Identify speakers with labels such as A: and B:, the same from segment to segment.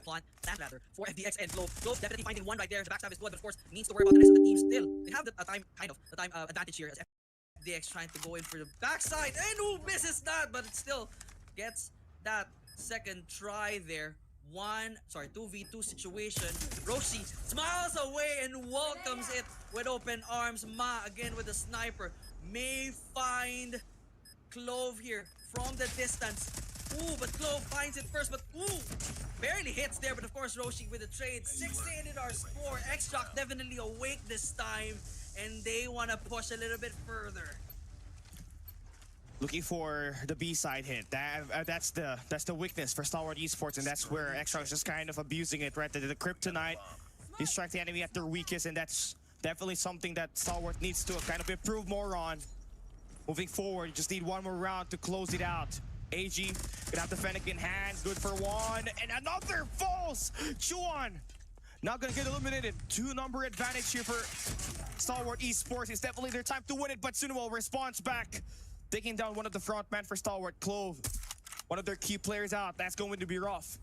A: plan ladder for FDX and Glow. Glow definitely finding one right there. The backstab is good, but of course needs to worry about the rest of the team still. They have the time advantage here as FDX trying to go in for the backside, and who misses that, but it still gets that second try there. 2v2 situation. Roshi smiles away and welcomes it with open arms. Ma again with the sniper may find Clove here from the distance. Ooh, but Clove finds it first, but ooh, barely hits there. But of course, Roshi with the trade. 6-8 our score. X-Shock definitely awake this time, and they want to push a little bit further.
B: Looking for the B-side hit. That's the weakness for Stalwart Esports, and that's where X-Shock is just kind of abusing it, right? The kryptonite, you strike the enemy at their weakest, and that's definitely something that Stalwart needs to kind of improve more on. Moving forward, you just need one more round to close it out. AG gonna have the Fennec in hand, good for one, and another falls! Chuan not gonna get eliminated. 2-number advantage here for Stalwart Esports. It's definitely their time to win it, but Sunuo responds back, taking down one of the front men for Stalwart. Clove, one of their key players out. That's going to be rough.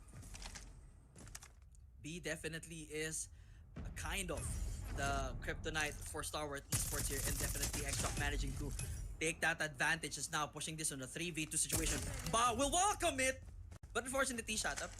A: B definitely is a kind of the kryptonite for Stalwart Esports here, and definitely X-Shock managing to take that advantage, is now pushing this on a 3v2 situation. Ba will welcome it, but unfortunately Shut Up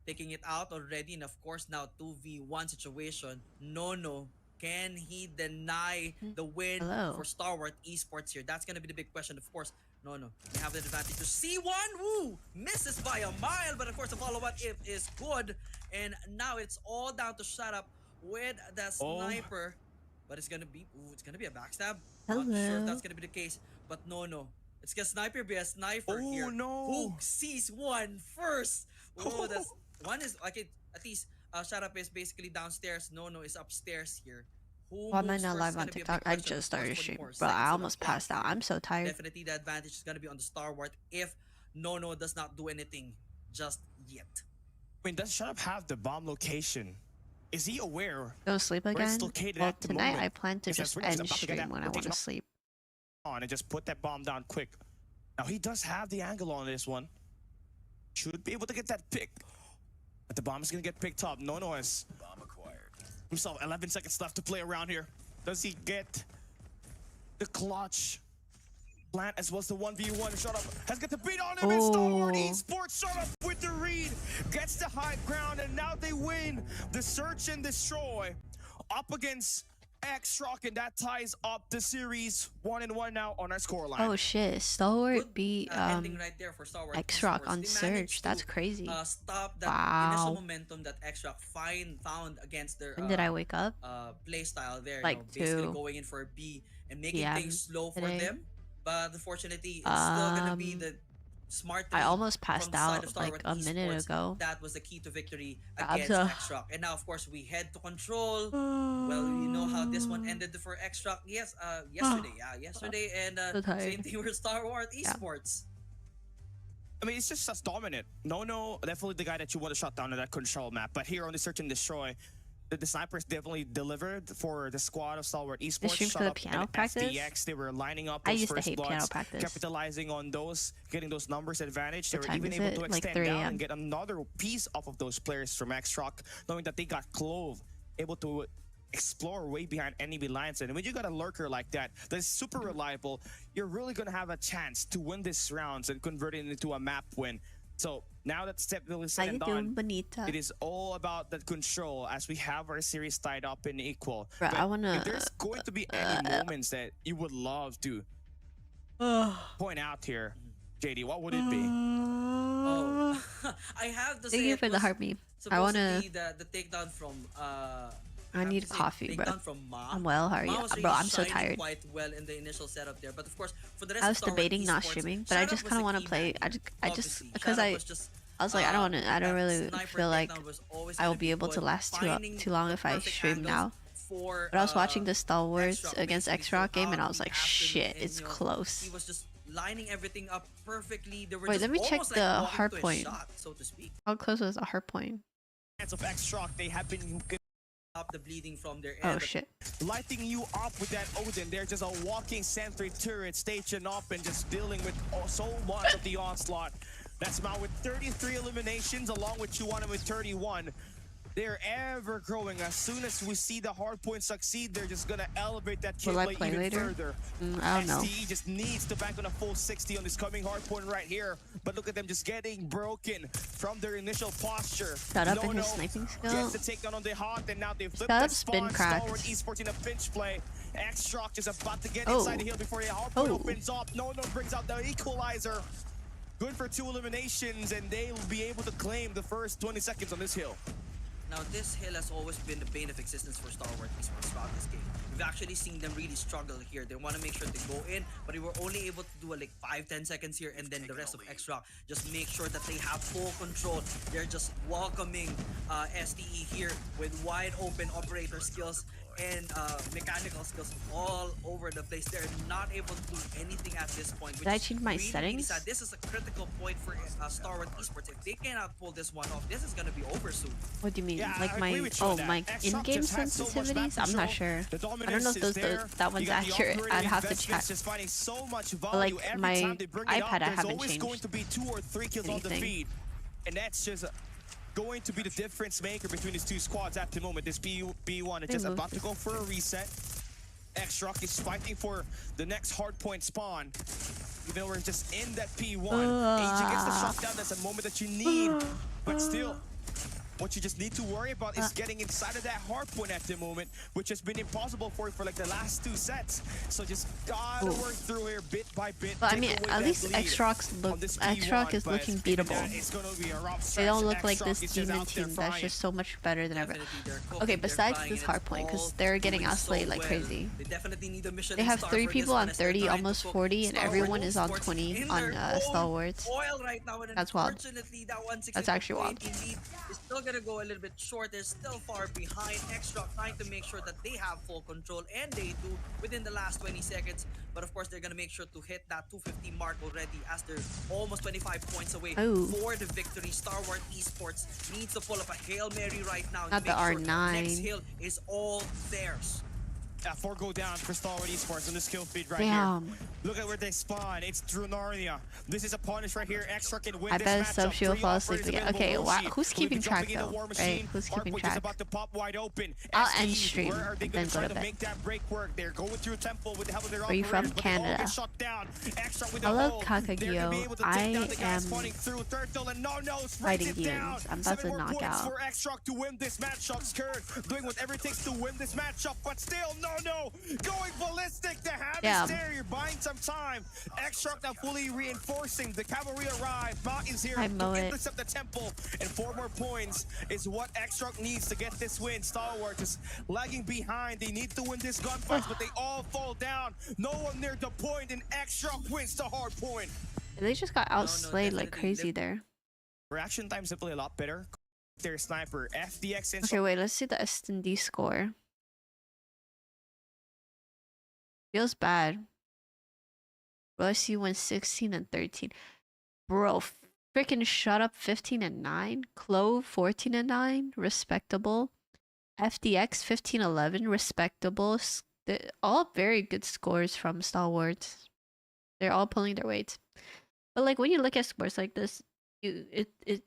A: taking it out already, and of course now 2v1 situation. No, can he deny the win for Stalwart Esports here? That's gonna be the big question. Of course, no, they have the advantage to C1. Woo! Misses by a mile, but of course the follow-up is good, and now it's all down to Shut Up with the sniper. But it's gonna be a backstab. Not sure if that's gonna be the case, but no. It's gonna sniper be a sniper here. Who sees one first? Oh, that's one is okay. At least Shut Up is basically downstairs. No is upstairs here.
C: Why am I not live on TikTok? I just started streaming, bro. I almost passed out. I'm so tired.
A: Definitely the advantage is gonna be on the Stalwart if No does not do anything just yet.
B: I mean, does Shut Up have the bomb location? Is he aware?
C: Go sleep again? Well, tonight I plan to just end stream when I want to sleep.
B: On and just put that bomb down quick. Now he does have the angle on this one. Should be able to get that pick. But the bomb is gonna get picked up. No has bomb acquired himself. 11 seconds left to play around here. Does he get the clutch? Plant as well as the 1v1. Shut Up has got the beat on him. And Stalwart Esports Shut Up with the read. Gets the high ground, and now they win the search and destroy up against X-Shock, and that ties up the series 1-1 now on our scoreline.
C: Oh shit, Stalwart beat
A: right there for Stalwart
C: X-Shock on search. That's crazy.
A: Stop that initial momentum that X-Shock found against their
C: when did I wake up?
A: Play style there,
C: like
A: basically going in for a B and making things slow for them. But unfortunately, it's still gonna be the smart.
C: I almost passed out like a minute ago.
A: That was the key to victory against X-Shock. And now, of course, we head to Control. Well, you know how this one ended for X-Shock. Yes, yesterday, and same thing with Stalwart Esports.
B: I mean, it's just as dominant. No, definitely the guy that you want to shut down on that Control map. But here on the Search and Destroy, the snipers definitely delivered for the squad of Stalwart Esports.
C: Stream for the piano practice?
B: FDX, they were lining up those
C: I used to
B: first
C: hate
B: bloods,
C: piano practice.
B: capitalizing on those, getting those numbers advantage. They
C: What
B: were even able to
C: like
B: extend down and get another piece off of those players from X-Shock, knowing that they got Clove, able to explore way behind enemy lines. And when you got a lurker like that, that's super reliable, you're really going to have a chance to win these rounds and convert it into a map win. So now that step is said and done, it is all about that Control as we have our series tied up and equal.
C: Bro,
B: if there's going to be any moments that you would love to point out here, JD, what would it be?
A: Oh, I have to say,
C: thank you for the heart meme. I want to
A: the takedown from
C: I need coffee, bro.
A: From Ma.
C: I'm well. How are you? Bro, I'm so tired.
A: Quite well in the initial setup there, but of course, for the rest
C: I was debating not streaming, but I just kind of want to play. I just because I was like, I don't really feel like I will be able to last too long if I stream now. But I was watching the Stalwarts against X-Shock game, and I was like, shit, it's close.
A: He was just lining everything up perfectly.
C: Wait, let me check the hardpoint.
A: So to speak.
C: How close was the hardpoint?
B: Of X-Shock, they have been
A: up the bleeding from their
C: end. Oh shit.
B: Lighting you up with that Odin. They're just a walking sentry turret stationed up and just dealing with so much of the onslaught. That's Mao with 33 eliminations, along with Chuana with 31. They're ever growing. As soon as we see the Hardpoint succeed, they're just gonna elevate that kill play even
C: later?
B: further.
C: I don't know.
B: STE just needs to bank on a full 60 on this coming Hardpoint right here. But look at them just getting broken from their initial posture.
C: Shut up in his sniping skill.
B: Gets to take down on the Hawk, and now they flip
C: Shut
B: the
C: up, spin
B: spawn.
C: cracked.
B: Stalwart Esports in a pinch play. X-Shock is about to get inside the hill before the Hardpoint opens up. No brings out the equalizer. Good for 2 eliminations, and they will be able to claim the first 20 seconds on this hill.
A: Now, this hill has always been the bane of existence for Stalwart Esports throughout this game. We've actually seen them really struggle here. They want to make sure they go in, but they were only able to do like 5-10 seconds here, and then the rest of X-Rock just make sure that they have full control. They're just welcoming STE here with wide open operator skills and mechanical skills all over the place. They're not able to do anything at this point.
C: Did I change my settings?
A: Sad. This is a critical point for Stalwart Esports. If they cannot pull this one off, this is gonna be over soon.
C: What do you mean?
B: Yeah,
C: like my my in-game sensitivities? I'm not sure. I don't know if that one's accurate. I'd have to check. But like my iPad, I haven't changed
B: going to be 2 or 3 kills on the feed, and that's just going to be the difference maker between these two squads at the moment. This B1 is just about to go for a reset. X-Rock is fighting for the next Hardpoint spawn. Even though we're just in that P1. AJ gets the shot down. That's a moment that you need. But still, what you just need to worry about is getting inside of that Hardpoint at the moment, which has been impossible for like the last 2 sets. So just gotta work through here bit by bit.
C: But I mean, at least X-Rock is looking beatable. They don't look like this demon team that's just so much better than ever. Okay, besides this Hardpoint, because they're getting outslayed like crazy. They have 3 people on 30, almost 40, and everyone is on 20 on Stalwarts. That's wild. That's actually wild.
A: Still gonna go a little bit short. They're still far behind. X-Rock trying to make sure that they have full control, and they do within the last 20 seconds. But of course, they're gonna make sure to hit that 250 mark already, as they're almost 25 points away for the victory. Stalwart Esports needs to pull up a Hail Mary right now.
C: Not the R9.
A: Next hill is all theirs.
B: 4 go down for Stalwart Esports on this kill feed right here. Look at where they spawn. It's through Narnia. This is a punish right here. X-Rock can win
C: I
B: this
C: bet
B: matchup.
C: sub she'll fall asleep again. Okay, who's keeping track though? Right? Who's keeping track?
B: About to pop wide open.
C: I'll end stream and then go to bed.
B: Make that break work. They're going through temple with the help of their
C: Are you from Canada? I love Kakagyo. I am fighting demons. I'm about to knock out.
B: For X-Rock to win this matchup. Skirt doing whatever it takes to win this matchup, but still, no. Going ballistic. The hand is there. You're buying some time. X-Shock now fully reinforcing. The cavalry arrived. Mount is here to intercept the temple. And 4 more points is what X-Shock needs to get this win. Stalwart is lagging behind. They need to win this gunfight, but they all fall down. No one near the point, and X-Shock wins the Hardpoint.
C: They just got outslayed like crazy there.
B: Reaction times simply a lot better. Their sniper, FDX. And
C: okay, wait, let's see the S&D score. Feels bad. Bro, I see you went 16 and 13. Bro, freaking shut up 15 and 9. Clove 14 and 9. Respectable. FDX 15-11. Respectable. All very good scores from Stalwarts. They're all pulling their weight. But like when you look at scores like this, it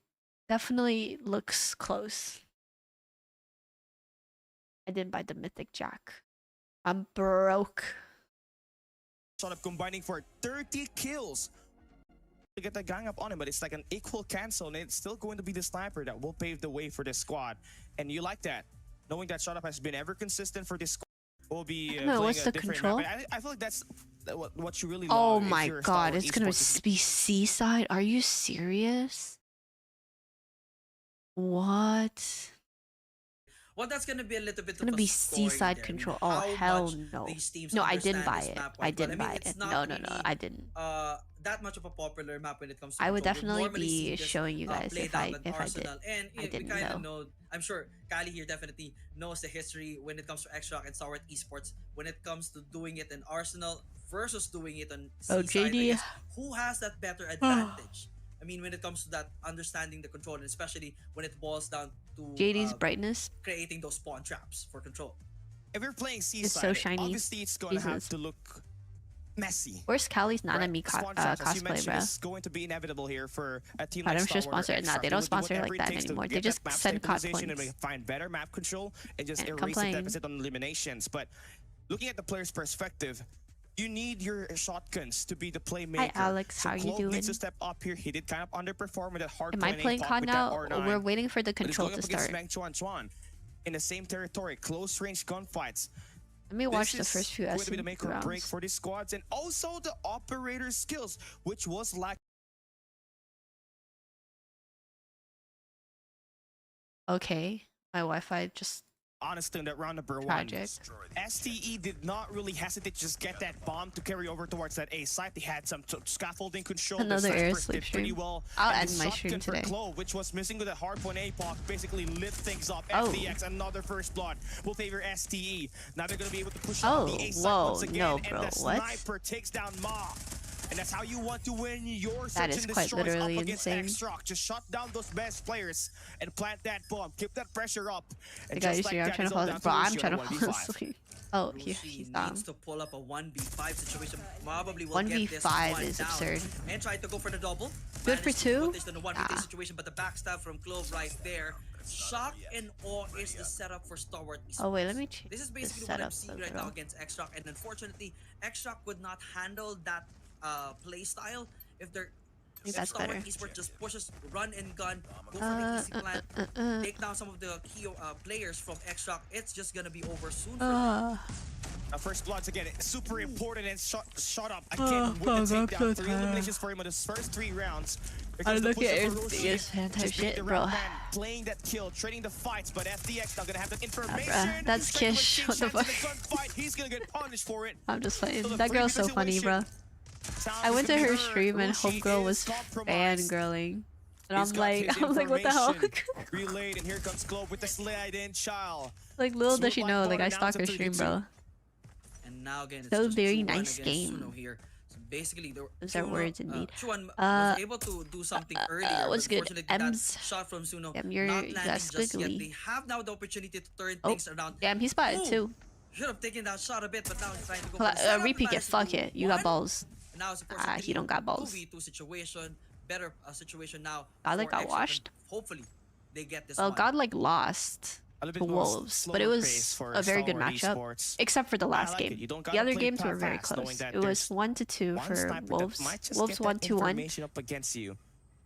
C: definitely looks close. I didn't buy the Mythic Jack. I'm broke.
B: Shot up combining for 30 kills to get the gang up on him, but it's like an equal cancel, and it's still going to be the sniper that will pave the way for this squad. And you like that, knowing that Shot Up has been ever consistent for this squad. Will be
C: what's the control?
B: I feel like that's what you really
C: love. Oh
B: my
C: god, it's gonna be Seaside. Are you serious? What?
A: Well, that's gonna be a little bit.
C: It's gonna be Seaside control. Oh hell no! No, I didn't buy it. I didn't buy it. No, I didn't.
A: That much of a popular map when it comes to.
C: I would definitely be showing you guys if I did.
A: And
C: I didn't
A: we kind of know. I'm sure Kali here definitely knows the history when it comes to X-Rock and Stalwart Esports. When it comes to doing it in Arsenal versus doing it on Seaside,
C: JD.
A: Who has that better advantage? I mean, when it comes to that, understanding the control, and especially when it boils down to
C: JD's brightness,
A: creating those spawn traps for control.
B: If you're playing Seaside,
C: so shiny.
B: obviously it's gonna have to look messy.
C: Where's Cali's Nanami cosplay, bro?
B: It's going to be inevitable here for a team
C: I'm
B: like
C: sure
B: Star Wars
C: sponsor it. Nah, they don't sponsor it like that
B: takes to
C: anymore.
B: get
C: They just
B: that map
C: send COD
B: stabilization
C: points.
B: and find better map control and just
C: Can't
B: erase
C: complain.
B: the deficit on eliminations. But looking at the player's perspective, you need your shotguns to be the playmaker.
C: Hi Alex,
B: so
C: how are you
B: Clove
C: doing?
B: needs to step up here. He did kind of underperform with that hard
C: Am I playing COD now? We're waiting for the control to start.
B: Meng Chuan in the same territory, close range gunfights.
C: Let me watch the first few
B: going to be the make or
C: rounds.
B: break for these squads, and also the operator skills, which was like.
C: Okay, my Wi-Fi just
B: Honestly, in that round number
C: tragic.
B: one, STE did not really hesitate to just get that bomb to carry over towards that A site. They had some scaffolding control.
C: Another
B: The
C: air
B: snipers
C: sleep
B: did pretty
C: stream.
B: well.
C: I'll
B: And
C: end
B: the
C: my
B: shotgun
C: stream
B: for
C: today.
B: Clove, which was missing with the hardpoint APOC, basically lit things up.
C: Oh.
B: FDX, another first blood, will favor STE. Now they're going to be able to push
C: Oh,
B: out the A site
C: whoa,
B: once again.
C: no,
B: and
C: bro,
B: the
C: what?
B: sniper takes down Ma. And that's how you want to win your
C: That
B: search
C: is
B: and
C: quite
B: destroys
C: literally
B: up against
C: insane.
B: X-Rock. Just shut down those best players and plant that bomb. Keep that pressure up.
C: I
B: And
C: got
B: just
C: you,
B: like
C: I'm
B: that,
C: trying
B: it's
C: to
B: all
C: fall
B: down
C: bro, I'm
B: Lucio
C: trying to
B: at
C: fall
B: 1v5.
C: asleep. Oh,
A: Rushi
C: he's down.
A: needs to pull up a 1v5 situation. Probably will get this
C: 1v5
A: one
C: is
A: down.
C: absurd.
A: And try to go for the double.
C: Good for
A: Managed to
C: two?
A: put this in a 1v3
C: Nah.
A: situation, but the backstab from Clove right there. Shock and awe is the setup for Stalwart Esports.
C: Oh wait, let me change
A: This is
C: the
A: basically what I'm
C: setup
A: seeing
C: a
A: right now
C: little.
A: against X-Shock, and unfortunately, X-Shock would not handle that play style if they're if
C: that's
A: Stalwart
C: better.
A: Esports just pushes run and gun, go for the easy plant, take down some of the key players from X-Shock. It's just gonna be over soon. For
B: First bloods again, super important and shot up again with the takedown. 3 eliminations for him in his first 3 rounds.
C: I look at FDX fan type
B: Just beat
C: shit,
B: the
C: bro.
B: round man, playing that kill, trading the fights, but FDX not gonna have that information.
C: That's
B: Second
C: Kish,
B: with
C: what the
B: King
C: fuck?
B: Chance in the gunfight, he's gonna get punished for it.
C: I'm just playing.
B: So the
C: That girl's so
B: 3v2
C: funny, bro.
B: Sound
C: I
B: is
C: went to
B: gonna be
C: her
B: heard.
C: stream and
B: Uchi
C: homegirl
B: is
C: was
B: compromised.
C: fangirling. And
B: He's
C: I'm
B: got
C: like,
B: his
C: what the hell?
B: information relayed, and here comes Clove with the slide in child.
C: Like, little does she
B: Smooth
C: know,
B: like
C: like, I
B: butter,
C: stalk her
B: now
C: stream,
B: it's
C: bro.
A: And now again, it's
C: So
A: just
C: very
A: 2-1
C: nice
A: against
C: game.
A: Suno here. So basically,
C: Those are words indeed.
A: Chuan was able to do something earlier.
C: what's
A: but
C: good?
A: unfortunately, that
C: Ems.
A: shot from Suno
C: You're
A: not landing just yet.
C: squiggly.
A: They have now the opportunity to turn
C: Oh,
A: things around.
C: damn, he spotted
A: Ooh,
C: too.
A: Should have taken that shot a bit, but now he's trying to go for the setup,
C: Repeat it,
A: managed to
C: fuck
A: do
C: it. You got
A: one.
C: balls.
A: And now it's
C: Ah, he don't got balls.
A: 2v2 situation. Better situation now.
C: Godlike
A: for
C: got
A: X-Shock,
C: washed.
A: and hopefully, they get this
C: Well,
A: one.
C: Godlike lost
B: A little
C: to
B: bit more
C: Wolves, but it
B: slower
C: was
B: pace for
C: a very good
B: Stalwart
C: matchup.
B: Esports.
C: Except for the last
B: like it.
C: game.
B: You don't
C: The
B: gotta
C: other
B: play
C: games were
B: fast,
C: very
B: knowing
C: close.
B: that
C: It was
B: there's
C: 1-2
B: one
C: for
B: sniper that
C: Wolves.
B: might just
C: Wolves
B: get that
C: 1-2-1.
B: information up against you.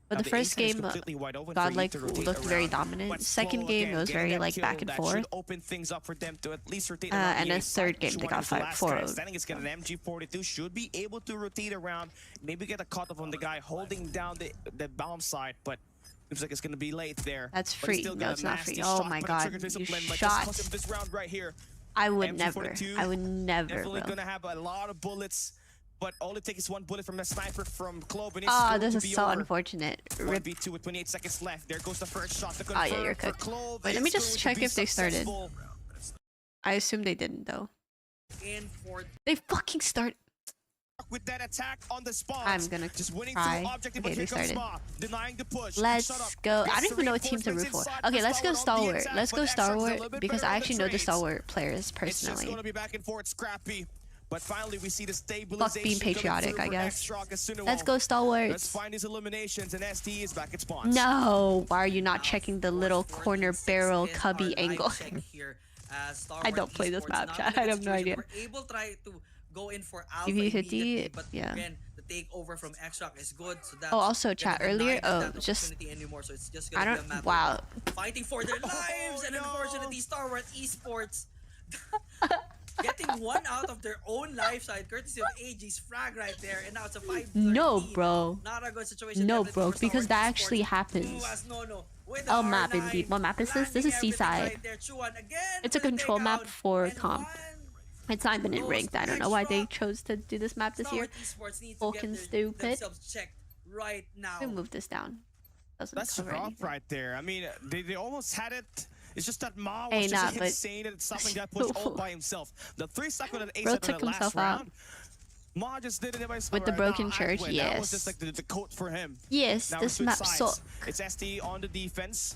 C: But
B: Now,
C: the first
B: A side is
C: game,
B: completely wide open for you
C: Godlike
B: to rotate
C: looked very
B: around.
C: dominant.
B: But
C: Second
B: Clove,
C: game,
B: again,
C: it was
B: getting
C: very
B: that
C: like
B: kill,
C: back and
B: that
C: forth.
B: should open things up for them to at least rotate around.
C: And
B: the
C: then
B: A
C: third
B: side.
C: game, they
B: Chuan
C: got
B: is the last guy
C: 4-0'd.
B: standing. He's got an MG42, should be able to rotate around, maybe get a cut off on the guy holding down the bomb side, but seems like it's gonna be late there.
C: That's
B: But he's
C: free.
B: still
C: No,
B: got a
C: it's not
B: nasty
C: free. Oh
B: shot,
C: my
B: but
C: god,
B: trigger
C: you
B: discipline might just
C: shot.
B: cost him this round right here.
C: I would never.
B: MG42,
C: I would never,
B: Definitely
C: bro.
B: gonna have a lot of bullets, but all it takes is one bullet from the sniper from Clove, and it's
C: Oh,
B: going
C: this
B: to
C: is
B: be
C: so
B: over.
C: unfortunate. Rip.
B: 1v2 with 28 seconds left. There goes the first shot. The
C: Oh, yeah, you're
B: confirm for
C: cooked.
B: Clove
C: Wait, let me
B: is
C: just
B: going to
C: check
B: be
C: if they started.
B: successful.
C: I assume they didn't though.
A: In for
C: They fucking start.
B: With that attack on the spot.
C: I'm gonna
B: just winning
C: cry.
B: through objective,
C: Okay,
B: but
C: they
B: here comes
C: started.
B: Ma, denying the push.
C: Let's
B: Shut up.
C: go. I
B: Gets
C: don't
B: the
C: even know what team to root for.
B: reinforcements
C: Okay,
B: inside
C: let's go
B: for Stalwart on the
C: Stalwart.
B: attack,
C: Let's go
B: but X-Shot's a
C: Stalwart
B: little bit
C: because
B: better
C: I
B: on the
C: actually know the
B: trades.
C: Stalwart players
B: It's just
C: personally.
B: going to be back and forth scrappy. But finally, we see the stabilization.
C: being
B: coming
C: patriotic,
B: through
C: I
B: for
C: guess.
B: X-Shock as soon as
C: Let's go
B: Let's
C: Stalwarts.
B: find these eliminations, and ST is back at spawns.
C: No, why are you not checking the little corner barrel cubby angle? I don't play this map, chat. I have no idea.
A: We're able to try to go in for alpha
C: If you hit
A: immediately,
C: the-
A: but
C: yeah.
A: again, the takeover from X-Shock is good. So that's
C: Oh, also,
A: gonna
C: chat,
A: deny
C: earlier-
A: them
C: oh,
A: that
C: just-
A: opportunity anymore. So it's just
C: I
A: gonna be a
C: don't.
A: matter
C: Wow.
A: of fighting for their lives, and
B: no.
A: unfortunately, Stalwart Esports getting one out of their own life side, courtesy of AG's frag right there, and now it's a 5-13.
C: No, bro.
A: Not a good situation.
C: No,
A: definitely
C: bro,
A: for
C: because
A: Stalwart
C: that actually
A: Esports.
C: happens.
A: Ooh, as Nono with
C: Oh,
A: the
C: map
A: R9,
C: indeed. What map is this? This is
A: landing
C: Seaside.
A: everything right there. Chuan again
C: It's a
A: with the
C: control map
A: takedown,
C: for
A: and
C: comp.
A: one
C: It's not even in
A: goes
C: ranked. I don't know why they chose to do this map this year.
A: Stalwart Esports need to
C: Fucking
A: get
C: stupid.
A: themselves checked right now.
C: I'm gonna move this down. Doesn't
B: That's
C: cover
B: rough
C: anything.
B: right there. I mean, they almost had it. It's just that Ma was
C: Hey, nah,
B: just
C: but-
B: insane that it's something that pushed all by himself. The 3 stock with an ace
C: Bro
B: on
C: took
B: that last
C: himself out.
B: round. Ma just did it by himself.
C: With the
B: Right,
C: broken
B: nah, I
C: church,
B: win. That was
C: yes.
B: just like the code for him.
C: Yes,
B: Now
C: this
B: we switch
C: map
B: sides.
C: sucks.
B: It's ST on the defense.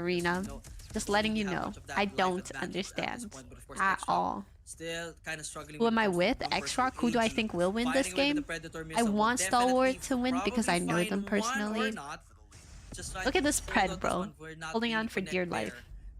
C: arena. Just letting you know, I don't understand at all.
A: Still kind of struggling.
C: Who am I with? Xrock. Who do I think will win this game? I want Stalwart to win because I know them personally. Look at this pred, bro. Holding on for dear life.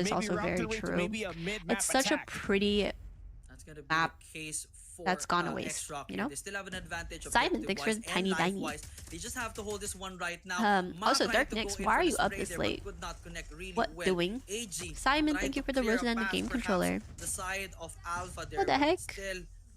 C: is
B: maybe
C: also
B: route
C: very
B: their way to
C: true.
B: maybe a mid-map
C: It's such a
B: attack.
C: pretty
A: That's gonna be
C: map
A: the case for
C: that's gone to waste,
A: X-Rock
C: you
A: here.
C: know?
A: They still have an advantage
C: Simon, thanks for the
A: objective-wise
C: tiny
A: and
C: tiny.
A: life-wise. They just have to hold this one right now. Ma
C: Also,
A: tried
C: Dark
A: to go
C: Nyx,
A: in
C: why
A: for
C: are
A: the
C: you up
A: spray
C: this
A: there, but
C: late?
A: could not connect really
C: What
A: well.
C: doing?
A: AG
C: Simon,
A: tried
C: thank you
A: to
C: for the
A: clear a
C: rose and the
A: path,
C: game
A: perhaps
C: controller.
A: the side of Alpha there,
C: What the
A: but
C: heck?
A: still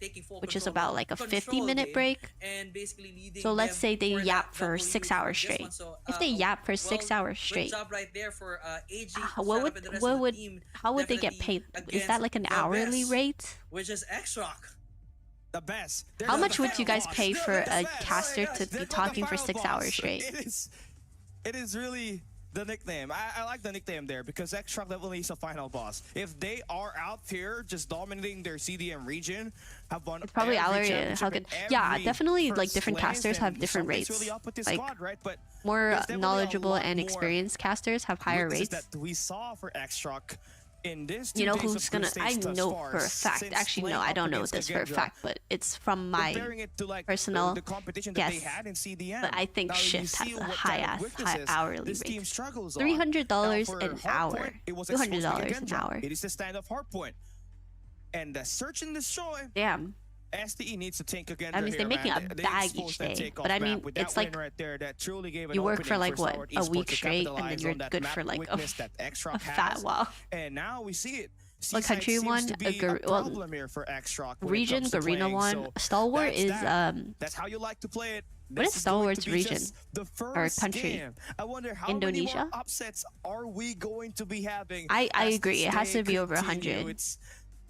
A: taking full
C: which is
A: control
C: about
A: of
C: like a
A: control
C: 50-minute
A: game
C: break.
A: and basically leading
C: So let's
A: them
C: say they
A: for
C: yap
A: that
C: for
A: W
C: 6
A: for
C: hours
A: this
C: straight.
A: one. So,
C: If they yap for
A: well,
C: 6 hours
A: good
C: straight,
A: job right there for AG,
C: what
A: Setup, and the rest
C: what
A: of the
C: would
A: team,
C: how would they get paid?
A: definitely
C: Is that like an
A: against the
C: hourly
A: best,
C: rate?
A: which is X-Rock.
B: The best.
C: How much would you guys pay for a caster to be talking for 6 hours straight?
B: It is really The nickname. I like the nickname there because Extract definitely is a final boss. If they are out here just dominating their CDM region, have won
C: Probably
B: every
C: Allery,
B: championship
C: how
B: in
C: good. Yeah,
B: every
C: definitely like
B: first
C: different
B: lanes,
C: casters
B: then
C: have different
B: something's
C: rates.
B: really up with this
C: Like
B: squad, right? But
C: more
B: there's definitely a
C: knowledgeable
B: lot
C: and
B: more
C: experienced casters have higher
B: weaknesses
C: rates.
B: that we saw for Extract in this
C: You know
B: 2 days
C: who's
B: of
C: gonna?
B: group
C: I
B: stage thus
C: know
B: far,
C: for a fact.
B: since
C: Actually, no,
B: playing
C: I
B: up
C: don't know
B: against
C: this for a
B: Kagendra,
C: fact, but it's from my
B: comparing it to like
C: personal
B: the competition that they
C: guess.
B: had in CDM.
C: But I think
B: Now, you
C: Shift
B: see
C: has a
B: what
C: high
B: kind of
C: high
B: weaknesses
C: hourly
B: this team
C: rate.
B: struggles on.
C: $300
B: Now, for
C: an
B: Hardpoint,
C: hour.
B: it was
C: $200
B: exposed by
C: an
B: Kagendra.
C: hour.
B: It is the stand of Hardpoint. And the search and destroy,
C: Damn.
B: SDE needs to take Kagendra
C: I mean, they're
B: here,
C: making
B: man.
C: a
B: They
C: bag
B: exposed
C: each
B: that
C: day.
B: takeoff
C: But I
B: map
C: mean,
B: with that
C: it's like
B: win right there that truly gave an
C: you work for
B: opening
C: like what,
B: Stalwart
C: a
B: Esports
C: week
B: to
C: straight, and then
B: capitalize
C: you're
B: on that
C: good
B: map
C: for like
B: weakness that
C: a
B: Extract
C: fat
B: has.
C: while.
B: And now we see it.
C: What
B: Seaside
C: country
B: seems
C: won?
B: to be a problem here for Extract when it
C: Region,
B: comes to
C: Garena
B: playing,
C: won.
B: so
C: Stalwart
B: that's
C: is
B: that. That's how you like to play it.
C: What is
B: This going to
C: Stalwart's
B: be
C: region
B: just the
C: or
B: first
C: country?
B: game. I wonder how
C: Indonesia?
B: many more upsets are we going to be having?
C: I
B: as
C: agree.
B: this
C: It has
B: day
C: to be over
B: continue.
C: 100.
B: It's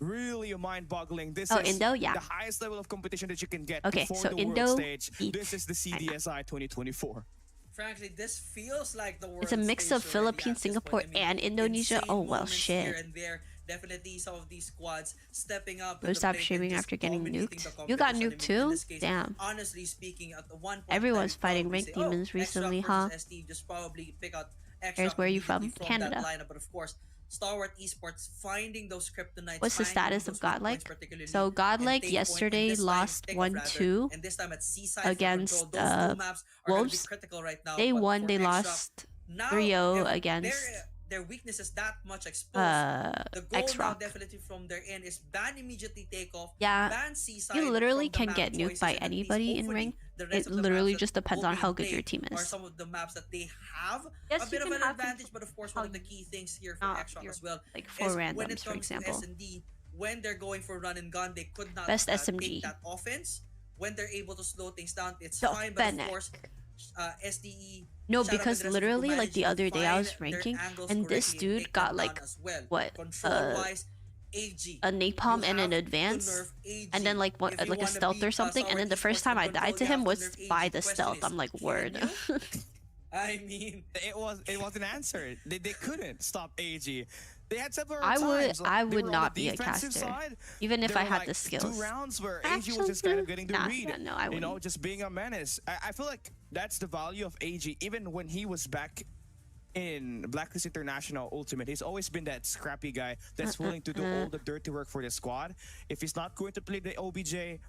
B: really mind-boggling. This
C: Oh,
B: is
C: Indo? Yeah.
B: the highest level of competition that you can get
C: Okay,
B: before
C: so
B: the
C: Indo
B: world stage.
C: beats
B: This is the CDSI 2024.
A: Frankly, this feels like the world
C: It's a mix
A: stage
C: of
A: already
C: Philippines,
A: at this
C: Singapore,
A: point. I mean,
C: and Indonesia.
A: insane
C: Oh well,
A: moments
C: shit.
A: here and there. Definitely some of these squads stepping up.
C: Go
A: to the
C: stop
A: plate and
C: streaming
A: just
C: after getting
A: dominating
C: nuked.
A: the
C: You got
A: competition.
C: nuked
A: I mean, in
C: too?
A: this case,
C: Damn.
A: honestly speaking, at the one point
C: Everyone's
A: in time,
C: fighting
A: probably
C: ranked
A: say,
C: demons
A: Extract
C: recently,
A: versus
C: huh?
A: SD, just probably pick out
C: Here's
A: Extract
C: where you
A: immediately
C: from?
A: that
C: Canada.
A: lineup. But of course, Stalwart Esports finding those kryptonites.
C: What's the
A: finding
C: status of
A: those weak points
C: Godlike?
A: particularly,
C: So
A: and
C: Godlike
A: take point, and
C: yesterday
A: this time
C: lost
A: take off rather,
C: 1-2
A: and this time at Seaside for
C: against
A: Control. Those two maps are gonna be
C: Wolves.
A: critical right now.
C: They
A: but
C: won.
A: for
C: They
A: Extract,
C: lost
A: now,
C: 3-0
A: if
C: against
A: their weakness is that much exposed. The goal now
C: X-Rock.
A: definitely from their end is ban immediately take off.
C: Yeah,
A: ban Seaside
C: you literally
A: from the
C: can
A: map
C: get nuked
A: choices,
C: by
A: and at least
C: anybody in
A: hopefully
C: rank.
A: the rest
C: It
A: of the
C: literally
A: maps
C: just
A: that
C: depends
A: will
C: on
A: be
C: how good your
A: played
C: team
A: are
C: is.
A: some of the maps that they have
C: Yes,
A: a bit
C: you
A: of
C: can
A: an
C: have
A: advantage, but of course one of the key things here for
C: not
A: Extract
C: your,
A: as well
C: like 4
A: is when
C: randoms,
A: it
C: for
A: comes to
C: example.
A: S&D, when they're going for run and gun, they could not
C: Best SMG.
A: take that offense. When they're able to slow things down, it's
C: The
A: fine, but of
C: Fennec.
A: course, SDE.
C: No,
A: shout out
C: because
A: to the rest of the
C: literally,
A: crew
C: like the
A: managing
C: other
A: to
C: day I
A: find
C: was
A: their
C: ranking,
A: angles
C: and this
A: correctly and
C: dude
A: take
C: got
A: them
C: like
A: down as well.
C: what,
A: Control-wise, AG.
C: a napalm
A: You
C: and an
A: have to
C: advance,
A: nerf AG.
C: and then like what,
A: If you
C: like a
A: wanna
C: stealth
A: beat
C: or something, and then the
A: Stalwart
C: first
A: Esports
C: time I
A: from Control,
C: died to
A: you
C: him
A: have to
C: was
A: nerf
C: by
A: AG.
C: the
A: Question
C: stealth.
A: is,
C: I'm like,
A: can
C: word.
A: you? I mean,
B: It wasn't answered. They couldn't stop AG. They had several
C: I would-
B: times.
C: I
B: they
C: would
B: were on
C: not
B: the
C: be a
B: defensive
C: caster,
B: side.
C: even if
B: There
C: I
B: were,
C: had
B: like,
C: the skills.
B: 2 rounds where AG was just kind of getting the
C: Nah,
B: read.
C: no, I
B: you know,
C: wouldn't.
B: just being a menace. I feel like that's the value of AG. Even when he was back in Blacklist International Ultimate, he's always been that scrappy guy that's willing to do all the dirty work for the squad. If he's not going to play the OBJ,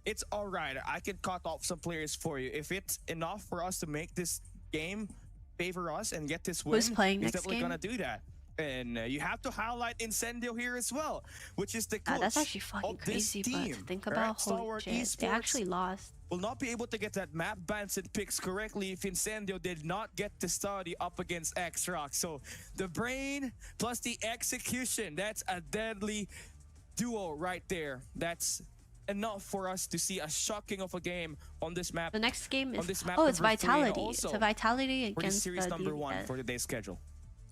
B: it's all right. I can cut off some players for you. If it's enough for us to make this game favor us and get this win,
C: Who's playing
B: he's
C: next
B: definitely
C: game?
B: gonna do that. And you have to highlight Incendio here as well, which is the coach
C: That's actually fucking
B: of this
C: crazy, but
B: team.
C: to think
B: right?
C: about, holy
B: Stalwart
C: shit, they
B: Esports
C: actually lost.
B: will not be able to get that map bans and picks correctly if Incendio did not get the study up against X-Rock. So the brain plus the execution, that's a deadly duo right there. That's enough for us to see a shocking of a game on this map.
C: The next game
B: on
C: is,
B: this map
C: oh, it's
B: number 3, and
C: Vitality.
B: also
C: It's a Vitality
B: for this
C: against
B: series number
C: the
B: 1 for today's schedule.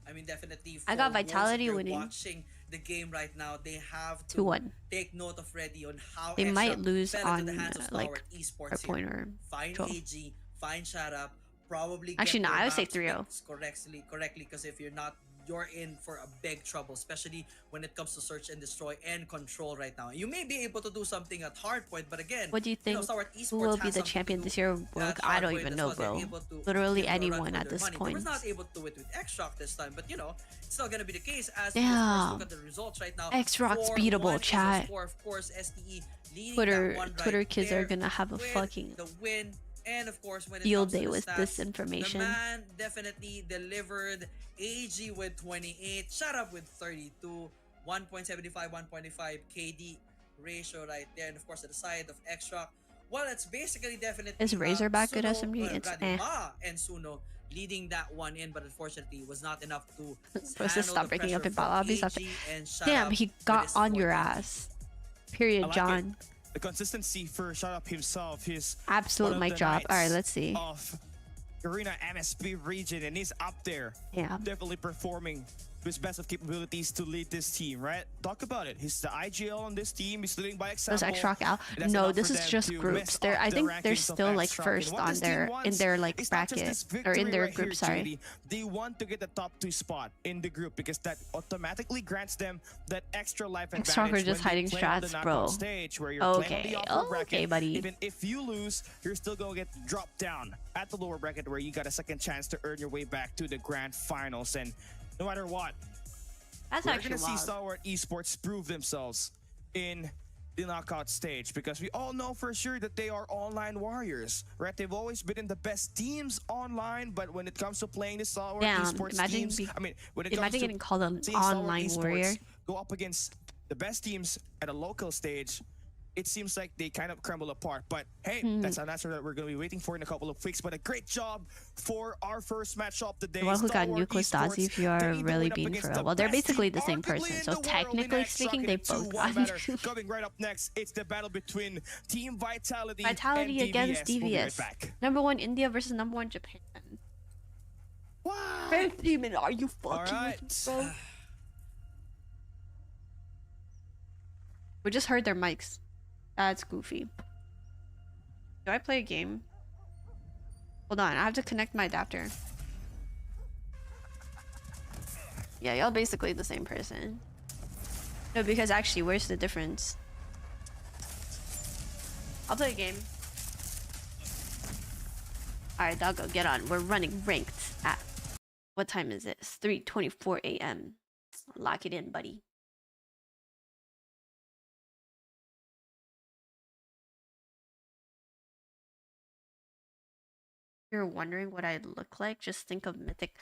A: I mean, definitely.
C: I got
A: for those
C: Vitality
A: if you're
C: winning.
A: Watching the game right now, they have to
C: 2-1.
A: take note of ready on how
C: They might
A: Extract
C: lose
A: fell into the
C: on,
A: hands of
C: like,
A: Stalwart Esports
C: Hardpoint
A: here.
C: or
A: Find
C: Trovo.
A: AG, find shut up, probably
C: Actually,
A: get
C: no,
A: your
C: I would say
A: maps
C: 3-0.
A: picked correctly, because if you're not, you're in for a big trouble, especially when it comes to search and destroy and control right now. You may be able to do something at Hardpoint, but again,
C: What do you think?
A: Stalwart
C: Who
A: Esports
C: will
A: has
C: be the
A: something
C: champion
A: to
C: this
A: do
C: year? Well,
A: at
C: I don't
A: Hardpoint
C: even
A: as
C: know,
A: well. They're
C: bro.
A: able to
C: Literally
A: give it a run
C: anyone
A: for
C: at
A: their
C: this
A: money. They
C: point.
A: was not able to do it with X-Rock this time, but you know, it's still gonna be the case as we
C: Damn.
A: look at the results right now.
C: X-Rock's
A: 4-1
C: beatable,
A: is a
C: chat.
A: score, of course, SDE leading
C: Twitter
A: that one right
C: Twitter kids
A: there
C: are gonna have a
A: with
C: fucking
A: the win. And of course, when it
C: field
A: comes to
C: day
A: the
C: with
A: stats,
C: this information.
A: the man definitely delivered. AG with 28, shut up with 32, 1.75, 1.5 KD ratio right there. And of course, at the side of Extract, well, it's basically definitely
C: Is Razorback good
A: Suno,
C: SMG? It's
A: Radima and Suno leading that one in, but unfortunately, it was not enough to
C: Supposed to stop breaking up in bot lobbies after.
A: and
C: Damn, he got on your ass. Period,
B: I like
C: John.
B: The consistency for Shut Up himself. He's
C: Absolute
B: one of
C: mic
B: the
C: drop. All right,
B: knights
C: let's see.
B: Of Arena MSP region, and he's up there.
C: Yeah.
B: Definitely performing to his best of capabilities to lead this team, right? Talk about it. He's the IGL on this team. He's leading by example.
C: Those X-Rock out? No, this is just groups. They're I think they're still like first on their in their like bracket or in their group. Sorry.
B: They want to get the top 2 spot in the group because that automatically grants them that extra life advantage.
C: X-Rock are just hiding strats, bro.
B: Stage where you're
C: okay,
B: bracket.
C: Buddy.
B: Even if you lose, you're still gonna get dropped down at the lower bracket where you got a second chance to earn your way back to the grand finals. And no matter what,
C: that's
B: we're
C: actually
B: gonna see Star Wars Esports prove themselves in the knockout stage because we all know for sure that they are online warriors, right? They've always been in the best teams online, but when it comes to playing the Star Wars Esports teams, when it comes to
C: getting called an online warrior,
B: go up against the best teams at a local stage, it seems like they kind of crumble apart. But hey, that's an answer that we're going to be waiting for in a couple of weeks. But a great job for our first matchup today.
C: The one who got nuked was Dazzy, if you are really being for real. Well, they're basically the same person, so technically speaking, they both got nuked.
B: Coming right up next, it's the battle between Team Vitality
C: and
B: against
C: DVS.
B: We'll be right back.
C: Number 1 India versus number 1 Japan.
B: What?
C: Demon, are you fucking with me, bro? We just heard their mics. That's goofy. Do I play a game? Hold on, I have to connect my adapter. Yeah, y'all basically the same person. No, because actually, where's the difference? I'll play a game. Alright, doggo, get on. We're running ranked at... What time is it? It's 3:24 a.m. Lock it in, buddy. You're wondering what I'd look like, just think of Mythic.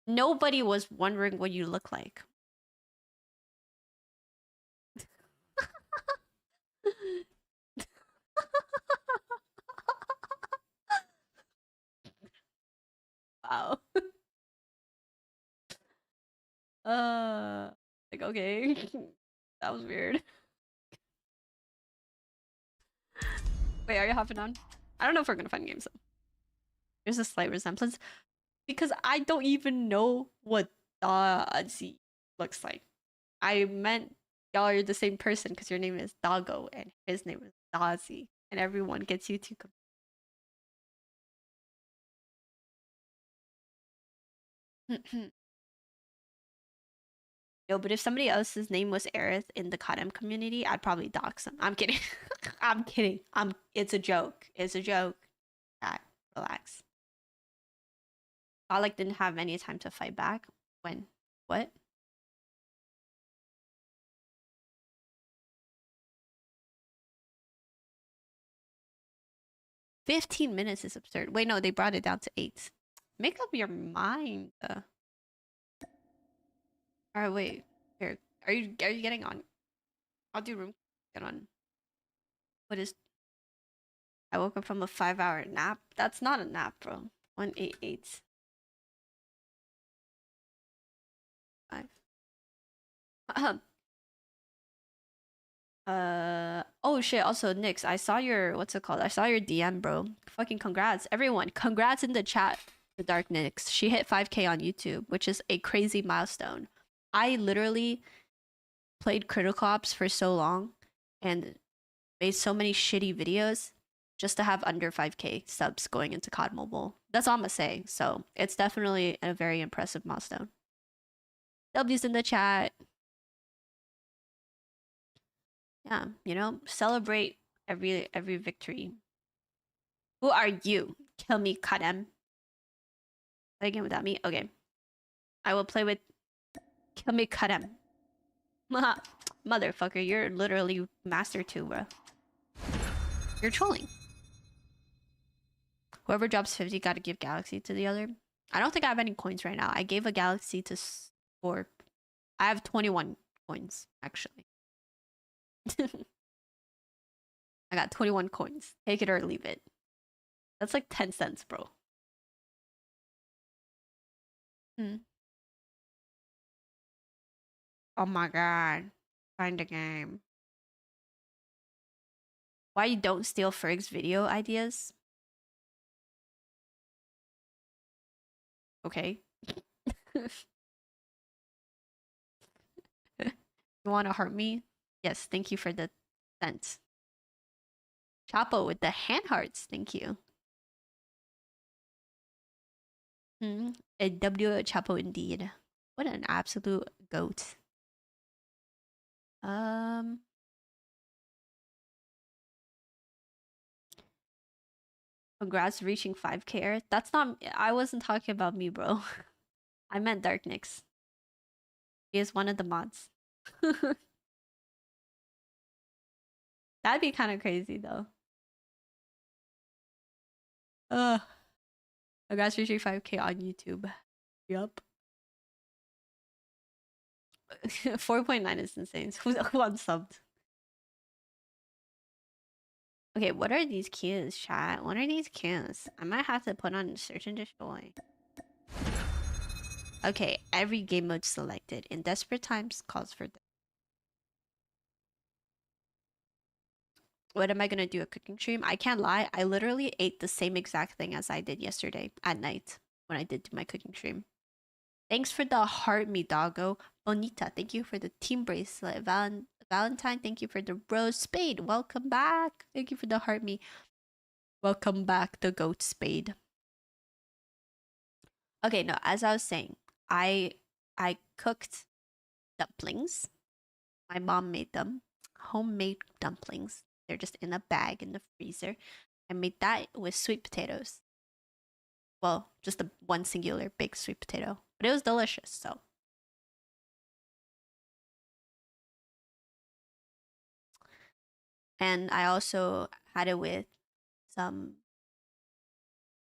C: Nobody was wondering what you look like. Wow. Like, okay. That was weird. Wait, are you hopping on? I don't know if we're gonna find games though. There's a slight resemblance because I don't even know what Dazzy looks like. I meant y'all are the same person because your name is Doggo and his name is Dazzy, and everyone gets you to. Yo, but if somebody else's name was Aerith in the CODM community, I'd probably dox them. I'm kidding. I'm kidding. It's a joke. It's a joke. God, relax. Alec didn't have any time to fight back. When? What? "15 minutes is absurd." Wait, no, they brought it down to 8. Make up your mind. Alright, wait. Here. Are you getting on? I'll do room. Get on. What is... I woke up from a 5-hour nap. That's not a nap, bro. 188. 5. Oh shit, also Nyx, I saw your what's it called? I saw your DM, bro. Fucking congrats. Everyone, congrats in the chat to Dark Nyx. She hit 5K on YouTube, which is a crazy milestone. I literally played Critical Ops for so long and made so many shitty videos just to have under 5K subs going into COD Mobile. That's all I'm gonna say. So it's definitely a very impressive milestone. W's in the chat. Yeah, you know, celebrate every victory. Who are you? Kill me, Kadem. Play a game without me? Okay. I will play with... Kill me, Kadem. Motherfucker, you're literally master 2, bro. You're trolling. Whoever drops 50 gotta give Galaxy to the other. I don't think I have any coins right now. I gave a Galaxy to Scorp. I have 21 coins, actually. I got 21 coins. Take it or leave it. That's like 10 cents, bro. Oh my god. Find a game. Why you don't steal Ferg's video ideas? Okay. You wanna hurt me? Yes, thank you for the cents. Chapo with the hand hearts, thank you. A W Chapo indeed. What an absolute goat. Congrats reaching 5K, Aerith. That's not. I wasn't talking about me, bro. I meant Darknix. He is one of the mods. That'd be kind of crazy, though. Congrats reaching 5K on YouTube. Yup. 4.9 is insane. Who unsubbed? Okay, what are these cues, chat? What are these cues? I might have to put on search and destroy. Okay, every game mode selected. In desperate times, calls for death. What am I gonna do? A cooking stream? I can't lie. I literally ate the same exact thing as I did yesterday at night when I did my cooking stream. Thanks for the heart, me doggo. Bonita, thank you for the team bracelet. Valentine, thank you for the rose spade. Welcome back. Thank you for the heart, me. Welcome back, the goat spade. Okay, no, as I was saying, I cooked dumplings. My mom made them. Homemade dumplings. They're just in a bag in the freezer. I made that with sweet potatoes. Well, just one singular big sweet potato. But it was delicious, so. And I also had it with some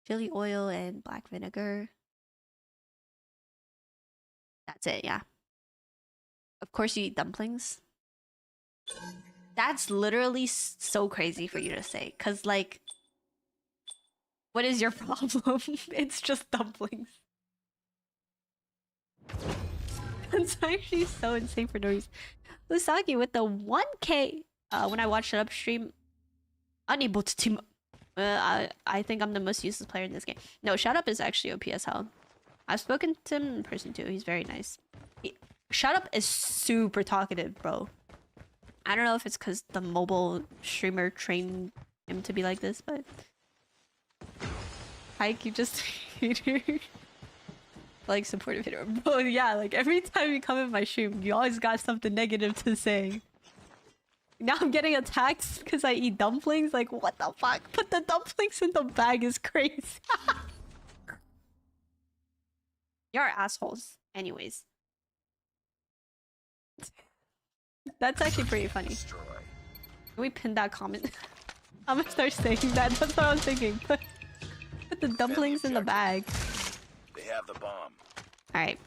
C: chili oil and black vinegar. That's it, yeah. Of course you eat dumplings. That's literally so crazy for you to say. Because, like, what is your problem? It's just dumplings. That's actually so insane for no reason. Usagi with the 1K. When I watched it upstream, unable to team. I think I'm the most useless player in this game. No, Shut Up is actually OP as hell. I've spoken to him in person too. He's very nice. Shut Up is super talkative, bro. I don't know if it's because the mobile streamer trained him to be like this, but Hike, you just hater. Like supportive hater, bro. Yeah, like every time you come in my stream, you always got something negative to say. Now I'm getting attacked because I eat dumplings. Like, what the fuck? Put the dumplings in the bag is crazy. You're assholes. Anyways. That's actually pretty funny. Can we pin that comment? I'm gonna start saying that. That's what I was thinking. Put the dumplings in the bag.
D: They have the bomb.
C: Alright.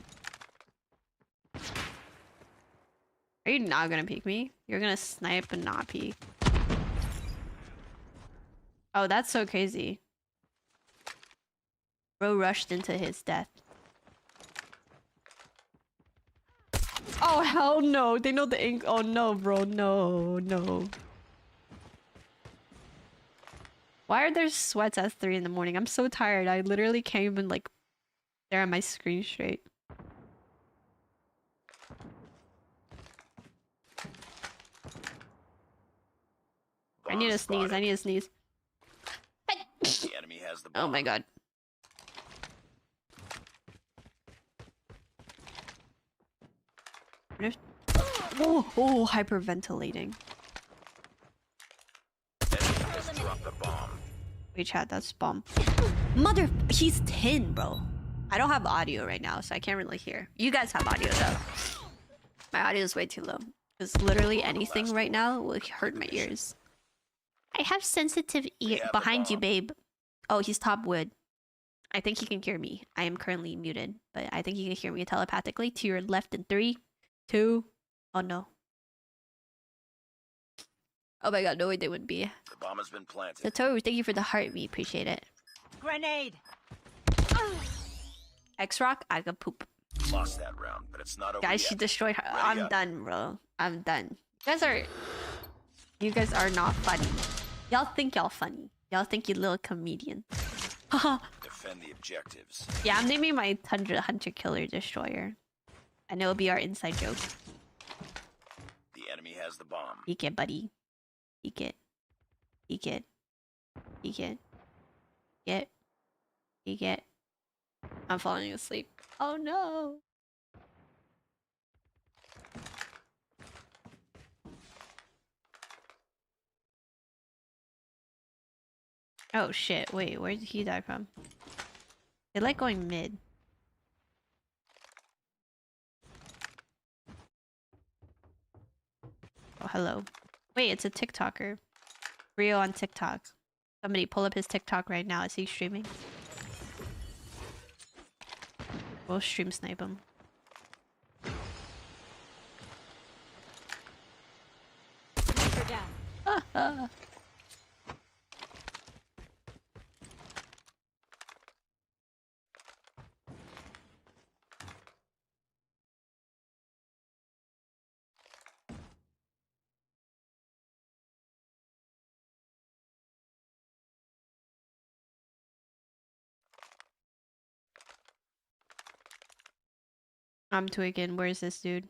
C: Are you not gonna peek me? You're gonna snipe and not peek. Oh, that's so crazy. Bro rushed into his death. Oh, hell no. They know the ink. Oh, no, bro. No, no. Why are there sweats at 3 in the morning? I'm so tired. I literally can't even, like, stare at my screen straight. I need to sneeze. I need to sneeze.
D: The enemy has the bomb.
C: Oh my god. Oh, hyperventilating.
D: The bomb.
C: Wait, chat, that's bomb. Mother, he's 10, bro. I don't have audio right now, so I can't really hear. You guys have audio, though. My audio is way too low. Because literally anything right now will hurt my ears. I have sensitive ear behind you, babe. Oh, he's top wood. I think he can hear me. I am currently muted, but I think he can hear me telepathically. To your left in 3, 2. Oh no. Oh my god, no way they wouldn't be.
D: The bomb has been planted.
C: Satoru, thank you for the heart. We appreciate it.
E: Grenade.
C: X-Rock, I got poop.
D: Lost that round, but it's not over
C: Guys,
D: yet.
C: she destroyed her. I'm done, bro. I'm done. You guys are not funny. Y'all think y'all funny. Y'all think you little comedian. Haha.
D: Defend the objectives.
C: Yeah, I'm naming my Tundra Hunter Killer Destroyer. And it'll be our inside joke.
D: The enemy has the bomb.
C: Peek it, buddy. Peek it. Peek it. Peek it. Get. Peek it. I'm falling asleep. Oh no. Oh shit, wait, where did he die from? They like going mid. Oh, hello. Wait, it's a TikToker. Rio on TikTok. Somebody pull up his TikTok right now. Is he streaming? We'll stream snipe him. I'm twigging. Where's this dude?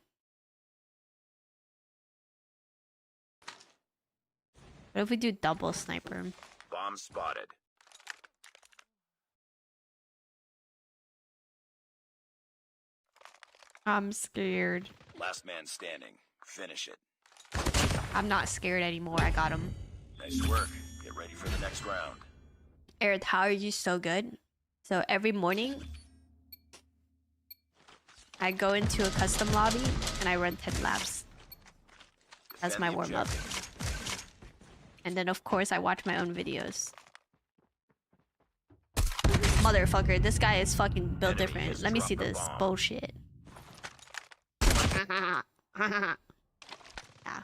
C: What if we do double sniper him?
D: Bomb spotted.
C: I'm scared.
D: Last man standing. Finish it.
C: I'm not scared anymore. I got him.
D: Nice work. Get ready for the next round.
C: Aerith, how are you so good? So every morning, I go into a custom lobby and I run 10 laps. That's
D: Defend
C: my
D: the
C: warm-up.
D: objective.
C: And then of course I watch my own videos. Motherfucker, this guy is fucking built
D: Enemy
C: different.
D: has
C: Let me see
D: dropped the
C: this
D: bomb.
C: bullshit. Yeah.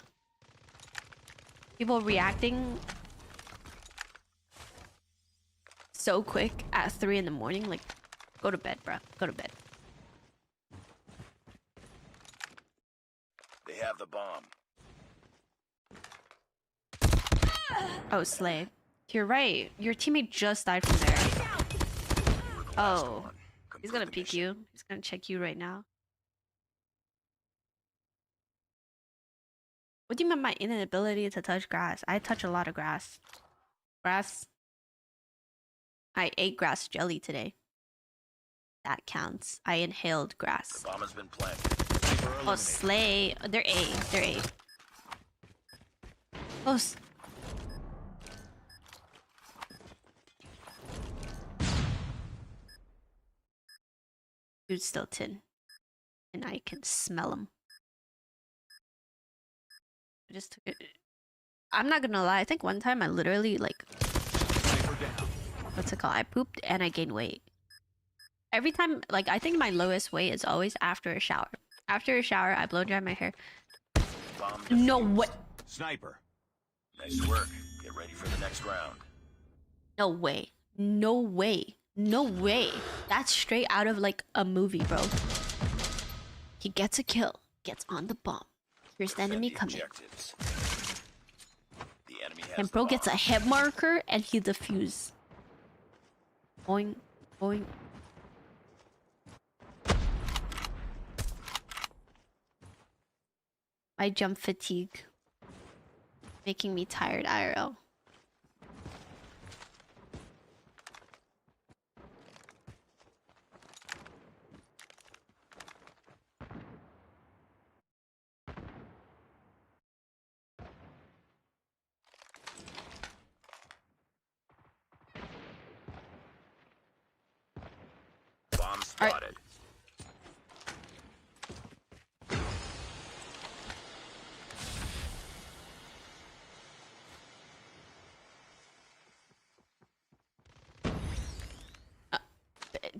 C: People reacting so quick at 3 in the morning. Like, go to bed, bruh. Go to bed.
D: They have the bomb.
C: Oh, Slay. You're right. Your teammate just died from there.
D: You were the last
C: Oh.
D: one.
C: He's
D: Complete
C: gonna
D: the
C: peek
D: mission.
C: you. He's gonna check you right now. What do you mean my inability to touch grass? I touch a lot of grass. Grass. I ate grass jelly today. That counts. I inhaled grass.
D: The bomb has been planted. Sniper
C: Oh,
D: eliminated.
C: Slay. They're A. They're A. Oh, dude's still tin. And I can smell him. I just took it. I'm not gonna lie. I think one time I literally, like,
D: Sniper down.
C: what's it called? I pooped and I gained weight. Every time, like, I think my lowest weight is always after a shower. After a shower, I blow dry my hair.
D: Bomb
C: No
D: defused.
C: way.
D: Sniper. Nice work. Get ready for the next round.
C: No way. No way. No way. That's straight out of, like, a movie, bro. He gets a kill. Gets on the bomb. Here's the
D: Defend
C: enemy
D: the
C: coming.
D: objectives. The enemy has
C: And
D: the
C: bro gets a
D: bomb.
C: hit marker and he defuse. Boing. Boing. My jump fatigue. Making me tired, IRL.
D: Bomb spotted.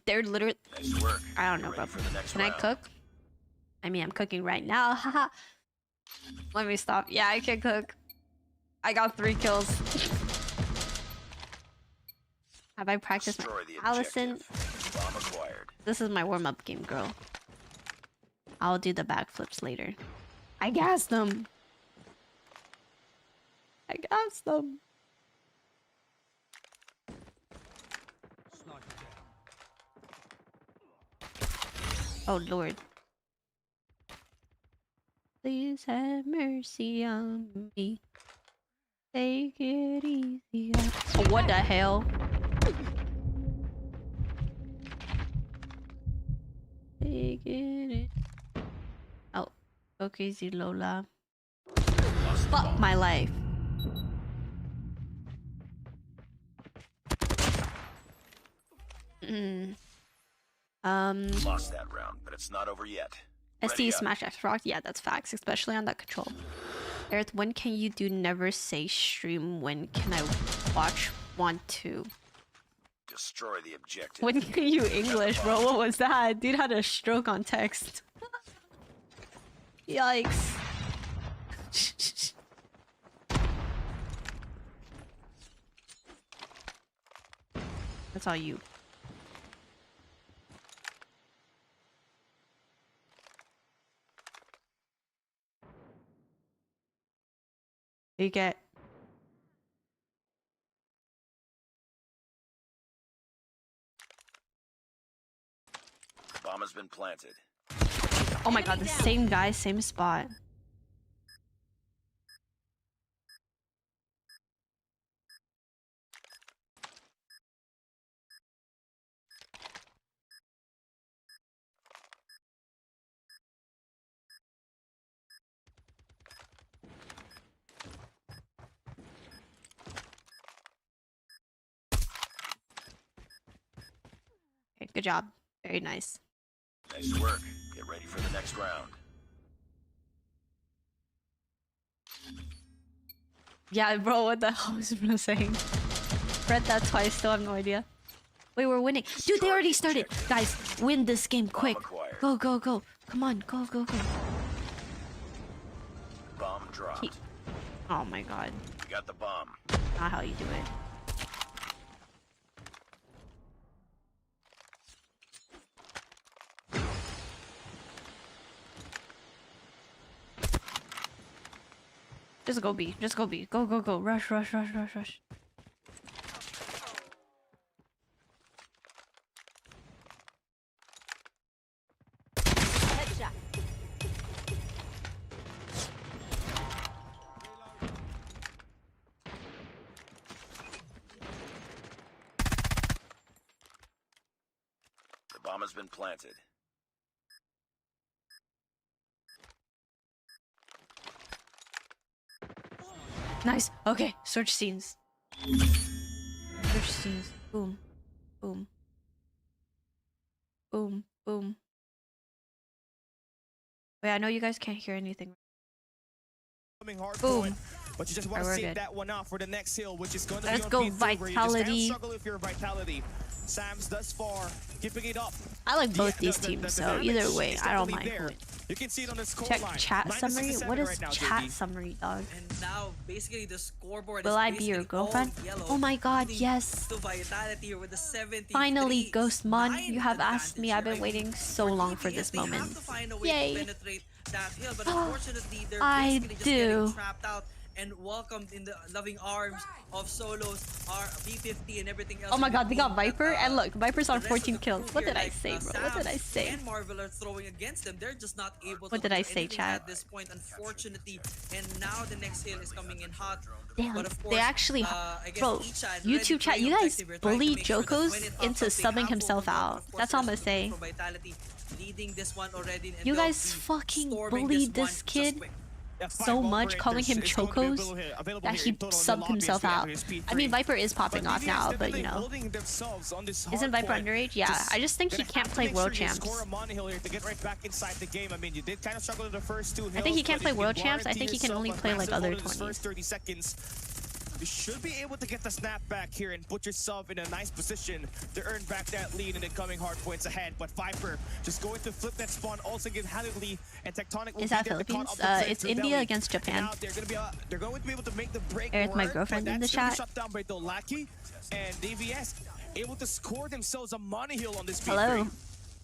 C: They're literally...
D: Nice work.
C: I don't
D: Get
C: know,
D: ready
C: bro.
D: for the next
C: Can I
D: round.
C: cook? I mean, I'm cooking right now. Haha. Let me stop. Yeah, I can cook. I got 3 kills. Have I practiced my...
D: Destroy the
C: Allison,
D: objective. Bomb acquired.
C: this is my warm-up game, girl. I'll do the backflips later. I gassed them. I gassed them. Oh Lord. Please have mercy on me. Take it easy. Oh, what the hell? Take it. Oh, go crazy, Lola. Fuck my life.
D: Lost that round, but it's not over yet.
C: SD smash Xbox. Yeah, that's facts, especially on that control. Aerith, when can you do never say stream? When can I watch? Want to?
D: Destroy the objective.
C: When can you English, bro? What was that? Dude had a stroke on text. Yikes. That's all you. You get.
D: Bomb has been planted.
C: Oh my god, the same guy, same spot. Okay, good job. Very nice.
D: Nice work. Get ready for the next round.
C: Yeah, bro, what the hell was Bruno saying? Read that twice, still have no idea. Wait, we're winning. Dude, they already started. Guys, win this game quick. Go, go, go. Come on, go, go, go.
D: Bomb dropped.
C: Oh my god.
D: We got the bomb.
C: Not how you do it. Just go B. Just go B. Go, go, go. Rush, rush, rush, rush, rush.
E: Headshot.
D: The bomb has been planted.
C: Nice. Okay, search scenes. Search scenes. Boom. Boom. Boom. Boom. Wait, I know you guys can't hear anything. Boom.
B: But you just want to save that one out for the next hill, which is going to
C: Let's
B: be
C: go
B: on P3, where you just
C: Vitality.
B: can't struggle with your Vitality. Sam's thus far keeping it up.
C: I like both these teams, so either way, I don't mind.
B: You can see it on the score
C: Check
B: line.
C: chat summary. What is
B: right now,
C: chat
B: JB.
C: summary, dog?
A: And now, basically, the scoreboard
C: Will
A: is
C: I be your
A: basically all
C: girlfriend?
A: yellow,
C: Oh my god,
A: leading
C: yes.
A: to Vitality with the 73.
C: Finally, Ghostmon, you have
A: advantage
C: asked me. I've been
A: here.
C: waiting so long for this
A: They have
C: moment.
A: to find a way
C: Yay.
A: to penetrate that hill, but unfortunately, they're
C: I
A: basically just
C: do.
A: getting trapped out and welcomed in the loving arms of Solos, our B50 and everything else.
C: Oh my god, they got Viper, and look, Viper's on
A: the rest of
C: 14
A: the
C: kills.
A: crew
C: What
A: here,
C: did I
A: like,
C: say, bro? What did I
A: Sam
C: say?
A: And Marvel are throwing against them. They're just not able to
C: What did I
A: do
C: say,
A: anything
C: chat?
A: at this point, unfortunately. And now the next hill is coming in hot.
C: Damn,
A: But of
C: they
A: course,
C: actually,
A: I guess
C: bro,
A: each side
C: YouTube
A: really
C: chat,
A: playing
C: you guys
A: objective. We're trying to
C: bullied
A: make sure that
C: Jokos
A: when it pops
C: into
A: up, they
C: subbing
A: have
C: himself
A: full control.
C: out.
A: Of course,
C: That's all I'm gonna
A: there's
C: say.
A: Pro Vitality leading this one already, and
C: You
A: they'll
C: guys
A: be
C: fucking
A: storming
C: bullied
A: this
C: this
A: one
C: kid
A: just quick.
C: so much, calling him Chocos, that he subbed himself out. I mean, Viper is popping off now, but you know. Isn't Viper underage? Yeah, I just think he can't play World Champs. I think he can't play World Champs. I think he can only play like other 20s.
B: You should be able to get the snap back here and put yourself in a nice position to earn back that lead in the coming hard points ahead. But Viper just going to flip that spawn, also give Halidly and Tectonic.
C: Is that Philippines? It's India against Japan.
B: They're going to be able to make the break.
C: Aerith, my girlfriend in the chat.
B: Shut down by Dolaki and DVS able to score themselves a money hill on this
C: Hello.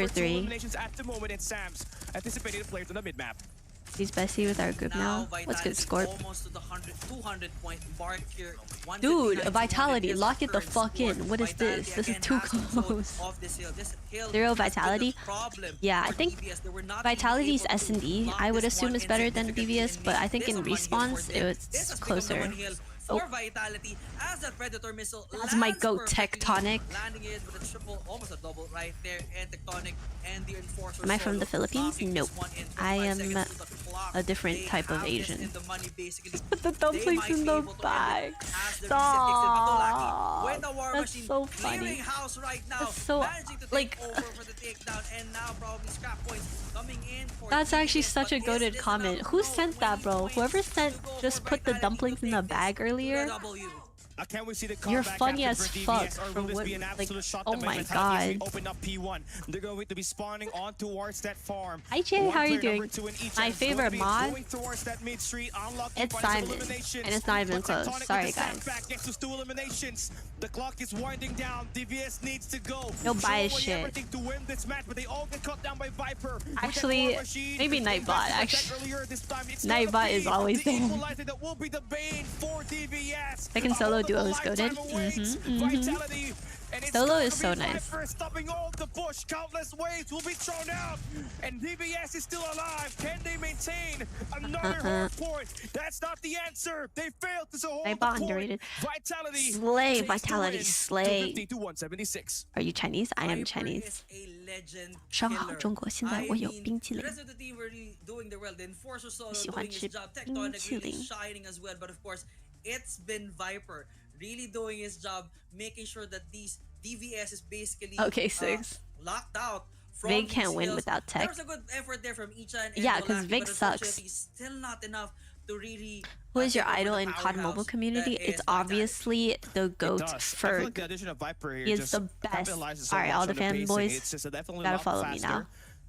C: over
B: for two
C: 3.
B: eliminations at the moment, and Sam's anticipating the players on the mid map.
C: He's bestie with our group now. What's good, Scorp?
A: Almost to the 200 point mark here.
C: Dude, Vitality, lock it the fuck in. What is this? This is too close. Zero Vitality? Yeah, I think Vitality's S&D, I would assume is better than DVS, but I think in respawns, it's closer.
A: For Vitality as that Predator missile.
C: That's my goat, Tectonic.
A: Landing it with a triple, almost a double right there, and Tectonic and the Enforcer.
C: Am I from the Philippines? Nope. I am a different type of Asian. Put the dumplings in the bag. Stop. That's so funny. That's so like. That's actually such a goated comment. Who sent that, bro? Whoever sent just put the dumplings in the bag earlier. You're funny as fuck. From what, like, oh my god.
B: They're going to be spawning on towards that farm.
C: Hi Jay, how are you doing? My favorite mod? It's Simon, and it's not even close. Sorry guys.
B: The clock is winding down. DVS needs to go.
C: No bias shit. Actually, maybe Nightbot. Actually, Nightbot is always there. Second solo duo is goated. Solo is so nice.
B: Stopping all the bush, countless waves will be thrown out, and DVS is still alive. Can they maintain another hardpoint? That's not the answer. They failed to hold the point.
C: Underrated.
B: Vitality,
C: slay, Vitality, slay.
B: 250-176.
C: Are you Chinese? I am Chinese. 上好，中国现在我有冰淇淋。我喜欢吃冰淇淋。
A: It's been Viper really doing his job, making sure that these DVS is basically locked out. From
C: Vig can't win without tech.
A: There's a good effort there from Ichan and
C: yeah, because Vig
A: but
C: sucks.
A: Still not enough to really.
C: Who is your idol in COD mobile community? It's obviously the GOAT Ferg. He is the best. Alright, all the fanboys, gotta follow me now.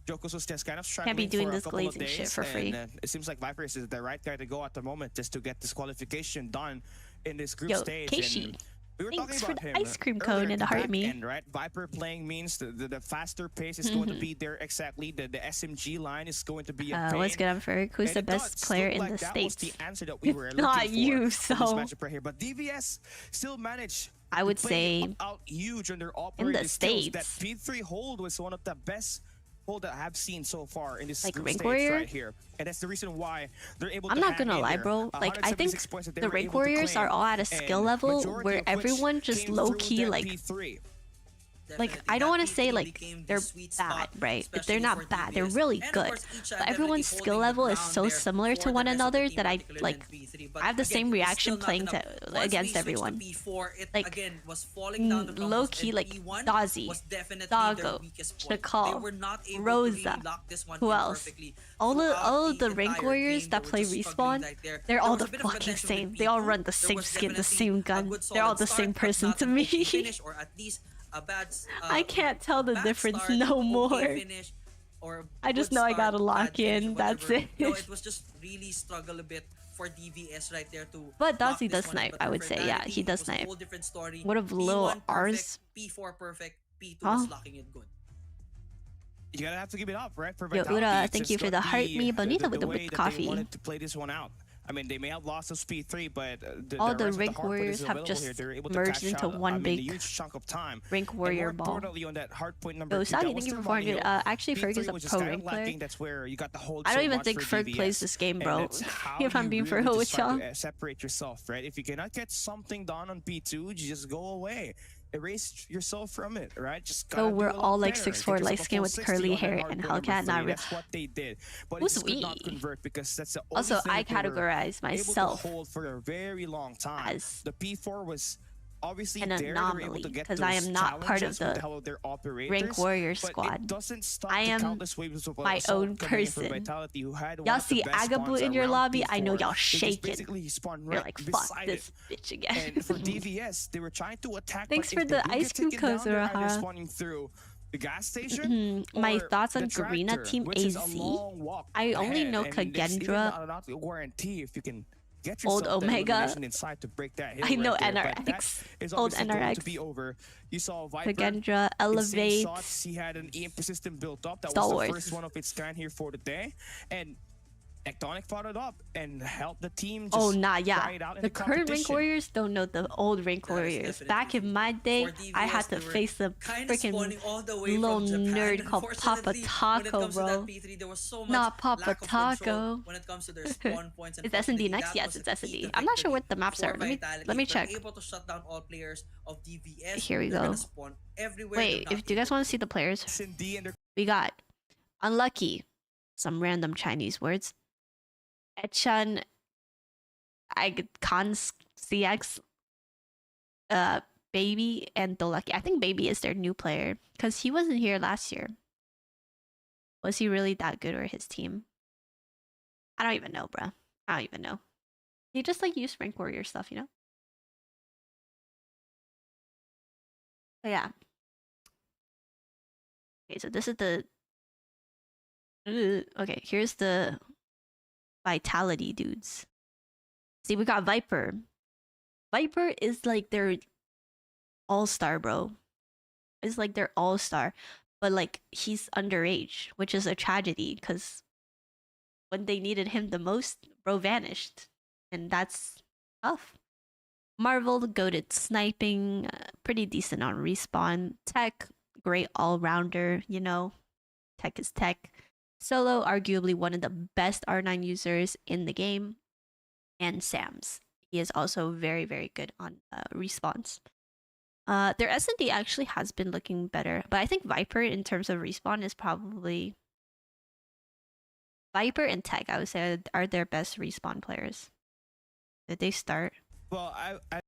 B: Jokos was just kind of
C: Can't be doing this glazing shit for free.
B: It seems like Viper is the right guy to go at the moment just to get this qualification done in this group stage.
C: Keishi,
B: we were
C: thanks
B: talking
C: for
B: about
C: the ice cream cone and the heart me.
B: Right? Viper playing means the faster pace is going to be there exactly. The SMG line is going to be a pain.
C: What's good, I'm Ferg? Who's the best player in the States?
B: The answer that we were
C: not you, so.
B: This matchup right here. But DVS still managed.
C: I would say
B: out huge on their
C: in the States.
B: That P3 hold was one of the best hold that I've seen so far in this
C: like
B: group
C: rank
B: stage
C: warrior
B: right here, and that's the reason why they're able.
C: I'm not gonna lie, bro. Like I think the rank warriors are all at a skill level where everyone just low key like I don't want to say like they're bad, right? But they're not bad. They're really good. But everyone's skill level is so similar to one another that I have the same reaction playing against everyone. Like low key, like Dazzy, Dago, Shakal, Rosa. Who else? All of the rank warriors that play respawn, they're all the fucking same. They all run the same skin, the same gun. They're all the same person to me. I can't tell the difference no more. I just know I gotta lock in. That's it.
A: It was just really struggle a bit for DVS right there to.
C: But Dazzy does snipe, I would say. Yeah, he does snipe. What of little R's?
A: P4 perfect, P2 was locking it good.
B: You gotta have to give it up, right? For
C: Yo, Ura, thank you for the heart me bonita with the whipped coffee.
B: Wanted to play this one out. I mean, they may have lost some speed 3, but
C: all the rank warriors have just merged into one big
B: huge chunk of time.
C: Rank warrior ball.
B: On that hardpoint number
C: Yo, Sagi, thank you for 400. Actually, Ferg is a pro rank player.
B: That's where you got the hold
C: I don't even think Ferg plays this game, bro. If I'm being for real with y'all.
B: Separate yourself, right? If you cannot get something done on P2, you just go away. Erase yourself from it, right? Just
C: so we're all like 6'4", light skin with curly hair and Hellcat. Not real.
B: That's what they did. But
C: who's we?
B: Because that's the
C: also, I categorize myself
B: hold for a very long time.
C: As
B: the P4 was obviously
C: an anomaly because I am not part of the rank warrior squad. I am my own person. Y'all see Agaboo in your lobby, I know y'all shaking. You're like, fuck this bitch again.
B: And for DVS, they were trying to attack.
C: Thanks for the ice cream, Kozurahara.
B: The gas station.
C: My thoughts on Garena Team AZ. I only know Kagendra.
B: Not a guarantee if you can.
C: Old Omega.
B: To break that
C: I know NRX. Old NRX.
B: You saw Viper.
C: Kagendra, Elevate.
B: He had an EMP system built up. That
C: Star
B: was
C: Wars.
B: the first one of its kind here for the day. And Ectonic followed up and helped the team just
C: Oh nah, yeah.
B: try it out in
C: The current rank
B: competition.
C: warriors don't know the old rank
A: That is
C: warriors.
A: definitely
C: Back in my day,
A: For DVS,
C: I had to
A: they were
C: face a
A: kinda
C: freaking
A: spawning all the way
C: little
A: from Japan.
C: nerd called Papa
A: Unfortunately, when it
C: Taco,
A: comes to that
C: bro.
A: P3, there was so much
C: Not Papa
A: lack of control
C: Taco.
A: when it comes to their spawn points.
C: Is S&D
A: Unfortunately,
C: next?
A: that
C: Yes,
A: was
C: it's
A: a key
C: S&D.
A: to
C: I'm not sure
A: victory
C: what the maps
A: for
C: are. Let me
A: Vitality.
C: let me
A: They're
C: check.
A: able to shut down all players of DVS.
C: Here we
A: They're
C: go.
A: gonna spawn everywhere.
C: Wait,
A: They're
C: if do you guys want to see the players?
B: S&D and their
C: We got Unlucky, some random Chinese words. Echan Cons CX, Baby, and Dolucky. I think Baby is their new player because he wasn't here last year. Was he really that good, or his team? I don't even know, bruh. I don't even know. He just like used rank warrior stuff, you know? But yeah. Okay, so this is the okay, here's the Vitality dudes. See, we got Viper. Viper is like their all-star, bro. It's like their all-star. But like he's underage, which is a tragedy because when they needed him the most, bro vanished. And that's tough. Marvel, goated sniping, pretty decent on respawn. Tech, great all-rounder, you know. Tech is tech. Solo, arguably one of the best R9 users in the game. And Sam's. He is also very, very good on respawns. Their S&D actually has been looking better. But I think Viper, in terms of respawn, is probably... Viper and Tech, I would say, are their best respawn players. Did they start?
B: well, I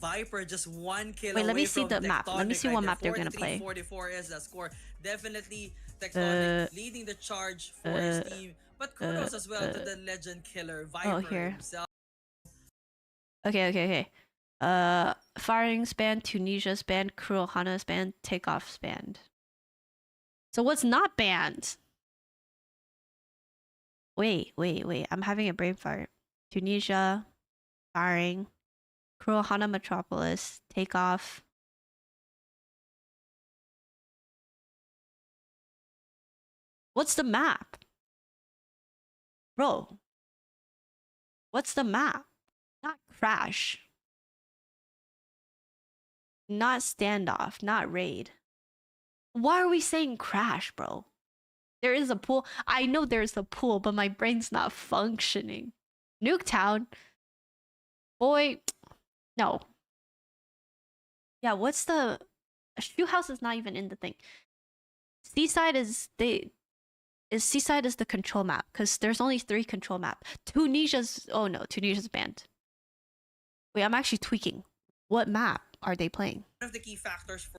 A: Viper just one kill
C: Wait, let
A: away
C: me see
A: from
C: the map. Let me
A: Tectonic
C: see
A: right
C: what
A: there.
C: map they're gonna play.
A: 44 is the score. Definitely Tectonic leading the charge for his team. But kudos as well to the legend killer Viper
C: here.
A: himself.
C: Okay. Firing span, Tunisia's banned, Kurohana's banned, Takeoff's banned. So what's not banned? Wait. I'm having a brain fart. Tunisia, firing, Kurohana Metropolis, Takeoff. What's the map? Bro. What's the map? Not Crash. Not Standoff. Not Raid. Why are we saying Crash, bro? There is a pool. I know there's a pool, but my brain's not functioning. Nuketown. Boy. No. Yeah, what's the... Shoe House is not even in the thing. Seaside is... Seaside is the control map, because there's only 3 control map. Tunisia's... Oh no, Tunisia's banned. Wait, I'm actually tweaking. What map are they playing?
A: One of the key factors for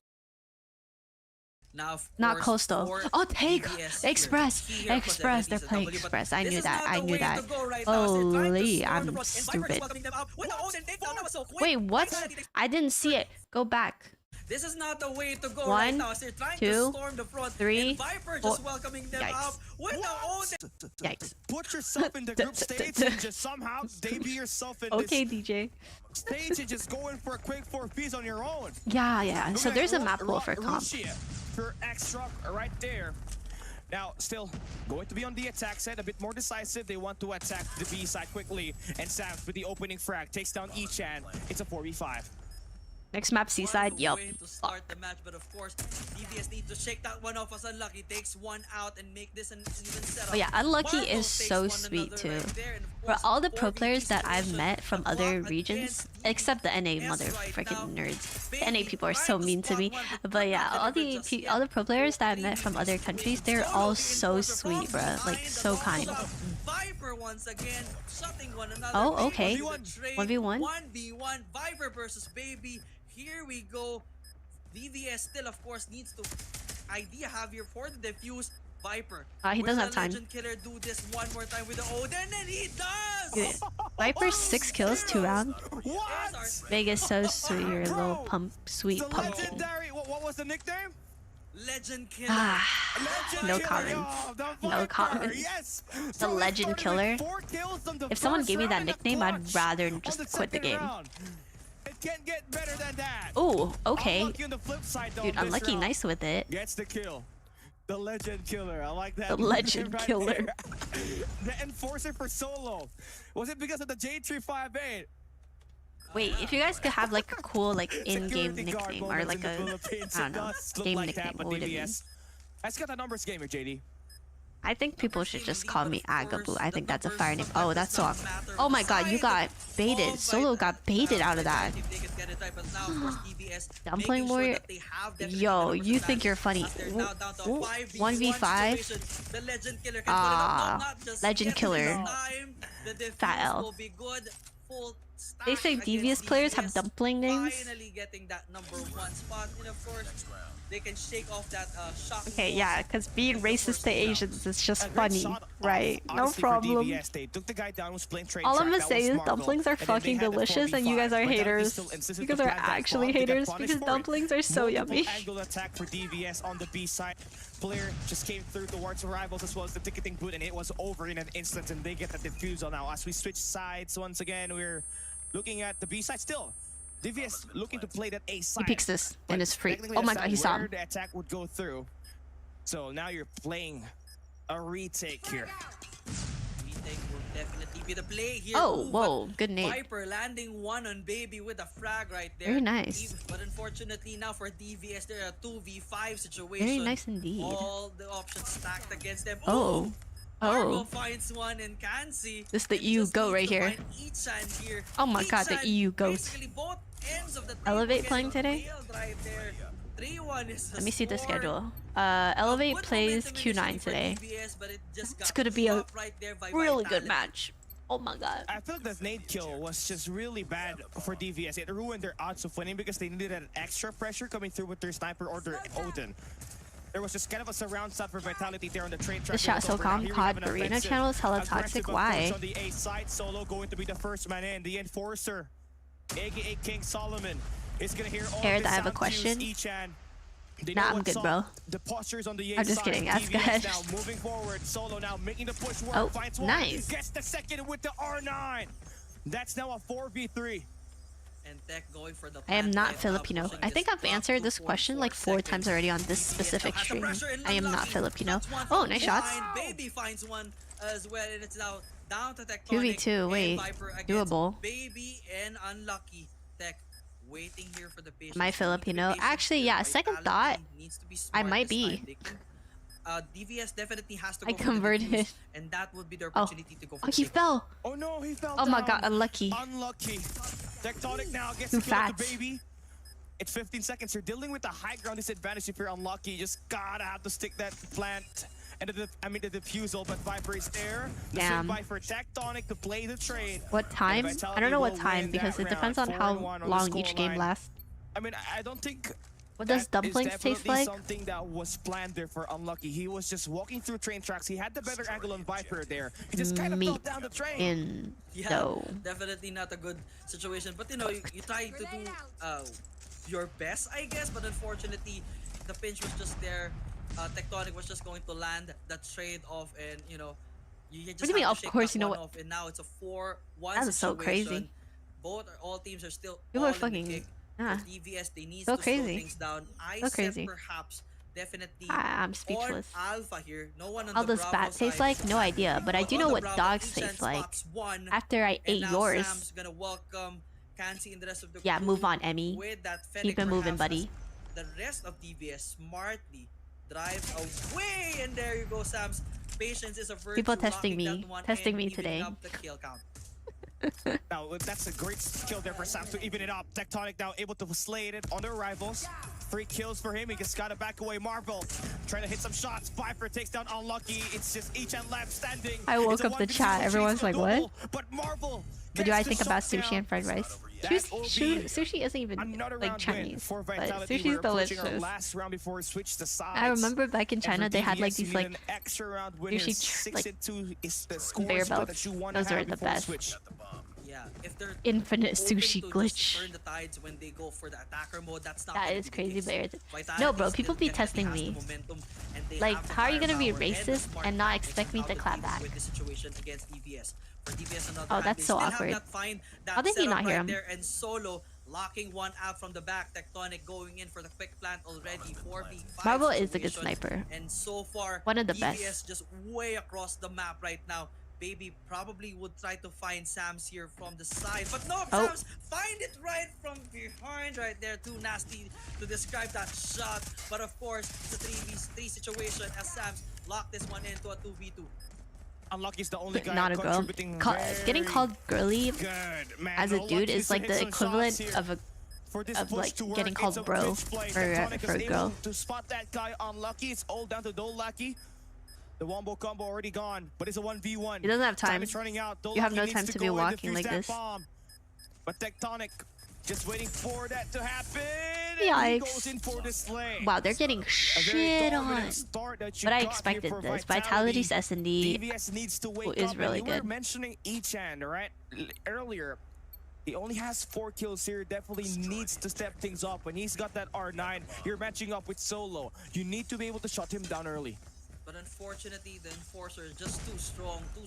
A: now, of
C: Not
A: course,
C: Coastal.
A: for
C: Oh, take
A: DVS here.
C: Express.
A: Key here, of course,
C: Express. They're
A: definitely
C: playing
A: is a W, but
C: Express. I
A: this
C: knew
A: is
C: that.
A: not
C: I
A: the
C: knew
A: way
C: that.
A: to go right now, as they're trying to
C: Holy,
A: storm the
C: I'm
A: front, and Viper
C: stupid.
A: is welcoming them out with the own and takedown. That was so quick.
C: Wait, what?
A: Vitality takes-
C: I didn't see it. Go back.
A: This is not the way to go
C: 1,
A: right now. As they're trying
C: 2,
A: to storm the front,
C: 3,
A: and Viper
C: 4.
A: just welcoming them
C: Yikes.
A: out with the own.
C: Yikes.
B: put yourself in the group stage and just somehow debut yourself in
C: Okay,
B: this
C: DJ.
B: stage and just go in for a quick 4Ps on your own.
C: Yeah. So
B: Okay,
C: there's a map pool for comp.
B: Russia for extra right there. Now, still going to be on the attack side, a bit more decisive. They want to attack the B side quickly. And Sam's with the opening frag takes down Echan. It's a 4v5.
C: Next map, Seaside. Yup.
A: Way to start the match, but of course, DVS need to shake that one off as Unlucky takes one out and make this an even setup.
C: Oh yeah, Unlucky
A: Marvel
C: is
A: takes
C: so
A: one
C: sweet
A: another
C: too.
A: right there, and of
C: For
A: course,
C: all the pro
A: 4v2
C: players that I've
A: situation,
C: met from
A: the
C: other
A: block
C: regions,
A: against
C: except the NA
A: DVS
C: mother
A: right
C: freaking
A: now.
C: nerds. The
A: Baby
C: NA people are so
A: trying to
C: mean to
A: spawn
C: me.
A: one,
C: But yeah,
A: could not
C: all
A: deliver just
C: all
A: yet.
C: the pro players that I've met from other countries, they're all so sweet, bruh. Like so kind.
A: Viper once again, shutting one another.
C: Oh,
A: Baby
C: okay.
A: with the trade.
C: 1v1?
A: 1v1, Viper versus Baby. Here we go. DVS still, of course, needs to idea Javier for the defuse. Viper.
C: He doesn't have time.
A: Legend killer do this one more time with the Odin, and he does.
C: Dude, Viper's 6 kills, 2 rounds.
B: What?
C: Vegas so sweet, your little sweet
B: The
C: pumpkin.
B: legendary, what was the nickname?
A: Legend killer.
C: Ah, no
B: Legend
C: comments.
B: killer, the
C: No
B: Viper,
C: comments.
B: Yes.
C: The
B: So he
C: legend
B: started with
C: killer.
B: 4 kills on the
C: If someone
B: first
C: gave me that
B: round in the
C: nickname, I'd
B: clutch
C: rather
B: on
C: just
B: the
C: quit the
B: second
C: game.
B: round. It can't get better than that.
C: Oh, okay.
B: Unlucky on the flip side, though,
C: Dude,
B: this
C: Unlucky,
B: round
C: nice with it.
B: gets the kill. The legend killer. I like that.
C: The legend
B: right
C: killer.
B: there. The enforcer for solo. Was it because of the J358?
C: Wait, if you guys could have like a cool like in-game
B: Security guard
C: nickname or
B: moments
C: like
B: in the
C: a
B: Philippines.
C: I
B: It
C: don't know
B: does look
C: game
B: like
C: nickname,
B: that, but
C: what would it be?
B: DVS. Let's get the numbers gamer, JD.
C: I think people should just call me Agaboo. I think that's a fire name. Oh, that's so awesome. Oh my god, you got baited. Solo got baited out of that. Dumpling Warrior. Yo, you think you're funny. 1v5. Ah, Legend Killer. Fat L. They say devious players have dumpling names.
A: Finally getting that #1 spot, and of course, they can shake off that shock.
C: Okay, yeah, because being racist to Asians is just funny, right? No
B: Honestly, for
C: problem.
B: DVS, they took the guy down, was playing trade
C: All I'm
B: track.
C: gonna
B: That
C: say
B: was
C: is
B: Marvel.
C: dumplings are
B: And then
C: fucking
B: they had the
C: delicious, and you guys
B: 4v5,
C: are
B: but
C: haters.
B: still insisted
C: You
B: to
C: guys are
B: plant that
C: actually
B: bomb to get
C: haters
B: punished
C: because
B: for it.
C: dumplings are so
B: Multiple
C: yummy.
B: angle attack for DVS on the B side. Player just came through towards the rivals as well as the ticketing boot, and it was over in an instant, and they get the defusal now. As we switch sides once again, we're looking at the B side still. DVS looking to play that A side.
C: He peeks this
B: but
C: and it's free.
B: technically
C: Oh my
B: that's
C: god, he
B: not
C: saw
B: where
C: him.
B: the attack would go through. So now you're playing a retake here.
A: Retake will definitely be the play here.
C: Oh,
A: Ooh,
C: whoa,
A: but
C: good nade.
A: Viper landing one on Baby with a frag right there.
C: Very nice.
A: But unfortunately now for DVS, they're a 2v5 situation.
C: Very nice indeed.
A: All the options stacked against them.
C: Oh.
A: Ooh, Marvel
C: Oh.
A: finds one in Kansi.
C: This is the
A: And
C: EU
A: just
C: goat
A: needs
C: right
A: to
C: here.
A: find Ichan here.
C: Oh my god, the
A: Ichan
C: EU goat.
A: basically both ends of the
C: Elevate
A: table
C: playing
A: get
C: today?
A: nailed right there. 3-1 is the
C: Let me see the
A: score.
C: schedule. Elevate
A: Good
C: plays
A: momentum initially
C: Q9
A: for
C: today.
A: DVS, but it just
C: It's
A: got
C: gonna be a
A: dropped right there by
C: really good
A: Vitality.
C: match. Oh my god.
B: I feel like the nade kill was just really bad for DVS. It ruined their odds of winning because they needed that extra pressure coming through with their sniper or their Odin. There was just kind of a surround shot for Vitality there on the trade track.
C: This shot so calm. Pod Arena channel is hella toxic. Why?
B: On the A side, Solo going to be the first man in. The enforcer, aka King Solomon, is gonna hear all
C: Eric,
B: the
C: I have a
B: sound
C: question.
B: cues, Ichan. They
C: Nah,
B: know
C: I'm
B: what's
C: good,
B: up.
C: bro.
B: The postures on the A
C: I'm just
B: side.
C: kidding. Ask
B: DVS
C: ahead.
B: now moving forward. Solo now making the push work.
C: Oh,
B: Finds one.
C: nice.
B: Gets the second with the R9. That's now a 4v3.
A: And Tech going for the
C: I am
A: plant
C: not
A: right now,
C: Filipino.
A: pushing
C: I think
A: this
C: I've
A: clock
C: answered
A: to
C: this question like 4
A: seconds.
C: times already on this specific
A: Has the
C: stream.
A: pressure and
C: I am not
A: unlucky.
C: Filipino.
A: That's one
C: Oh,
A: from
C: nice shots.
A: behind. Baby finds one as well, and it's now down to Tectonic.
C: 2v2,
A: and
C: wait.
A: Viper against
C: Doable.
A: Baby and Unlucky. Tech waiting here for the patient.
C: Am I Filipino? Actually, yeah, second thought, I might be.
A: DVS definitely has to
C: I
A: go for the
C: converted.
A: defuse, and that would be their
C: Oh.
A: opportunity to go for
C: Oh, he
A: the
C: fell.
B: Oh no, he fell
C: Oh my
B: down.
C: god, unlucky.
B: Unlucky. Tectonic now gets
C: Too
B: the kill to
C: fat.
B: Baby. It's 15 seconds. You're dealing with the high ground disadvantage if you're unlucky. You just gotta have to stick that plant and the defusal, but Viper is there. The
C: Damn.
B: swing by for Tectonic to play the trade.
C: What time?
B: And Vitality
C: I don't know what
B: will
C: time
B: win
C: because
B: that
C: it depends on
B: round.
C: how
B: 4-1 on the
C: long each game
B: scoreline.
C: lasts.
B: I mean, I don't think.
C: What does
B: that is
C: dumplings taste
B: definitely
C: like?
B: Something that was planned there for Unlucky. He was just walking through train tracks. He had the better angle on Viper there. He just kind of fell
C: Meat
B: down the train.
C: in
A: Yeah,
C: dough.
A: definitely not a good situation. But you know, you try to do your best, I guess. But unfortunately, the pinch was just there. Tectonic was just going to land that trade off, and you know, you just
C: do you mean,
A: have
C: of
A: to shake
C: course,
A: that
C: you know
A: one
C: what-
A: off, and now it's a 4-1
C: That is so
A: situation.
C: crazy.
A: All teams are still
C: People
A: all
C: are
A: in
C: fucking-
A: the kick.
C: yeah.
A: For DVS, they need
C: So
A: to
C: crazy.
A: slow things down. I
C: So
A: said
C: crazy.
A: perhaps definitely
C: I'm speechless.
A: on Alpha here. No one on
C: How
A: the
C: does
A: Bravo
C: bat taste
A: side.
C: like? No idea, but I do
A: On
C: know
A: the
C: what
A: Bravo,
C: dogs
A: Ichan
C: taste like.
A: spots one,
C: After I
A: and
C: ate
A: now
C: yours.
A: Sam's gonna welcome Kansi and the rest of the
C: Yeah,
A: crew
C: move on, Emmy.
A: with that
C: Keep it moving, buddy.
A: The rest of DVS smartly drives away, and there you go, Sam's. Patience is a virtue.
C: People testing
A: locking
C: me.
A: that one
C: Testing
A: and
C: me
A: evening
C: today.
A: up the kill count.
B: Now, that's a great skill there for Sam to even it up. Tectonic now able to slay it on their rivals. 3 kills for him. He just got to back away. Marvel trying to hit some shots. Viper takes down Unlucky. It's just each and left standing.
C: I woke
B: It's a
C: up the
B: 1v0
C: chat.
B: chase
C: Everyone's
B: for
C: like,
B: Noble,
C: what?
B: But Marvel
C: What do I
B: gets the
C: think about
B: shot
C: sushi
B: down.
C: and fried rice?
B: That will be
C: Sushi isn't even
B: Another
C: like
B: round
C: Chinese,
B: win for
C: but
B: Vitality.
C: sushi's
B: We're approaching our
C: delicious.
B: last round before we switch to sides.
C: I remember back in
B: And
C: China
B: for
C: they had like
B: DVS, you
C: these
B: need
C: like
B: an extra round win here.
C: sushi like
B: 6-2 is the score
C: bear
B: split
C: belts.
B: that you want to
C: Those
B: have
C: are the
B: before we
C: best.
B: switch.
A: Yeah, if they're
C: infinite
A: open
C: sushi
A: to just
C: glitch.
A: turn the tides when they go for the attacker mode, that's not
C: That
A: gonna
C: is
A: be the
C: crazy,
A: case.
C: but
A: Vitality
C: no, bro.
A: still
C: People be
A: definitely
C: testing
A: has the
C: me.
A: momentum, and they
C: Like,
A: have the
C: how are you gonna be
A: firepower and the
C: racist
A: smart
C: and not
A: tactics
C: expect me
A: how
C: to clap
A: deal
C: back?
A: with this situation against DVS. For DVS, on the other
C: Oh,
A: hand,
C: that's
A: they
C: so
A: still
C: awkward.
A: Have that
C: How did he
A: setup
C: not hear
A: right
C: him?
A: there, and Solo locking one out from the back. Tectonic going in for the quick plant already. 4v5
C: Bravo is a good
A: situation.
C: sniper.
A: And so far,
C: One of the
A: DVS
C: best.
A: just way across the map right now. Baby probably would try to find Sam's here from the side. But no, Sam's find it right from behind right there. Too nasty to describe that shot. But of course, it's a 3v3 situation as Sam's locked this one into a 2v2.
B: Unlucky is the only guy
C: Not a girl.
B: contributing
C: Getting called girly
B: good, man.
C: as a
B: No
C: dude
B: lucky
C: is
B: to
C: like
B: hit
C: the
B: some
C: equivalent
B: shots here.
C: of
B: For this
C: of
B: push
C: like
B: to work,
C: getting
B: it's
C: called
B: a
C: bro
B: bridge play.
C: for
B: Tectonic
C: a
B: is
C: girl.
B: able to spot that guy. Unlucky. It's all down to Dolaki. The wombo combo already gone, but it's a 1v1.
C: He doesn't have time.
B: Is running out.
C: You have
B: Dolaki
C: no
B: needs
C: time to
B: go
C: be
B: in,
C: walking
B: defuse
C: like
B: that
C: this.
B: bomb. But Tectonic just waiting for that to happen. And he goes
C: Yikes.
B: in for the slay.
C: Wow, they're getting
B: A very
C: shit
B: dominant
C: on.
B: start that you
C: But I
B: got here
C: expected
B: for
C: this.
B: Vitality.
C: Vitality's S&D
B: DVS needs to wake
C: is
B: up,
C: really
B: and you
C: good.
B: were mentioning Echan, right? Earlier, he only has 4 kills here. Definitely needs to step things up. When he's got that R9, you're matching up with Solo. You need to be able to shut him down early.
A: But unfortunately, the Enforcer is just too strong for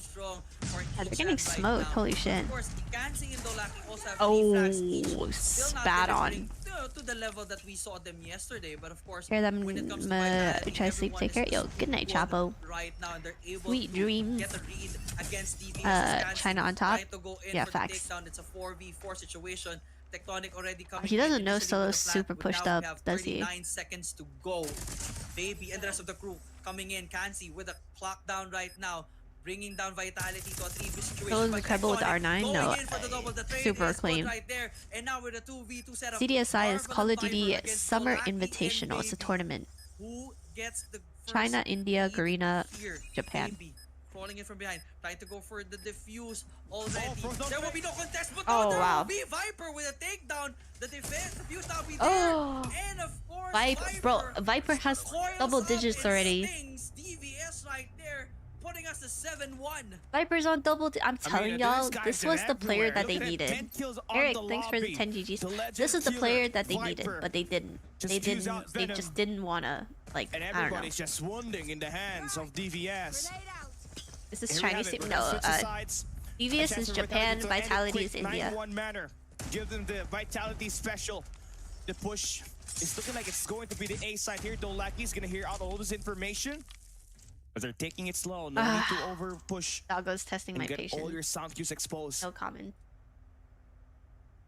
C: Yeah, they're
A: Echan
C: getting
A: right
C: smoked.
A: now.
C: Holy shit.
A: Of course, Kansi and Dolaki also have
C: Oh,
A: 3 frags each. Still not
C: spat on.
A: delivering to the level that we saw them yesterday. But of course,
C: Hear them
A: when it comes to
C: try
A: Vitality,
C: to sleep
A: everyone
C: taker.
A: is
C: Yo,
A: just
C: good night,
A: good
C: Chapo.
A: right now, and they're able
C: Sweet
A: to
C: dreams.
A: get a read against DVS.
C: China on top.
A: Trying to go in
C: Yeah,
A: for
C: facts.
A: the takedown. It's a 4v4 situation. Tectonic already coming
C: He doesn't
A: in
C: know
A: initially with
C: Solo's
A: the plant,
C: super
A: but
C: pushed
A: now
C: up,
A: we have
C: does he?
A: 39 seconds to go. Baby and the rest of the crew coming in. Kansi with a clock down right now, bringing down Vitality to a 3v situation.
C: Solo's
A: But
C: incredible with
A: Tectonic
C: R9?
A: going
C: No,
A: in for the double. The trade
C: super
A: is good
C: clean.
A: right there. And now with a 2v2 setup,
C: CDSI is
A: Marvel
C: Call of
A: and
C: Duty
A: Viper against
C: Summer
A: Solaki and
C: Invitational. It's a
A: Baby.
C: tournament.
A: Who gets the first
C: China, India,
A: lead
C: Garena,
A: here?
C: Japan.
A: Baby crawling in from behind, trying to go for the defuse already.
B: frozen
A: There will
B: up.
A: be no contest, but
C: Oh,
A: no, there
C: wow.
A: will be Viper with a takedown. The defuse now be there.
C: Oh.
A: And of course,
C: Bro, Viper has
A: coils
C: double
A: up
C: digits
A: and
C: already.
A: stings DVS right there, putting us to 7-1.
C: Viper's on double. I'm telling y'all,
B: these
C: this
B: guys
C: was
B: are
C: the player
B: everywhere.
C: that they
B: Look at
C: needed.
B: 10 kills on
C: Eric,
B: the
C: thanks for the
B: lobby.
C: 10 GGs.
B: The legend
C: This is the
B: killer,
C: player that they needed,
B: Viper.
C: but they didn't.
B: Just
C: They
B: fuse
C: didn't.
B: out
C: They
B: Venom.
C: just didn't wanna like.
B: And
C: I don't know.
B: everybody's just wounding in the hands of DVS.
C: Is this
B: Here we
C: Chinese
B: have it.
C: team?
B: We're gonna
C: No.
B: switch the sides.
C: DVS
B: A chance
C: is
B: for
C: Japan.
B: to end it
C: Vitality
B: quick,
C: is India.
B: 9-1 manner. Give them the Vitality special. The push is looking like it's going to be the A side here. Dolaki's gonna hear out all this information. But they're taking it slow. No need to over push
C: Doggo's testing
B: and
C: my
B: get all
C: patience.
B: your sound cues exposed.
C: So common.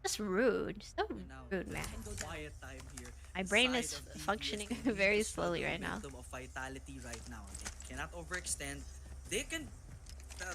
C: Just rude. So
A: Now,
C: rude, man.
A: quiet time here.
C: My brain
A: Side
C: is
A: of DVS,
C: functioning
A: they need
C: very
A: to slow
C: slowly
A: the
C: right now.
A: momentum of Vitality right now. They cannot overextend. They can.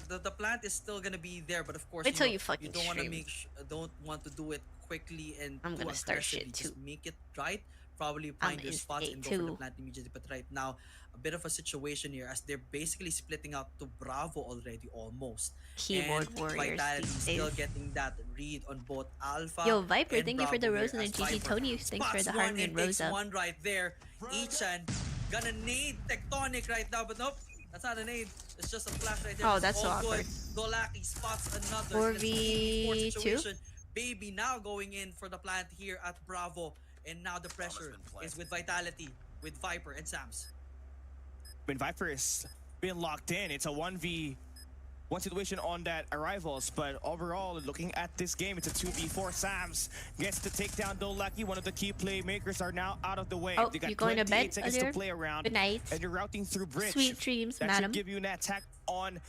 A: The plant is still gonna be there, but of course,
C: Wait till
A: know,
C: you fucking
A: don't want to
C: stream.
A: don't want to do it quickly and
C: I'm
A: too
C: gonna start
A: aggressively.
C: shit
A: Just
C: too.
A: make it right. Probably
C: I'm
A: find your
C: gonna
A: spots
C: instigate
A: and go for the
C: too.
A: plant immediately. But right now, a bit of a situation here as they're basically splitting out to Bravo already, almost.
C: Keyboard
A: And
C: warriors
A: Vitality
C: these
A: still
C: days.
A: getting that read on both Alpha.
C: Yo, Viper,
A: and
C: thank you for the
A: Bravo
C: rose
A: here
C: and the
A: as
C: GG.
A: Viper
C: Tony, thanks for
A: spots
C: the
A: one
C: Harmony
A: and
C: and
A: takes
C: Rosa.
A: one right there. Echan gonna nade Tectonic right now, but nope. That's not a nade. It's just a flash right there.
C: Oh,
A: It's
C: that's so
A: all good.
C: awkward.
A: Dolaki spots another.
C: 4v2?
A: It's a 3v4 situation. Baby now going in for the plant here at Bravo. And now the pressure is with Vitality, with Viper and Sams.
B: When Viper is being locked in, it's a 1v1 situation on that arrivals, but overall, looking at this game, it's a 2v4. Sams gets to take down Dolaki. One of the key playmakers are now out of the way.
C: Oh,
B: They got
C: you going to
B: 28
C: bed,
B: seconds
C: Azir?
B: to play around.
C: Good night.
B: And you're routing through bridge.
C: Sweet dreams,
B: that
C: madam.
B: should give you an attack on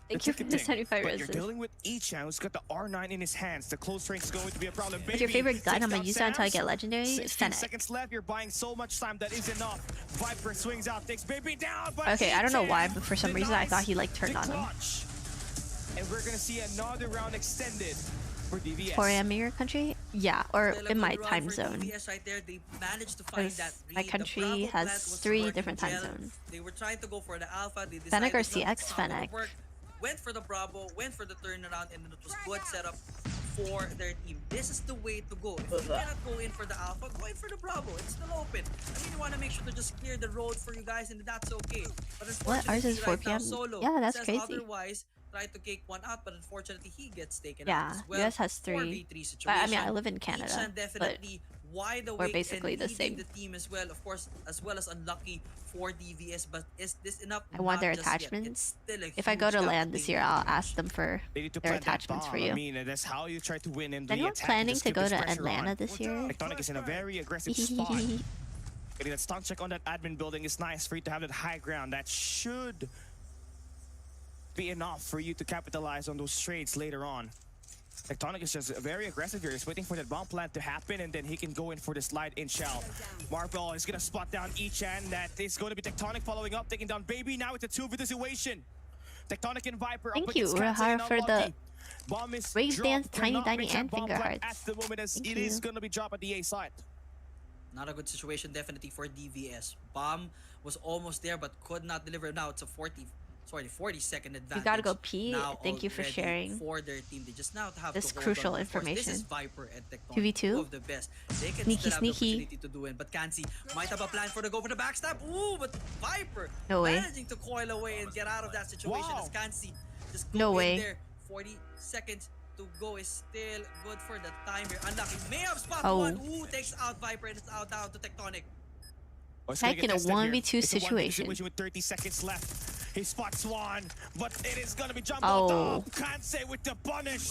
C: Thank
B: the
C: you for the
B: ticketing.
C: 75
B: But you're
C: roses.
B: dealing with Echan, who's got the R9 in his hands. The close range is going to be a problem.
C: What's your
B: Baby
C: favorite gun?
B: takes
C: I'm gonna
B: down
C: use that until I
B: Sams.
C: get legendary.
B: 16
C: Fennec.
B: seconds left. You're buying so much time. That is enough. Viper swings out, takes Baby down. But
C: Okay, I don't know why,
B: Echan
C: but for some reason I thought he like turned
B: denies
C: on
B: the
C: him.
B: clutch. And we're gonna see another round extended for DVS.
C: 4 a.m. in your country? Yeah, or
A: Still a
C: in my
A: good run
C: time
A: for
C: zone.
A: DVS right there. They managed to find
C: Because
A: that
C: my
A: read. The
C: country
A: Bravo
C: has
A: plant was
C: 3
A: working
C: different time
A: well.
C: zones.
A: They were trying to go for the Alpha. They
C: Fennec or
A: decided, "No,
C: CX?
A: it's not gonna
C: Fennec.
A: work." Went for the Bravo, went for the turnaround, and it was good setup for their team. This is the way to go. If you cannot go in for the Alpha, go in for the Bravo. It's still open. I mean, you want to make sure to just clear the road for you guys, and that's okay. But
C: What? Ours is
A: unfortunately,
C: 4
A: right now,
C: p.m.?
A: Solo
C: Yeah, that's
A: says
C: crazy.
A: otherwise. Tried to cake one out, but unfortunately he gets taken
C: Yeah,
A: out as well.
C: US has 3.
A: 4v3
C: But I mean, I
A: situation.
C: live in Canada.
A: Echan
C: But
A: definitely wide
C: We're
A: awake
C: basically
A: and
C: the
A: leading
C: same.
A: the team as well, of course, as well as unlucky for DVS. But is this enough?
C: I want their
A: Not just yet.
C: attachments.
A: It's still a
C: If I go
A: huge
C: to
A: gap
C: land
A: they
C: this
A: need
C: year,
A: to
C: I'll
A: bridge.
C: ask them for
B: They need to
C: their
B: plant that
C: attachments
B: bomb.
C: for you.
B: I mean, that's how you try to win in
C: Is
B: the
C: anyone
B: attack.
C: planning
B: Just
C: to
B: keep
C: go
B: this
C: to
B: pressure
C: Atlanta
B: on.
C: this year?
B: Tectonic is in a very aggressive spot. Getting that stun check on that admin building is nice for you to have that high ground. That should be enough for you to capitalize on those trades later on. Tectonic is just very aggressive here. He's waiting for that bomb plant to happen, and then he can go in for the slide in shell. Marvel is gonna spot down Echan. That is going to be Tectonic following up, taking down Baby. Now it's a 2v situation. Tectonic and Viper
C: Thank
B: up
C: you,
B: against Kansai
C: Rahar,
B: and
C: for the
B: Unlucky. Bomb is
C: Raise
B: dropped.
C: Dance, Tiny
B: Cannot
C: Tiny,
B: make that
C: and
B: bomb
C: Finger
B: plant
C: Hearts.
B: at the moment, as
C: Thank
B: it is
C: you.
B: going to be dropped at the A side.
A: Not a good situation definitely for DVS. Bomb was almost there but could not deliver. Now it's a 40-second advantage.
C: You gotta go pee.
A: Now
C: Thank you for
A: already
C: sharing.
A: For their team, they just now have
C: This
A: to hold
C: crucial
A: on. Of course, this is
C: information.
A: Viper and Tectonic,
C: 2v2?
A: two of the best. They can
C: Sneaky,
A: still have the
C: sneaky.
A: opportunity to do it, but Kansi might have a plan for the go for the backstab. Ooh, but Viper
C: No way.
A: managing to coil away and get out of that situation.
B: Wow.
A: As Kansi just go
C: No
A: in
C: way.
A: there. 40 seconds to go is still good for the timer. Unlucky. May have spot
C: Oh.
A: one. Ooh, takes out Viper and it's out down to Tectonic.
B: Oh, it's gonna
C: Heck,
B: get
C: in a
B: tested here.
C: 1v2
B: It's a 1v2
C: situation.
B: with 30 seconds left. He spots one, but it is gonna be jumbled
C: Oh.
B: up. Kansai with the punish.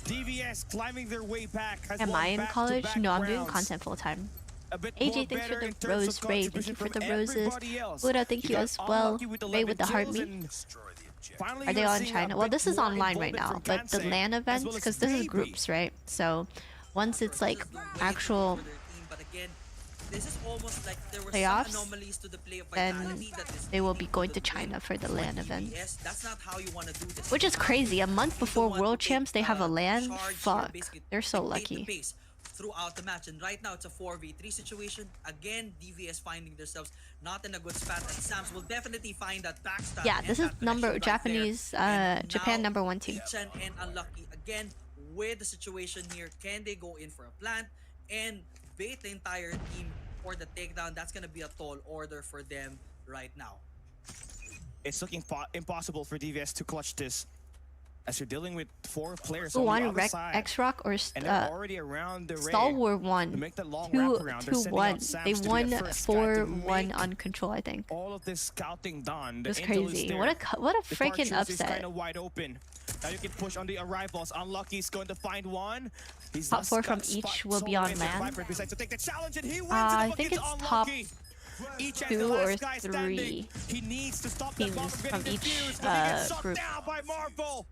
B: DVS climbing their way back. Has
C: Am
B: won
C: I in
B: back-to-back
C: college? No, I'm doing
B: rounds.
C: content full time.
B: A bit
C: AJ,
B: more
C: thanks for
B: better
C: the
B: in terms of
C: rose. Ray, thank you
B: contribution
C: for the
B: from
C: roses.
B: everybody else.
C: Buddha, thank you
B: got
C: as well.
B: unlucky with
C: Ray with the
B: 11
C: heart
B: kills
C: me.
B: and finally
C: Are they
B: you're
C: all in
B: seeing a
C: China? Well,
B: bit
C: this is
B: more
C: online right
B: involvement
C: now,
B: from
C: but the
B: Kansai,
C: LAN
B: as
C: events,
B: well as
C: because this is
B: Baby.
C: groups, right? So once it's like
A: Just waiting
C: actual
A: for their team, but again, this is almost like there were
C: playoffs,
A: some anomalies to the play of
C: then
A: Vitality that is
C: they will be
A: leading
C: going
A: to
C: to
A: the win
C: China for the
A: for
C: LAN
A: DVS.
C: events.
A: That's not how you want to do this.
C: Which is crazy. A month before
A: He's the one
C: World
A: to
C: Champs, they
A: take,
C: have a LAN?
A: charge here,
C: Fuck.
A: basically
C: They're so
A: dictate the
C: lucky.
A: pace throughout the match, and right now it's a 4v3 situation. Again, DVS finding themselves not in a good spot, and Sams will definitely find that backstab.
C: Yeah,
A: and
C: this is
A: that connection right
C: Japanese,
A: there. And
C: Japan
A: now,
C: #1 team.
A: Chen and Unlucky again with the situation here. Can they go in for a plant and bait the entire team for the takedown? That's gonna be a tall order for them right now.
B: It's looking impossible for DVS to clutch this, as you're dealing with 4 players
C: Who
B: on the
C: won?
B: other side.
C: X-Rock or
B: And they're already around the ray.
C: Stalwart
B: To
C: won?
B: make that long
C: 2
B: wraparound, they're sending
C: 2-1.
B: out Sams
C: They
B: to be
C: won
B: the first guy to
C: 4-1
B: make
C: on control, I think.
B: all of this scouting done. The
C: That's
B: intel is
C: crazy.
B: there.
C: What a
B: The
C: freaking
B: cartridge is
C: upset.
B: kind of wide open. Now you can push on the arrivals. Unlucky is going to find one. He's
C: Top
B: just
C: 4
B: got
C: from
B: spot
C: each will be
B: solo
C: on
B: in.
C: land.
B: Viper decides to take the challenge and he wins.
C: I
B: and look,
C: think
B: it's
C: it's top
B: Unlucky. Each as
C: 2
B: the
C: or
B: last guy
C: 3
B: standing. He needs to stop that
C: teams
B: bomb from
C: from
B: getting
C: each,
B: defused, but he gets shot
C: group.
B: down by Marvel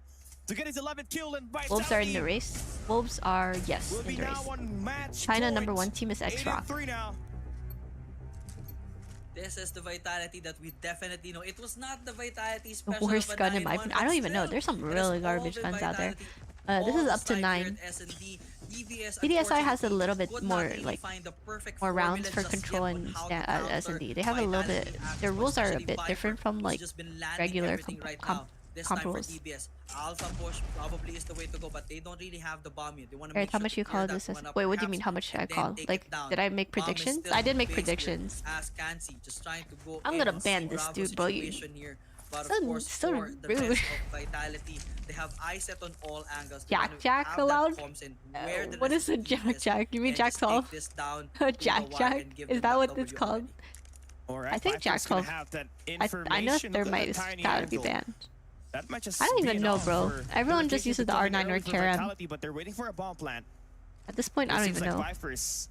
B: to get his 11th kill and
C: Wolves are in the race. Wolves are, yes,
B: Will
C: in
B: be
C: the
B: now
C: race.
B: on match
C: China
B: point.
C: #1 team is X-Rock.
B: 8-3 now.
A: This is the Vitality that we definitely know. It was not the Vitality
C: The
A: special
C: worst
A: of a
C: gun in my
A: 9-1,
C: opinion. I don't
A: but
C: even know.
A: still,
C: There's some
A: it has
C: really
A: all
C: garbage
A: been
C: guns out there.
A: Vitality.
C: This is
A: All
C: up to
A: side
C: 9.
A: here at S&D. DVS,
C: CDSI has a
A: unfortunately,
C: little bit
A: could
C: more,
A: not really
C: like,
A: find the perfect
C: more rounds
A: formula
C: for
A: just
C: control
A: yet on
C: and
A: how to counter
C: S&D. They have a little bit.
A: Vitality
C: Their
A: actions,
C: rules are a
A: especially
C: bit
A: Viper,
C: different from
A: who's
C: like
A: just been landing
C: regular
A: everything right now. This
C: comp
A: time for
C: rules.
A: DBS, Alpha push probably is the way to go, but they don't really have the bomb yet. They want to
C: Eric,
A: make
C: how
A: sure
C: much
A: to
C: you
A: clear
C: call
A: that
C: this?
A: one up
C: Wait, what do you
A: perhaps,
C: mean? How much
A: and
C: I
A: then
C: call?
A: take
C: Like,
A: it down.
C: did I make
A: Bomb is
C: predictions?
A: still
C: I did make
A: base here.
C: predictions.
A: As Kansi just trying to go
C: I'm
A: in
C: gonna
A: on
C: ban
A: the
C: this
A: Bravo
C: dude, bro. You-
A: situation here. But
C: So-
A: of course,
C: so
A: for the
C: rude.
A: rest of Vitality, they have eyes set on all angles. They
C: Jack
A: wanna
C: Jack
A: have that
C: allowed?
A: comms in where the
C: What
A: rest
C: is a
A: of the
C: Jack
A: team is
C: Jack? You mean
A: and
C: Jack
A: just take
C: 12?
A: this down to the
C: Jack
A: wire
C: Jack?
A: and give
C: Is
A: them
C: that what
A: W
C: it's called?
A: already.
B: Alright,
C: I think
B: Viper's
C: Jack
B: gonna
C: 12.
B: have that
C: I know
B: information. Look at
C: Thermite
B: that
C: is
B: tiny
C: gotta be
B: angle.
C: banned.
B: That might just
C: I don't
B: be
C: even know,
B: enough
C: bro.
B: for
C: Everyone just
B: irritation
C: uses the
B: determined
C: R9 or
B: early for
C: Karam.
B: Vitality, but they're waiting for a bomb plant.
C: At this point, I
B: It
C: don't
B: seems
C: even
B: like
C: know.
B: Viper's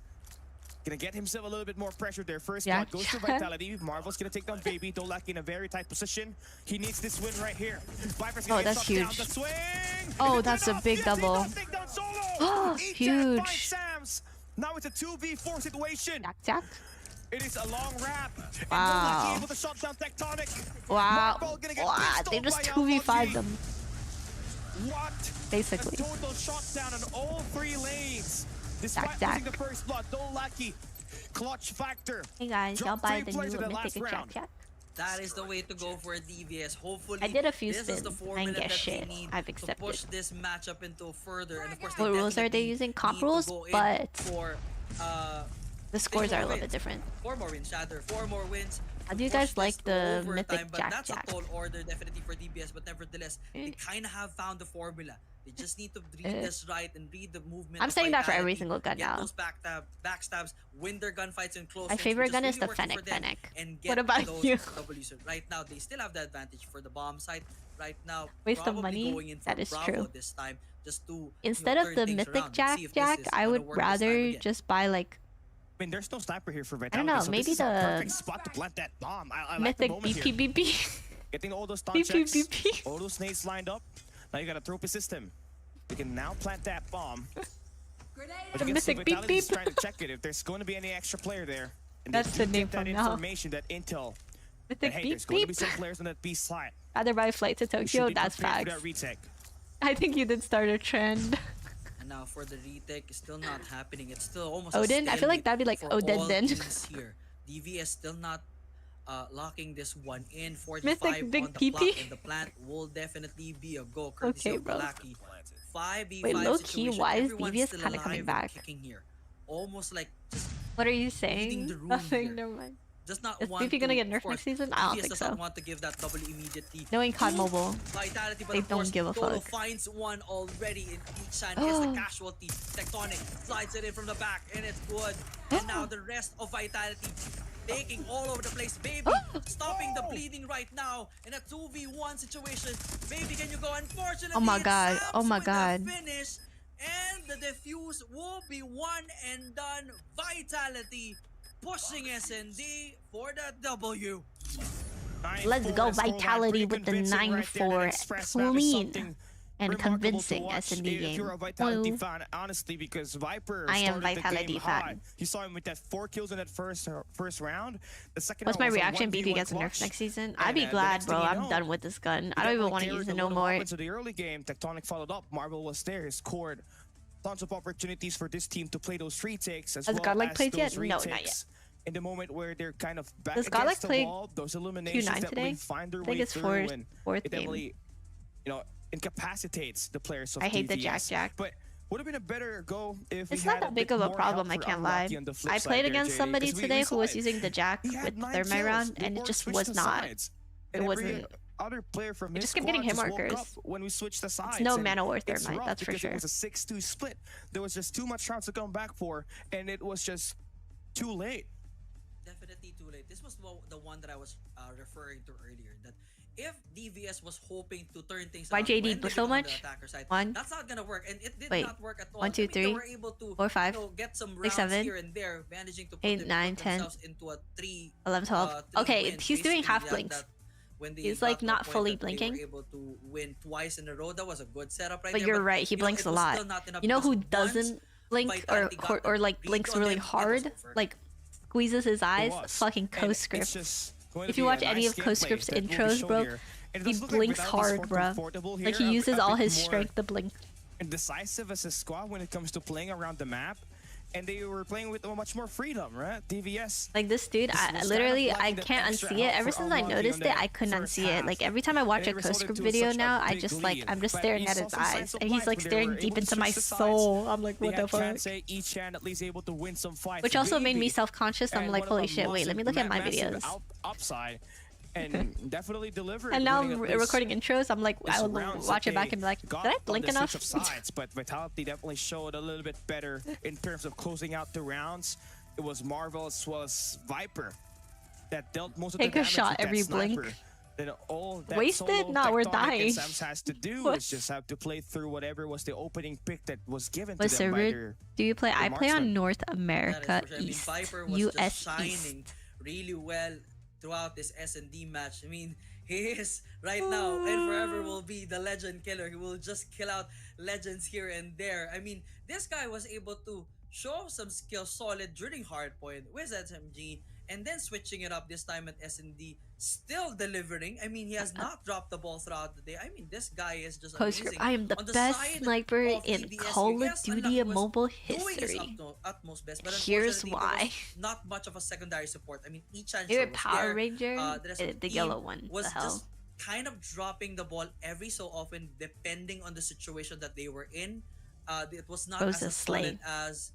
B: gonna get himself a little bit more pressure there. First
C: Yeah,
B: blood goes to
C: Jack.
B: Vitality. Marvel's gonna take down Baby. Dolak in a very tight position. He needs this win right here. Viper's gonna
C: Oh,
B: get
C: that's
B: shot down.
C: huge.
B: The swing!
C: Oh,
B: Is it
C: that's a
B: enough?
C: big
B: Yes, he
C: double.
B: does take down Solo.
C: Oh,
B: Echan
C: huge.
B: finds Sams. Now it's a 2v4 situation.
C: Jack Jack?
B: It is a long wrap. And
C: Wow.
B: Dolak able to shut down Tectonic.
C: Wow.
B: Marvel gonna get
C: Wow.
B: pistoled
C: They just
B: by
C: 2v5
B: Unlucky.
C: them,
B: What?
C: basically.
B: A total shutdown on all 3 lanes. Despite
C: Jack.
B: losing the first blood, Dolaki, clutch factor.
C: Hey guys, y'all
B: Dropped
C: buy
B: 3
C: the
B: players
C: new
B: in the
C: Mythic
B: last
C: Jack
B: round.
C: Jack?
A: That is the way to go for DVS. Hopefully,
C: I did a few
A: this is the
C: spins. I
A: formula
C: didn't get
A: that
C: shit.
A: they need
C: I've
A: to
C: accepted.
A: push this matchup into further. And of course,
C: What
A: they
C: rules are they
A: definitely
C: using? Comp
A: need to
C: rules,
A: go in
C: but
A: for
C: the scores are a
A: more
C: little bit
A: wins.
C: different.
A: 4 more wins, rather. 4 more wins.
C: How
A: to
C: do you
A: push
C: guys
A: this
C: like
A: to
C: the
A: overtime,
C: Mythic
A: but
C: Jack
A: that's
C: Jack?
A: a tall order definitely for DBS, but nevertheless, they
C: Eh.
A: kind of have found the formula. They They just need to read this right and read the movement.
C: I'm saying that for every
A: Vitality,
C: single gun
A: get
C: now.
A: those backstabs, win their gunfights in close
C: My
A: range,
C: favorite
A: which
C: gun is
A: really
C: the
A: working for
C: Fennec.
A: them, and
C: What
A: get
C: about
A: those
C: you?
A: W's. Right now, they still have the advantage for the bomb site. Right now,
C: Waste of
A: probably
C: money?
A: going in for
C: That is
A: Bravo
C: true.
A: this time, just to
C: Instead
A: turn
C: of the
A: things
C: mythic
A: around and see if this
C: Jack,
A: is
C: I
A: gonna
C: would
A: work this time
C: rather
A: again.
C: just buy like
B: I mean, there's no sniper here for
C: I
B: Vitality.
C: don't know,
B: so
C: maybe
B: this is a
C: the
B: perfect spot to plant that bomb. I like the
C: mythic
B: moment here.
C: BP.
B: Getting all those
C: BP,
B: taunt checks,
C: BP.
B: all those nades lined up. Now you got a trophy system. You can now plant that bomb. But
C: The
B: you can see
C: mythic beep
B: Vitality is
C: beep.
B: trying to check it if there's going to be any extra player there. And
C: That's
B: they
C: the
B: do
C: name
B: get that
C: from now.
B: information, that intel. That,
C: Mythic
B: hey,
C: beep
B: there's going to be
C: beep.
B: some players on that B side.
C: Rather buy a flight to
B: You should
C: Tokyo,
B: be
C: that's
B: prepared for
C: facts.
B: that retake.
C: I think you did start a trend.
A: And now for the retake, it's still not happening. It's still almost
C: Odin?
A: A
C: I feel like that'd be like
A: for
C: Odin
A: all
C: then.
A: teams here. DVS still not locking this one in. 45
C: Mythic big
A: on the
C: PP.
A: clock, and the plant will definitely be a go. Courtesy
C: Okay,
A: of
C: bro.
A: Galaki. 5v5
C: Wait, low-key,
A: situation.
C: why is
A: Everyone's
C: DVS
A: still
C: kinda coming
A: alive and
C: back?
A: kicking here. Almost like just
C: What are you
A: reading
C: saying?
A: the room
C: Nothing,
A: here.
C: never mind.
A: does not
C: Is
A: want
C: BP gonna
A: to,
C: get
A: of
C: nerfed
A: course,
C: next season? I don't
A: DVS
C: think
A: does not
C: so.
A: want to give that double immediately.
C: Knowing COD
A: to
C: Mobile,
A: Vitality, but
C: they
A: of course,
C: don't give a
A: Toto
C: fuck.
A: finds one already in each hand. Here's the casualty. Tectonic slides it in from the back, and it's good. And now the rest of Vitality taking all over the place. Baby stopping the bleeding right now in a 2v1 situation. Baby, can you go? Unfortunately,
C: Oh my
A: it's
C: god,
A: Sam's
C: oh my
A: with the
C: god.
A: finish, and the defuse will be one and done. Vitality pushing SND for the W.
C: Let's go, Vitality with the 9-4. Clean and convincing S&D
B: If
C: game.
B: you're a Vitality
C: Woo.
B: fan, honestly, because Viper
C: I am
B: started the
C: Vitality
B: game
C: fan.
B: high. You saw him with that 4 kills in that first round. The second
C: What's
B: round
C: my
B: was a
C: reaction?
B: 1v1
C: BP gets
B: clutch.
C: nerfed next season.
B: And,
C: I'd be
B: the
C: glad,
B: next
C: bro.
B: thing you
C: I'm
B: know,
C: done with this gun. I
B: he
C: don't even
B: definitely
C: want to
B: carried
C: use
B: a
C: it no
B: lot of
C: more.
B: weapons to the early game. Tectonic followed up. Marvel was there. He scored tons of opportunities for this team to play those retakes as
C: Has
B: well
C: Godlike
B: as
C: played
B: those
C: yet? No,
B: retakes.
C: not yet.
B: In the moment where they're kind of back
C: Does
B: against
C: Godlike
B: the
C: play
B: wall, those eliminations
C: Q9
B: that
C: today?
B: really find their
C: I think
B: way
C: it's
B: through, and
C: fourth
B: it
C: game.
B: definitely, incapacitates the players of
C: I hate the
B: DVS.
C: Jack.
B: But would have been a better go if
C: It's
B: we
C: not
B: had
C: that big
B: bit
C: of a
B: more
C: problem, I
B: help for
C: can't lie.
B: Unlucky on the flip
C: I
B: side
C: played
B: there,
C: against
B: JD,
C: somebody
B: 'cause we
C: today who
B: saw
C: was
B: it.
C: using the Jack
B: He had
C: with
B: 9
C: their my
B: kills.
C: round,
B: They
C: and it
B: both
C: just
B: switched
C: was
B: the
C: not.
B: sides.
C: It
B: And every
C: wasn't.
B: other player from
C: It
B: his
C: just kept getting
B: squad
C: hit
B: just woke
C: markers.
B: up when we switched the sides.
C: no
B: and
C: mana worth their
B: it's
C: might,
B: rough
C: that's for
B: because
C: sure.
B: It was a 6-2 split. There was just too much rounds to come back for, and it was just too late.
A: Definitely too late. This was the one that I was referring to earlier. That if DVS was hoping to turn things
C: Why
A: around
C: JD
A: when they
C: so
A: get on
C: much?
A: the attacker side,
C: One.
A: that's not gonna work, and it did
C: Wait.
A: not work at all.
C: 1, 2,
A: They
C: 3,
A: were able to
C: 4, 5,
A: get some
C: 6,
A: rounds
C: 7,
A: here and there, managing to put
C: 8, 9,
A: put
C: 10,
A: themselves into a
C: 11, 12.
A: three
C: Okay,
A: wins,
C: he's doing
A: basically,
C: half blinks.
A: when they
C: He's,
A: got
C: like,
A: to a
C: not
A: point
C: fully
A: that
C: blinking.
A: They were able to win twice in a row. That was a good setup right
C: But
A: there.
C: you're right, he
A: you know,
C: blinks
A: it
C: a
A: was
C: lot.
A: still not enough
C: You know who
A: because once
C: doesn't blink
A: Vitality got the
C: or like
A: beat
C: blinks
A: on
C: really
A: them, it was
C: hard?
A: over.
C: Like squeezes his eyes?
B: was.
C: Fucking
B: And
C: Coast Script.
B: it's just going to
C: If you
B: be a
C: watch any
B: nice
C: of Coast
B: gameplay
C: Script's
B: that will be
C: intros,
B: shown
C: bro,
B: here. And it
C: he
B: does look like
C: blinks
B: Vitality's
C: hard,
B: more
C: bro.
B: comfortable
C: Like
B: here,
C: he uses
B: a
C: all
B: bit
C: his
B: more
C: strength to blink.
B: decisive as a squad when it comes to playing around the map. And they were playing with much more freedom, right? DVS.
C: Like this dude,
B: was
C: I
B: kind of
C: literally I
B: lacking that
C: can't
B: extra
C: unsee it.
B: help
C: Ever
B: for
C: since I
B: Unlucky
C: noticed
B: on
C: it,
B: that
C: I couldn't
B: first
C: unsee it.
B: half.
C: Like every time I watch
B: And
C: a
B: it
C: Coast
B: resulted
C: Script
B: to
C: video
B: such a
C: now, I
B: big
C: just like
B: lead.
C: I'm just
B: But
C: staring
B: you
C: at
B: saw
C: his
B: some signs
C: eyes,
B: of
C: and he's
B: life
C: like
B: when they
C: staring
B: were
C: deep
B: able to
C: into my
B: switch the sides.
C: soul. I'm like,
B: They
C: what
B: had
C: the fuck?
B: chance, each hand at least able to win some fights.
C: Which also made me
B: Maybe.
C: self-conscious. I'm
B: And
C: like,
B: one of
C: holy
B: a
C: shit! Wait, let me look at my
B: massive
C: videos.
B: Upside, and definitely delivered.
C: And now
B: winning
C: I'm
B: at least
C: recording intros. I'm like,
B: this
C: I will
B: rounds
C: watch
B: that
C: it back
B: they
C: and be like,
B: got
C: did I
B: on
C: blink
B: the
C: enough?
B: switch of sides, but Vitality definitely showed a little bit better in terms of closing out the rounds. It was Marvel as well as Viper that dealt most of
C: Take
B: the
C: a
B: damage
C: shot
B: with that
C: every blink.
B: sniper. Then all that
C: Wasted?
B: solo
C: No, we're
B: Tectonic
C: dying.
B: and Sams has to do
C: What?
B: is just have to play through whatever was the opening pick that was given to
C: What
B: them by
C: server
B: their
C: do you play? I play on
B: marksman.
C: North
A: That is
C: America
A: for sure. I mean,
C: East,
A: Viper was
C: US
A: just shining
C: East.
A: really well throughout this S&D match. I mean, he is right now and forever will be the legend killer. He will just kill out legends here and there. I mean, this guy was able to show some skill solid during Hardpoint with SMG and then switching it up this time at S&D, still delivering. I mean, he has not dropped the ball throughout the day. I mean, this guy is just
C: Coast
A: amazing.
C: Script. I am the
A: On
C: best
A: side
C: sniper
A: of
C: in
A: DBS,
C: Call of
A: yes,
C: Duty
A: Unlucky was
C: mobile
A: doing his
C: history.
A: utmost best, but
C: Here's
A: unfortunately, there
C: why.
A: was not much of a secondary support. I mean, each and
C: Favorite Power Ranger?
A: the rest of
C: The
A: team
C: yellow one.
A: was
C: The hell?
A: just kind of dropping the ball every so often, depending on the situation that they were in. It was not
C: Rose
A: as
C: is
A: solid
C: slain.
A: as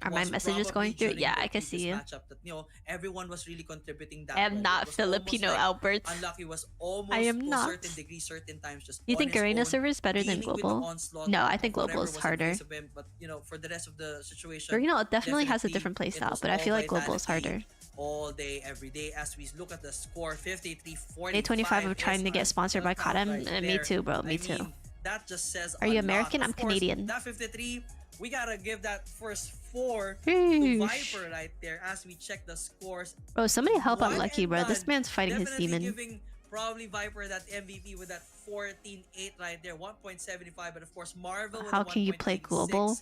C: Are my messages going through? Yeah, I can see you.
A: Matchup that, you know, everyone was really contributing that
C: I am
A: well.
C: not
A: It was
C: Filipino,
A: almost like
C: Alberts.
A: Unlucky was almost
C: I am
A: to a
C: not.
A: certain degree, certain times just
C: You
A: on
C: think
A: his
C: Arena
A: own,
C: server is better than
A: dealing with the
C: Global?
A: onslaught
C: No,
A: of
C: I think
A: whatever
C: Global is
A: was in
C: harder.
A: face of him, but you know, for the rest of the situation,
C: Arena definitely has a
A: definitely
C: different
A: it
C: playstyle,
A: was
C: but I
A: all
C: feel like Global is
A: vitality
C: harder.
A: all day, every day. As we look at the score, 53-45.
C: A25 of trying to get sponsored by Kodam. Me too, bro. Me too.
A: That just says
C: Are you
A: a lot.
C: American?
A: Of
C: I'm
A: course,
C: Canadian.
A: That 53, we gotta give that first 4 to
C: Sheesh.
A: Viper right there as we check the scores.
C: Bro, somebody help
A: One
C: Unlucky,
A: and
C: bro. This
A: done.
C: man's fighting his
A: Definitely
C: demon.
A: giving probably Viper that MVP with that 14-8 right there, 1.75. But of course, Marvel with
C: How
A: a
C: can you play
A: 1.86.
C: Global?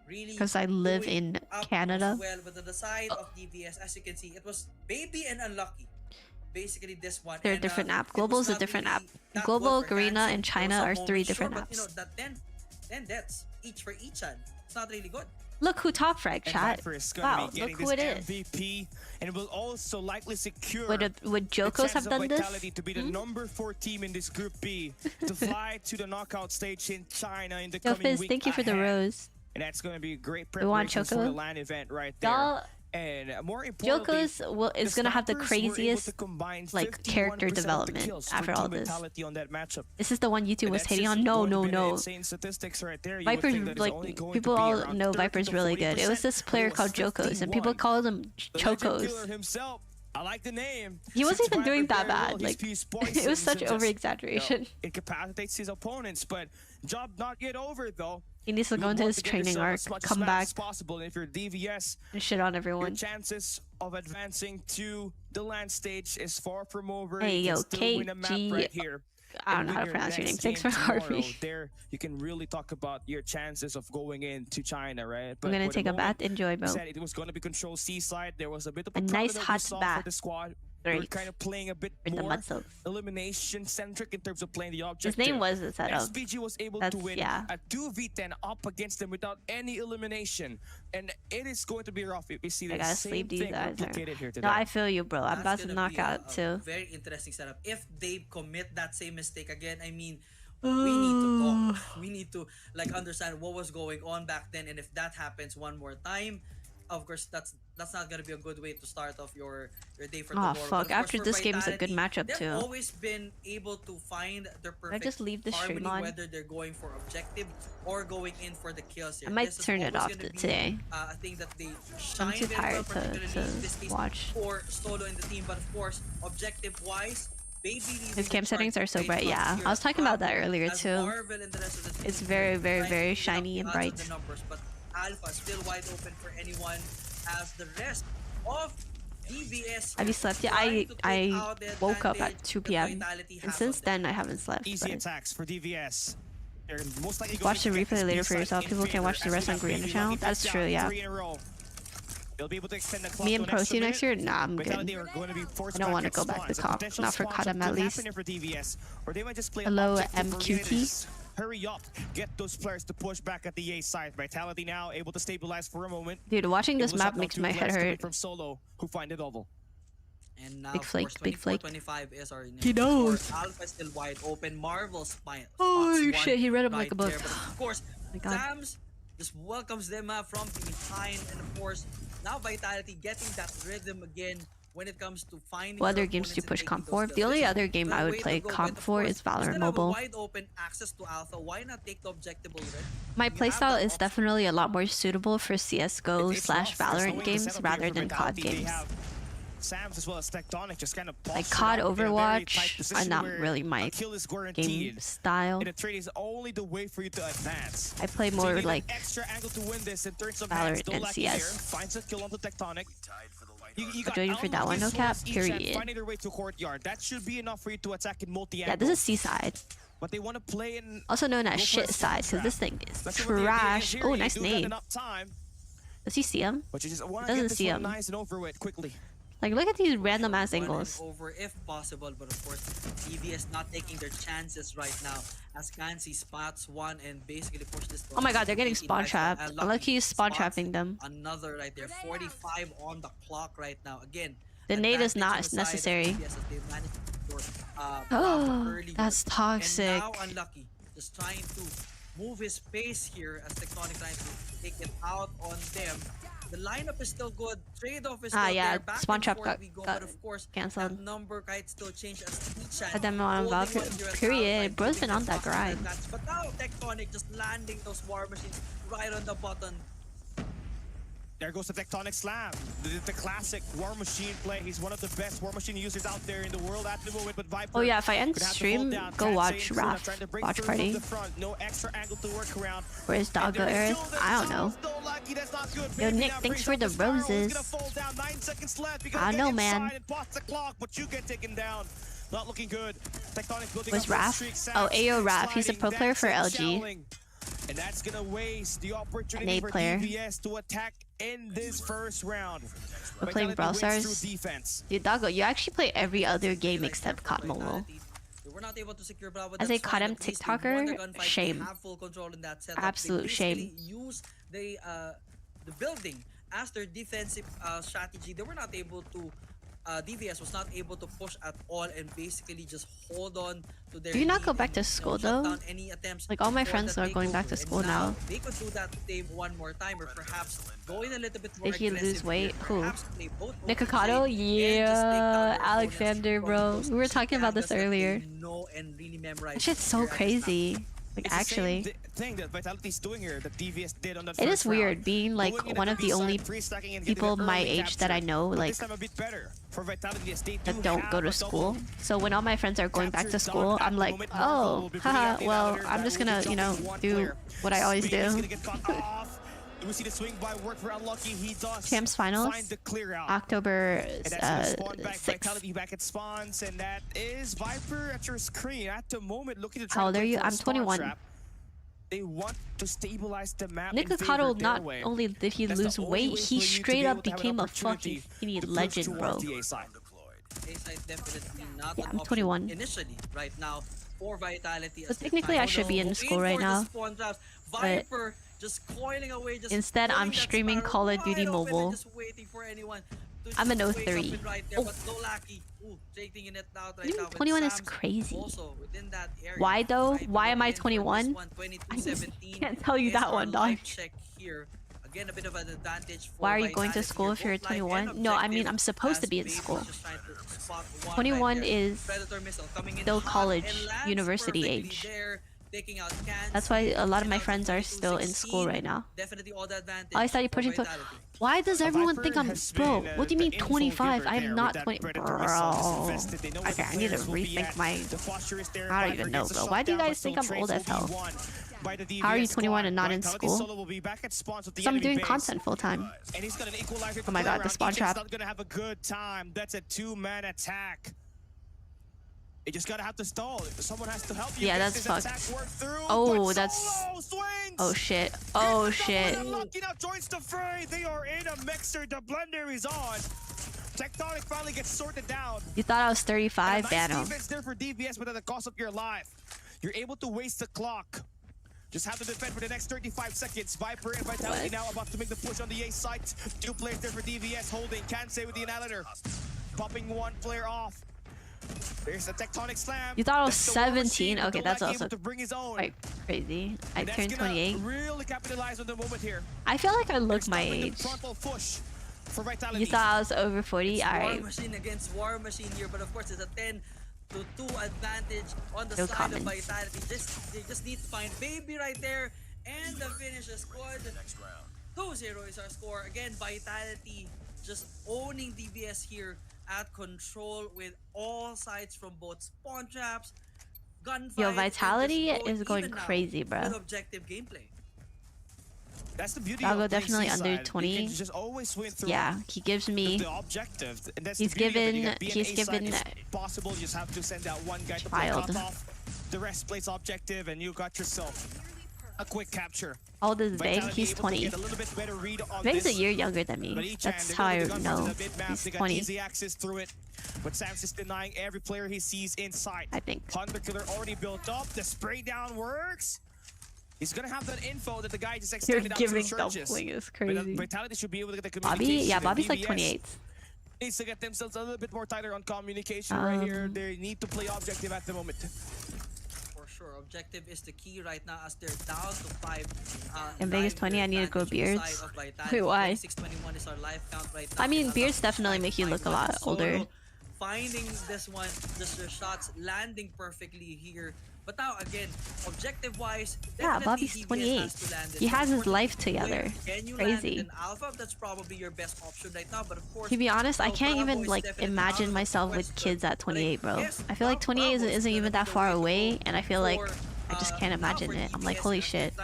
A: Really
C: Because I live
A: doing
C: in
A: up
C: Canada.
A: as well. But on the side of DVS, as you can see, it was Baby and Unlucky. Basically, this one.
C: They're a
A: And,
C: different app.
A: it
C: Global
A: was
C: is a
A: not
C: different
A: really
C: app.
A: that
C: Global,
A: good for
C: Garena,
A: Nancy.
C: and
A: There
C: China
A: was
C: are
A: some
C: 3
A: moments,
C: different
A: sure, but, you
C: apps.
A: know, that 10 deaths each for each one. It's not really good.
C: Look who top frag,
B: And
C: chat.
B: Viper is gonna
C: Wow,
B: be getting
C: look who it
B: this
C: is.
B: MVP, and it will also likely secure
C: Would
B: the
C: Jokos
B: chance
C: have
B: of
C: done this?
B: Vitality to be the number 4 team in this Group B to fly to the knockout stage in China in the
C: Yo,
B: coming
C: Fizz,
B: week
C: thank you for the
B: ahead.
C: rose.
B: And that's going to be a great
C: We want
B: preparation for the
C: Choco.
B: LAN event right there.
C: Y'all,
B: And more importantly,
C: Jokos is gonna have the craziest like character
B: 51% of the
C: development
B: kills for
C: after all
B: Team
C: this.
B: Vitality on that matchup.
C: This is the one YouTube
B: And
C: was
B: that's
C: hating
B: just
C: on. No,
B: going to
C: no,
B: be an
C: no.
B: insane statistics right there. You would
C: Viper's
B: think that it's
C: like
B: only going
C: people
B: to be
C: all
B: around
C: know
B: 30
C: Viper's
B: to
C: really good. It was
B: 40%,
C: this
B: but
C: player
B: it was
C: called Jokos, and people
B: 51.
C: called him
B: The legend killer
C: Chokos.
B: himself. I like the name.
C: He wasn't
B: Since
C: even doing
B: Viper
C: that
B: very well,
C: bad.
B: his
C: Like
B: fuse
C: it
B: poisons
C: was such
B: and just,
C: over exaggeration.
B: incapacitates his opponents, but job not yet over though.
C: He needs to
B: You
C: go into
B: want
C: his
B: to get
C: training
B: yourself
C: arc,
B: as much
C: come
B: smash
C: back,
B: as possible. And if you're DVS,
C: and shit on
B: your
C: everyone.
B: chances of advancing to the land stage is far from over.
C: Hey,
B: You
C: yo,
B: can still win a map
C: KG.
B: right here.
C: I don't
B: And
C: know how
B: win
C: to pronounce your name.
B: next
C: Thanks
B: game
C: for
B: tomorrow.
C: Harvey.
B: There, you can really talk about your chances of going into China, right?
C: I'm gonna
B: for the
C: take a
B: moment,
C: bath. Enjoy,
B: we
C: bro.
B: said it was going to be control seaside. There was a bit of
C: A
B: a
C: nice
B: problem that we
C: hot
B: saw
C: bath.
B: for the squad. We're
C: Great.
B: kind of playing a bit
C: With the
B: more
C: mud soap.
B: elimination centric in terms of playing the
C: His
B: objective.
C: name was the setup.
B: SPG was able
C: That's
B: to win
C: yeah.
B: a 2v10 up against them without any elimination, and it is going to be rough if we see
C: I
B: the
C: gotta
B: same
C: sleep these
B: thing
C: guys.
B: replicated here today.
C: No, I feel you, bro. I'm
A: That's
C: about to
A: gonna
C: knock
A: be
C: out
A: a
C: too.
A: very interesting setup. If they commit that same mistake again, I mean, we need to talk. We need to like understand what was going on back then, and if that happens one more time, of course that's not gonna be a good way to start off your day for
C: Oh
A: tomorrow. But
C: fuck!
A: of course,
C: After
A: for
C: this game's a good
A: Vitality,
C: matchup
A: they've
C: too.
A: always been able to find their perfect
C: just leave the stream
A: harmony,
C: on?
A: whether they're going for objective or going in for the kills here.
C: I might
A: This is
C: turn it
A: always
C: off
A: gonna be,
C: today.
A: a thing that they
C: I'm
A: shine
C: too
A: very well,
C: tired
A: particularly in this
C: to
A: case
C: watch.
A: for solo in the team. But of course, objective wise,
C: His cam settings are so bright. Yeah, I was talking about that earlier too. It's very, very, very shiny and bright.
A: But Alpha still wide open for anyone as the rest of DVS.
C: Have you slept yet? I woke up at 2 p.m. and since then I haven't slept.
B: Easy
C: But
B: attacks for DVS. They're most likely
C: watch the
B: going to get
C: replay
B: this
C: later for
B: B-side
C: yourself.
B: in
C: People can
B: favor
C: watch the
B: as
C: rest
B: we
C: on
B: have
C: Garena
B: Baby
C: channel.
B: Lucky
C: That's
B: down
C: true, yeah.
B: 3 in a row. They'll be able to extend the clock
C: Me
B: to
C: and
B: an extra
C: Pro next year?
B: minute.
C: Nah, I'm
B: Vitality
C: good.
B: are going to be forced
C: I don't want to
B: at
C: go back to
B: spawns. A
C: comp.
B: potential
C: Not for
B: spawn
C: Kodam
B: shot
C: at
B: could
C: least.
B: happen here for DVS, or they might just play
C: Hello,
B: objective
C: MQT.
B: varietors. Hurry up, get those players to push back at the A side. Vitality now able to stabilize for a moment.
C: Dude, watching this
B: Able to
C: map
B: shut down
C: makes
B: two
C: my head
B: players coming
C: hurt.
B: from solo who find the double.
A: And now,
C: Big
A: of
C: flake,
A: course,
C: big flake.
A: 24-25 is our
C: He knows.
A: Alpha is still wide open. Marvel spine.
C: Holy shit, he read him like a book.
A: There. But of course,
C: My God.
A: Zams just welcomes them up from behind. And of course, now Vitality getting that rhythm again when it comes to finding.
C: What other
A: their
C: games do you
A: opponents and
C: push
A: taking
C: comp
A: those
C: for?
A: kills.
C: The only
A: This is
C: other game
A: the
C: I would
A: way to
C: play
A: go. But
C: comp
A: of
C: for
A: course,
C: is
A: you still
C: Valorant
A: have a
C: Mobile.
A: wide open access to Alpha. Why not take the objective already?
C: My
A: You have
C: playstyle
A: that
C: is
A: option.
C: definitely a lot more suitable for CSGO
B: It's
C: slash
B: rough. There's no way
C: Valorant
B: to
C: games
B: set up
C: rather
B: here for
C: than COD
B: Vitality. They
C: games.
B: have Sam's as well as Tectonic just kind of
C: Like
B: posted
C: COD,
B: up in a very tight
C: Overwatch are
B: position
C: not
B: where
C: really
B: a
C: my
B: kill is
C: game
B: guaranteed.
C: style.
B: And the trade is only the way for you to advance.
C: I play
B: So
C: more
B: you need
C: like
B: an extra angle to win this in terms of
C: Valorant
B: hands. Still
C: and
B: lucky
C: CS.
B: here. Finds a kill onto Tectonic. You got
C: joining for that one, no
B: Alma's
C: cap,
B: as well as Ishan
C: period.
B: finding their way to courtyard. That should be enough for you to attack in multi-angle.
C: Yeah, this is Seaside,
B: But they want to play in.
C: also known
B: Go
C: as
B: for a
C: shit
B: spawn
C: side, because
B: trap.
C: this thing is
B: Let's see what the idea is
C: trash.
B: here.
C: Oh,
B: You
C: nice
B: do that
C: name.
B: enough time,
C: Does he see him?
B: but you just want to
C: Doesn't
B: get this
C: see
B: one
C: him.
B: nice and over with quickly.
C: Like, look at these random ass
A: One and
C: angles.
A: over if possible, but of course, DVS not taking their chances right now as Kansi spots one and basically push this.
C: Oh my god, they're getting
A: 18
C: spawn
A: lives.
C: trapped.
A: And
C: Lucky he's spawn
A: spots
C: trapping them.
A: Another right there, 45 on the clock right now. Again,
C: The nade is
A: advantage on
C: not
A: the side of
C: necessary.
A: DVS as they managed to score,
C: Oh,
A: early
C: that's
A: work.
C: toxic.
A: And now Unlucky, just trying to move his pace here as Tectonic trying to take it out on them. The lineup is still good. Trade-off is still
C: yeah,
A: there. Back
C: spawn
A: and
C: trap
A: forth
C: got
A: we go, but of course,
C: cancelled.
A: that number might still change as Tichan.
C: But then on Valkyrie, period. Bro's been on that grind.
A: But now Tectonic just landing those war machines right on the button.
B: There goes the Tectonic Slam, the classic War Machine play. He's one of the best War Machine users out there in the world at the moment. But Viper,
C: Oh yeah, if I end stream, go watch Raph watch party.
B: No extra angle to work around.
C: Where's Elgato Aerith? I don't know. Yo, Nick, thanks for the roses. I know, man.
B: Not looking good.
C: Was Raph? Oh, AO Raph. He's a pro player for LG.
B: And that's gonna waste the opportunity for DVS to attack in this first round.
C: We're playing Brawl Stars. Dude, Doggo, you actually play every other game except COD Mobile. As a COD TikToker, shame. Absolute shame.
A: Use the building as their defensive strategy. They were not able to. DVS was not able to push at all and basically just hold on to their.
C: Do you not go back to school though? Like all my friends are going back to school now.
A: They could do that one more time or perhaps going a little bit more
C: Did he
A: aggressive
C: lose weight?
A: here,
C: Who? Nikocado? Yeah, Alexander, bro. We were talking about this earlier. That shit's so crazy. Like
B: It's
C: actually,
B: the same thing that Vitality's doing here, that DVS did on the
C: it is
B: first round.
C: weird being like
B: Going in
C: one
B: at
C: of the
B: B
C: only
B: side, free-stacking and
C: people
B: getting an
C: my
B: early
C: age that I
B: capture.
C: know
B: But
C: like
B: this time a bit better for Vitality as they
C: that
B: do
C: don't
B: have
C: go to
B: a
C: school.
B: double
C: So when all my friends are going back to
B: capture
C: school,
B: done at
C: I'm
B: the
C: like,
B: moment. Marvel
C: oh,
B: will be
C: haha,
B: bringing out
C: well,
B: the
C: I'm just
B: other
C: gonna,
B: that
C: you know,
B: will be one
C: do
B: player.
C: what I always
B: Speed is
C: do.
B: gonna get cut off. We see the swing by work for Unlucky. He does
C: Champs finals,
B: find the clear out.
C: October
B: And that's gonna spawn back
C: 6th.
B: Vitality back at spawns, and that is Viper at your screen at the moment looking to try
C: How old
B: to
C: are
B: go
C: you?
B: for a
C: I'm
B: spawn
C: 21.
B: trap. They want to stabilize the map in favor
C: Nikocado,
B: of their
C: not
B: way.
C: only did he
B: That's the
C: lose
B: only
C: weight,
B: way
C: he
B: for you to be
C: straight
B: able
C: up
B: to have an
C: became a
B: opportunity
C: fucking skinny
B: to push
C: legend, bro.
B: towards the A side.
A: A-side definitely not
C: Yeah,
A: an
C: I'm
A: option
C: 21.
A: initially right now for Vitality.
C: So technically I should be in school right now,
A: Viper just coiling away, just
C: instead I'm
A: pulling that
C: streaming
A: spiral
C: Call of Duty
A: wide open and
C: Mobile.
A: just waiting for anyone to
C: I'm an
A: just wake up
C: 03.
A: in right there, but no lucky. Ooh, taking it out right now with
C: 21 is
A: Sam's
C: crazy.
A: also within that area.
C: Why though?
A: Viper
C: Why am I
A: in for this
C: 21?
A: one,
C: I just
A: 22-17
C: can't tell you
A: is
C: that
A: our
C: one, dog.
A: live check here. Again, a bit of an advantage for
C: Why are you going to
A: Vitality
C: school
A: here,
C: if you're
A: both live and
C: 21? No, I mean,
A: objective,
C: I'm supposed to
A: as
C: be in
A: Babe
C: school.
A: was just trying to spot one
C: 21
A: right there.
C: is
A: Predator missile coming in
C: still
A: hot
C: college,
A: and lands
C: university
A: perfectly
C: age.
A: there, taking out cans,
C: That's why a lot of my
A: taking out
C: friends
A: the
C: are still in
A: 22-16.
C: school right now.
A: Definitely all the advantage
C: Oh, I saw you
A: for
C: pushing to.
A: Vitality.
C: Why does everyone
B: Viper
C: think I'm
B: has
C: bro?
B: been,
C: What do you
B: the
C: mean
B: info
C: 25?
B: giver
C: I'm
B: there
C: not
B: with that
C: 20,
B: Predator missile just
C: bro.
B: invested. They know where
C: Okay,
B: the
C: I need to
B: players will be
C: rethink
B: at.
C: my.
B: The posture is there.
C: I don't
B: Viper
C: even know,
B: gets a
C: bro. Why do you
B: shutdown,
C: guys
B: but
C: think I'm
B: still
C: old as
B: trades will
C: hell?
B: be won by the
C: How are you
B: DVS
C: 21 and
B: squad.
C: not in
B: Vitality
C: school?
B: Solo will be back at spawns with the
C: So I'm
B: enemy
C: doing
B: base.
C: content full time.
B: And he's got an equalizer to
C: Oh my
B: play
C: god, the
B: around.
C: spawn
B: EJ's
C: trap.
B: not gonna have a good time. That's a two-man attack. You just gotta have to stall. Someone has to help you.
C: Yeah,
B: get
C: that's
B: this
C: fucked.
B: attack work through,
C: Oh,
B: but
C: that's.
B: Solo swings.
C: Oh shit. Oh
B: Gets the
C: shit.
B: double unlucky, now joins the fray. They are in a mixer. The blender is on. Tectonic finally gets sorted down.
C: You thought I was 35?
B: And a
C: Ban
B: nice
C: him.
B: defense there for DVS, but at the cost of your life. You're able to waste the clock. Just have to defend for the next 35 seconds. Viper and Vitality
C: What?
B: now about to make the push on the A site. Two players there for DVS holding. Can't say with the Annihilator. Popping one player off. There's a Tectonic Slam.
C: You thought I was
B: That's the War
C: 17?
B: Machine,
C: Okay,
B: though
C: that's
B: not
C: also
B: able to bring his own.
C: quite crazy. I
B: And that's
C: turned
B: gonna
C: 28.
B: really capitalize on the moment here.
C: I feel like I look my
B: Stopping the
C: age.
B: frontal push for Vitality.
C: You thought I was over 40?
A: War
C: Alright.
A: Machine against War Machine here, but of course it's a 10-2 advantage on the
C: No
A: side
C: comments.
A: of Vitality. They just need to find Baby right there, and the finish is scored. 2-0 is our score. Again, Vitality just owning DBS here at control with all sides from both spawn traps, gunfights.
C: Yo,
A: and
C: Vitality
A: just
C: is going
A: even now
C: crazy, bro.
A: with objective gameplay.
B: That's the beauty
C: Doggo
B: of playing
C: definitely
B: Seaside.
C: under
B: You can
C: 20.
B: just always win through
C: Yeah, he gives me.
B: the objective. And that's
C: He's
B: the beauty of it. You
C: given-
B: can be an
C: he's
B: A side,
C: given-
B: it's possible. You just have to send out one guy to play
C: Child.
B: cut off. The rest plays objective, and you got yourself a quick capture.
C: How old is Veg?
B: Vitality
C: He's
B: able to
C: 20.
B: get a little bit better read on
C: Veg's a
B: this.
C: year younger than
B: But
C: me.
B: each
C: That's
B: hand,
C: how I
B: they're gonna
C: know.
B: go to the mid-map.
C: He's
B: They got
C: 20,
B: easy access through it. But Sam's just denying every player he sees inside.
C: I think.
B: Hunter Killer already built up. The spray down works. He's gonna have that info that the guy just
C: You're
B: extended out to the
C: giving
B: searches.
C: dumpling is
B: But,
C: crazy.
B: Vitality should be able to get the
C: Bobby?
B: communication.
C: Yeah,
B: and
C: Bobby's like
B: DBS
C: 28.
B: needs to get themselves a little bit more tighter on communication right here. They need to play objective at the moment.
A: For sure. Objective is the key right now as they're down to 5.
C: In Vegas 20, I need to grow beards. Wait, why?
A: 26-21 is our life count right now.
C: I mean, beards definitely make you look a lot older.
A: Finding this one, just their shots landing perfectly here. But now again, objective-wise,
C: yeah, Bobby's 28. He has his life together. Crazy.
A: Alpha, that's probably your best option right now. But of course,
C: to be honest, I can't even like imagine myself with kids at 28, bro. I feel like 28 isn't even that far away, and I feel like I just can't imagine it. I'm like, holy shit.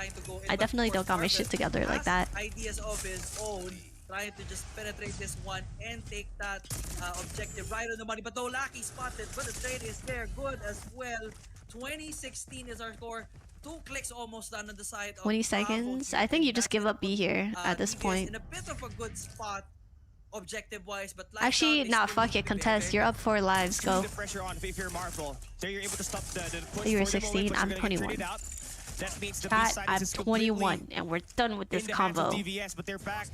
C: I definitely don't got my shit together like that.
A: Ideas of his own, trying to just penetrate this one and take that objective right on the money. But no, Lucky spotted, but the trade is there, good as well. 2016 is our score. 2 clicks almost done on the side of
C: 20 seconds. I think you just give up B here at this point.
A: In a bit of a good spot, objective-wise, but
C: actually, nah, fuck it. Contest. You're up 4 lives. Go. You were 16. I'm 21. Chat, I'm 21, and we're done with this combo.
B: But they're back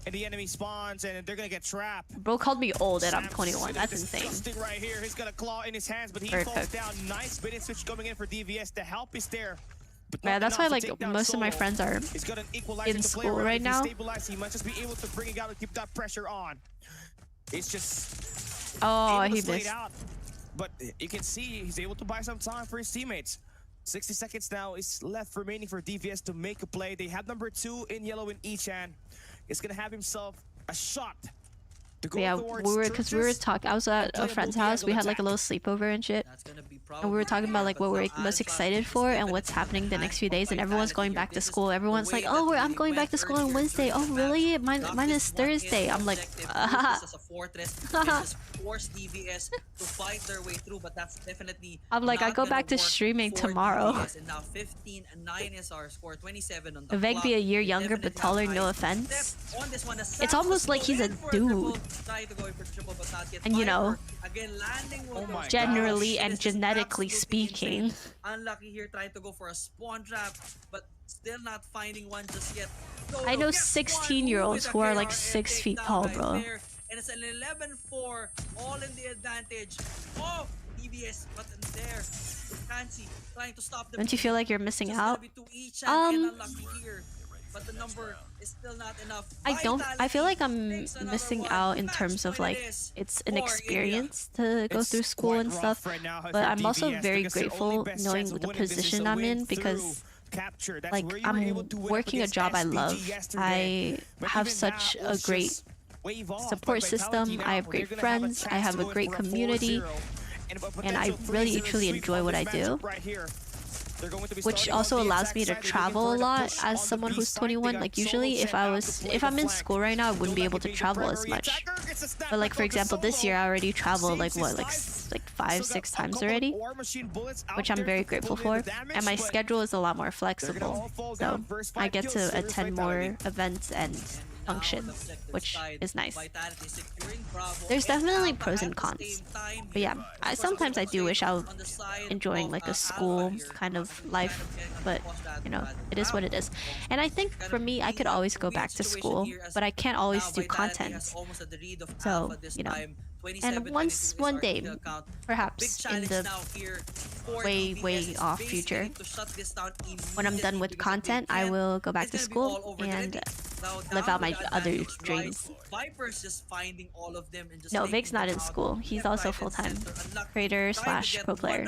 B: in the enemy spawns, and they're gonna get trapped.
C: Bro called me old, and I'm 21. That's insane.
B: Right here, he's got a claw in his hands, but he falls down. Nice bit of switch coming in for DVS. The help is there.
C: Yeah, that's why like most of my friends are in school right now.
B: He might just be able to bring it out and keep that pressure on. It's just
C: he missed.
B: Out, but you can see he's able to buy some time for his teammates. 60 seconds now is left remaining for DVS to make a play. They have number 2 in yellow in Ichan. It's gonna have himself a shot to go
C: because we were talking. I was at a friend's house. We had like a little sleepover and shit. And we were talking about like what we're most excited for and what's happening the next few days. And everyone's going back to school. Everyone's like, oh, I'm going back to school on Wednesday. Oh, really? Mine is Thursday. I'm like,
A: force DVS to fight their way through, but that's definitely
C: I'm like, I go back to streaming tomorrow.
A: And now 15-9 is our score, 27 on the
C: Veg
A: clock.
C: be a year younger but taller, no offense. It's almost like he's a dude. And you know, generally and genetically speaking.
A: Unlucky here, trying to go for a spawn trap, but still not finding one just yet.
C: I know 16-year-olds who are like 6 feet tall, bro.
A: And it's an 11-4, all in the advantage. Oh, DBS, but in there, Fancy trying to stop them.
C: Don't you feel like you're missing out?
A: But the number is still not enough.
C: I feel like I'm missing out in terms of like it's an experience to go through school and stuff. But I'm also very grateful knowing the position I'm in because like I'm working a job I love. I have such a great support system. I have great friends. I have a great community, and I really truly enjoy what I do, which also allows me to travel a lot as someone who's 21. Like usually if I'm in school right now, I wouldn't be able to travel as much. But like for example, this year I already traveled like 5-6 times already, which I'm very grateful for. And my schedule is a lot more flexible, so I get to attend more events and functions, which is nice. There's definitely pros and cons, but yeah, sometimes I do wish I was enjoying like a school kind of life, but you know, it is what it is. And I think for me, I could always go back to school, but I can't always do content, so you know. And one day, perhaps in the way off future, when I'm done with content, I will go back to school and live out my other dreams. No, Vic's not in school. He's also full-time creator / pro player.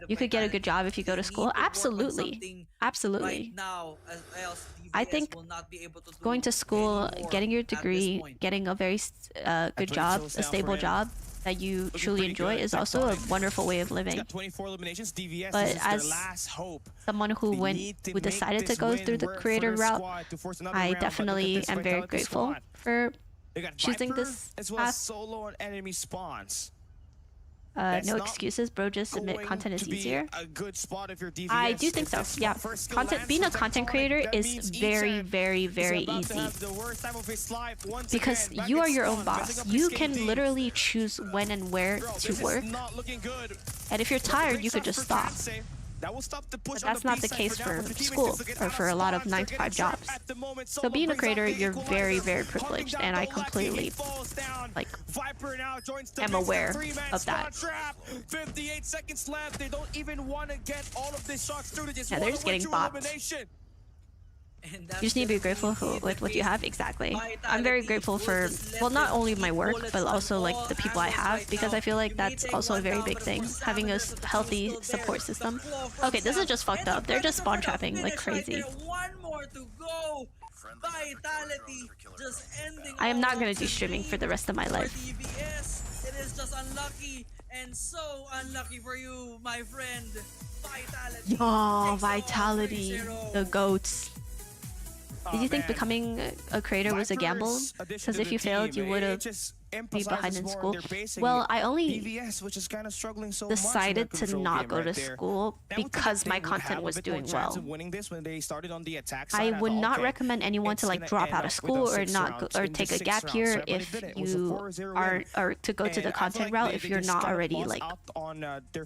C: You could get a good job if you go to school. Absolutely. Absolutely. I think going to school, getting your degree, getting a very good job, a stable job that you truly enjoy is also a wonderful way of living. But as someone who decided to go through the creator route, I definitely am very grateful for choosing this path. No excuses, bro. Just admit content is easier. I do think so. Yeah, being a content creator is very, very, very easy because you are your own boss. You can literally choose when and where to work, and if you're tired, you could just stop.
B: That will stop the push.
C: But that's not the case for school or for a lot of 9-to-5 jobs. So being a creator, you're very, very privileged, and I completely am aware of that.
B: 58 seconds left. They don't even want to get all of these shots through.
C: Yeah, they're just getting bopped. You just need to be grateful with what you have. Exactly. I'm very grateful for, well, not only my work, but also like the people I have, because I feel like that's also a very big thing, having a healthy support system. Okay, this is just fucked up. They're just spawn trapping like crazy. I am not going to do streaming for the rest of my life.
A: It is just unlucky, and so unlucky for you, my friend. Vitality.
C: Oh, Vitality. The GOATs. Did you think becoming a creator was a gamble? Because if you failed, you would have be behind in school. Well, I only decided to not go to school because my content was doing well. I would not recommend anyone to like drop out of school or not or take a gap year if you are or to go to the content route if you're not already like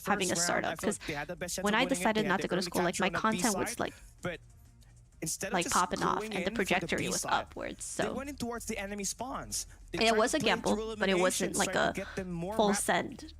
C: having a startup. Because when I decided not to go to school, like my content was like popping off and the trajectory was upwards. So
B: they went towards the enemy spawns.
C: it was a gamble, but it wasn't like a full send,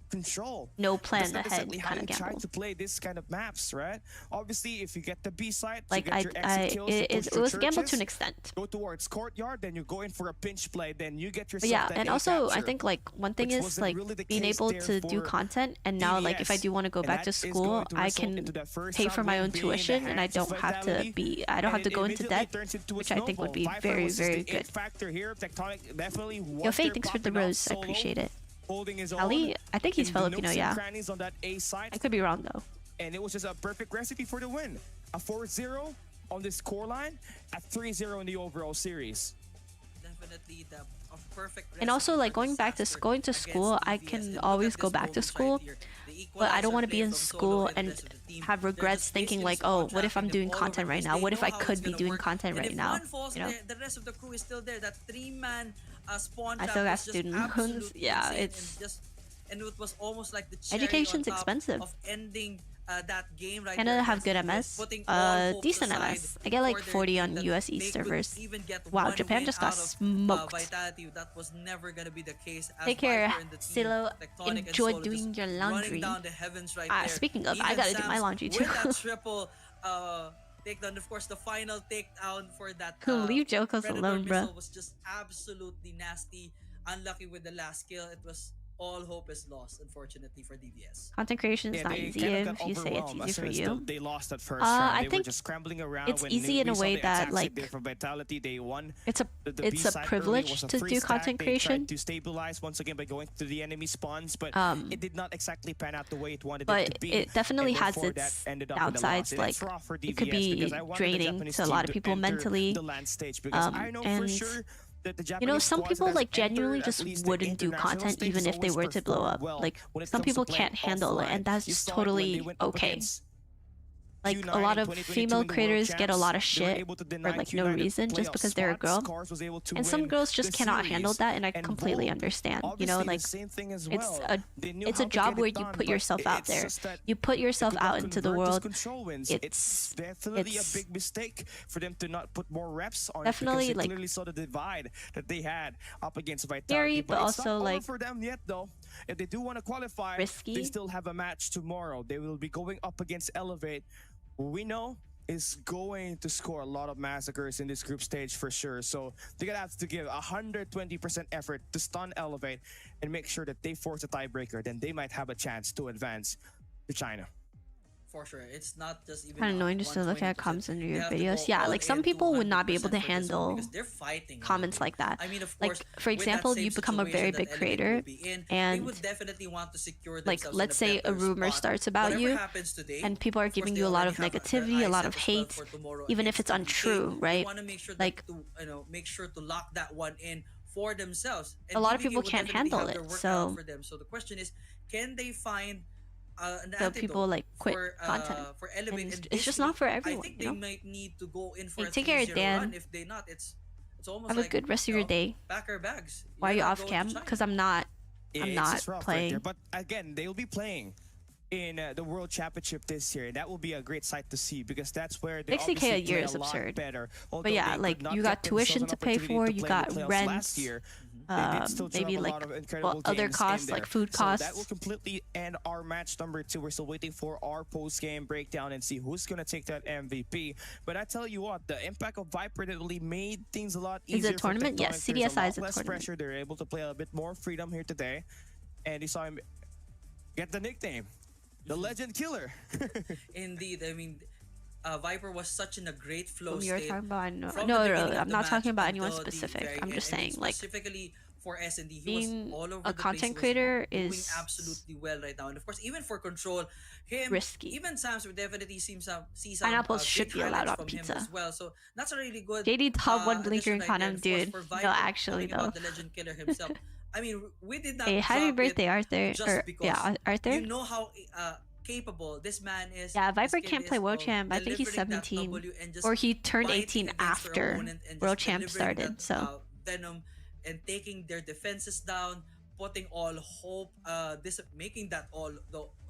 C: no plan ahead kind of gamble.
B: To play this kind of maps, right? Obviously, if you get the B side,
C: like it was a gamble to an extent.
B: Go towards courtyard, then you go in for a pinch play, then you get yourself.
C: Yeah, and also I think like one thing is like being able to do content, and now like if I do want to go back to school, I can pay for my own tuition, and I don't have to go into debt, which I think would be very, very good. Yo, Faye, thanks for the rose. I appreciate it. Ali, I think he's Filipino, yeah. I could be wrong though.
B: And it was just a perfect recipe for the win. A 4-0 on this core line, a 3-0 in the overall series.
A: Definitely the perfect.
C: And also like going to school, I can always go back to school, but I don't want to be in school and have regrets thinking like, oh, what if I'm doing content right now? What if I could be doing content right now? You know?
A: The rest of the crew is still there. That 3-man spawn
C: I still got student loans. Yeah, it's
A: and it was almost like the
C: education's expensive.
A: Of ending that game right
C: Canada have good MS, decent MS. I get like 40 on US East servers. Wow, Japan just got smoked.
A: That was never gonna be the case.
C: Take care, Silo. Enjoy doing your laundry. Speaking of, I gotta do my laundry too.
A: Triple takedown, of course, the final takedown for that.
C: Leave Jokos alone, bro.
A: Was just absolutely nasty. Unlucky with the last kill. It was. All hope is lost, unfortunately, for DVS.
C: Content creation is not easy if you say it's easy for you.
B: They lost at first
C: I think
B: just scrambling around
C: it's easy in a way that like
B: Vitality, they won.
C: It's a privilege to do content creation.
B: To stabilize once again by going to the enemy spawns, but it did not exactly pan out the way it wanted it to be.
C: But it definitely has its downsides. Like it could be draining to a lot of people mentally. And you know, some people like genuinely just wouldn't do content even if they were to blow up. Like some people can't handle it, and that's just totally okay. Like a lot of female creators get a lot of shit for like no reason just because they're a girl, and some girls just cannot handle that, and I completely understand. You know, like it's a job where you put yourself out there. You put yourself out into the world. It's
B: definitely a big mistake for them to not put more reps on
C: definitely
B: it, because
C: like
B: they clearly saw the divide that they had up against Vitality.
C: Scary, but also like
B: for them yet though. If they do want to qualify,
C: risky.
B: They still have a match tomorrow. They will be going up against Elevate. We know is going to score a lot of massacres in this group stage for sure. So they're gonna have to give 120% effort to stun Elevate and make sure that they force a tiebreaker. Then they might have a chance to advance to China.
A: For sure, it's not just even
C: kind of annoying just to look at comments under your videos. Yeah, like some people would not be able to handle comments like that. I mean, of course, like for example, you become a very big creator, and like let's say a rumor starts about you, and people are giving you a lot of negativity, a lot of hate, even if it's untrue, right? Like,
A: make sure to lock that one in for themselves.
C: A lot of people can't handle it, so
A: the question is, can they find
C: so people like quit content.
A: For Elevate,
C: it's just not for everyone.
A: I think they might need to go in for a
C: take care, Dan.
A: If they not, it's almost
C: have
A: like,
C: a good rest of your day.
A: Pack our bags.
C: Why are you off cam? Because I'm not playing.
B: But again, they'll be playing. in the World Championship this year. And that will be a great sight to see because that's where they
C: 60K
B: obviously
C: a year
B: play
C: is
B: a lot
C: absurd.
B: better.
C: But yeah, like you got tuition to pay for, you got rent,
B: last year. They did still
C: maybe
B: a
C: like
B: lot of incredible
C: other
B: games
C: costs
B: in there.
C: like food
B: So
C: costs.
B: that will completely end our match number 2. We're still waiting for our post-game breakdown and see who's gonna take that MVP. But I tell you what, the impact of Viper really made things a lot easier.
C: Is it a tournament?
B: For
C: Yes,
B: Tectonic. There's
C: CDSI is a
B: less
C: tournament.
B: pressure. They're able to play a bit more freedom here today, and you saw him get the nickname, the Legend Killer.
A: Indeed, I mean, Viper was such in a great flow
C: You're
A: state.
C: talking about no,
A: from
C: no,
A: the
C: no,
A: beginning of
C: I'm
A: the
C: not
A: match
C: talking about anyone
A: until the
C: specific.
A: very
C: I'm
A: end.
C: just
A: I mean,
C: saying, like,
A: specifically for S&D, he
C: being
A: was all over
C: a
A: the
C: content
A: place. He was
C: creator
A: doing
C: is
A: absolutely well right now, and of course, even for Control, him,
C: risky.
A: even Sam's would definitely see some
C: Pineapples should
A: great
C: be allowed
A: highlights
C: on
A: from
C: pizza.
A: him as well. So that's a really good.
C: JD top 1 blinker
A: addition
C: in
A: right there.
C: Condom,
A: And of course,
C: dude.
A: for
C: No,
A: Viper,
C: actually
A: talking
C: though.
A: about the Legend Killer himself. I mean, we did not.
C: Hey, happy
A: drop
C: birthday,
A: it
C: Arthur.
A: just
C: Or,
A: because
C: yeah, Arthur.
A: you know how capable this man is.
C: Yeah, Viper
A: this kid
C: can't play
A: is
C: World
A: of
C: Champ. I think he's
A: delivering that
C: 17.
A: W and just
C: Or he turned
A: biting
C: 18
A: against their
C: after
A: opponent and
C: World
A: just
C: Champ
A: delivering
C: started.
A: that,
C: So
A: venom and taking their defenses down, putting all hope, making that all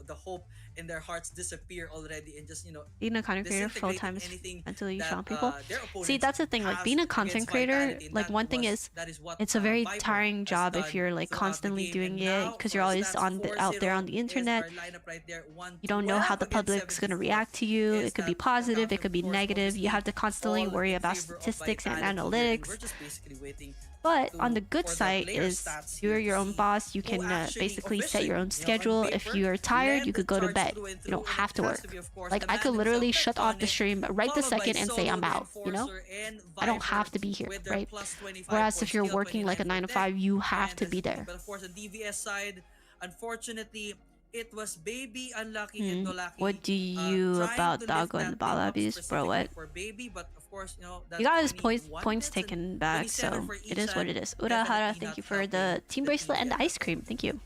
A: the hope in their hearts disappear already, and just
C: being a content creator full
A: disintegrating
C: time is
A: anything
C: mentally
A: that,
C: strong people.
A: their
C: See,
A: opponents
C: that's the thing. Like
A: have
C: being a content
A: against
C: creator,
A: Vitality, and
C: like
A: that
C: one thing is
A: that is what,
C: it's a very
A: Viper
C: tiring
A: has
C: job if
A: done
C: you're like
A: throughout the
C: constantly
A: game.
C: doing
A: And
C: it
A: now
C: because
A: for
C: you're always
A: stats
C: out there on
A: 4-0
C: the
A: is
C: internet.
A: our lineup right there,
C: You don't know how
A: 1-12
C: the
A: against
C: public's gonna
A: 74.
C: react to you.
A: Is
C: It could be
A: that
C: positive, it
A: counter,
C: could be
A: of course,
C: negative. You
A: obviously
C: have to constantly
A: all
C: worry
A: in
C: about
A: favor of
C: statistics and
A: Vitality here, and
C: analytics.
A: we're just basically waiting
C: But on
A: to-
C: the good
A: for the
C: side
A: player
C: is
A: stats
C: you're
A: here
C: your
A: to
C: own
A: see
C: boss. You
A: who
C: can
A: actually
C: basically set your own
A: efficient.
C: schedule.
A: On
C: If
A: paper,
C: you're tired,
A: led
C: you could go to
A: charge
C: bed.
A: through and
C: You
A: through,
C: don't
A: and
C: have
A: it
C: to
A: has
C: work.
A: to be, of course,
C: Like
A: the
C: I
A: man
C: could literally
A: himself,
C: shut off the
A: Tectonic,
C: stream right the
A: followed by
C: second and say
A: Solo,
C: I'm
A: the
C: out, you know?
A: Enforcer, and
C: I don't
A: Viper
C: have to be here,
A: with their
C: right?
A: plus 25
C: Whereas
A: for
C: if you're
A: skill,
C: working like a
A: 29
C: 9 to
A: for
C: 5,
A: tech,
C: you have
A: and
C: to
A: the
C: be
A: speed.
C: there.
A: But of course, on DVS side, unfortunately, it was Baby unlucky and Dolaki.
C: What do you
A: trying
C: about
A: to lift
C: Doggo and
A: that
C: the ball
A: team up
C: abuse, bro? What?
A: specifically for Baby, but of course, that's
C: You got his
A: 21
C: points
A: hits and
C: taken back,
A: 27
C: so
A: for
C: it is what it
A: Ishan.
C: is. Urahara,
A: Definitely
C: thank
A: not
C: you for
A: helping
C: the team
A: the
C: bracelet and the
A: team
C: ice cream. Thank you.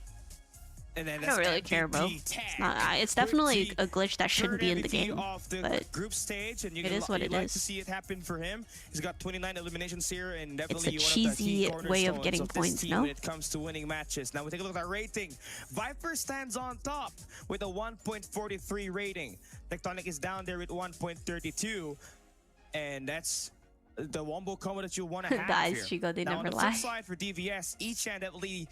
B: And then
C: I don't really care, bro. It's definitely a glitch that shouldn't be in the game,
B: off the
C: but
B: group stage, and
C: it is what it
B: like
C: is.
B: to see it happen for him. He's got 29 eliminations here, and
C: It's a
B: definitely one
C: cheesy
B: of the key
C: way of
B: cornerstones
C: getting
B: of this
C: points,
B: team
C: no?
B: when it comes to winning matches. Now we take a look at our rating. Viper stands on top with a 1.43 rating. Tectonic is down there with 1.32, and that's the wombo combo that you want to have
C: The ice
B: here.
C: Chico, they
B: Now,
C: never
B: on the
C: lie.
B: flip side for DVS, Ishan definitely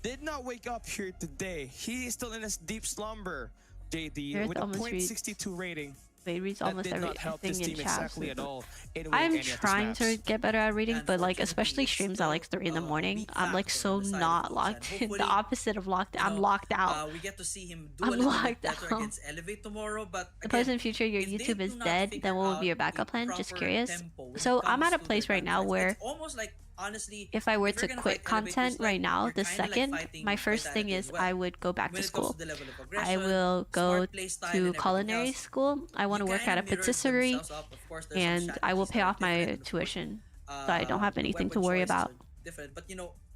B: did not wake up here today. He is still in his deep slumber, JD,
C: Earth
B: with a
C: almost reached-
B: .62 rating.
C: They reads
B: That
C: almost
B: did not help this
C: everything in
B: team
C: chat.
B: exactly at all in winning
C: I'm
B: any of these
C: trying
B: maps.
C: to get better at reading, but like especially
A: Unfortunately,
C: streams
A: it's
C: at like
A: still
C: 3 in the
A: a
C: morning,
A: weak
C: I'm like
A: factor
C: so
A: on the side of
C: not
A: Ishan.
C: locked in. The
A: Hopefully,
C: opposite of locked. I'm locked out.
A: we get to see him do
C: I'm
A: a little
C: locked
A: bit better
C: out.
A: against Elevate tomorrow, but
C: Suppose
A: again,
C: in future your
A: if they
C: YouTube
A: do
C: is
A: not
C: dead,
A: figure
C: then what will
A: out
C: be your
A: a
C: backup plan? Just
A: proper
C: curious.
A: tempo when
C: So
A: it
C: I'm
A: comes
C: at a
A: to
C: place
A: their
C: right now
A: gunfights,
C: where
A: it's almost like, honestly,
C: if I were
A: if
C: to
A: you're gonna
C: quit
A: fight Elevate,
C: content
A: just like
C: right now,
A: you're
C: the
A: kinda like
C: second,
A: fighting
C: my first thing
A: Vitality as
C: is
A: well.
C: I would go back
A: When
C: to
A: it comes
C: school.
A: to the level of
C: I
A: aggression,
C: will go
A: smart play style, and
C: to
A: everything
C: culinary
A: else,
C: school. I want to
A: you
C: work at
A: kinda
C: a
A: mirror
C: patisserie,
A: themselves up. Of course, there's some
C: and I will
A: strategies
C: pay
A: that are
C: off my
A: different, and of course,
C: tuition, so I don't have anything to
A: weapon
C: worry
A: choices
C: about.
A: are different. But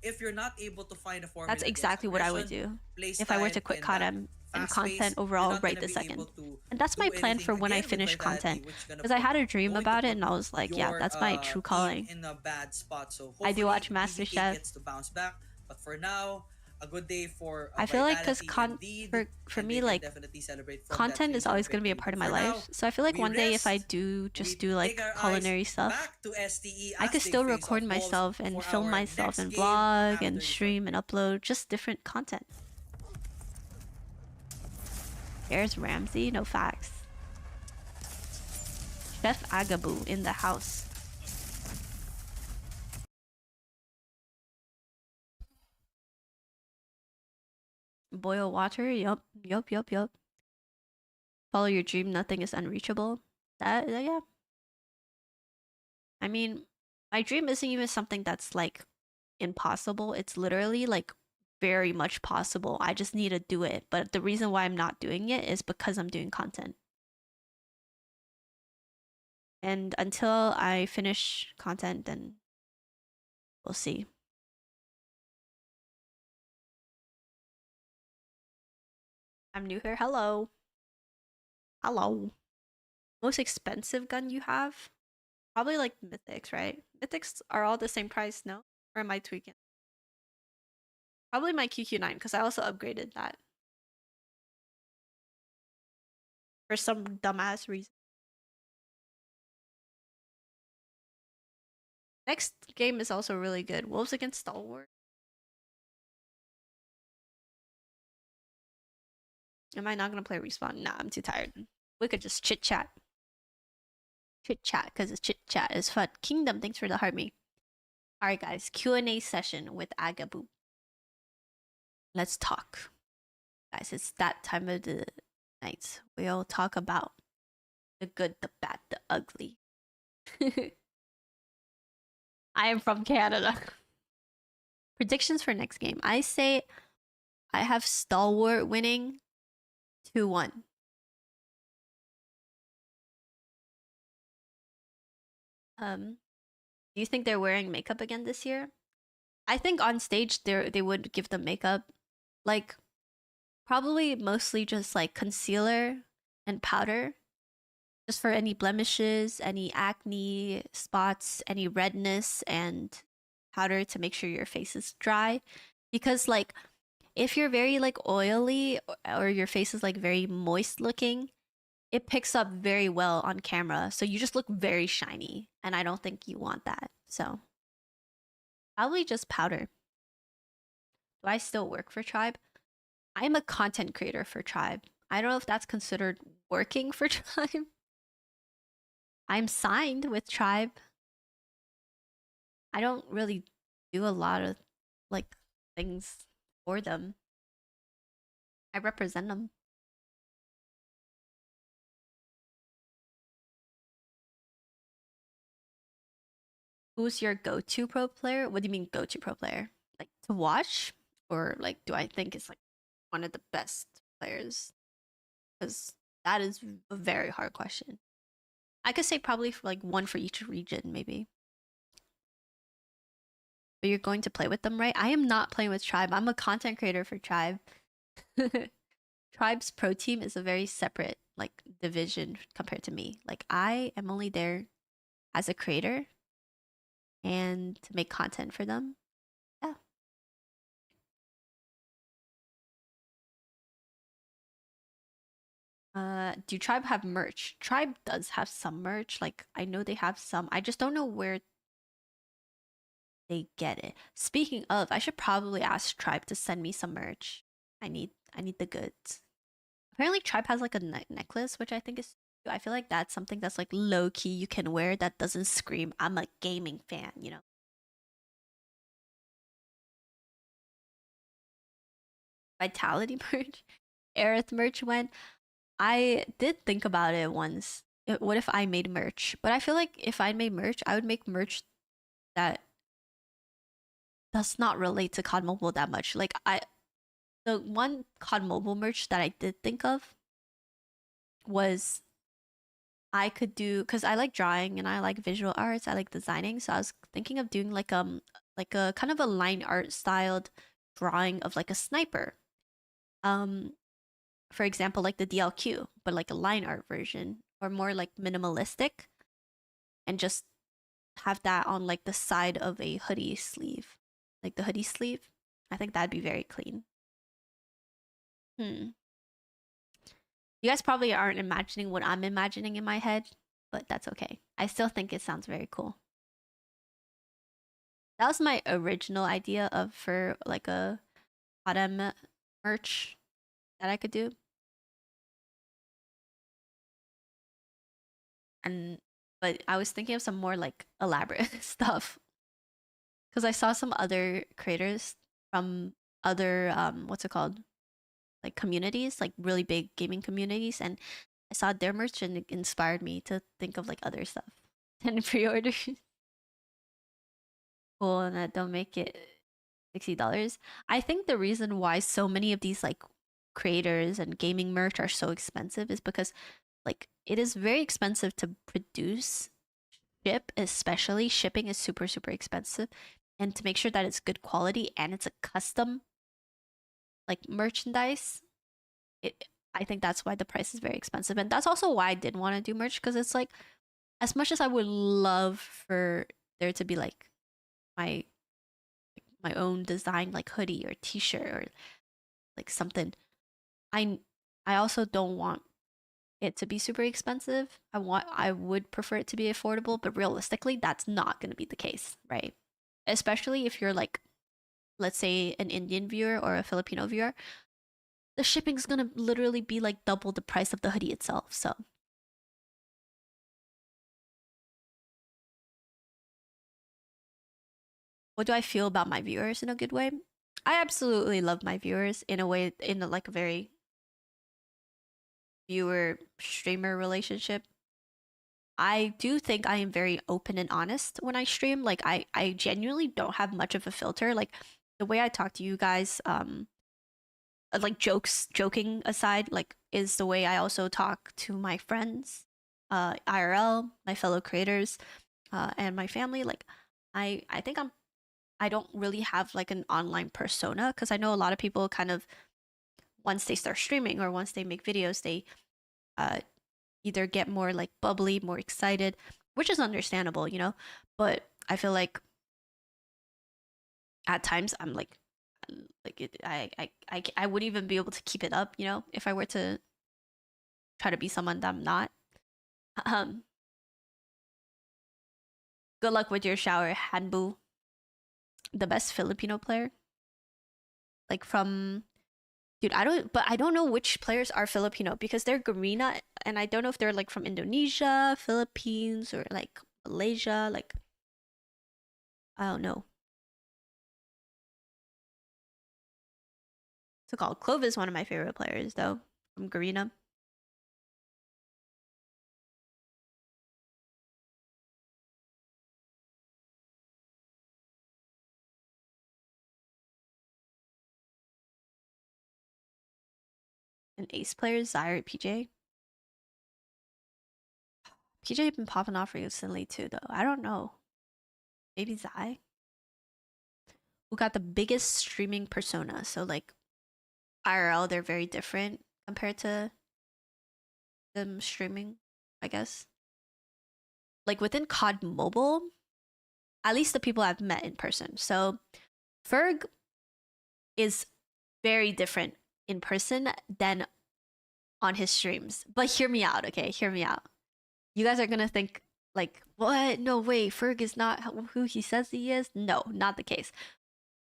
A: if you're not able to find a formula
C: That's exactly what I would do if I were to quit content and content overall right this second. And that's my plan for when I finish content. Because I had a dream about it and I was like, yeah, that's my true calling.
A: In a bad spot. So
C: I do watch
A: hopefully
C: MasterChef.
A: PVK gets to bounce back. But for now, a good day for
C: I feel like because
A: Vitality indeed,
C: for
A: and
C: me,
A: they can
C: like
A: definitely celebrate from
C: content
A: that
C: is always
A: phase
C: going to be a
A: of
C: part of
A: it.
C: my
A: For
C: life.
A: now,
C: So I feel like
A: we
C: one day if I
A: rest,
C: do just do
A: we
C: like
A: take our
C: culinary
A: eyes
C: stuff,
A: back to STE
C: I
A: as
C: could
A: they
C: still
A: face
C: record
A: off
C: myself
A: Wolves
C: and
A: for
C: film
A: our
C: myself
A: next
C: and
A: game
C: vlog
A: after
C: and
A: the
C: stream and upload just different content. There's Ramsey, no facts. Chef Agaboo in the house. Boil water, yup. Follow your dream, nothing is unreachable. Yeah. I mean, my dream isn't even something that's like impossible. It's literally like very much possible. I just need to do it. But the reason why I'm not doing it is because I'm doing content. And until I finish content, then we'll see. I'm new here. Hello. Hello. Most expensive gun you have? Probably like Mythics, right? Mythics are all the same price, no? Or am I tweaking? Probably my QQ9, because I also upgraded that. for some dumbass reason. Next game is also really good. Wolves against Stalwart. Am I not gonna play Respawn? Nah, I'm too tired. We could just chit chat. Chit chat, because chit chat is fun. Kingdom, thanks for the heart me. Alright guys, Q&A session with Agaboo. Let's talk. Guys, it's that time of the night. We'll talk about the good, the bad, the ugly. I am from Canada. Predictions for next game. I say I have Stalwart winning 2-1. Do you think they're wearing makeup again this year? I think on stage they would give them makeup. Like probably mostly just like concealer and powder. Just for any blemishes, any acne spots, any redness, and powder to make sure your face is dry. Because like if you're very like oily or your face is like very moist looking, it picks up very well on camera. So you just look very shiny, and I don't think you want that. So probably just powder. Do I still work for Tribe? I'm a content creator for Tribe. I don't know if that's considered working for Tribe. I'm signed with Tribe. I don't really do a lot of like things for them. I represent them. Who's your go-to pro player? What do you mean go-to pro player? Like to watch? Or like do I think it's like one of the best players? Because that is a very hard question. I could say probably for like one for each region, maybe. But you're going to play with them, right? I am not playing with Tribe. I'm a content creator for Tribe. Tribe's pro team is a very separate like division compared to me. Like I am only there as a creator and to make content for them. Do Tribe have merch? Tribe does have some merch. Like I know they have some. I just don't know where they get it. Speaking of, I should probably ask Tribe to send me some merch. I need the goods. Apparently Tribe has like a necklace, which I think is I feel like that's something that's like low key you can wear that doesn't scream I'm a gaming fan, you know. Vitality merch, Aerith merch went. I did think about it once. What if I made merch? But I feel like if I made merch, I would make merch that does not relate to COD Mobile that much. Like the one COD Mobile merch that I did think of was I could do, because I like drawing and I like visual arts, I like designing. So I was thinking of doing like a kind of a line art styled drawing of like a sniper. For example, like the DLQ, but like a line art version, or more like minimalistic, and just have that on like the side of a hoodie sleeve, like the hoodie sleeve. I think that'd be very clean. You guys probably aren't imagining what I'm imagining in my head, but that's okay. I still think it sounds very cool. That was my original idea of for like a autumn merch that I could do. But I was thinking of some more like elaborate stuff. Because I saw some other creators from other what's it called? Like communities, like really big gaming communities, and I saw their merch and it inspired me to think of like other stuff. And pre-order. Cool, and don't make it $60. I think the reason why so many of these like creators and gaming merch are so expensive is because like it is very expensive to produce, ship, especially shipping is super expensive, and to make sure that it's good quality and it's a custom like merchandise, I think that's why the price is very expensive. And that's also why I didn't want to do merch, because it's like as much as I would love for there to be like my own design like hoodie or t-shirt or like something, I also don't want it to be super expensive. I would prefer it to be affordable, but realistically, that's not going to be the case, right? Especially if you're like, let's say an Indian viewer or a Filipino viewer, the shipping's going to literally be like double the price of the hoodie itself. So what do I feel about my viewers in a good way? I absolutely love my viewers in a way, in like a very viewer streamer relationship. I do think I am very open and honest when I stream. Like I genuinely don't have much of a filter. Like the way I talk to you guys, like joking aside, like is the way I also talk to my friends, IRL, my fellow creators, and my family. Like I think I don't really have like an online persona, because I know a lot of people kind of, once they start streaming or once they make videos, they either get more like bubbly, more excited, which is understandable, you know. But I feel like at times I'm like I wouldn't even be able to keep it up, you know, if I were to try to be someone that I'm not. Good luck with your shower, Hanbu. The best Filipino player, like from, dude, I don't know which players are Filipino, because they're Garena, and I don't know if they're like from Indonesia, Philippines, or like Malaysia. Like I don't know. So called Clove is one of my favorite players though, from Garena. An ace player, Zyre, PJ. PJ been popping off recently too, though. I don't know. Maybe Zai? Who got the biggest streaming persona? So, like, IRL, they're very different compared to them streaming, I guess. Like, within COD Mobile, at least the people I've met in person. So, Ferg is very different in person than on his streams. But hear me out, okay? Hear me out. You guys are gonna think, like, what? No way, Ferg is not who he says he is. No, not the case.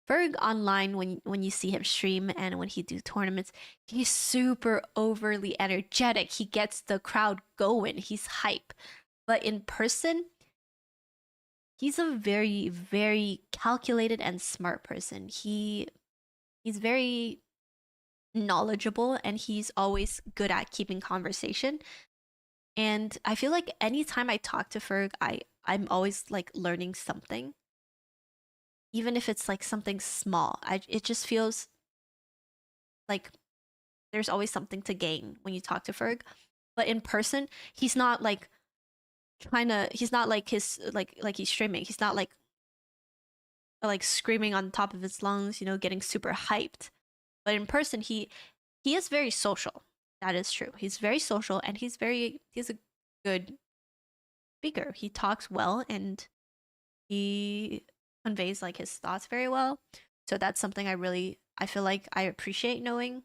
C: Ferg online, when you see him stream and when he do tournaments, he's super overly energetic. He gets the crowd going. He's hype. But in person, he's a very, very calculated and smart person. He's very knowledgeable, and he's always good at keeping conversation. And I feel like anytime I talk to Ferg, I'm always like learning something. Even if it's like something small, it just feels like there's always something to gain when you talk to Ferg. But in person, he's not like he's not like his like he's streaming. He's not like screaming on top of his lungs, you know, getting super hyped. But in person, he is very social. That is true. He's very social, and he's a good speaker. He talks well, and he conveys like his thoughts very well. So that's something I feel like I appreciate knowing,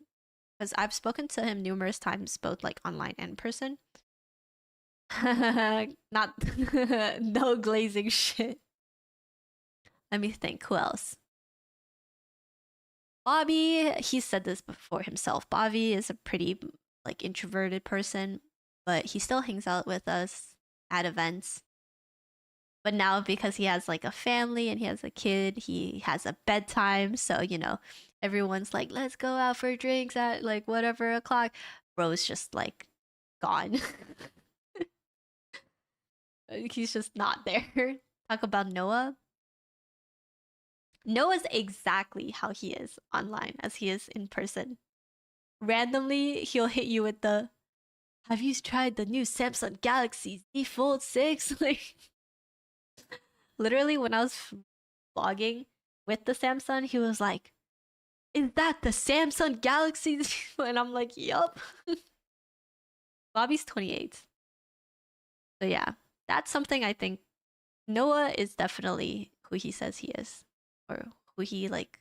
C: because I've spoken to him numerous times, both like online and in person. Not no glazing shit. Let me think. Who else? Bobby, he said this before himself. Bobby is a pretty like introverted person, but he still hangs out with us at events. But now, because he has like a family and he has a kid, he has a bedtime. So, you know, everyone's like, let's go out for drinks at like whatever o'clock. Bro's just like gone. He's just not there. Talk about Noah. Noah's exactly how he is online as he is in person. Randomly, he'll hit you with the, have you tried the new Samsung Galaxy Z Fold 6? Like, literally, when I was vlogging with the Samsung, he was like, is that the Samsung Galaxy? And I'm like, yup. Bobby's 28. So yeah, that's something I think Noah is definitely who he says he is. Or who he like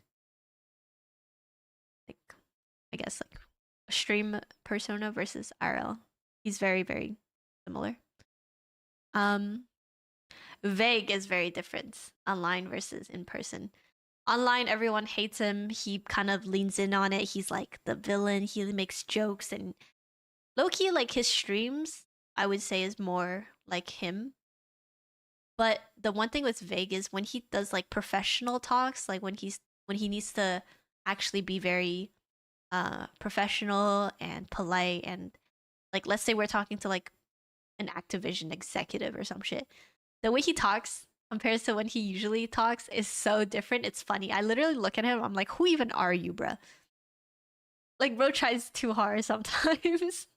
C: I guess like a stream persona versus RL. He's very, very similar. Vague is very different online versus in person. Online, everyone hates him. He kind of leans in on it. He's like the villain. He makes jokes and low-key, like his streams, I would say, is more like him. But the one thing with Vague is when he does like professional talks, like when he needs to actually be very professional and polite, and like let's say we're talking to like an Activision executive or some shit, the way he talks compared to when he usually talks is so different. It's funny. I literally look at him, I'm like, who even are you, bruh? Like, bro tries too hard sometimes.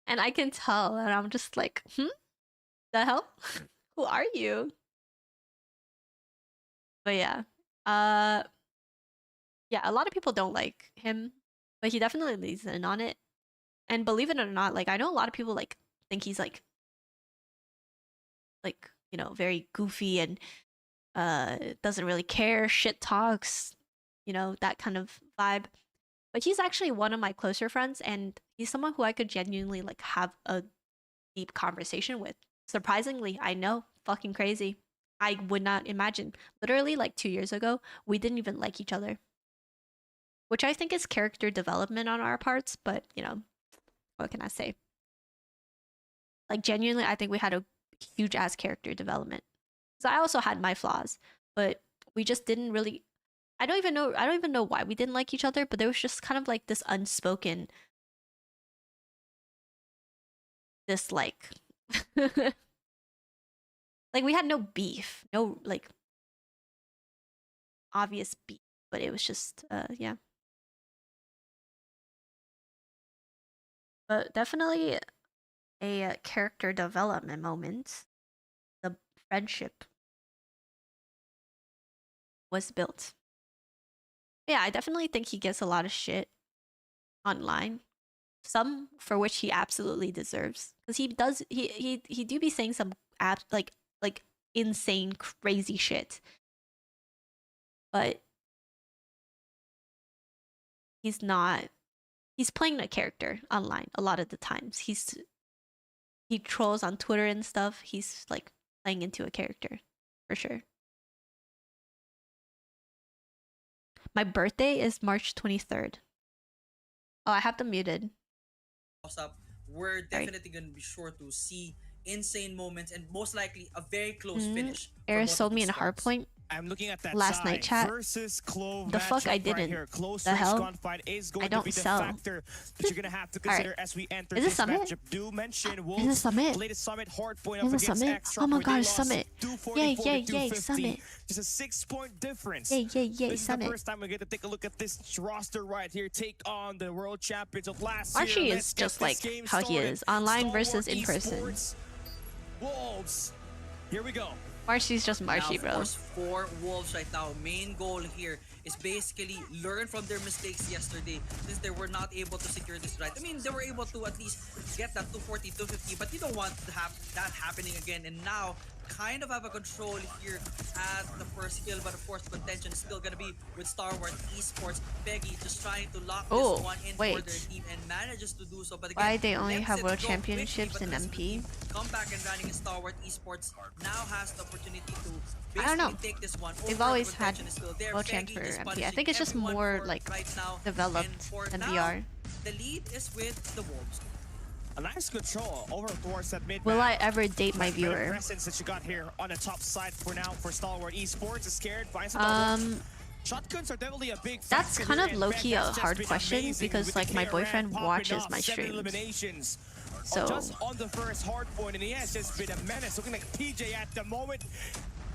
C: And I can tell, and I'm just like, the hell? Who are you? But yeah. Yeah, a lot of people don't like him, but he definitely leads in on it. And believe it or not, like I know a lot of people like think he's like you know, very goofy and doesn't really care, shit talks, you know, that kind of vibe. But he's actually one of my closer friends, and he's someone who I could genuinely like have a deep conversation with. Surprisingly, I know, fucking crazy. I would not imagine. Literally like 2 years ago, we didn't even like each other. Which I think is character development on our parts, but you know, what can I say? Like genuinely, I think we had a huge ass character development. So I also had my flaws, but we just didn't really, I don't even know why we didn't like each other, but there was just kind of like this unspoken dislike. Like we had no beef, no like obvious beef, but it was just yeah. But definitely a character development moment. The friendship was built. Yeah, I definitely think he gets a lot of shit online. Some for which he absolutely deserves, because he does he do be saying some like insane crazy shit. But he's playing a character online a lot of the times. He trolls on Twitter and stuff. He's like playing into a character for sure. My birthday is March 23rd. Oh, I have them muted.
A: Up, we're definitely going to be sure to see insane moments and most likely a very close finish.
C: Aerith sold me in Hardpoint.
B: I'm looking at that
C: last night chat.
B: The
C: fuck I didn't.
B: Right,
C: the hell?
B: Is going
C: I don't
B: to be the
C: sell.
B: Factor that you're gonna have to consider
C: right.
B: as we enter
C: is
B: this
C: it Summit?
B: matchup. Do mention
C: Is it Summit?
B: latest Summit Hardpoint
C: Is it Summit?
B: Extra,
C: oh my gosh, Summit! Yay, yay, yay, Summit!
B: Just a 6-point difference.
C: Yay, yay, yay,
B: this
C: Summit!
B: Is the first time we get to take a look at this roster right here. Take on the world champions of last
C: Archie
B: year.
C: is just like how he is, online versus in person.
B: Wolves. Here we go.
C: Marcy's just Marcy,
A: now,
C: bro.
A: Of course, for Wolves right now, main goal here is basically learn from their mistakes yesterday, since they were not able to secure this right. I mean, they were able to at least get that 240, 250, but you don't want to have that happening again. And now, kind of have a control here at the first kill, but of course, the contention is still gonna be with Star Wars Esports. Peggy just trying to lock this one in for their team and manages to do so. But again,
C: why they only have world championships in MP?
A: Come back and running in Star Wars Esports now has the opportunity to
C: I don't know.
A: take this one.
C: They've always had world champs for MP. I think it's just more like developed than VR.
A: The lead is with the Wolves.
B: A nice control over towards that mid.
C: Will I ever date my viewer?
B: Presence that you got here on the top side for now for Stalwart Esports is scared. Shotguns are definitely a big.
C: That's kind of low-key a hard question because like my boyfriend watches my streams. So
B: just on the first hard point, and he has just been a menace. Looking like TJ at the moment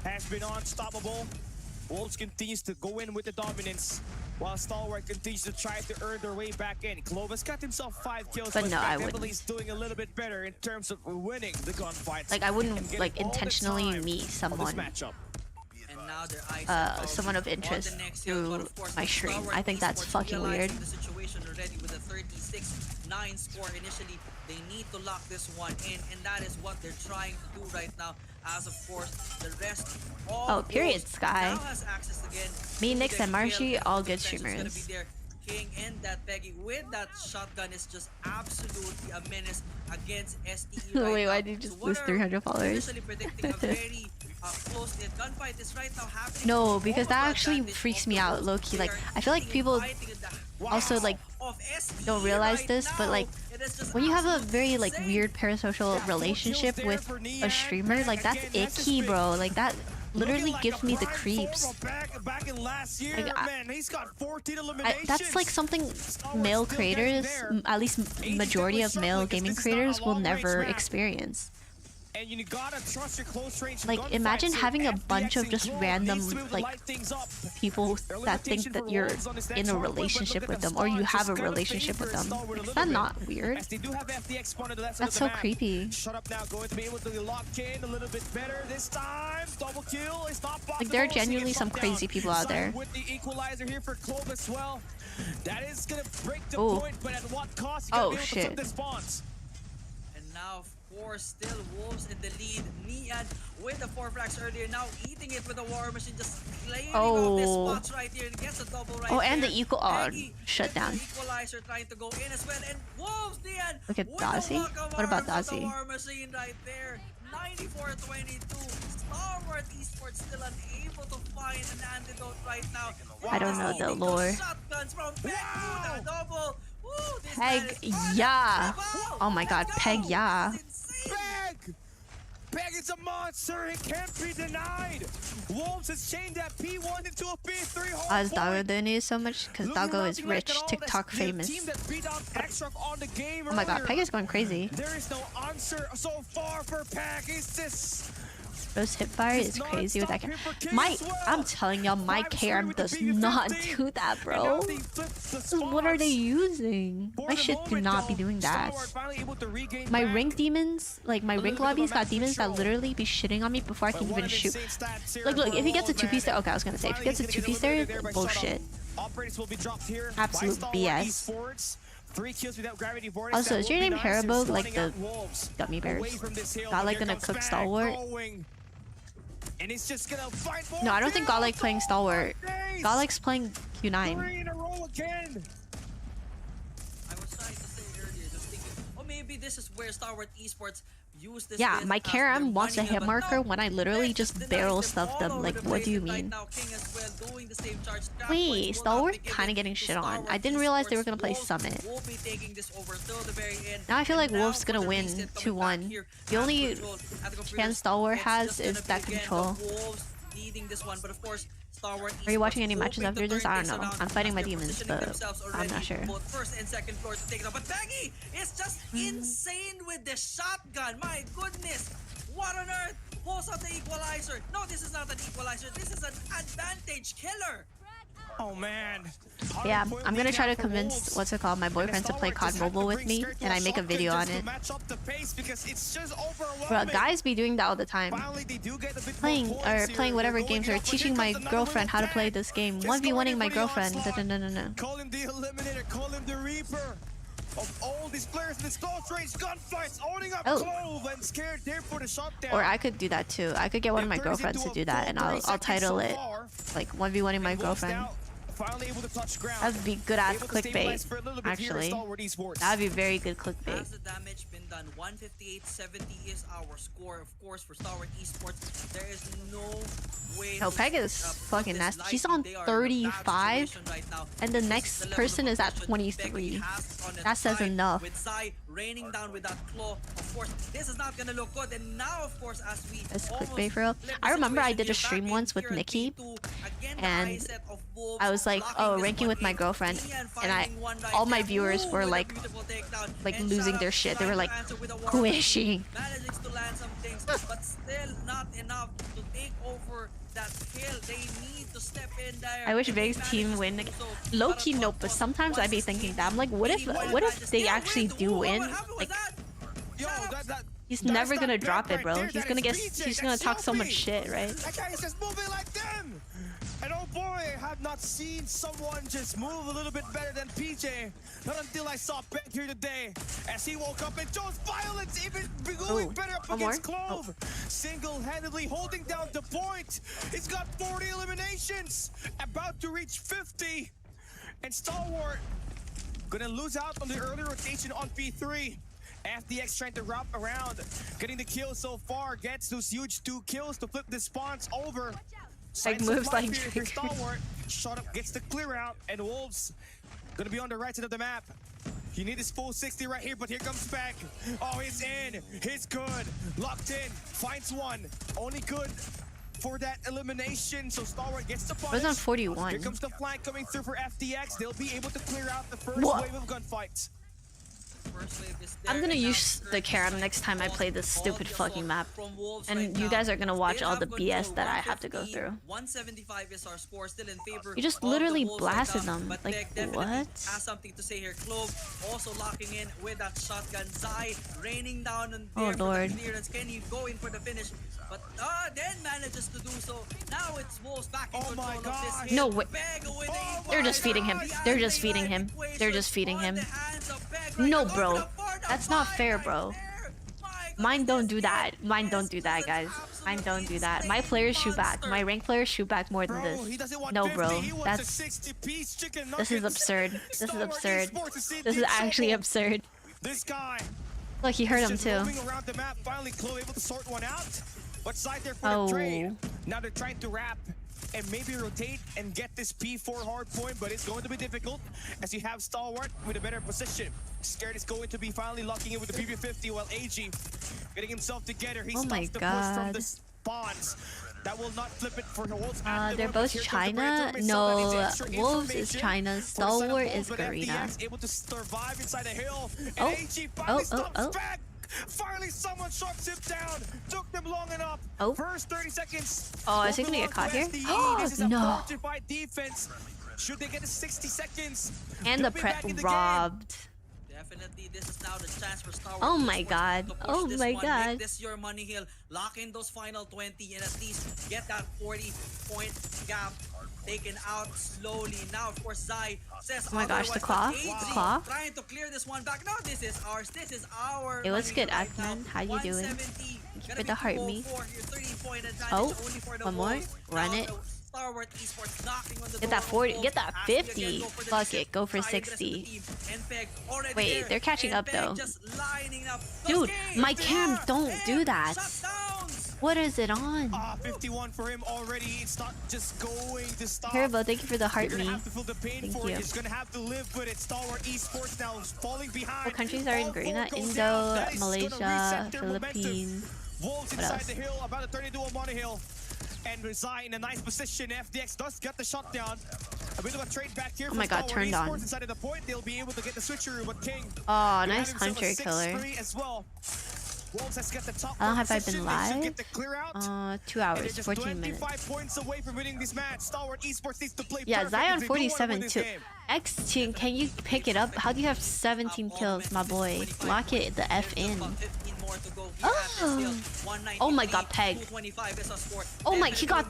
B: has been unstoppable. Wolves continues to go in with the dominance, while Stalwart continues to try to earn their way back in. Clovis got himself 5 kills,
C: but no, I
B: wouldn't. He's doing a little bit better in terms of winning the gunfights.
C: Like I wouldn't like intentionally meet someone, someone of interest through my stream. I think that's fucking weird.
A: The situation already with a 36-9 score initially. They need to lock this one in, and that is what they're trying to do right now. As of course, the rest all
C: period Sky.
A: now has access again.
C: Me, Nix, and Marshy, all good streamers.
A: King and that Peggy with that shotgun is just absolutely a menace against STE right
C: Wait,
A: now.
C: why did you just lose
A: what
C: 300
A: are
C: followers?
A: initially predicting a very close-knit gunfight is right now happening.
C: No, because that
A: Overall
C: actually
A: advantage
C: freaks
A: of
C: me
A: the
C: out,
A: Wolves.
C: low-key.
A: They
C: Like,
A: are
C: I feel like
A: eating and
C: people
A: biting the
C: also, like,
A: of STE
C: don't realize
A: right
C: this, but,
A: now.
C: like,
A: It is just
C: when you have a
A: absolutely
C: very, like,
A: insane.
C: weird parasocial relationship with a streamer, like, that's icky, bro. Like, that literally gives me the creeps.
B: Back in last year,
C: Like,
B: man, he's got 14 eliminations.
C: That's like something male creators, at least majority of male gaming creators, will never experience.
B: And you gotta trust your close range
C: Like,
B: gunfights,
C: imagine
B: so
C: having a bunch of
B: FDX
C: just
B: and
C: random,
B: needs to be able to
C: like,
B: light things up.
C: people
B: Their
C: that think
B: limitation
C: that
B: for
C: you're
B: Wolves on this
C: in
B: next
C: a
B: hardpoint, but
C: relationship
B: look
C: with
B: at
C: them,
B: the
C: or you
B: spawn,
C: have a
B: just kinda
C: relationship with
B: favors
C: them.
B: Stalwart a
C: Is
B: little
C: that
B: bit.
C: not weird?
B: As they do have FDX spawned on the left side
C: That's
B: of the
C: so
B: map.
C: creepy.
B: Shut up now, going to be able to lock in a little bit better this time. Double kill is not possible.
C: Like, there are
B: Seeing it
C: genuinely some
B: drop
C: crazy
B: down.
C: people out
B: Side
C: there.
B: with the equalizer here for Clove as well. That is gonna break the
C: Ooh.
B: point, but at what cost? You
C: Oh,
B: gotta be able to
C: shit.
B: flip the spawns.
A: And now, of course, still Wolves in the lead. Nian with the 4 frags earlier, now eating it with the war machine, just clearing off his
C: Oh.
A: spots right here and gets a double right
C: Oh, and
A: there.
C: the
A: Peggy
C: shut
A: with the
C: down.
A: equalizer trying to go in as well, and Wolves, Nian,
C: Look at
A: with the
C: Dazzy.
A: walk of
C: What about
A: arms on the
C: Dazzy?
A: war machine right there. 94-22. Stalwart Esports still unable to find an antidote right now.
C: I don't know the
A: Eating those
C: lore.
A: Shotguns from Peg to the double. Woo, this
C: Peg,
A: man is
C: yeah.
A: Wow.
C: Oh my god,
A: Let's
C: Peg,
A: go.
C: yeah.
A: This is insane.
B: Peg! Peg is a monster. It can't be denied. Wolves has changed that P1 into a P3
C: Why is Dago doing this so much? Because Dago is rich, TikTok famous.
B: Oh
C: Oh my god, Peg is going crazy.
B: There is no answer so far for Peg. It's just
C: Those hipfire is crazy with that camera. I'm telling y'all, my cam does not do that, bro. What are they using? My shit do not be doing that. My rank demons, like my rank lobbies got demons that literally be shitting on me before I can even shoot. Like, look, if he gets a 2-piece there, okay, I was gonna say, if he gets a 2-piece there, bullshit. Absolute BS.
B: 3 kills without gravity board.
C: Also, is your name Haribo, like the gummy bears? Got like gonna cook Stalwart?
B: And it's just gonna fight for
C: No, I don't think Godlike playing Stalwart. Godlike's playing Q9.
B: 3 in a row again.
A: I was trying to say earlier, just thinking, oh, maybe this is where Stalwart Esports use this.
C: Yeah,
A: win
C: my
A: as
C: Karam
A: their
C: wants a
A: money,
C: hit
A: but
C: marker
A: no,
C: when I literally
A: Peg
C: just
A: denies
C: barrel
A: them
C: stuff
A: all
C: them.
A: over
C: Like,
A: the
C: what do
A: place,
C: you
A: and right
C: mean?
A: now, King as well doing the same charge. Trap points
C: Wait,
A: will not
C: Stalwart
A: be given
C: kind of getting
A: to
C: shit on.
A: Stalwart
C: I didn't realize they were
A: Esports.
C: gonna play
A: Wolves
C: Summit.
A: will be taking this over till the very end.
C: Now I feel like
A: And
C: Wolf's
A: for
C: gonna
A: the
C: win
A: reset coming back
C: 2-1.
A: here
C: The
A: at
C: only
A: control, at the computer,
C: chance Stalwart
A: it's
C: has
A: just
C: is
A: gonna
C: that
A: be again
C: control.
A: the Wolves leading this one, but of course, Stalwart
C: Are you watching
A: Esports
C: any matches
A: hoping to
C: after this?
A: turn
C: I don't
A: things
C: know.
A: around
C: I'm fighting
A: as
C: my
A: they're
C: demons,
A: positioning
C: but
A: themselves
C: I'm
A: already
C: not sure.
A: both first and second floor to take it out. But Peggy is just insane with the shotgun. My goodness, what on earth? Pulls out the equalizer. No, this is not an equalizer. This is an advantage killer.
B: Oh man.
C: Yeah, I'm gonna try to convince what's it called, my boyfriend to play COD Mobile with me, and I make a video on it. Bro, guys be doing that all the time. Playing whatever games or teaching my girlfriend how to play this game. 1v1ing my girlfriend. No.
B: Call him the Eliminator, call him the Reaper. Of all these players in this close range gunfights, owning up Clove and scared there for the shutdown.
C: Or I could do that too. I could get one of my girlfriends to do that, and I'll title it like 1v1ing my girlfriend.
B: Finally able to touch ground.
C: That'd be good ass clickbait, actually. That'd be very good clickbait.
A: Has the damage been done? 158.70 is our score, of course, for Stalwart Esports. There is no way.
C: No, Peg is fucking nasty. He's on 35, and the next person is at 23. That says enough.
A: With Zai raining down with that claw, of course, this is not gonna look good. And now, of course, as we
C: That's clickbait for real. I remember I did a stream once with Nikki, and I was like, oh, ranking with my girlfriend, and all my viewers were like losing their shit. They were like, who is she?
A: Managing to land some things, but still not enough to take over that kill. They need to step in there.
C: I wish Vig's team win. Low key, nope. But sometimes I be thinking that I'm like, what if they actually do win? Like, he's never gonna drop it, bro. He's gonna talk so much shit, right?
B: That guy is just moving like them. And oh boy, I have not seen someone just move a little bit better than PJ. Not until I saw Ben here today. As he woke up and chose violence, even going better up against Clove. Single-handedly holding down the point. He's got 40 eliminations. About to reach 50. And Stalwart gonna lose out on the early rotation on P3. FDX trying to wrap around, getting the kill so far, gets those huge 2 kills to flip the spawns over.
C: Like moves like
B: for Stalwart. Shot up, gets the clear out, and Wolves gonna be on the right side of the map. He needs his full 60 right here, but here comes Spec. Oh, he's in. He's good. Locked in. Finds one. Only good for that elimination. So Stalwart gets the punish.
C: It was on 41.
B: Here comes the flank coming through for FDX. They'll be able to clear out the first
C: What?
B: wave of gunfights.
C: I'm gonna use the Karam next time I play this stupid fucking map. And you guys are gonna watch all the BS that I have to go through.
A: 175 is our score, still in favor.
C: You just
A: of the
C: literally
A: Wolves
C: blasted
A: right now,
C: them.
A: but
C: Like,
A: Tech definitely
C: what?
A: has something to say here. Clove also locking in with that shotgun. Zai raining down on
C: Oh,
A: there for
C: Lord.
A: the clearance. Can he go in for the finish? But then manages to do so. Now it's Wolves back in
B: Oh
A: control
B: my
A: of
B: God.
A: this.
C: No way.
A: Beg with
B: Oh
A: a
C: They're just feeding him. They're just feeding him. They're just feeding him. No, bro. That's not fair, bro. Mine don't do that. Mine don't do that, guys. Mine don't do that. My players shoot back. My rank players shoot back more than
B: Bro, he
C: this.
B: doesn't want
C: No,
B: 50,
C: bro.
B: he wants a
C: That's
B: 60-piece chicken
C: this is
B: nuggets.
C: absurd. This is
B: Stalwart
C: absurd.
B: Esports is in
C: This is
B: deep
C: actually
B: trouble.
C: absurd.
B: This guy
C: Look, he hurt him
B: just
C: too.
B: roaming around the map. Finally, Chloe able to sort one out. But side there for
C: Oh.
B: the trade. Now they're trying to wrap and maybe rotate and get this P4 hard point, but it's going to be difficult as you have Stalwart with a better position. Scared is going to be finally locking in with the BB50 while AG getting himself together. He
C: Oh
B: stops
C: my
B: the push from
C: God.
B: the spawns. That will not flip it for the Wolves.
C: They're both China. No, Wolves is China. Stalwart is Garena.
B: Able to survive inside the hill. And
C: Oh.
B: AG finally stops
C: Oh.
B: back. Finally, someone shuts him down. Took them long enough.
C: Oh.
B: First 30 seconds.
C: Oh, is he gonna get caught here? Oh,
B: This is a
C: no.
B: fortified defense. Should they get to 60 seconds?
C: And
B: they'll
C: the
B: be
C: prep
B: back in the game.
C: robbed.
A: Definitely, this is now the chance for Star Wars.
C: Oh my
A: Esports
C: God.
A: to push
C: Oh
A: this
C: my
A: one,
C: God.
A: Make this your money hill. Lock in those final 20 and at least get that 40-point gap taken out slowly. Now, of course, Zai says,
C: Oh my gosh, the
A: otherwise,
C: claw?
A: but AG
C: The claw?
A: trying to clear this one back. No, this is ours. This is our.
C: Hey, what's
A: money
C: good,
A: right
C: Akman?
A: now.
C: How you doing?
A: 170,
C: Thank you
A: gonna
C: for
A: be
C: the heart
A: 204
C: me.
A: here, 30-point advantage
C: Oh,
A: only for the
C: one more.
A: Wolves.
C: Run
A: Now,
C: it.
A: Star Wars Esports knocking on the
C: Get
A: door
C: that
A: of
C: 40.
A: Wolves.
C: Get that
A: Asking again,
C: 50.
A: go for the
C: Fuck
A: reset.
C: it. Go for
A: Try the rest of the
C: 60.
A: team. NPEG already
C: Wait,
A: there.
C: they're catching up,
A: NPEG
C: though.
A: just lining up.
C: Dude,
A: Those
C: my
A: games,
C: cam
A: they
C: don't
A: are
C: do
A: in
C: that.
A: shutdowns.
C: What is it on?
B: 51 for him already. It's not just going to stop.
C: Turbo, thank you for the heart
B: You're
C: me.
B: gonna have to feel the pain
C: Thank
B: for
C: you.
B: it. It's gonna have to live with it. Stalwart Esports now is falling behind.
C: What countries are in
B: All four
C: Garena?
B: goes
C: Indo,
B: down. That is gonna
C: Malaysia,
B: reset their momentum.
C: Philippines.
B: Wolves
C: What
B: inside
C: else?
B: the hill, about to turn into a mono hill. And Reside in a nice position. FDX does get the shot down. A bit of a trade back here.
C: Oh my God, turned on.
B: Inside of the point, they'll be able to get the switcheroo, but King.
C: Oh,
B: gonna
C: nice
B: have himself a
C: hunter killer.
B: 6-3 as well. Wolves has got the top
C: How long have I
B: position.
C: been
B: They should
C: live?
B: get the clear out.
C: 2
B: And they're
C: hours,
B: just
C: 14 minutes.
B: 25 points away from winning this match. Stalwart Esports needs to play
C: Yeah,
B: perfect
C: Zion
B: if they do wanna win
C: 47
B: this
C: too.
B: game.
C: X Team, can you pick it up? How do you have 17 kills, my boy? Lock it the F in. Oh my God, Peg. Oh my, he got.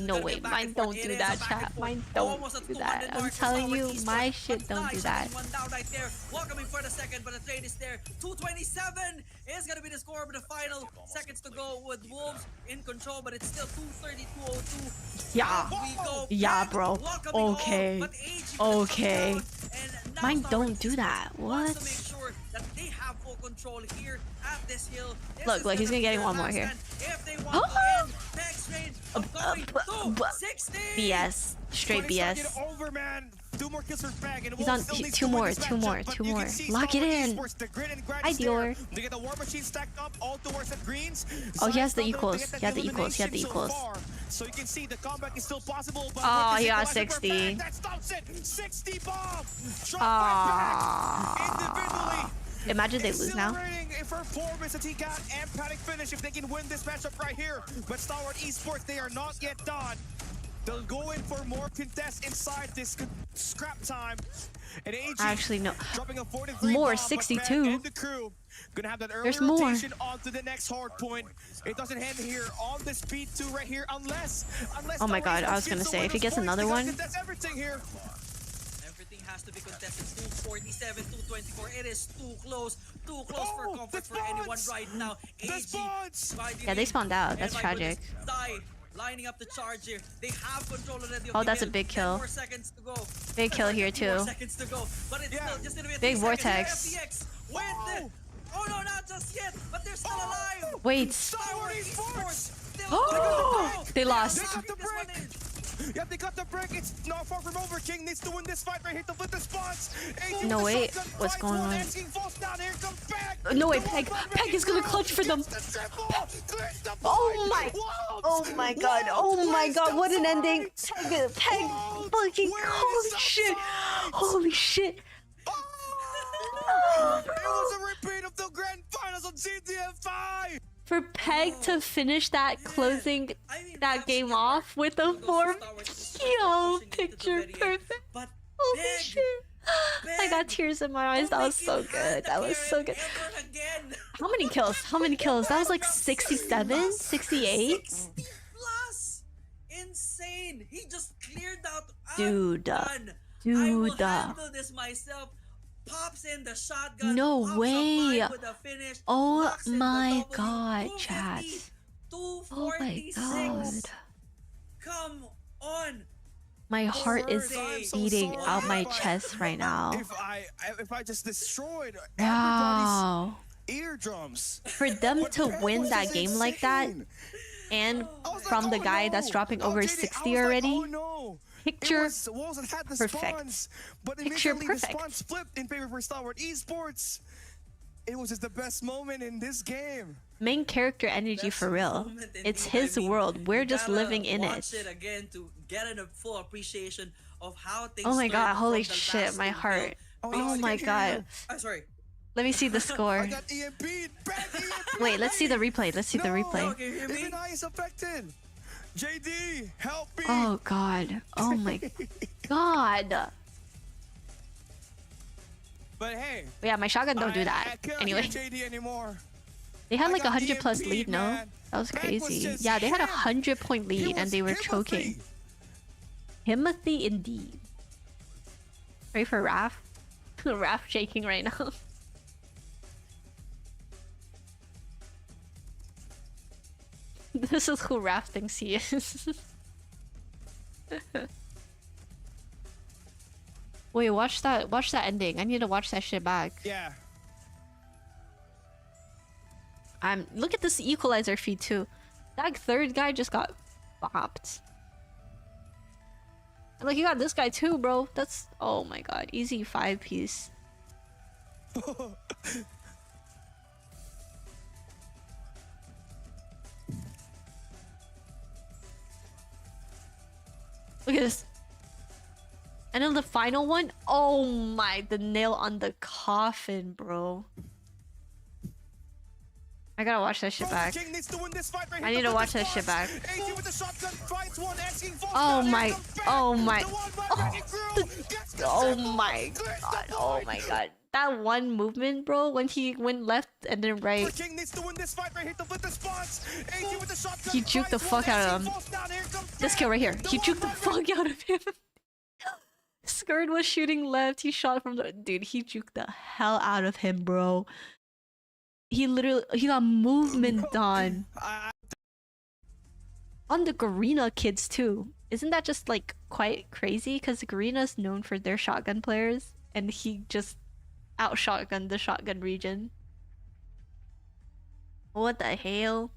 C: No way, mine don't do that, chat. Mine don't do that. I'm telling you, my shit don't do that.
A: One down right there. Welcoming for the second, but the trade is there. 227 is gonna be the score, but the final seconds to go with Wolves in control, but it's still 230-202.
C: Yeah.
A: We go
C: Yeah,
A: back,
C: bro.
A: welcoming
C: Okay.
A: home, but AG
C: Okay.
A: comes down, and now
C: Mine
A: Star
C: don't
A: Wars
C: do that.
A: Esports wants
C: What?
A: to make sure that they have full control here at this hill. This
C: Look,
A: is
C: look, he's
A: gonna
C: gonna
A: be
C: get
A: their
C: one more
A: last
C: here.
A: stand if they want to end Peg's reign of going to 60.
C: BS. Straight
B: 20
C: BS.
B: second over, man. 2 more kills for Peg, and
C: He's
B: Wolves
C: on-
B: still
C: he-
B: needs
C: two
B: to win
C: more,
B: this
C: two
B: matchup,
C: more,
B: but
C: two
B: you can
C: more.
B: see
C: Lock it
B: Stalwart
C: in.
B: Esports, the grit and grind
C: Hi,
B: is there.
C: Dior.
B: They get the war machine stacked up all towards the greens.
C: Oh, he has the
B: Zion's not
C: equals.
B: gonna get
C: He had the
B: that
C: equals. He had the
B: elimination so
C: equals.
B: far. So you can see the comeback is still possible. But
C: Oh,
B: with this
C: he got
B: equalizer for
C: 60.
B: Peg, that stops it. 60 bomb. Shot by Peg. Individually.
C: Imagine they lose now.
B: Exhilarating performance that he got and panic finish if they can win this matchup right here. But Stalwart Esports, they are not yet done. They'll go in for more contests inside this scrap time. And AG
C: Actually, no.
B: dropping a 43
C: More,
B: bomb, but
C: 62.
B: Peg and the crew gonna have that early
C: There's more.
B: rotation onto the next hard point. It doesn't end here on the speed 2 right here unless
C: Oh my
B: Stalwart
C: God, I
B: Esports
C: was gonna
B: gets
C: say,
B: the
C: if he
B: winner's
C: gets
B: points,
C: another
B: they gotta
C: one.
B: contest everything here.
A: Everything has to be contested. 247, 224. It is too close for
B: Oh,
A: comfort
B: the
A: for anyone
B: spawns!
A: right now.
B: The
A: AG
B: spawns!
A: by the
C: Yeah, they
A: lead.
C: spawned out.
A: And
C: That's
A: my
C: tragic.
A: goodness, Zai lining up the charge here. They have control already.
C: Oh, that's a big kill.
A: 10 more seconds to go.
C: Big kill here too.
A: 4 seconds to go. But it's still just gonna be a
C: Big
A: 3
C: vortex.
A: seconds. FTX with it. Oh no, not just yet, but they're still alive.
C: Wait.
A: Star Wars Esports.
C: Oh, they lost.
B: They got the break. Yeah, they got the break. It's not far from over. King needs to win this fight right here to put the spots.
C: No, wait. What's going on? No, wait. Peg is gonna clutch for them. Oh my. Oh my god. Oh my god. What an ending. Peg fucking. Holy shit. Holy shit.
B: It was a repeat of the grand finals of CDSI.
C: For Peg to finish that closing that game off with a 4 yo picture perfect. Holy shit. I got tears in my eyes. That was so good. That was so good. How many kills? How many kills? That was like 67? 68?
A: 60 plus! Insane! He just cleared out.
C: Dude.
A: I will handle this myself. Pops in the shotgun.
C: No way.
A: With a finish,
C: Oh my god, chat.
A: 246.
C: Oh my god.
A: Come on.
C: My heart is beating out my chest right now.
B: If I just destroyed
C: Wow.
B: everybody's eardrums.
C: For them to win that game like that, and from the guy that's dropping over 60 already,
B: Oh no.
C: picture
B: Perfect. But
C: Picture
B: immediately
C: perfect.
B: the spawns flipped in favor for Star Wars Esports. It was just the best moment in this game.
C: main character energy for real. It's his world. We're just living in
A: watch
C: it.
A: again to get a full appreciation of how things
C: Oh my god,
A: started
C: holy
A: from the
C: shit,
A: last
C: my
A: two
C: heart.
B: Oh,
C: Oh
B: yes, I
C: my
B: can hear
C: god.
A: I'm sorry.
C: Let me see the
B: I
C: score.
B: got EMP'd. Bad EMP.
C: Wait, let's see the replay. Let's see the replay.
A: No, can you hear me?
B: Even I is affected. JD, help me.
C: Oh god. Oh my god.
B: But hey,
C: Yeah, my shotgun don't do
B: I
C: that.
B: can't
C: Anyway,
B: hear JD anymore.
C: they had
B: I
C: like
B: got
C: 100 plus
B: EMP'd,
C: lead, no?
B: man.
C: That was
B: That was
C: crazy.
B: just
C: Yeah, they had a
B: him.
C: 100-point lead and they were choking. Timothy indeed. Ready for Raph? Raph shaking right now. This is who Raph thinks he is. Wait, watch that ending. I need to watch that shit back.
B: Yeah.
C: Look at this equalizer feed too. That third guy just got bopped. And like you got this guy too, bro. That's oh my god, easy 5-piece. Look at this. And then the final one, oh my, the nail on the coffin, bro. I gotta watch that shit back. I need to watch that shit back. Oh my, oh my, oh my god, oh my god. That one movement, bro, when he went left and then right. He juked the fuck out of him. This kill right here. He juked the fuck out of him. Skirt was shooting left. He shot from the... Dude, he juked the hell out of him, bro. He got movement done. On the Garena kids, too. Isn't that just, like, quite crazy? Because Garena's known for their shotgun players. And he just out-shotgunned the shotgun region. What the hell?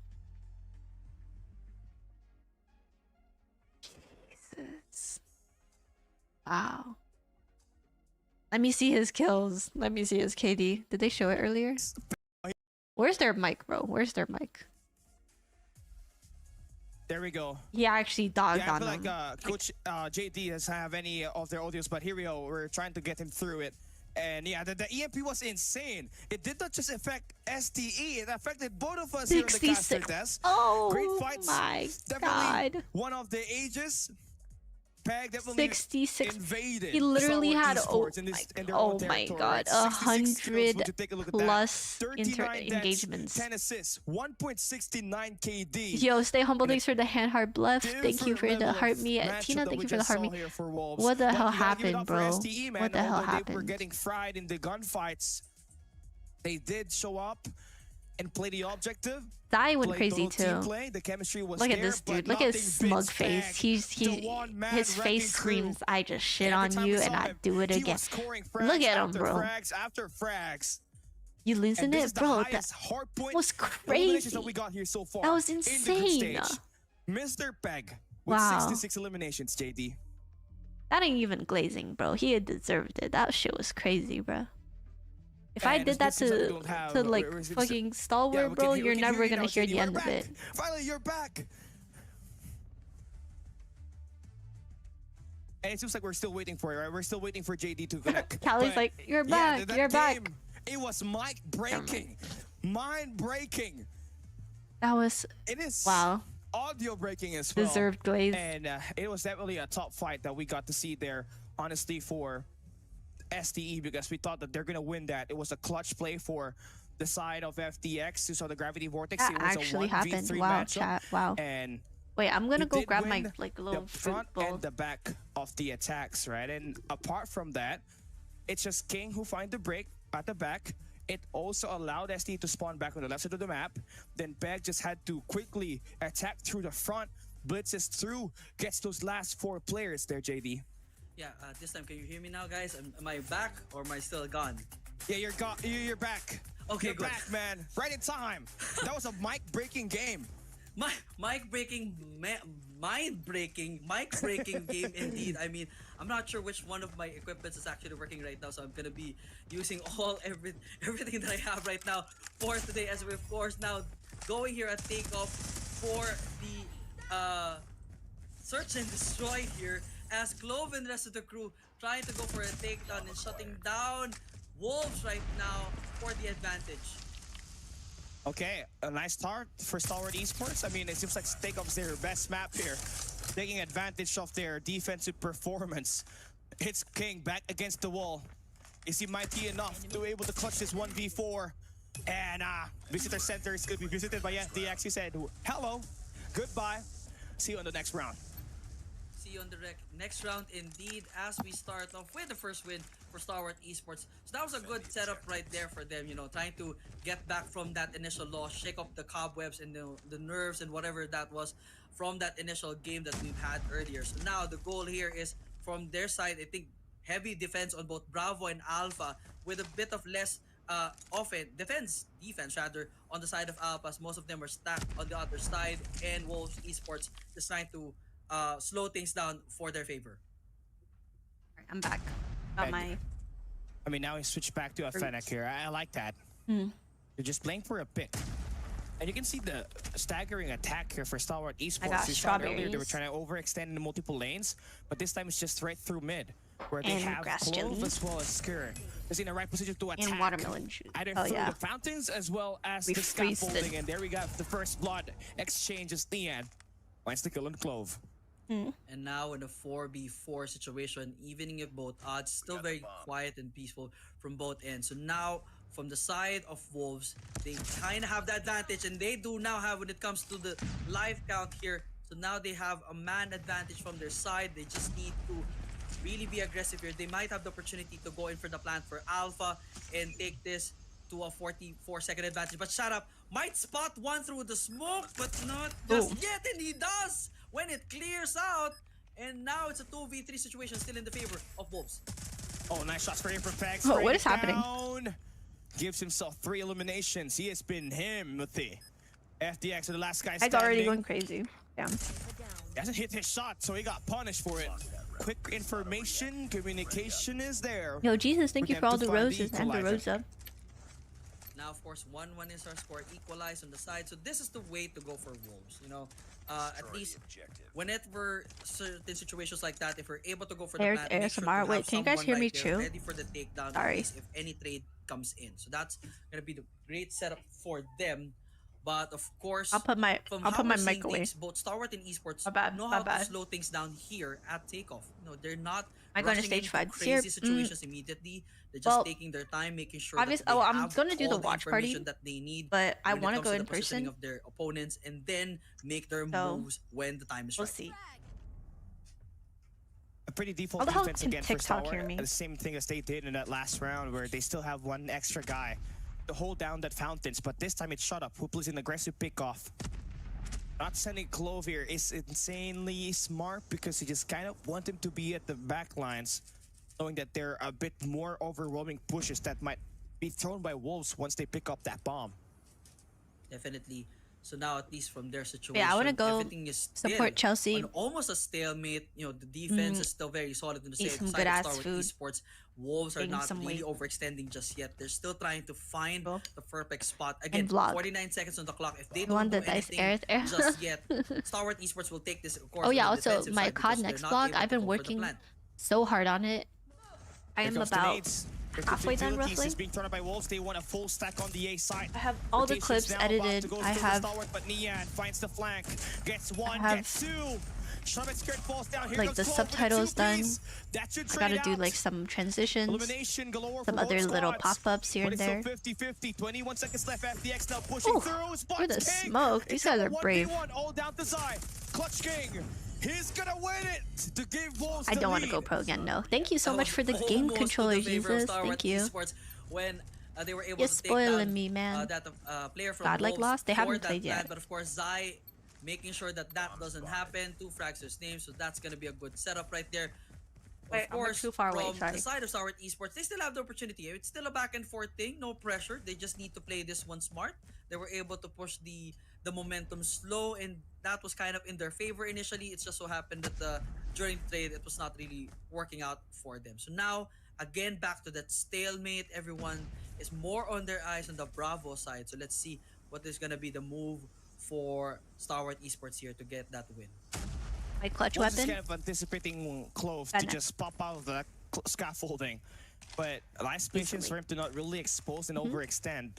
C: Jesus. Wow. Let me see his kills. Let me see his KD. Did they show it earlier? Where's their mic, bro? Where's their mic?
B: There we go.
C: He actually dogged
B: Yeah, I
C: on
B: feel
C: them.
B: like Coach JD doesn't have any of their audios, but here we go. We're trying to get him through it. And yeah, the EMP was insane. It did not just affect STE, it affected both of us here on the caster
C: 66.
B: desk.
C: Oh
B: Great fights.
C: my
B: Definitely
C: god.
B: one of the ages. Peg definitely
C: 66.
B: invaded
C: He literally
B: Star
C: had
B: Wars Esports in their own
C: my
B: territory,
C: god,
B: right? 66 kills.
C: 100
B: Would you take a look at that?
C: plus
B: 39 deaths,
C: engagements.
B: 10 assists, 1.69 KD.
C: Yo, stay humble. Thanks for the hand heart bluff. Thank you for
B: Different
C: the
B: level
C: heart
B: of
C: me.
B: matchup
C: Tina,
B: that
C: thank
B: we
C: you for the
B: just
C: heart
B: saw
C: me.
B: here for Wolves.
C: What the
B: But
C: hell
B: we gotta give it
C: happened,
B: up for
C: bro?
B: STE, man.
C: What the hell
B: Although
C: happened?
B: They were getting fried in the gunfights. They did show up and play the objective.
C: Zai went
B: Play
C: crazy
B: total team
C: too.
B: play. The chemistry was
C: Look
B: there,
C: at this
B: but
C: dude. Look at his
B: nothing
C: smug
B: beats
C: face.
B: back
C: He's
B: the one-man
C: his
B: wrecking
C: face
B: crew.
C: screams, "I just shit
B: Every
C: on
B: time we
C: you
B: saw
C: and I
B: him,
C: do it
B: he
C: again."
B: was scoring frags
C: Look at him,
B: after
C: bro.
B: frags after frags.
C: You losing
B: And this
C: it,
B: is the
C: bro? That
B: highest hardpoint
C: was
B: eliminations
C: crazy.
B: that we got here so far.
C: That was
B: in the group
C: insane.
B: stage. Mr. Peg with
C: Wow.
B: 66 eliminations, JD.
C: That ain't even glazing, bro. He had deserved it. That shit was crazy, bro. If I
B: And
C: did that
B: it's good we don't have-
C: to like
B: we're-
C: fucking Stalwart,
B: Yeah, we
C: bro,
B: can hear- we
C: you're
B: can
C: never
B: hear you
C: gonna
B: now,
C: hear
B: JD.
C: the
B: You're
C: end of
B: back.
C: it.
B: Finally, you're back. And it seems like we're still waiting for it, right? We're still waiting for JD to connect.
C: Callie's
B: But
C: like, "You're
B: yeah,
C: back,
B: that
C: you're back."
B: game, it was mic breaking. Mind breaking.
C: That was
B: It is
C: wow.
B: audio breaking as well.
C: Deserved glaze.
B: And it was definitely a top fight that we got to see there, honestly, for STE, because we thought that they're going to win that. It was a clutch play for the side of FTX. You saw the Gravity Vortex.
C: That
B: It was
C: actually
B: a 1v3
C: happened. Wow,
B: matchup.
C: chat. Wow.
B: And
C: Wait, I'm gonna
B: he
C: go
B: did
C: grab my
B: win
C: like little
B: the front
C: fruit bowl.
B: and the back of the attacks, right? And apart from that, it's just King who find the break at the back. It also allowed ST to spawn back on the left side of the map. Then Beg just had to quickly attack through the front, blitzes through, gets those last 4 players there, JD.
A: Yeah, this time, can you hear me now, guys? Am I back or am I still gone?
B: Yeah, you're back.
A: Okay,
B: you're
A: good.
B: back, man. Right in time. That was a mic-breaking game.
A: Mind-breaking game indeed. I mean, I'm not sure which one of my equipments is actually working right now, so I'm gonna be using everything that I have right now for today, as we of course now going here at takeoff for the search and destroy here, as Clove and the rest of the crew trying to go for a takedown and shutting down Wolves right now for the advantage.
B: Okay, a nice start for Stalwart Esports. I mean, it seems like Takeoff's their best map here, taking advantage of their defensive performance. It's King back against the wall. Is he mighty enough to be able to clutch this 1v4? And Visitor Center is going to be visited by FDX. He said, hello, goodbye, see you on the next round.
A: See you on the next round indeed, as we start off with the first win for Stalwart Esports. So that was a good setup right there for them, you know, trying to get back from that initial loss, shake up the cobwebs and the nerves and whatever that was from that initial game that we've had earlier. So now the goal here is from their side, I think heavy defense on both Bravo and Alpha, with a bit of less defense rather on the side of Alphas. Most of them were stacked on the other side, and Wolves Esports is trying to slow things down for their favor.
C: I'm back. Got my.
B: I mean, now he switched back to a Fennec here. I like that. You're just playing for a pick. And you can see the staggering attack here for Stalwart Esports.
C: I got
B: You saw it earlier, they were
C: strawberries.
B: trying to overextend into multiple lanes, but this time it's just right through mid, where they
C: And
B: have
C: grass
B: Clove
C: jelly.
B: as well as Sker. Is in the right position to attack.
C: And watermelon juice.
B: Either
C: Oh
B: through
C: yeah.
B: the fountains as well as
C: We
B: the
C: freezed it.
B: scaffolding. And there we got the first blood exchange as Thean finds the kill on Clove.
A: And now in a 4v4 situation, evening if both odds, still very quiet and peaceful from both ends. So now, from the side of Wolves, they kind of have the advantage, and they do now have when it comes to the life count here. So now they have a man advantage from their side. They just need to really be aggressive here. They might have the opportunity to go in for the plant for Alpha and take this to a 44-second advantage. But shut up, might spot one through the smoke, but not just yet, and he does when it clears out. And now it's a 2v3 situation, still in the favor of Wolves.
B: Oh, nice shots for him from Pax.
C: Oh, what is happening?
B: Down. Gives himself 3 eliminations. He has been him with the FDX, the last guy
C: Guy's
B: standing.
C: already going crazy. Damn.
B: He hasn't hit his shot, so he got punished for it. Quick information, communication is there.
C: Yo, Jesus, thank you for all the
B: them to find
C: roses and the
B: equalizer.
C: rosa.
A: Now, of course, 1-1 is our score, equalized on the side. So this is the way to go for Wolves, you know. At least whenever certain situations like that, if we're able to go for the
C: There's
A: plant, make sure
C: ASMR.
A: to
C: Wait,
A: have
C: can you guys
A: someone
C: hear me
A: right there
C: too?
A: ready for the takedown,
C: Sorry.
A: at least if any trade comes in. So that's gonna be the great setup for them. But of course,
C: I'll put my
A: seeing
C: mic away.
A: things, both Stalwart and Esports
C: My bad,
A: know
C: my
A: how
C: bad.
A: to slow things down here at takeoff. No, they're not
C: I'm going to
A: rushing
C: stage
A: into
C: fight.
A: crazy
C: Here,
A: situations immediately. They're just
C: well,
A: taking their time, making sure
C: obvious-
A: that they
C: oh, I'm
A: have
C: gonna do the
A: all
C: watch party,
A: information that they need,
C: but I
A: when it
C: wanna
A: comes
C: go
A: to
C: in
A: the positioning
C: person.
A: of their opponents, and then make their
C: So,
A: moves when the time is
C: We'll
A: right.
C: see.
B: A pretty default
C: How the hell
B: defense
C: can
B: again for
C: TikTok hear
B: Stalwart.
C: me?
B: The same thing as they did in that last round, where they still have one extra guy to hold down that fountains, but this time it's shut up. Who plays an aggressive pickoff? Not sending Clove here is insanely smart because you just kind of want him to be at the back lines, knowing that there are a bit more overwhelming pushes that might be thrown by Wolves once they pick up that bomb.
A: Definitely. So now, at least from their situation,
C: Yeah, I want to go
A: everything is still
C: support Chelsea.
A: on almost a stalemate. You know, the defense is still very solid in the
C: Eat
A: same
C: some
A: side
C: good
A: of
C: ass
A: Star Wars
C: food.
A: Esports. Wolves are
C: Gain
A: not
C: some
A: really
C: weight.
A: overextending just yet. They're still trying to find
C: Cool.
A: the perfect spot. Again,
C: vlog.
A: 49 seconds on the clock. If they
C: You
A: don't
C: want
A: do
C: the dice
A: anything
C: Aerith
A: just yet, Star Wars Esports will take this, of course.
C: Oh yeah,
A: on the
C: also
A: defensive
C: my
A: side
C: COD
A: because
C: next
A: they're not
C: vlog,
A: able
C: I've
A: to
C: been
A: go for the
C: working
A: plant.
C: so hard on it. I
B: Here
C: am
B: comes the
C: about
B: nades.
C: halfway done
B: Facilities
C: roughly.
B: is being thrown out by Wolves. They want a full stack on the A side.
C: I have all the
B: Rotation's
C: clips
B: now about
C: edited.
B: to go
C: I
B: through the
C: have
B: Stalwart, but Nian finds the flank. Gets one,
C: have,
B: gets two. Shovit skirt falls down. Here
C: like
B: comes
C: the
B: Clove with a
C: subtitles done.
B: two-piece. That should
C: I gotta
B: trade
C: do
B: out.
C: like some transitions,
B: Elimination galore
C: some
B: for
C: other
B: both
C: little
B: squads.
C: pop-ups here
B: But
C: and
B: it's
C: there.
B: still 50-50. 21 seconds left. FDX now pushing
C: Ooh,
B: through. Spots
C: for the
B: King.
C: smoke. These
B: It's
C: guys
B: a
C: are brave.
B: 1v1 all down to Zai. Clutch King. He's gonna win it to give Wolves
C: I
B: the
C: don't want to
B: lead.
C: go pro again, no. Thank you so
A: That
C: much
A: was
C: for the game
A: almost
C: controller,
A: to the favor of
C: Jesus.
A: Star Wars
C: Thank you.
A: Esports when they were able
C: You're
A: to take
C: spoiling
A: down
C: me, man.
A: that player from
C: Godlike
A: Wolves
C: lost? They
A: for
C: haven't
A: that
C: played
A: plant,
C: yet.
A: but of course Zai making sure that that doesn't happen. 2 frags to his name, so that's gonna be a good setup right there.
C: Wait,
A: Of
C: I'm
A: course,
C: too far away,
A: from
C: sorry.
A: the side of Star Wars Esports, they still have the opportunity. It's still a back and forth thing, no pressure. They just need to play this one smart. They were able to push the momentum slow, and that was kind of in their favor initially. It just so happened that during the trade, it was not really working out for them. So now, again, back to that stalemate. Everyone is more on their eyes on the Bravo side. So let's see what is going to be the move for Star Wars Esports here to get that win.
C: My clutch
B: Wolves is
C: weapon.
B: kind of anticipating Clove to
C: Kinda.
B: just pop out of that scaffolding. But life's patience for him to not really expose and overextend.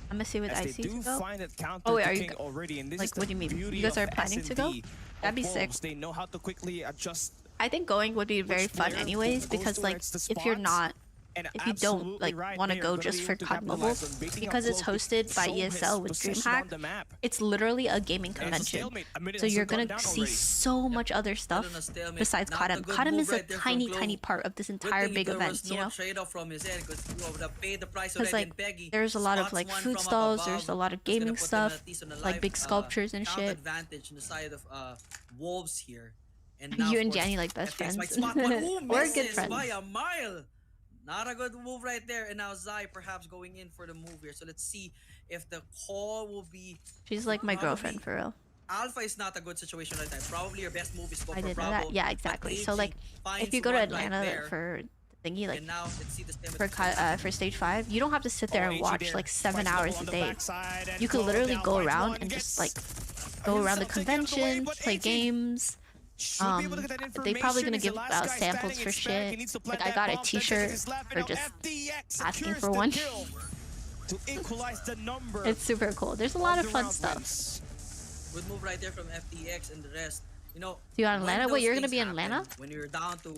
C: I'm gonna see with
B: As they
C: IC
B: do
C: to go.
B: find it counter
C: Oh, wait,
B: to
C: are you
B: King already. And this
C: like,
B: is the
C: what do you mean?
B: beauty
C: You guys
B: of
C: are planning to go?
B: S&D
C: That'd be
B: of
C: sick.
B: Wolves. They know how to quickly adjust.
C: I think going would be very
B: Which
C: fun
B: player
C: anyways
B: goes
C: because like
B: towards the
C: if you're
B: spots.
C: not
B: And
C: if you don't
B: absolutely
C: like
B: right,
C: want to
B: they are
C: go
B: gonna
C: just
B: be
C: for
B: able to
C: COD Mobile
B: capitalize on baiting up
C: because it's
B: Clove to
C: hosted by
B: show his
C: ESL with
B: position on
C: DreamHack.
B: the map.
C: It's literally a gaming
B: And it's a
C: convention.
B: stalemate. A minute
C: So
B: has
C: you're
B: gone
C: gonna
B: down
C: see
B: already.
C: so much other
A: Still
C: stuff
A: on a stalemate.
C: besides
A: Not a
C: Kadam.
A: good
C: Kadam
A: move
C: is a
A: right there from
C: tiny,
A: Clove.
C: tiny part of this
A: Good
C: entire
A: thing
C: big
A: there
C: event,
A: was
C: you
A: no
C: know?
A: trade-off from his end because he would have paid the price
C: Because
A: already.
C: like
A: And Peggy
C: there's a lot of
A: spots
C: like
A: one
C: food
A: from
C: stalls,
A: above.
C: there's a lot of
A: That's gonna
C: gaming
A: put them
C: stuff,
A: at least on a
C: like
A: live,
C: big sculptures and
A: count
C: shit.
A: advantage on the side of Wolves here. And now,
C: You
A: of
C: and
A: course,
C: Danny like best
A: FTX might
C: friends.
A: spot one. Ooh,
C: We're
A: misses
C: good friends.
A: by a mile. Not a good move right there. And now Zai perhaps going in for the move here. So let's see if the call will be...
C: She's like my
A: Probably
C: girlfriend for real.
A: Alpha is not a good situation right now. Probably your best move is go
C: I
A: for
C: didn't know
A: Bravo.
C: that. Yeah,
A: but
C: exactly. So
A: AG
C: like
A: finds
C: if you go to
A: one right
C: Atlanta
A: there.
C: for the thingy, like
A: And now let's see the
C: for stage 5, you don't have to sit there and
B: AG
C: watch
B: there.
C: like 7
B: Finds
C: hours
B: Double
C: a
B: on the
C: day.
B: backside, and
C: You could
B: Clove
C: literally
B: now
C: go
B: finds
C: around
B: one,
C: and
B: gets
C: just like go around the
B: himself taken out of the way,
C: convention,
B: but
C: play
B: AG
C: games.
B: should be able to get that
C: They probably
B: information.
C: gonna
B: He's the
C: give
B: last
C: out
B: guy
C: samples
B: standing.
C: for
B: It's back. He
C: shit.
B: needs to
C: Like
B: plant
C: I got
B: that
C: a
B: bomb. 10
C: t-shirt
B: seconds left,
C: for
B: and
C: just
B: FDX
C: asking
B: secures
C: for
B: the
C: one.
B: kill to equalize the number.
C: It's super cool. There's a lot
B: of
C: of
B: the
C: fun
B: round
C: stuff.
B: wins.
A: Good move right there from FTX and the rest. You know,
C: You on
A: when
C: Atlanta?
A: those
C: Wait, you're gonna
A: things
C: be in
A: happen,
C: Atlanta?
A: When you're down to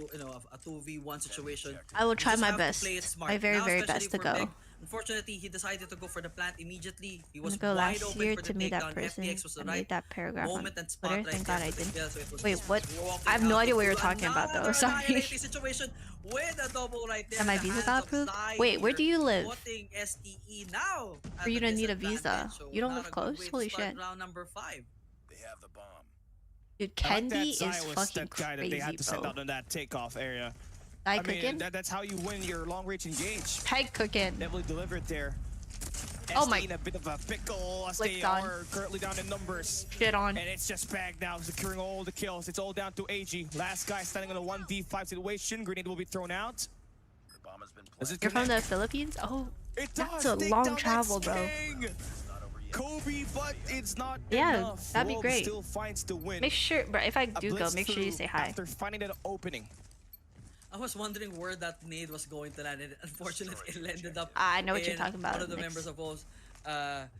A: a 2v1 situation,
C: I will
A: you
C: try
A: just
C: my
A: have to
C: best.
A: play it smart.
C: My very,
A: Now,
C: very
A: especially
C: best to
A: for
C: go.
A: Meg, unfortunately, he decided to go for the plant immediately. He
C: I'm
A: was
C: gonna go
A: wide
C: last
A: open
C: year
A: for the
C: to meet that
A: takedown.
C: person.
A: FTX was the
C: I
A: right
C: made that paragraph on
A: moment and spot
C: Twitter.
A: right
C: Thank
A: there
C: God I
A: for the
C: didn't.
A: kill, so it was
C: Wait,
A: just
C: what?
A: walking
C: I have no
A: out
C: idea what
A: into
C: you're talking about though.
A: another
C: Sorry.
A: annihilating situation with a double right there.
C: And my
A: in the
C: visa
A: hands
C: got
A: of
C: approved?
A: Zai
C: Wait, where
A: here,
C: do you live?
A: putting STE now at
C: For you
A: a
C: to need a
A: disadvantage,
C: visa.
A: so
C: You don't
A: not
C: live
A: a good
C: close?
A: way to
C: Holy
A: start
C: shit.
A: round number 5.
D: They have the bomb.
C: Dude,
B: I like
C: Kendi
B: that
C: is
B: Zai was
C: fucking
B: that guy that they
C: crazy,
B: had to send
C: bro.
B: out in that takeoff area.
C: Zai
B: I mean,
C: cooking?
B: that's how you win your long-range engage.
C: Peg cooking.
B: Definitely delivered there.
C: Oh my-
B: in a bit of a pickle as
C: Flicked
B: they
C: on.
B: are currently down in numbers.
C: Shit on.
B: And it's just Peg now securing all the kills. It's all down to AG. Last guy standing on a 1v5 situation. Grenade will be thrown out.
D: The bomb has been
B: Does it
C: You're from the
B: connect?
C: Philippines? Oh,
B: It
C: that's
B: does
C: a
B: take
C: long
B: down
C: travel, bro.
B: X-King.
D: not over yet.
B: Kobe, but it's not
C: Yeah,
B: enough.
C: that'd be
B: Wolves
C: great.
B: still finds the win.
C: Make sure, bro, if I
B: A
C: do go,
B: blitz
C: make sure you
B: through
C: say hi.
B: After finding that opening.
A: I was wondering where that nade was going to land, and unfortunately, it landed up.
C: I know what you're
A: in
C: talking about,
A: One of the
C: Mix.
A: members of Wolves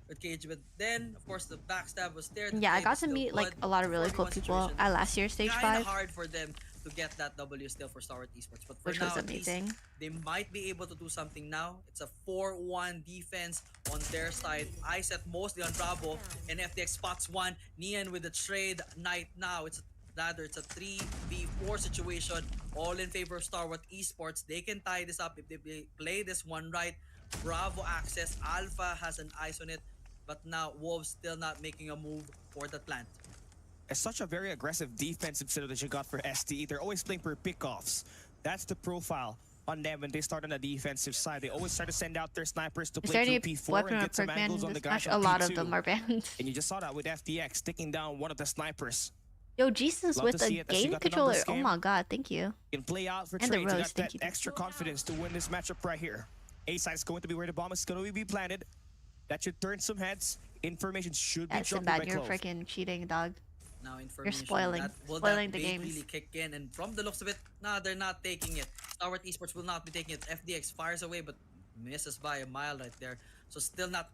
A: with Cage, but then, of course, the backstab was there.
C: Yeah, I got to meet like a lot of really cool people at last year's stage
A: Kinda
C: 5,
A: hard for them to get that W still for Star Wars Esports, but for
C: which
A: now,
C: was
A: at least,
C: amazing.
A: they might be able to do something now. It's a 4-1 defense on their side. I set mostly on Bravo, and FTX spots one. Nian with the trade knight now. It's a 3v4 situation, all in favor of Star Wars Esports. They can tie this up if they play this one right. Bravo access. Alpha has an eyes on it, but now Wolves still not making a move for the plant.
B: It's such a very aggressive defensive setup that you got for STE. They're always playing for pickoffs. That's the profile on them when they start on the defensive side. They always try to send out their snipers to
C: Is there
B: play
C: any
B: through P4
C: weapon
B: and
C: or
B: get some
C: perk ban
B: angles
C: in
B: on the
C: this
B: guys
C: match?
B: on
C: A lot
B: P2.
C: of them are banned.
B: And you just saw that with FTX taking down one of the snipers.
C: Yo, Jesus
B: Love
C: with
B: to
C: a
B: see it as you
C: game
B: got the
C: controller.
B: numbers
C: Oh
B: game.
C: my god, thank you.
B: You can play out for
C: And the
B: trades. You
C: rose,
B: got that
C: thank you.
B: extra confidence to win this matchup right here. A side is going to be where the bomb is going to be planted. That should turn some heads. Information should be
C: That's
B: dropped
C: bad.
B: by
C: You're
B: Clove.
C: freaking cheating, dog.
A: Now information.
C: spoiling-
A: Will
C: spoiling
A: that
C: the
A: bait
C: games.
A: really kick in? And from the looks of it, nah, they're not taking it. Star Wars Esports will not be taking it. FDX fires away, but misses by a mile right there. So still not,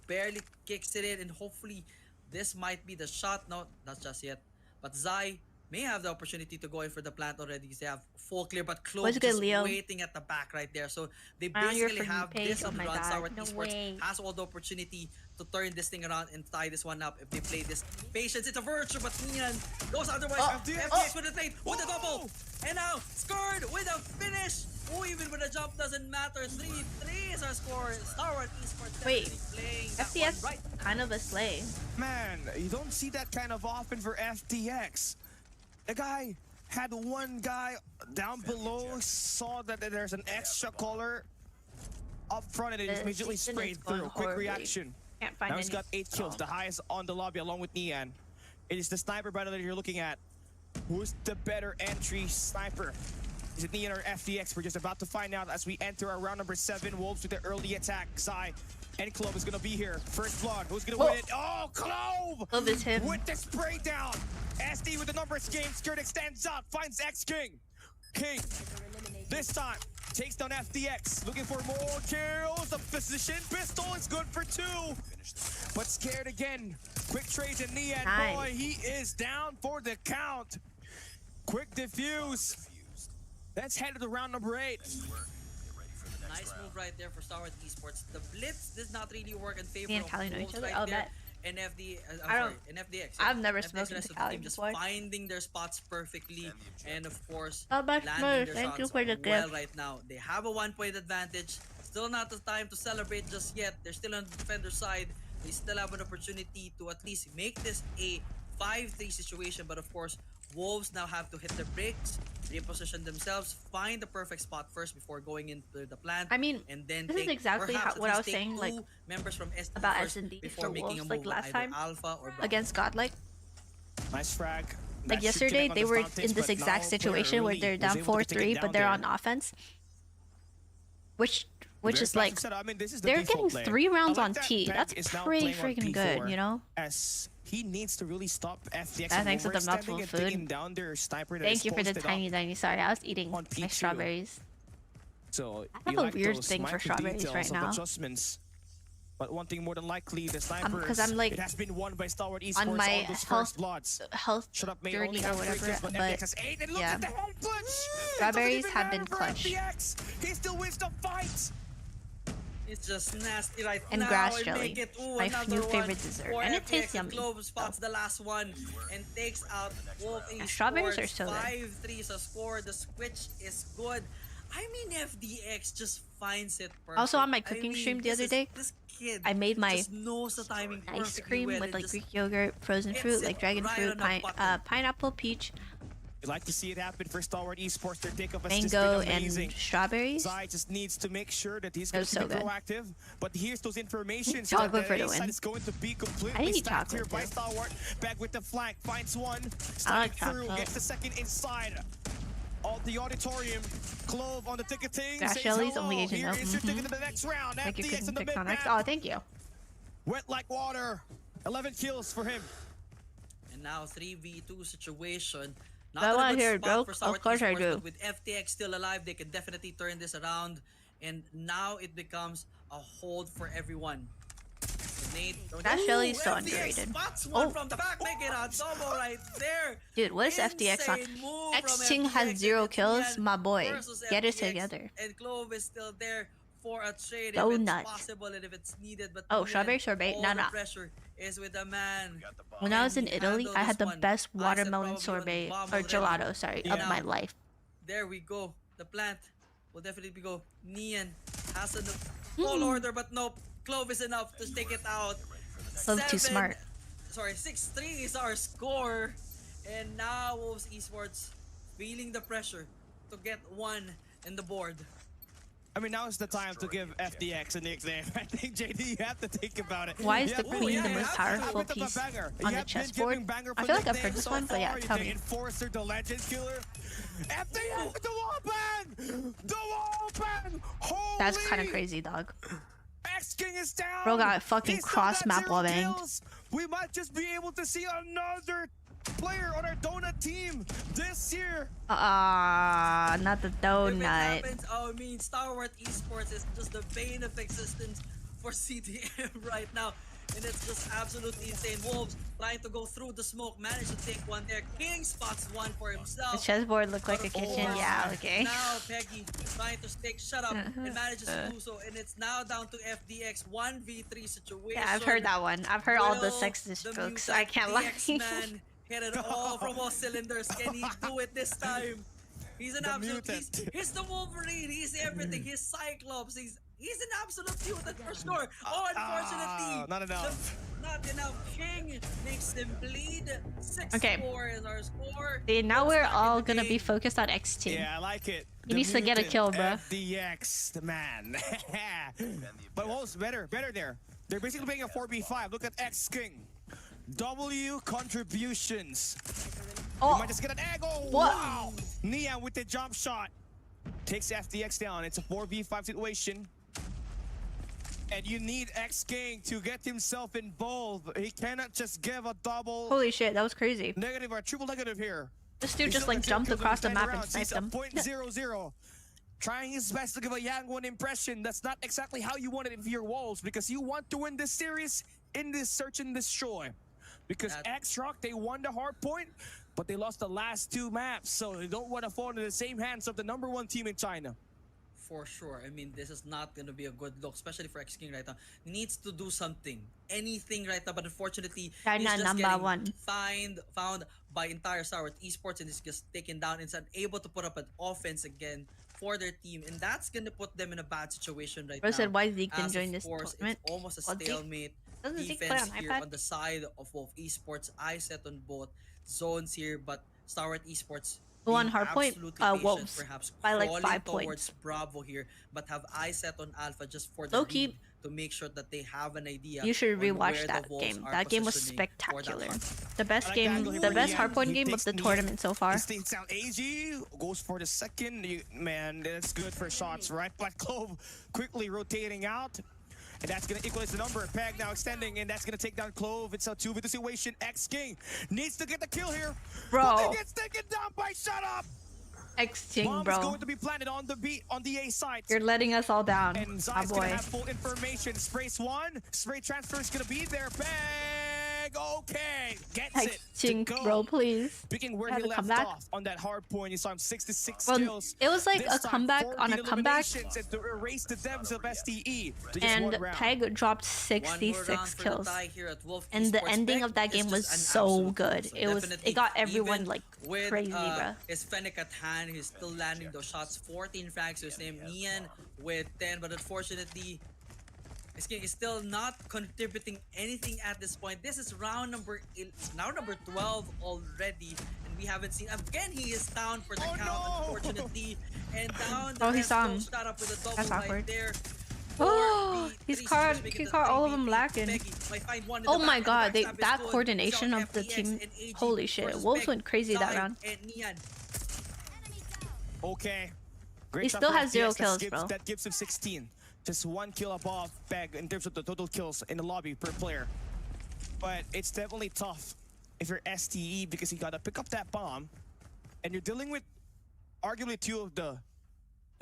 A: barely kicks it in, and hopefully this might be the shot. No, not just yet. But Zai may have the opportunity to go in for the plant already. They have full clear, but Clove
C: What's good,
A: just
C: Leo?
A: waiting at the back right there. So they
C: Found your
A: basically
C: freaking
A: have
C: page.
A: this
C: Oh
A: on
C: my
A: the run.
C: God,
A: Star Wars
C: no
A: Esports
C: way.
A: has all the opportunity to turn this thing around and tie this one up if they play this. Patience, it's a virtue, but Nian goes otherwise. FDX with the trade, with the double, and now scored with a finish. Oh, even with a jump doesn't matter. 3-3 is our score. Star Wars Esports
C: Wait,
A: definitely playing that
C: FTX
A: one right.
C: kind of a slay.
B: Man, you don't see that kind of often for FTX. The guy had one guy down below, saw that there's an extra color up front, and it
C: The
B: immediately
C: season
B: sprayed
C: is going
B: through. Quick
C: horribly.
B: reaction.
C: Can't find
B: Now he's
C: any.
B: got 8 kills, the highest on the lobby along with Nian. It is the sniper battle that you're looking at. Who's the better entry sniper? Is it Nian or FTX? We're just about to find out as we enter our round number 7. Wolves with the early attack. Zai and Clove is gonna be here. First blood. Who's gonna win it? Oh, Clove!
C: Clove is him.
B: With the spray down. SD with the numbers game. Skirt extends up. Finds X King. King. This time takes down FDX. Looking for more kills. The position pistol is good for 2. But scared again. Quick trades and Nian.
C: Nice.
B: Boy, he is down for the count. Quick diffuse. Let's head to round number 8.
A: Nice move right there for Star Wars Esports. The blitz does not really work in favor
C: Me and
A: of
C: Callie know each
A: Wolves
C: other?
A: right
C: Oh,
A: there.
C: that-
A: And FD,
C: I don't-
A: and FDX.
C: I've never
A: FDX
C: spoken
A: rest
C: to
A: of the
C: Callie
A: team just
C: before.
A: finding their spots perfectly, and of course,
C: How much
A: landing
C: more?
A: their
C: Thank
A: shots
C: you for the
A: well
C: gift.
A: right now. They have a 1-point advantage. Still not the time to celebrate just yet. They're still on the defender side. They still have an opportunity to at least make this a 5-3 situation, but of course, Wolves now have to hit their brakes, reposition themselves, find the perfect spot first before going into the plant.
C: I mean,
A: and then
C: this is
A: take
C: exactly
A: perhaps at
C: what I
A: least
C: was
A: take
C: saying, like,
A: 2 members from SD
C: about
A: first
C: S&D
A: before
C: for
A: making a
C: Wolves,
A: move
C: like last
A: either
C: time
A: Alpha or Bravo.
C: against Godlike.
B: Nice frag.
C: Like
B: That should
C: yesterday,
B: connect on
C: they
B: the
C: were
B: fountains,
C: in this
B: but
C: exact
B: now
C: situation where
B: player
C: they're
B: Lee
C: down
B: was able to take it
C: 4-3,
B: down
C: but they're
B: there.
C: on offense. Which
B: Very
C: is like,
B: passive setup. I mean, this is the
C: they're
B: default
C: getting
B: play.
C: 3 rounds
B: I like
C: on
B: that
C: T.
B: Peg
C: That's
B: is now
C: pretty
B: playing on
C: freaking good,
B: P4,
C: you know?
B: As he needs to really stop FTX
C: Ah,
B: from
C: thanks for the
B: overextending
C: mouthful
B: and
C: of food.
B: taking down their sniper that
C: Thank
B: is
C: you for the
B: posted up.
C: tiny. Sorry, I was eating
B: on
C: my
B: P2.
C: strawberries.
B: So
C: I have
B: you
C: a
B: like
C: weird
B: those
C: thing for
B: micro
C: strawberries
B: details
C: right
B: of
C: now.
B: adjustments. But one thing more than likely, the sniper,
C: 'cause I'm, like,
B: it has been won by Star Wars Esports
C: on my
B: on those
C: health
B: first bloods.
C: health
B: Shut up, mate. Only
C: journey or
B: have 3
C: whatever,
B: kills, but
C: but
B: FTX has 8. And look
C: yeah.
B: at the head clutch! It
C: Strawberries
B: doesn't even
C: have been
B: matter for
C: clutch.
B: FTX. He still wins the fight.
A: It's just nasty right
C: And
A: now.
C: grass
A: and
C: jelly,
A: make it, ooh,
C: my
A: another
C: new
A: one
C: favorite dessert,
A: for
C: and it
A: FTX,
C: tastes
A: and
C: yummy.
A: Clove spots the last one and takes out Wolf Esports.
C: Strawberries are so good.
A: 5-3 is a score. The switch is good. I mean, FDX just finds it perfect.
C: Also, on my
A: I
C: cooking
A: mean,
C: stream the
A: this
C: other
A: is-
C: day,
A: this kid
C: I made my
A: just knows the timing
C: ice
A: perfectly
C: cream
A: well
C: with
A: and
C: like
A: just
C: Greek yogurt, frozen
A: hits
C: fruit,
A: it
C: like dragon
A: right
C: fruit,
A: on the button.
C: pineapple, peach,
B: You'd like to see it happen for Star Wars Esports. Their takeoff has
C: mango,
B: just been amazing.
C: and strawberries.
B: Zai just needs to make sure that he's
C: That
B: going
C: was
B: to
C: so
B: be
C: good.
B: proactive. But here's those informations
C: Chocolate
B: that
C: for the
B: A side
C: win.
B: is going to be
C: I
B: completely
C: eat
B: stacked here
C: chocolate
B: by
C: too.
B: Star Wars. Back with the flank, finds one,
C: I
B: slide
C: like
B: through,
C: chocolate.
B: gets the second inside. Of the auditorium, Clove on the ticketing.
C: Grass
B: says
C: jellies,
B: hello.
C: only agent
B: Here
C: though.
B: is your ticket to the next round.
C: Like your
B: FDX
C: cooking
B: in the
C: picks on
B: mid
C: X.
B: map.
C: Oh, thank you.
B: Wet like water. 11 kills for him.
A: And now 3v2 situation.
C: Do I
A: Not
C: wanna
A: a good
C: hear a
A: spot
C: joke?
A: for Star
C: Of course I
A: Esports,
C: do.
A: but with FTX still alive, they can definitely turn this around. And now it becomes a hold for everyone. Nate,
C: That Shelly's so
A: FTX
C: underrated.
A: spots one
C: Oh.
A: from the back, making a double right there.
C: Dude, what is FTX on?
A: Insane move
C: X
A: from
C: Ting has
A: FTX,
C: 0
A: and it's
C: kills,
A: Nian
C: my boy.
A: versus
C: Get it
A: FTX,
C: together.
A: And Clove is still there for a trade
C: Go
A: if it's
C: nuts.
A: possible and if it's needed. But
C: Oh,
A: Nian,
C: strawberry sorbet?
A: all
C: Nah,
A: the
C: nah.
A: pressure is with the man.
C: When I was in
A: And he
C: Italy,
A: handled
C: I had
A: this
C: the
A: one.
C: best
A: I said
C: watermelon
A: probably on the
C: sorbet,
A: bomb
C: or
A: already.
C: gelato, sorry, of
A: Yeah.
C: my life.
A: There we go. The plant will definitely go. Nian has an full order, but nope. Clove is enough to take it out.
C: Clove too smart.
A: Sorry, 6-3 is our score. And now Wolves Esports feeling the pressure to get one in the board.
B: I mean, now is the time to give FDX a nickname. I think, JD, you have to think about it.
C: Why is the Queen the most powerful piece on the chessboard? I feel like I've heard this one, but yeah, tell me.
B: Enforcer, the Legend Killer. FDX, the wall bang! The wall bang! Holy!
C: That's kind of crazy, dog.
B: X-King is down!
C: Bro got fucking cross-map wall banged.
B: We might just be able to see another player on our donut team this year.
C: Not the donut.
A: If it happens, I mean, Star Wars Esports is just the bane of existence for CDM right now. And it's just absolutely insane. Wolves trying to go through the smoke, managed to take one there. King spots one for himself.
C: The chessboard looked like a kitchen. Yeah, okay.
A: Now Peggy trying to shut up and manages to do so. And it's now down to FDX 1v3 situation.
C: Yeah, I've heard that one. I've heard all the sexist jokes. I can't lie.
A: Man hit it all from all cylinders. Can he do it this time? He's an absolute. He's the Wolverine. He's everything. He's Cyclops. He's an absolute mutant for sure. Oh, unfortunately,
B: not enough.
A: Not enough. King makes him bleed. 6-4 is our score.
C: See, now we're all gonna be focused on X2.
B: Yeah, I like it.
C: He needs to get a kill, bro.
B: FDX, the man. But Wolves better there. They're basically playing a 4v5. Look at X-King. W contributions.
C: Oh,
B: You might just get an egg. Oh,
C: what?
B: Wow. Neon with the jump shot. Takes FDX down. It's a 4v5 situation. And you need X-King to get himself involved. He cannot just give a double.
C: Holy shit, that was crazy.
B: Negative or triple negative here.
C: This dude just like jumped across the map and sniped him.
B: .00. Trying his best to give a Yang one impression. That's not exactly how you want it if you're Wolves, because you want to win this series in this search and destroy. Because X-Rock, they won the Hardpoint, but they lost the last two maps, so they don't want to fall into the same hands of the #1 team in China.
A: For sure. I mean, this is not going to be a good look, especially for X-King right now. He needs to do something. Anything right now, but unfortunately,
C: China
A: he's just
C: #1.
A: found by entire Star Wars Esports and is just taken down and is unable to put up an offense again for their team. And that's going to put them in a bad situation right now.
C: Bro said, why Zeke didn't
A: As,
C: join
A: of
C: this
A: course,
C: tournament?
A: It's almost a
C: Well, Zeke-
A: stalemate
C: Doesn't Zeke play
A: defense
C: on
A: here
C: iPad?
A: on the side of Wolf Esports. I set on both zones here, but Star Wars Esports
C: Who on
A: being
C: Hardpoint?
A: absolutely patient,
C: Wolves.
A: perhaps
C: By like
A: crawling
C: 5
A: towards
C: points.
A: Bravo here, but have I set on Alpha just for the
C: Low-key,
A: read to make sure that they have an idea.
C: You should
A: on where
C: rewatch
A: the
C: that
A: Wolves
C: game.
A: are
C: That game was
A: positioning for that
C: spectacular.
A: hunt.
C: The best
B: I like
C: game,
B: that.
C: the best
B: He
C: Hardpoint game
B: takes
C: of the tournament so far.
B: He stinks out AG, goes for the second. Man, that's good for shots, right? But Clove quickly rotating out. And that's going to equalize the number. Peg now extending, and that's going to take down Clove. It's a 2v2 situation. X-King needs to get the kill here.
C: Bro.
B: But he gets taken down by Shut Up.
C: X-Ting,
B: Bomb is
C: bro.
B: going to be planted on the B, on the A site.
C: You're letting us all down,
B: And
C: my
B: Zai's going
C: boy.
B: to have full information. Sprays one. Spray transfer is going to be there. Peg. Okay. Gets it.
C: X-Ting,
B: to go.
C: bro, please.
B: Speaking where
C: Had
B: he
C: to
B: left
C: come back.
B: off on that hard point, you saw him 66
C: Well,
B: kills.
C: it was like
B: This
C: a
B: time,
C: comeback
B: 14
C: on a comeback,
B: eliminations and to erase the devs of STE to just
C: and
B: one round.
C: Peg dropped
A: One more round
C: 66
A: for
C: kills.
A: the tie here at Wolf
C: And the
A: Esports.
C: ending
A: Peg
C: of that
A: is
C: game was
A: just an
C: so
A: absolute
C: good.
A: so
C: It was,
A: definitely,
C: it got everyone
A: even
C: like
A: with,
C: crazy, bro.
A: his Fennec at hand, he's still landing those shots. 14 frags to his name. Nian with 10, but unfortunately, this game is still not contributing anything at this point. This is round number 12 already, and we haven't seen. Again, he is down for the count, unfortunately, and down. The
C: Oh, he
A: rest
C: saw
A: go
C: him.
A: start up with a double
C: That's
A: right
C: awkward.
A: there.
C: Oh, he's
A: Three
C: caught,
A: making
C: he
A: the
C: caught all of them
A: 3v3.
C: lacking.
A: Peggy might find one in
C: Oh
A: the
C: my
A: back,
C: god,
A: and the backstab is
C: that
A: good.
C: coordination
A: So
C: of the
A: FTX
C: team,
A: and AG
C: holy shit.
A: versus
C: Wolves
A: Peg,
C: went crazy that
A: Zai,
C: round.
A: and Nian.
B: Okay. Great
C: He
B: shot
C: still
B: for
C: has 0
B: FPS.
C: kills, bro.
B: That gives him 16. Just 1 kill above Peg in terms of the total kills in the lobby per player. But it's definitely tough if you're STE because you gotta pick up that bomb and you're dealing with arguably two of the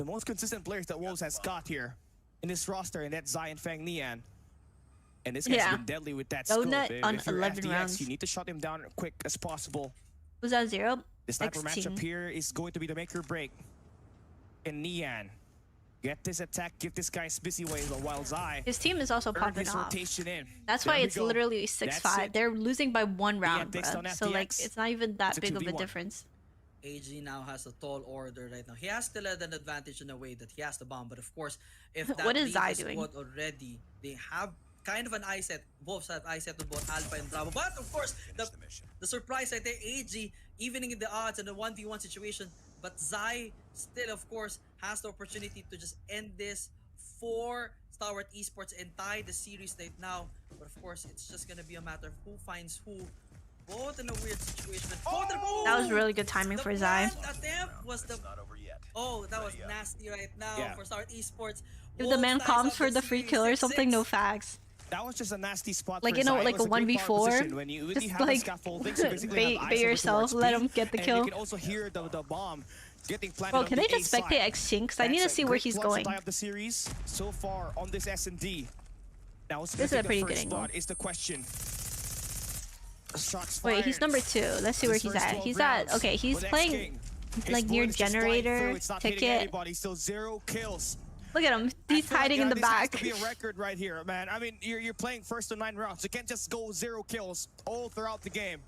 B: most consistent players that Wolves has got here in this roster, and that's Zai and Fang Nian. And this guy's
C: Yeah.
B: been deadly with that
C: Donut
B: scope.
C: on
B: If you're
C: 11
B: FDX,
C: rounds.
B: you need to shut him down quick as possible.
C: Was that 0?
B: The sniper
C: X-Ting.
B: matchup here is going to be the make or break. And Nian, get this attack, give this guy busy ways while Zai
C: His team is also
B: earned
C: popping
B: his
C: off.
B: rotation in.
C: That's
B: There
C: why
B: we
C: it's
B: go.
C: literally
B: That's
C: 6-5.
B: it.
C: They're losing by 1 round,
B: takes
C: bro.
B: down
C: So like,
B: FTX.
C: it's not even that
B: It's a
C: big of a
B: 2v1.
C: difference.
A: AG now has a tall order right now. He has still an advantage in a way that he has the bomb, but of course, if that
C: What is
A: leaves
C: Zai
A: the
C: doing?
A: squad already, they have kind of an eye set. Both have eye set on both Alpha and Bravo. But of course, the surprise right there, AG evening in the odds in the 1v1 situation. But Zai still, of course, has the opportunity to just end this for Stalwart Esports and tie the series right now. But of course, it's just gonna be a matter of who finds who. Both in a weird situation.
C: That was really good timing for Zai.
A: Attempt was the
D: Not over yet.
A: that was nasty right now for Stalwart Esports.
C: If the man comms for the free kill or something, no facts.
B: That was just a nasty spot.
C: Like,
B: for
C: you know,
B: Zai. It
C: like
B: was
C: a
B: great
C: 1v4,
B: position. When you
C: just
B: have
C: like,
B: a scaffolding, so basically have eyes
C: bait
B: over
C: yourself,
B: towards
C: let
B: B,
C: him get the
B: and
C: kill.
B: you can also hear the bomb getting planted.
C: Bro,
B: on
C: can
B: the
C: they just
B: A side.
C: spectate X-Shin? Because I need to
B: That's
C: see
B: a
C: where
B: great
C: he's
B: blood
C: going.
B: supply of the series so far on this S&D. Now,
C: This is a pretty good angle.
B: Is the question. Shots
C: Wait,
B: fired.
C: he's number 2. Let's see where
B: His
C: he's
B: first
C: at.
B: 12
C: He's at,
B: rounds
C: okay, he's
B: with
C: playing
B: X-King. His
C: like near
B: bullet is just flying
C: generator
B: through. It's not hitting
C: ticket.
B: anybody. Still 0 kills.
C: Look at him. He's
B: I feel
C: hiding in the
B: this
C: back.
B: has to be a record right here, man. I mean, you're playing first to 9 rounds. You can't just go 0 kills all throughout the game.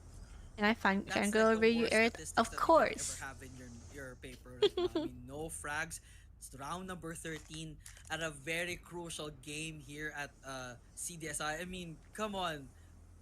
C: Can I find
A: That's
C: go
A: like
C: over
A: the
C: you,
A: worst
C: Aerith?
A: statistics
C: Of
A: that you can
C: course.
A: ever have in your paper right now. I mean, no frags. It's round number 13 at a very crucial game here at CDSI. I mean, come on.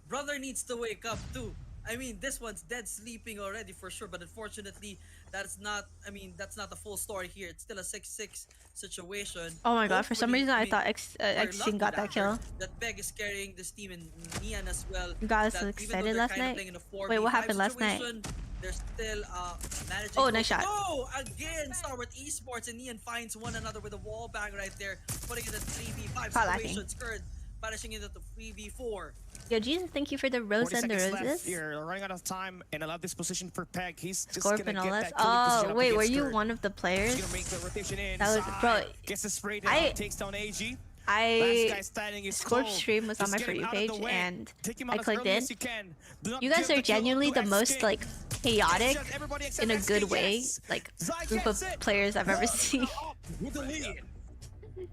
A: Brother needs to wake up too. I mean, this one's dead sleeping already for sure, but unfortunately, that's not the full story here. It's still a 6-6 situation.
C: Oh my god, for some
A: Hopefully,
C: reason I
A: mean,
C: thought
A: we're
C: X-Shin got
A: lucky
C: that kill.
A: That Peg is carrying this team and Nian as well.
C: You guys
A: that
C: look
A: even though
C: excited
A: they're
C: last
A: kind of
C: night?
A: playing in a
C: Wait, what
A: 4v5
C: happened last night?
A: situation, they're still managing.
C: Oh, nice shot.
A: Oh, again, Stalwart Esports and Nian finds one another with a wall bang right there, putting it in a 3v5
C: Caught
A: situation. Skirt banishing it into 3v4.
C: Yo, Jesus, thank you for the rose
B: 40
C: and the
B: seconds left.
C: roses.
B: You're running out of time, and I love this position for Peg. He's just
C: Scorpion
B: gonna get
C: LS.
B: that killing position
C: Oh,
B: up
C: wait, were
B: against
C: you
B: Skirt.
C: one of the
B: He's
C: players?
B: gonna make the rotation in.
C: That was,
B: Zai
C: bro,
B: gets the spray down, takes down AG. Last guy standing is
C: Scorp
B: cold.
C: stream was on
B: Just
C: my
B: get
C: For
B: him
C: You
B: out of
C: page
B: the way.
C: and
B: Take him
C: I
B: out as
C: clicked
B: early
C: in.
B: as you can. Do not
C: You guys
B: give
C: are
B: the kill
C: genuinely
B: to
C: the most
B: X-King.
C: like chaotic
B: Everybody except
C: in a
B: X-King,
C: good way,
B: yes.
C: like
B: Zai
C: group of
B: gets it.
C: players I've ever seen.
B: With the lead.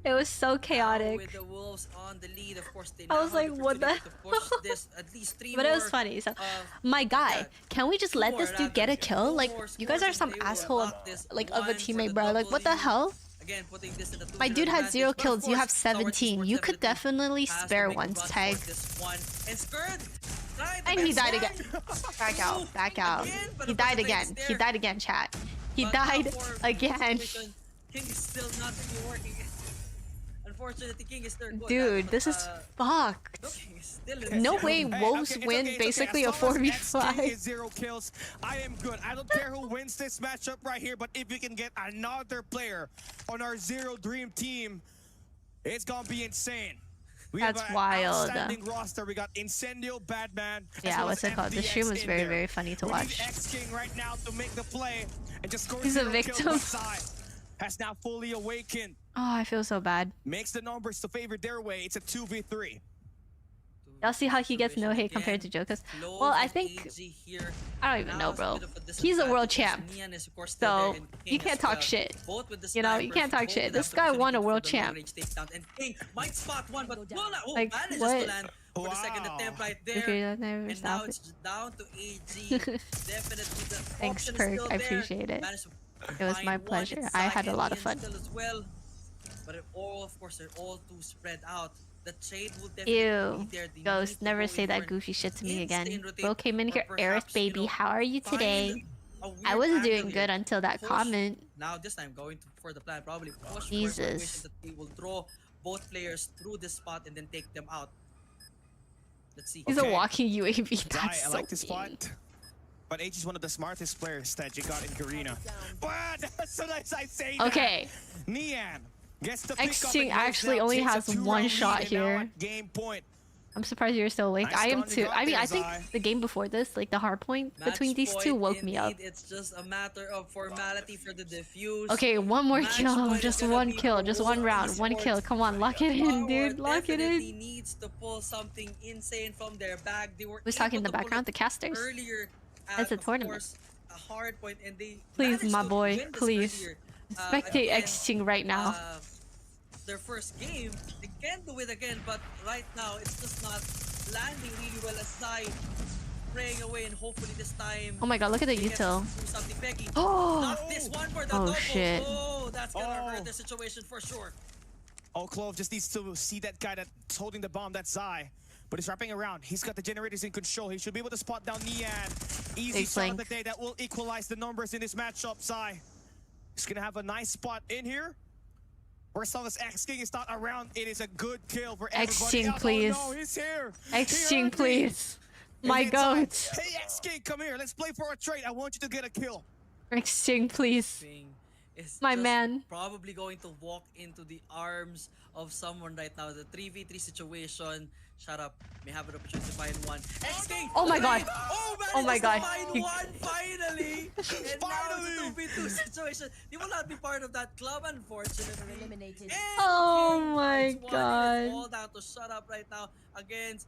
C: It was so
A: Now
C: chaotic.
A: with the Wolves on the lead, of course, they
C: I
A: now
C: was
A: have
C: like,
A: the
C: what the
A: opportunity to push this at least 3
C: But it was
A: more,
C: funny. So,
A: uh,
C: my guy,
A: yeah,
C: can we just let this dude get a kill? Like,
A: more
C: you guys are
A: scores
C: some
A: and they will
C: asshole,
A: lock this
C: like, of a
A: one for
C: teammate,
A: the
C: bro. Like, what the
A: W.
C: hell?
A: Again, putting this in a
C: My
A: 2-0
C: dude had 0
A: advantage, but of
C: kills. You have
A: course, Stalwart
C: 17. You
A: Esports
C: could definitely
A: has to
C: spare
A: make a
C: one
A: run for
C: tag.
A: this one. And Skirt tried the
C: And he
A: best
C: died
A: one.
C: again. Back out. Back out.
A: Again, but
C: He
A: of course
C: died
A: the
C: again.
A: thing's
C: He
A: there.
C: died again, chat. He
A: But now
C: died
A: for
C: again.
A: situation, King is still not really working. Unfortunately, King is third.
C: Dude, this is fucked.
A: King is still in
C: No
A: the
C: way
A: game.
C: Wolves
B: it's
C: win
B: it's
C: basically
B: As
C: a
B: long as X-King
C: 4v5.
B: is 0 kills, I am good. I don't care who wins this matchup right here, but if we can get another player on our Zero Dream team, it's gonna be insane. We
C: That's
B: have an
C: wild.
B: outstanding roster. We got Incendio, Batman. as
C: Yeah,
B: well
C: what's
B: as
C: it called? The
B: FDX
C: stream was
B: in
C: very,
B: there.
C: very funny to
B: We
C: watch.
B: need X-King right now to make the play and just score
C: He's a
B: 0 kills
C: victim.
B: by side. Has now fully awakened.
C: Oh, I feel so bad.
B: Makes the numbers to favor their way. It's a 2v3.
C: Y'all see how he gets no hate compared to Joe? Cause, well, I think I don't even know, bro. He's a world champ, so you can't talk shit. You know, you can't talk shit. This guy won a world champ. Like, what?
A: For the second attempt right there.
C: Okay, that never
A: And
C: stop
A: now
C: it.
A: it's down to AG. Definitely the
C: Thanks,
A: option is
C: Perk.
A: still
C: I
A: there.
C: appreciate it.
A: Managed to
C: It was
A: find
C: my
A: one
C: pleasure.
A: inside
C: I had a lot of
A: and
C: fun.
A: still as well. But it all, of course, they're all too spread out. The trade will definitely
C: Ew.
A: be there. They need
C: Ghost,
A: to
C: never
A: go
C: say
A: in
C: that
A: for
C: goofy shit to me
A: insane
C: again.
A: rotate
C: Bro came in
A: or
C: here,
A: perhaps,
C: Aerith baby, how are you
A: find
C: today?
A: a weird
C: I wasn't
A: angle
C: doing
A: here.
C: good until that
A: Push.
C: comment.
A: Now this time going for the plan, probably push for a
C: Jesus.
A: situation that they will draw both players through this spot and then take them out. Let's see.
C: He's
B: Okay.
C: a walking UAV.
B: Guy,
C: That's
B: I
C: so
B: like this
C: mean.
B: spot. But H is one of the smartest players that you got in Garena. But as soon as I say
C: Okay.
B: that, Nian gets the pick up
C: X-King
B: and goes
C: actually
B: down,
C: only
B: takes a
C: has
B: 2-round
C: one
B: lead,
C: shot
B: and now
C: here.
B: at game point.
C: I'm surprised you're still awake.
B: Nice
C: I am
B: stun you
C: too.
B: got
C: I mean,
B: there,
C: I think
B: Zai.
C: the game before this, like the hard point
A: Match
C: between these two,
A: point,
C: woke me up.
A: indeed, it's just a matter of formality for the defuse.
C: Okay, one more
A: Match
C: kill.
A: point is
C: Just
A: gonna
C: one
A: be
C: kill.
A: for
C: Just one
A: Wolves
C: round. One
A: Esports.
C: kill. Come on, lock it in,
A: Power
C: dude. Lock it
A: definitely
C: in.
A: needs to pull something insane from their bag. They were
C: Who's talking in
A: able
C: the
A: to pull
C: background?
A: it
C: The casters.
A: earlier
C: It's a
A: of
C: tournament.
A: course, a hard point, and they
C: Please,
A: managed
C: my
A: to
C: boy,
A: win this
C: please.
A: earlier.
C: Spectate
A: Again,
C: X-King right now.
A: their first game. They can do it again, but right now it's just not landing really well as Zai praying away, and hopefully this time.
C: Oh my god, look at the
A: they get
C: util.
A: to do something. Peggy,
C: Oh!
A: not this one for the
C: Oh,
A: double.
C: shit.
A: Oh, that's gonna
B: Oh.
A: hurt the situation for sure.
B: Oh, Clove just needs to see that guy that's holding the bomb, that's Zai. But he's wrapping around. He's got the generators in control. He should be able to spot down Nian. Easy
C: Big
B: shot of
C: flank.
B: the day that will equalize the numbers in this matchup, Zai. He's gonna have a nice spot in here. Where as long as X-King is not around, it is a good kill for everybody
C: X-King,
B: else.
C: please.
B: Oh no, he's here.
C: X-King, please. My goat.
B: Hey, X-King, come here. Let's play for a trade. I want you to get a kill.
C: X-King, please.
A: Is
C: My
A: just
C: man.
A: probably going to walk into the arms of someone right now. The 3v3 situation. Shut up. May have an opportunity to find one. X-King!
C: Oh my god.
A: Oh, man,
C: Oh my
A: it's
C: god.
A: to find one finally! And
B: Finally!
A: now it's a 2v2 situation. They will not be part of that club, unfortunately.
E: Eliminated.
A: And
C: Oh
A: King
C: my
A: finds one.
C: god.
A: It's all down to shut up right now against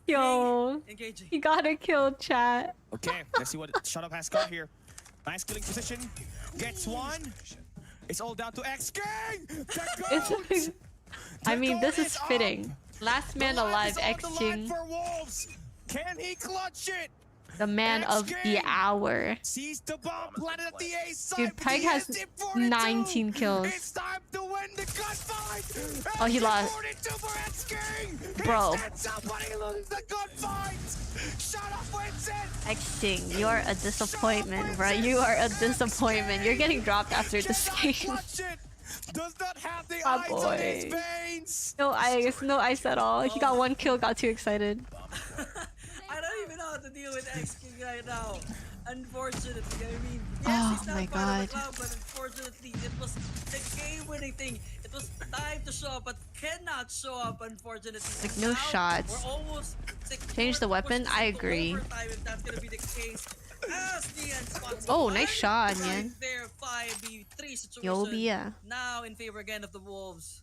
C: Yo.
A: engaging.
C: He got a kill, chat.
B: Okay, let's see what Shut Up has got here. Nice killing position. Gets one. It's all down to X-King!
C: It's I mean, this is fitting. Last man alive, X-King.
B: For Wolves. Can he clutch it?
C: The man of the hour.
B: Sees the bomb planted at the A side.
C: Dude, Peg has 19 kills.
B: It's time to win the gunfight.
C: Oh, he lost.
B: 42 for X-King.
C: Bro.
B: He stands up, but he loses the gunfight. Shut up, Vincent.
C: X-King, you are a disappointment, bro. You are a disappointment. You're getting dropped after this game.
B: Clutch it. Does not have the
C: Ah,
B: eyes on his
C: boy.
B: veins.
C: No ice at all. He got one kill, got too excited.
A: I don't even know how to deal with X-King right now. Unfortunately, I mean, yes,
C: Oh
A: he's not
C: my
A: part of
C: God.
A: the club, but unfortunately, it was the game-winning thing. It was time to show up, but cannot show up, unfortunately.
C: Like, no
A: Now,
C: shots.
A: We're almost secured
C: Change the
A: to
C: weapon?
A: push
C: I
A: into
C: agree.
A: overtime if that's gonna be the case. As Nian spots
C: Oh,
A: one
C: nice shot,
A: right
C: Nian.
A: there, 5v3 situation.
C: Yo, Bia.
A: Now in favor again of the Wolves.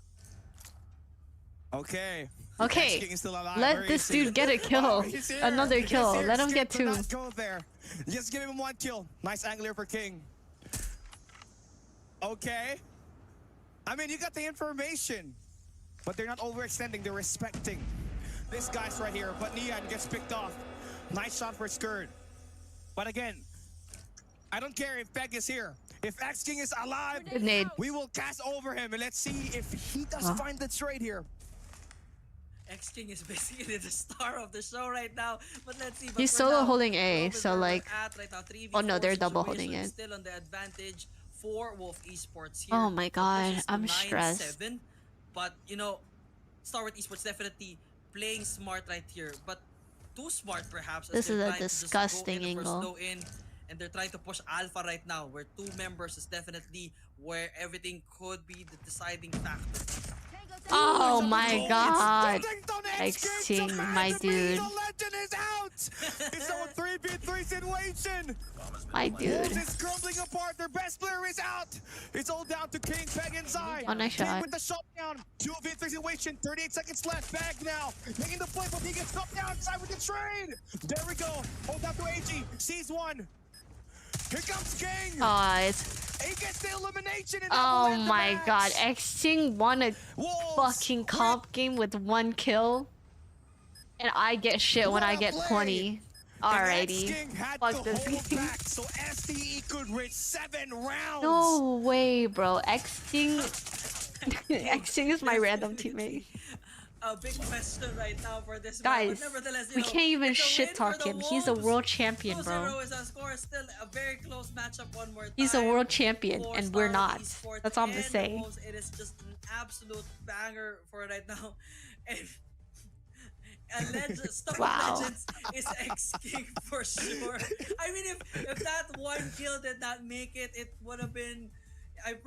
B: Okay.
C: Okay,
B: X-King is still alive.
C: let
B: Where
C: this
B: is he?
C: dude get a kill.
B: Oh, he's here.
C: Another
B: He's
C: kill.
B: here.
C: Let him get
B: Skip, do
C: two.
B: not go there. Just give him one kill. Nice angler for King. Okay. I mean, you got the information, but they're not overextending. They're respecting this guy's right here. But Nian gets picked off. Nice shot for Skirt. But again, I don't care if Peg is here. If X-King is alive,
C: Good nade.
B: we will cast over him and let's see if he does find the trade here.
A: X-King is basically the star of the show right now, but let's see. But
C: He's
A: for
C: solo
A: now,
C: holding A,
A: Wolves is
C: so
A: where we're
C: like.
A: at right now, 3v4
C: Oh no, they're double holding
A: situation,
C: it.
A: Still on the advantage for Wolf Esports here.
C: Oh my
A: The
C: god,
A: push is to
C: I'm
A: 9-7,
C: stressed.
A: But you know, Star Wars Esports definitely playing smart right here, but too smart perhaps. As
C: This
A: they're
C: is a
A: trying to just
C: disgusting
A: go in for
C: angle.
A: slow in, and they're trying to push Alpha right now, where 2 members is definitely where everything could be the deciding factor.
C: Oh my god.
B: X-King,
C: X-King, my dude.
B: The legend is out. It's a 3v3 situation.
C: My
B: Wolves
C: dude.
B: is crumbling apart. Their best player is out. It's all down to King, Peg, and Zai.
C: Oh, nice
B: King
C: shot.
B: with the shutdown. 2v3 situation. 38 seconds left. Peg now making the play, but he gets shut down. Zai with the trade. There we go. Hold down to AG. Sees one. Here comes King.
C: Oh, it's.
B: He gets the elimination. And that will
C: Oh
B: end the
C: my
B: match.
C: god. X-King won a
B: Wolves
C: fucking comp game with 1 kill. And I get shit when I get 20. Alrighty.
B: X-King had
C: Fuck
B: to
C: this
B: hold
C: game.
B: back so SDE could reach 7 rounds.
C: No way, bro. X-King. X-King is my random teammate.
A: A big question right now for this
C: Guys,
A: match, but nevertheless, you
C: we
A: know,
C: can't even
A: it's a
C: shit
A: win
C: talk
A: for the
C: him. He's a
A: Wolves.
C: world champion,
A: 2-0
C: bro.
A: is a score, still a very close matchup one more time.
C: He's a world champion,
A: for
C: and we're
A: Star
C: not.
A: Esports
C: That's all I'm
A: and
C: gonna
A: the
C: say.
A: Wolves. It is just an absolute banger for right now. And Star
C: Wow.
A: Legends is X-King for sure. I mean, if that one kill did not make it, it would have been.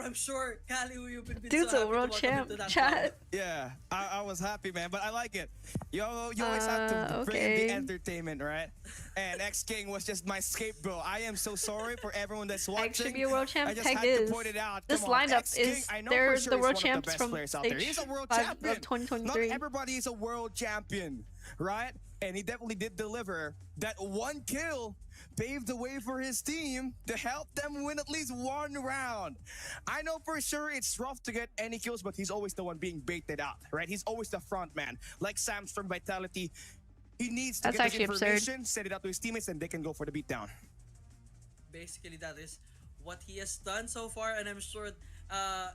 A: I'm sure Kali would have been
C: Dude's
A: so
C: a
A: happy
C: world
A: to welcome him
C: champ.
A: to that
C: Chat.
A: club.
B: Yeah, I was happy, man, but I like it. You always have to bring in
C: okay.
B: the entertainment, right? And X-King was just my scapegoat. I am so sorry for everyone that's watching.
C: Peg should be a world champ.
B: I just
C: Peg
B: had
C: is.
B: to point it out.
C: This
B: Come on,
C: lineup
B: X-King,
C: is
B: I know
C: they're
B: for sure
C: the
B: he's
C: world
B: one of
C: champs
B: best
C: from
B: players out there.
C: stage
B: He's a world
C: 5
B: champion.
C: of 2023.
B: Not everybody is a world champion, right? And he definitely did deliver. That 1 kill paved the way for his team to help them win at least 1 round. I know for sure it's rough to get any kills, but he's always the one being baited out, right? He's always the front man. Like Sam's from Vitality, He needs to
C: That's
B: get this
C: actually absurd.
B: information, send it out to his teammates, and they can go for the beatdown.
A: Basically, that is what he has done so far, and I'm sure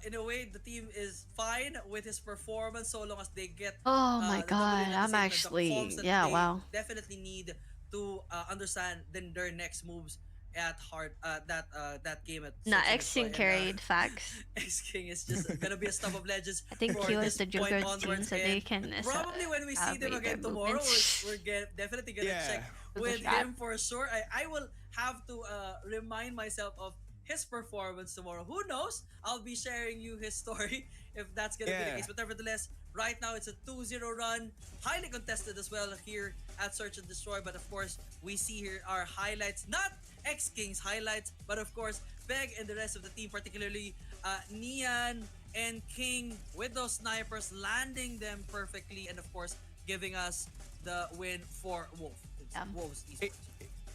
A: in a way the team is fine with his performance so long as they get
C: Oh my
A: the W
C: god,
A: at the
C: I'm
A: same time. The
C: actually,
A: forms that
C: yeah,
A: they
C: wow.
A: definitely need to understand then their next moves at that game at
C: Nah,
A: Search and
C: X King
A: Destroy,
C: carried, facts.
A: X King is just gonna be a stuff of legends.
C: I think
A: for
C: Q
A: this
C: is the
A: point
C: Joker
A: onwards,
C: team, so
A: and
C: they can
A: probably when we see them
C: read their
A: again tomorrow,
C: movements.
A: definitely gonna
B: Yeah.
A: check
C: With the
A: with
C: strap.
A: him for sure. I will have to remind myself of his performance tomorrow. Who knows? I'll be sharing you his story if that's gonna be the
B: Yeah.
A: case. But nevertheless, right now it's a 2-0 run, highly contested as well here at Search and Destroy. But of course, we see here our highlights, not X King's highlights, but of course, Peg and the rest of the team, particularly Nian and King, with those snipers, landing them perfectly, and of course, giving us the win for Wolf.
C: Yeah.
A: Wolves Esports.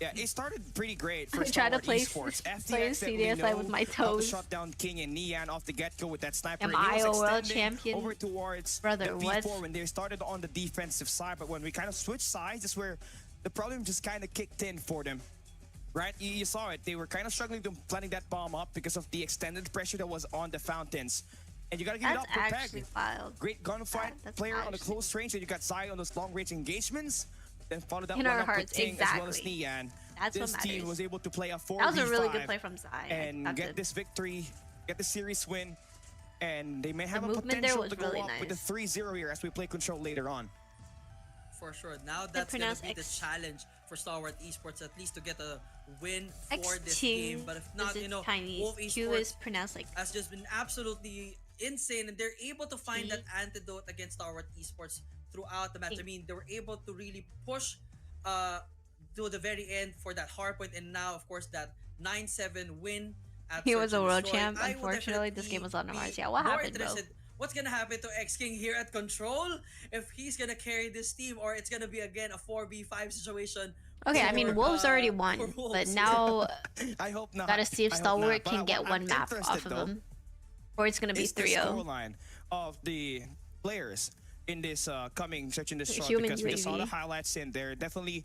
B: Yeah, it started pretty great for
C: I tried to
B: Star
C: play
B: Esports.
C: play
B: FTX that we
C: CDSI
B: know
C: with my
B: how to
C: toes.
B: shut down King and Nian off the get-go with that sniper.
C: Am
B: and he
C: I
B: was
C: a world
B: extending
C: champion?
B: over towards
C: Brother,
B: the
C: what?
B: B4 when they started on the defensive side. But when we kind of switched sides, is where the problem just kind of kicked in for them. Right? You saw it. They were kind of struggling to planting that bomb up because of the extended pressure that was on the fountains. And you got to give
C: That's
B: it up for
C: actually
B: Peg.
C: wild.
B: Great gunfight
C: That's
B: player on the
C: actually-
B: close range, and you got Zai on those long range engagements. Then followed that
C: In
B: one
C: our
B: up with
C: hearts,
B: King as well as
C: exactly.
B: Nian.
C: That's what
B: This team
C: matters.
B: was able to play a 4v5
C: That was a really good play from Zai.
B: and
C: That's
B: get
C: it.
B: this victory, get the series win, and they may have a
C: movement there
B: potential
C: was
B: to go
C: really
B: up with the
C: nice.
B: 3-0 here as we play Control later on.
A: For sure. Now that's gonna
C: pronounce
A: be the
C: X.
A: challenge for Stalwart Esports, at least to get a win for this
C: XT
A: game. But if not,
C: is
A: you know,
C: Chinese.
A: Wolf
C: Q is
A: Esports
C: pronounced like
A: has just been absolutely insane, and they're able to find
C: T.
A: that antidote against Stalwart Esports throughout the match. I mean, they were able to really push to the very end for that hardpoint, and now, of course, that 9-7 win. At
C: he
A: Search
C: was a
A: and
C: world
A: Destroy.
C: champ.
A: I would
C: Unfortunately, this
A: definitely
C: game was on
A: be
C: Mars. Yeah, what
A: more
C: happened, bro?
A: interested what's gonna happen to X King here at Control, if he's gonna carry this team, or it's gonna be again a 4v5 situation.
C: Okay, I
A: for,
C: mean, Wolves already
A: for
C: won, but
A: Wolves.
C: now
B: I hope not.
C: gotta see if
B: I hope
C: Stalwart
B: not, but
C: can get
B: I'm
C: one map
B: interested,
C: off of
B: though,
C: him, or it's gonna be
B: is the
C: 3-0.
B: scoreline of the players in this coming Search and Destroy,
C: Human
B: because we just saw
C: UAV.
B: the highlights in there. Definitely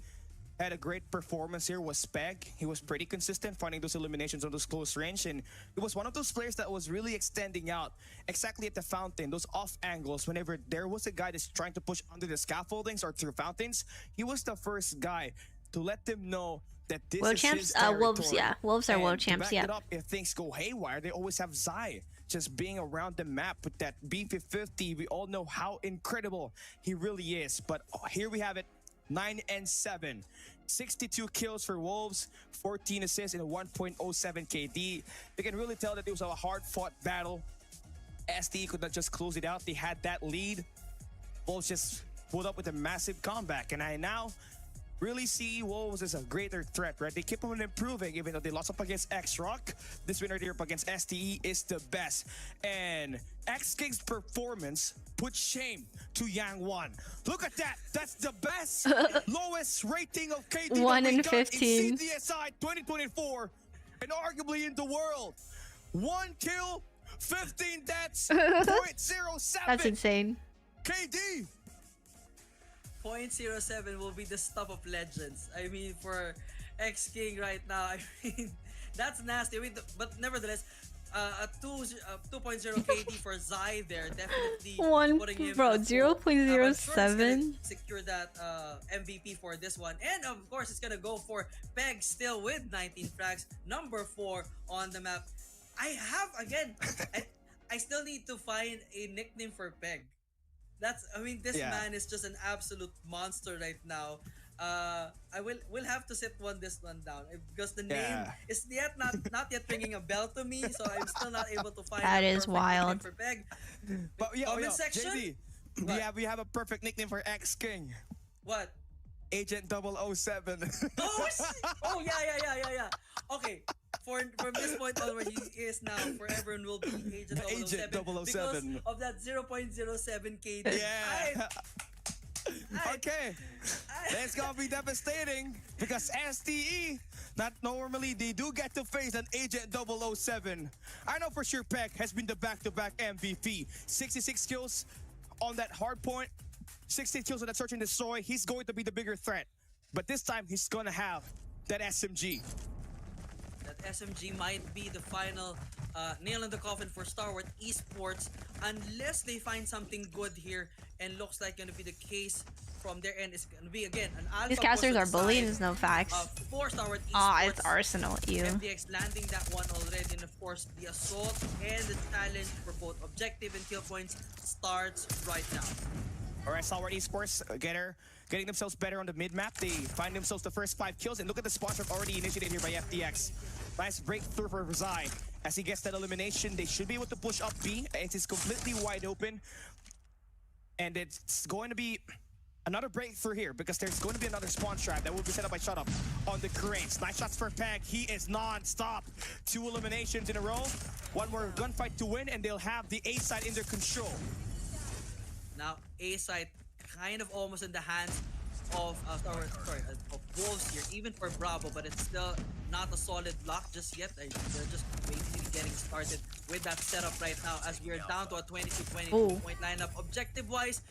B: had a great performance here was Peg. He was pretty consistent finding those eliminations on those close range, and he was one of those players that was really extending out exactly at the fountain, those off angles. Whenever there was a guy that's trying to push under the scaffoldings or through fountains, he was the first guy to let them know that this
C: World
B: is
C: champs?
B: his
C: Wolves,
B: territory.
C: yeah. Wolves are
B: And
C: world
B: to
C: champs,
B: back
C: yeah.
B: it up, if things go haywire, they always have Zai just being around the map with that B50. We all know how incredible he really is. But here we have it, 9-7. 62 kills for Wolves, 14 assists, and a 1.07 KD. You can really tell that it was a hard-fought battle. SDE could not just close it out. They had that lead. Wolves just pulled up with a massive comeback, and I now really see Wolves as a greater threat, right? They keep on improving, even though they lost up against X-Rock. This winner here up against STE is the best. And X-King's performance put shame to Yang Wan. Look at that. That's the best, lowest rating of KD
C: 1
B: that we
C: in
B: got
C: 15.
B: in CDSI 2024, and arguably in the world. 1 kill, 15 deaths, 0.07
C: That's insane.
B: KD.
A: 0.07 will be the stuff of legends. I mean, for X King right now, I mean, that's nasty. I mean, but nevertheless, a 2.0 KD for Zai there, definitely putting him
C: Bro,
A: in the floor. I'm sure he's
C: 0.07.
A: gonna secure that MVP for this one, and of course, it's gonna go for Peg still with 19 frags, number 4 on the map. I have again, I still need to find a nickname for Peg. I mean, this
B: Yeah.
A: man is just an absolute monster right now. I will have to sit this one down because the name
B: Yeah.
A: is not yet ringing a bell to me, so I'm still not able to find
C: That
A: a
C: is
A: perfect
C: wild.
A: nickname for Peg.
B: But
A: Comment section?
B: JD,
A: What?
B: we have a perfect nickname for X King.
A: What?
B: Agent 007.
A: Oh yeah. Okay, from this point onward, he is now forever and will be Agent 007,
B: Agent 007.
A: because of that 0.07 KD.
B: Yeah.
A: I-
B: Okay. That's gonna be devastating because STE, not normally they do get to face an Agent 007. I know for sure Peck has been the back-to-back MVP. 66 kills on that hard point. 16 kills on that search and destroy. He's going to be the bigger threat. But this time, he's going to have that SMG.
A: That SMG might be the final nail in the coffin for Star Wars Esports unless they find something good here, and looks like going to be the case from their end. It's going to be again an alpha.
C: These casters are bullying, is no facts.
A: For Star Wars Esports.
C: Ah, it's Arsenal. Ew.
A: FDX landing that one already, and of course the assault and the challenge for both objective and kill points starts right now.
B: Alright, Star Wars Esports getting themselves better on the mid-map. They find themselves the first 5 kills, and look at the spawn trap already initiated here by FDX. Nice breakthrough for Rizai. As he gets that elimination, they should be able to push up B. It is completely wide open. And it's going to be another breakthrough here, because there's going to be another spawn trap that will be set up by Shutup on the cranes. Nice shots for Peg. He is non-stop. 2 eliminations in a row. One more gunfight to win, and they'll have the A side in their control.
A: Now, A side kind of almost in the hands of Wolves here, even for Bravo, but it's still not a solid lock just yet. They're just basically getting started with that setup right now, as we are down to a 22-22 point lineup. Objective-wise,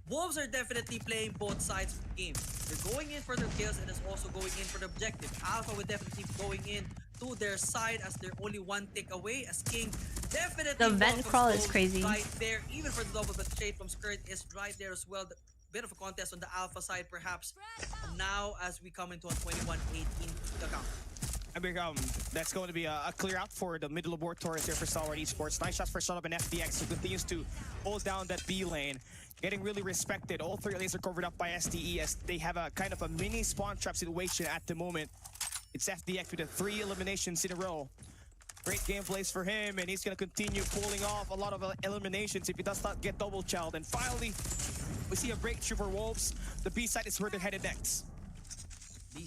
A: Wolves are definitely playing both sides of the game. They're going in for their kills and is also going in for the objective. Alpha would definitely be going in to their side as they're only 1 tick away, as King definitely
C: The vent crawl is crazy.
A: right there. Even for the double, but shade from Skirt is right there as well. Bit of a contest on the Alpha side perhaps. Now as we come into a 21-18 the count.
B: I mean, that's going to be a clear out for the middle laboratories here for Star Wars Esports. Nice shots for Shutup and FDX, who continues to hold down that B lane. Getting really respected. All 3 lanes are covered up by STE, as they have a kind of a mini spawn trap situation at the moment. It's FDX with the 3 eliminations in a row. Great gameplays for him, and he's going to continue pulling off a lot of eliminations if he does not get double challenged. And finally, we see a breakthrough for Wolves. The B side is where they're headed next.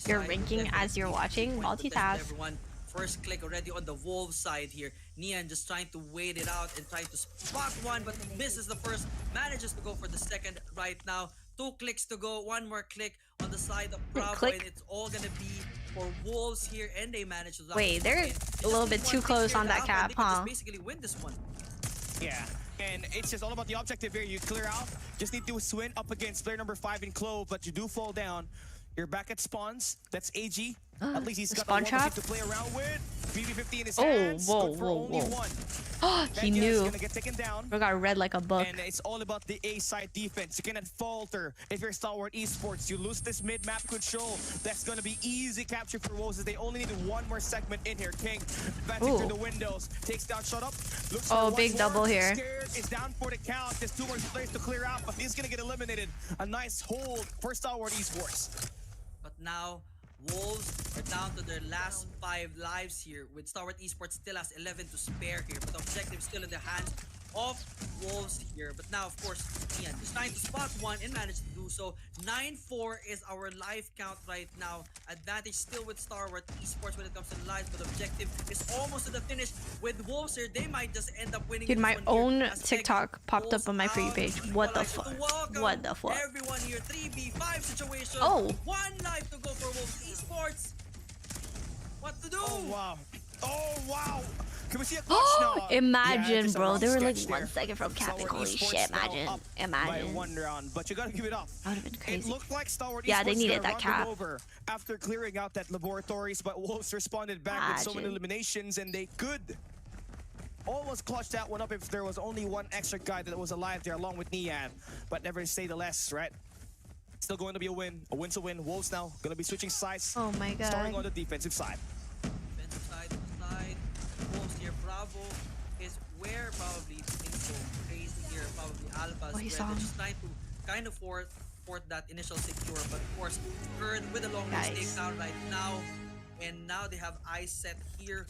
C: You're ranking as you're watching. Multitask.
A: Everyone, first click already on the Wolves side here. Nian just trying to wait it out and trying to spot one, but misses the first. Manages to go for the second right now. 2 clicks to go. 1 more click on the side of Bravo, and it's all gonna be for Wolves here, and they manage to.
C: Wait, they're a little bit too close on that cap, huh?
A: Basically win this one.
B: Yeah, and it's just all about the objective here. You clear out, just need to swing up against player number 5 in Clove, but you do fall down. You're back at spawns. That's AG. At least he's got
C: spawn
B: a
C: trap
B: to play around with. BB-50 in his hands.
C: Whoa,
B: Good for
C: whoa,
B: only
C: whoa.
B: 1.
C: He knew.
B: Gonna get taken down.
C: We got read like a book.
B: And it's all about the A side defense. You cannot falter if you're Star Wars Esports. You lose this mid-map control. That's gonna be easy capture for Wolves. They only need 1 more segment in here. King advancing through the windows. Takes down Shutup. Looks for
C: Big double here.
B: Scared is down for the count. There's 2 more players to clear out, but he's gonna get eliminated. A nice hold for Star Wars Esports.
A: But now, Wolves are down to their last 5 lives here, with Star Wars Esports still has 11 to spare here, but the objective is still in the hands of Wolves here. But now, of course, Ian is trying to spot one and managed to do so. 9-4 is our life count right now. Advantage still with Star Wars Esports when it comes to lives, but objective is almost to the finish. With Wolves here, they might just end up winning.
C: Dude, my own
A: here,
C: TikTok popped up on my For You page. What the fuck? What the fuck?
A: Everyone here, 3v5 situation.
C: Oh.
A: 1 life to go for Wolves Esports. What to do?
B: Oh, wow. Oh, wow. Can we see a clutch now?
C: Imagine,
B: just a
C: bro.
B: rough
C: They were like
B: sketch
C: 1
B: there.
C: second from
B: Star
C: capping.
B: Wars
C: Holy
B: Esports
C: shit,
B: now
C: imagine.
B: up by 1 round, but you gotta give it up.
C: That would have been
B: It
C: crazy.
B: looked like Star Wars
C: Yeah, they
B: Esports
C: needed
B: gonna
C: that
B: run
C: cap.
B: them over after clearing out that laboratories, but Wolves responded back with so many
C: Imagine.
B: eliminations, and they could almost clutch that one up if there was only 1 extra guy that was alive there along with Nian, but never say the less, right? Still going to be a win. A win's a win. Wolves now gonna be switching sides.
C: Oh my
B: Starting on
C: god.
B: the defensive side.
A: Defensive side. Wolves here. Bravo is where probably things go crazy here. Probably Alphas.
C: Oh, he
A: where
C: saw
A: they're
C: him.
A: just trying to kind of force that initial secure, but of course, Earth with a long
C: Nice.
A: range takedown right now. And now they have eyes set here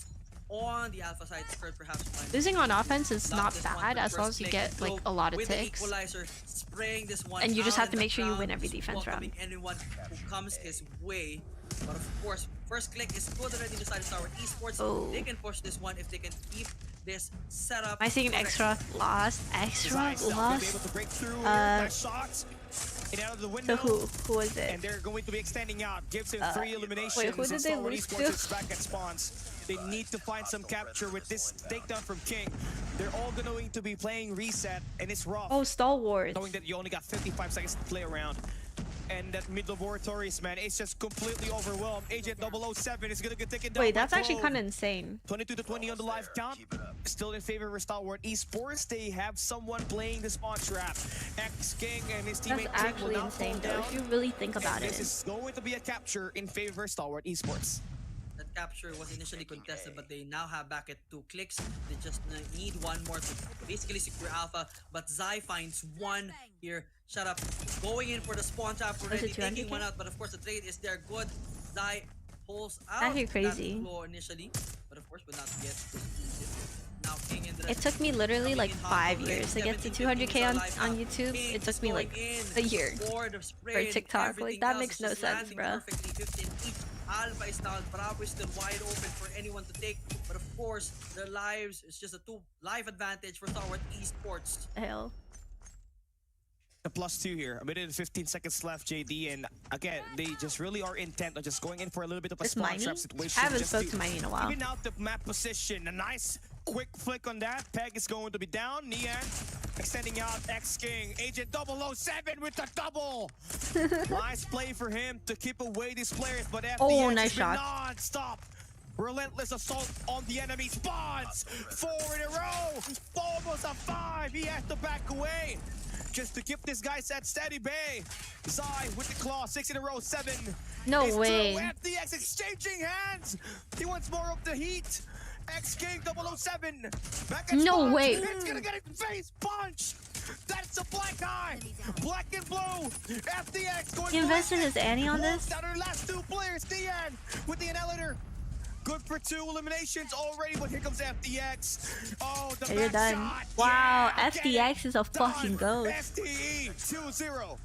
A: on the Alpha side. Earth perhaps find
C: Losing on offense is
A: Lock
C: not
A: this one
C: bad
A: for
C: as long
A: first
C: as you
A: pick.
C: get like
A: Clove
C: a lot of
A: with the
C: ticks.
A: equalizer, spraying this one
C: And you just
A: out
C: have to
A: in the
C: make sure you win
A: crowd,
C: every
A: just
C: defense round.
A: welcoming anyone who comes his way. But of course, first click is good already decided Star Wars Esports.
C: Oh.
A: They can push this one if they can keep this setup.
C: Am I seeing extra? Lost? Extra?
B: Nice. They'll be able
C: Lost?
B: to break through. Nice shots. Get out of the window.
C: So who was it?
B: And they're going to be extending out. Gives him 3 eliminations.
C: wait, who did
B: and
C: they
B: Star Wars
C: lose
B: Esports
C: to?
B: is back at spawns. They need to find some capture with this takedown from King. They're all going to be playing reset, and it's rough.
C: Oh, stalwarts.
B: Knowing that you only got 55 seconds to play around. And that mid laboratories, man, it's just completely overwhelmed. Agent 007 is gonna get taken down.
C: Wait, that's actually kind of insane.
B: 22 to 20 on the live count. Still in favor of Stalwart Esports. They have someone playing the spawn trap. X King and his teammate
C: That's actually insane, though, if you really think about it.
B: This is going to be a capture in favor of Stalwart Esports.
A: That capture was initially contested, but they now have back at 2 clicks. They just need one more to basically secure Alpha. But Zai finds one here. Shut up. Going in for the spawn trap already, taking one out. But of course, the trade is there. Good. Zai pulls out
C: Actually crazy.
A: that floor initially, but of course, will not get now King in the
C: It took me literally like 5 years to get to 200k on YouTube. It took me like a year for TikTok. Like, that makes no sense, bro.
A: Alpha is down, Bravo is still wide open for anyone to take, but of course, their lives is just a 2 life advantage for Stalwart Esports.
C: Hell.
B: The +2 here. A minute and 15 seconds left, JD, and again, they just really are intent on just going in for a little bit of a spawn trap situation.
C: I haven't spoken to Mining in a while.
B: Even out the map position, a nice quick flick on that. Peg is going to be down. Nian extending out. X King, Agent 007 with the double. Nice play for him to keep away these players, but FDX
C: nice shot.
B: non-stop. Relentless assault on the enemy spawns. 4 in a row. Almost a 5. He has to back away just to keep this guy set steady. Bay Zai with the claw. 6 in a row. 7.
C: No
B: it's
C: way.
B: True. FDX exchanging hands. He wants more of the heat. X King 007 back at
C: no
B: spot.
C: way.
B: It's gonna get a face punch. That's a black eye. Black and blue. FDX going.
C: He invested his Annie on this.
B: Down our last 2 players. Dian with the annihilator. Good for 2 eliminations already, but here comes FDX. Oh, the
C: You're
B: back
C: done.
B: shot.
C: Wow,
B: Yeah,
C: FDX is a fucking ghost.
B: STE 2-0.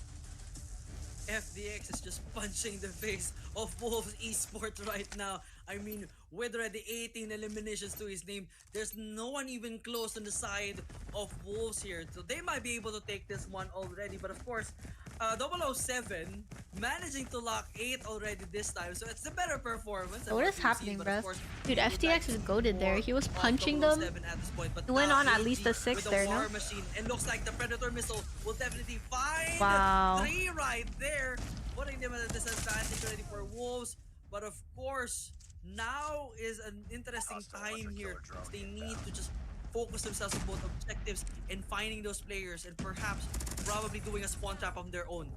A: FDX is just punching the face of Wolves Esports right now. I mean, with already 18 eliminations to his name, there's no one even close on the side of Wolves here. So they might be able to take this one already. But of course, 007 managing to lock 8 already this time. So it's the better performance.
C: What is happening, bro? Dude, FDX is goaded there. He was punching them. He went on at least a 6 there, no?
A: Machine, and looks like the Predator missile will definitely find 3 right there, putting them at a disadvantage already for Wolves. But of course, now is an interesting time here. They need to just focus themselves on both objectives and finding those players and perhaps probably doing a spawn trap of their own.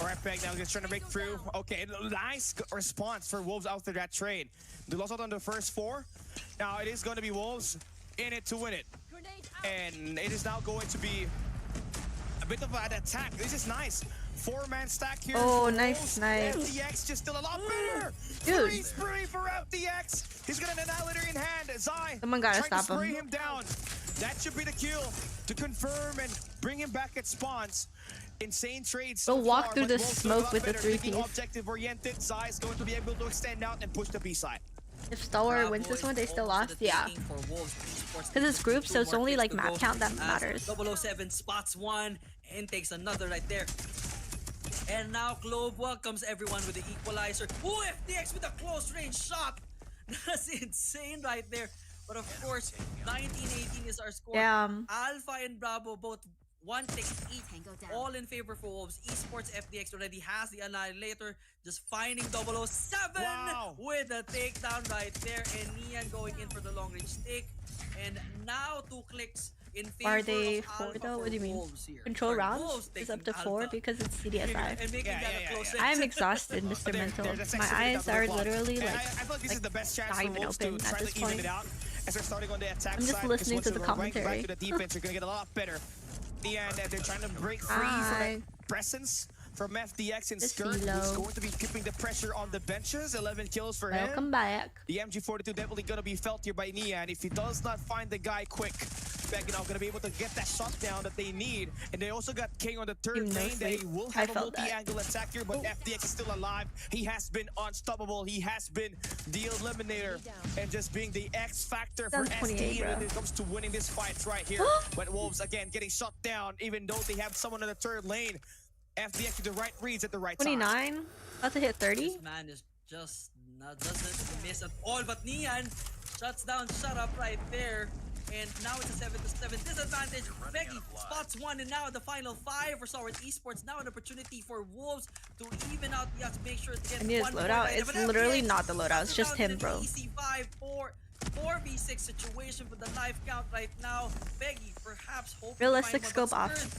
B: Alright, Peg now just trying to break through. Okay, nice response for Wolves after that trade. They lost out on the first 4. Now it is going to be Wolves in it to win it. And it is now going to be a bit of an attack. This is nice. 4-man stack here.
C: Oh,
B: for
C: nice,
B: Wolves.
C: nice.
B: FDX just still a lot better.
C: Dude.
B: Free spree for FDX. He's got an annihilator in hand. Zai
C: Someone gotta
B: trying
C: stop
B: to spray
C: him.
B: him down. That should be the kill to confirm and bring him back at spawns. Insane trades.
C: Go
B: So
C: walk
B: far,
C: through
B: but
C: the
B: Wolves
C: smoke
B: doing a lot
C: with the
B: better,
C: 3
B: thinking
C: piece.
B: objective oriented. Zai is going to be able to extend out and push the B side.
C: If Stalwart wins this one, they still lost. Yeah. Because it's groups, so it's only like map count that matters.
A: 007 spots one and takes another right there. And now Clove welcomes everyone with the equalizer. Ooh, FDX with a close range shot. That's insane right there. But of course, 19-18 is our score.
C: Damn.
A: Alpha and Bravo both 1 tick each, all in favor for Wolves. Esports FDX already has the annihilator, just finding 007 with a takedown right there, and Nian going in for the long range take. And now 2 clicks in favor
C: Are they
A: of
C: 4
A: Alpha
C: though? What do you mean?
A: Wolves here.
C: Control
A: Sorry,
C: rounds
A: Wolves
C: is up to
A: taking
C: 4
A: Alpha.
C: because it's CDSI.
A: And making that a close
C: I am exhausted, Mr.
B: There,
C: Mental.
B: that's
C: My
B: actually
C: eyes
B: down to
C: are
B: the
C: literally
B: block.
C: like,
B: I feel like this is the best chance
C: not
B: for
C: even
B: Wolves to
C: open at
B: try
C: this
B: to even
C: point.
B: it out as they're starting on the attack
C: I'm just
B: side.
C: listening
B: Once
C: to the
B: they're right
C: commentary.
B: back to the defense, you're gonna get a lot better. And they're trying to break free from
C: Hi.
B: that presence from FDX in
C: The
B: Skirt, who's
C: CeeLo.
B: going to be keeping the pressure on the benches. 11 kills for him.
C: Welcome back.
B: The MG42 definitely gonna be felt here by Nian. If he does not find the guy quick, Begano gonna be able to get that shot down that they need. And they also got King on the third
C: Give no
B: lane that he
C: sleep.
B: will
C: I
B: have a
C: felt that.
B: multi-angle attack here, but FDX is still alive. He has been unstoppable. He has been the eliminator and just being the X factor for
C: That's 28,
B: ST
C: bro.
B: when it comes to winning this fight right here. But Wolves again getting shut down, even though they have someone on the third lane. FDX with the right reads at the right time.
C: 29? About to hit 30?
A: This man is just Now doesn't miss at all, but Nian shuts down Shut Up right there. And now it's a 7-7 disadvantage. Peggy spots one, and now the final 5 for Star Wars Esports. Now an opportunity for Wolves to even out the odds, make sure to get
C: I need his
A: one more
C: loadout.
A: item.
C: It's
A: But
C: literally
A: FPX
C: not the loadout. It's just
A: down in
C: him,
A: an
C: bro.
A: easy 4v6 situation for the life count right now. Peggy perhaps hoping
C: Realistic
A: to find
C: scope
A: one, but
C: off.
A: Stern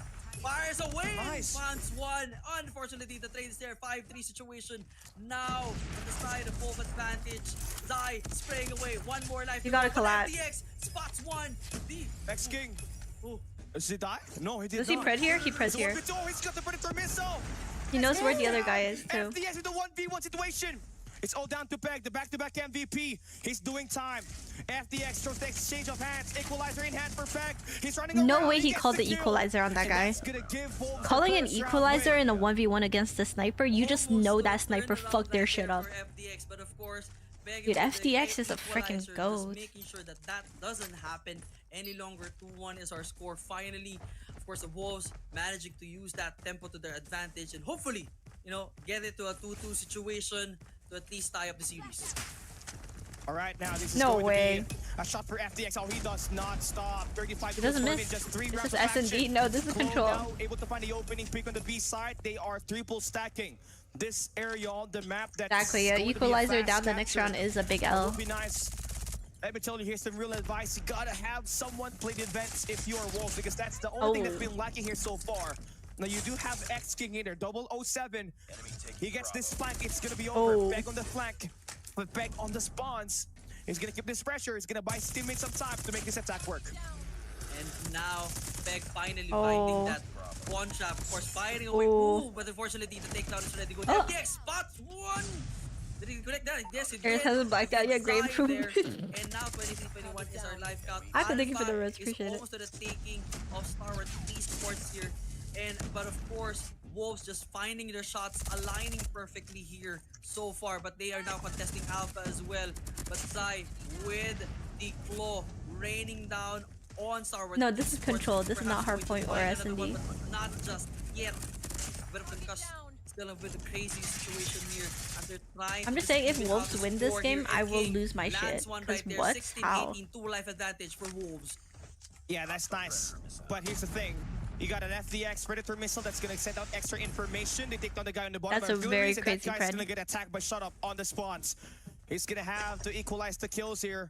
A: fires away.
B: Nice.
A: Finds one. Unfortunately, the trade is there. 5-3 situation. Now on the side of Wolf advantage. Zai spraying away. One more life.
C: You
A: to
C: gotta
A: go, but
C: collab.
A: FDX spots one. The
B: X King.
A: Ooh.
B: Does he die? No, he did
C: Does
B: not.
C: he pred here? He preds here.
B: Oh, he's got the Predator missile.
C: He knows where the other guy is too.
B: FDS in the 1v1 situation. It's all down to Peg, the back-to-back MVP. He's doing time. FDX throws the exchange of hands. Equalizer in hand for Peg. He's running
C: No
B: around.
C: way he
B: gets
C: called the
B: kill.
C: equalizer on that
B: And
C: guy.
B: that's gonna give Wolves
C: Calling
B: the
C: an
B: first round
C: equalizer
B: win.
C: in a 1v1 against the sniper, you just
A: Almost
C: know
A: to a
C: that sniper
A: turnaround
C: fucked their
A: right
C: shit
A: there
C: up.
A: for FDX, but of course, Peg
C: Dude,
A: with
C: FDX
A: the
C: is a freaking
A: equalizer,
C: goat.
A: just making sure that that doesn't happen any longer. 2-1 is our score finally. Of course, the Wolves managing to use that tempo to their advantage and hopefully, you know, get it to a 2-2 situation to at least tie up the series.
B: All right, now this is
C: No
B: going
C: way.
B: to be a shot for FDX. Oh, he does not stop. 35
C: He doesn't
B: kills for him
C: miss.
B: in just 3
C: This
B: rounds
C: is
B: of
C: S&D.
B: action.
C: No, this is
B: Clone
C: control.
B: now able to find the opening pick on the B side. They are triple stacking this area on the map. That's
C: Exactly, yeah.
B: going to be a
C: Equalizer
B: fast
C: down the next
B: capture.
C: round is a big
B: That
C: L.
B: would be nice. Let me tell you, here's some real advice. You gotta have someone play the events if you are Wolves, because that's the only thing that's been lacking here so far. Now you do have X King in there, 007. He gets this flank, it's gonna be over.
C: Oh.
B: Peg on the flank, but Peg on the spawns. He's gonna keep this pressure. He's gonna buy his teammates some time to make this attack work.
A: And now, Peg finally
C: Oh.
A: finding that one trap. Of course, firing away.
C: Oh.
A: Ooh, but unfortunately, the takedown is already good.
C: Oh.
A: FDX spots one. Did he collect that? Yes, he
C: Aerith
A: did.
C: hasn't blacked out yet. Great
A: Side
C: improvement.
A: there. And now 23-21 is our life count.
C: I can thank you for the
A: Alpha
C: reds,
A: is
C: appreciate it.
A: almost to the taking of Star Wars Esports here. But of course, Wolves just finding their shots, aligning perfectly here so far. But they are now contesting Alpha as well. But Zai with the claw raining down on Star Wars.
C: No, this is
A: Esports.
C: control. This is not
A: Perhaps going
C: Hardpoint
A: to
C: or
A: find another
C: S&D.
A: one, but not just yet. Bit of concussion. Still a bit of crazy situation here. And they're trying
C: I'm just
A: to
C: saying, if
A: even
C: Wolves
A: out the
C: win this
A: score
C: game,
A: here.
C: I will
A: King
C: lose my
A: lands
C: shit.
A: one
C: Because
A: right there.
C: what?
A: 16,
C: How?
A: 18, 2 life advantage for Wolves.
B: Yeah, that's nice. But here's the thing. You got an FDX Predator missile that's gonna send out extra information. They take down the guy on the bottom.
C: That's a
B: of
C: very
B: artilleries, and
C: crazy
B: that guy's
C: pred.
B: gonna get attacked by Shut Up on the spawns. He's gonna have to equalize the kills here.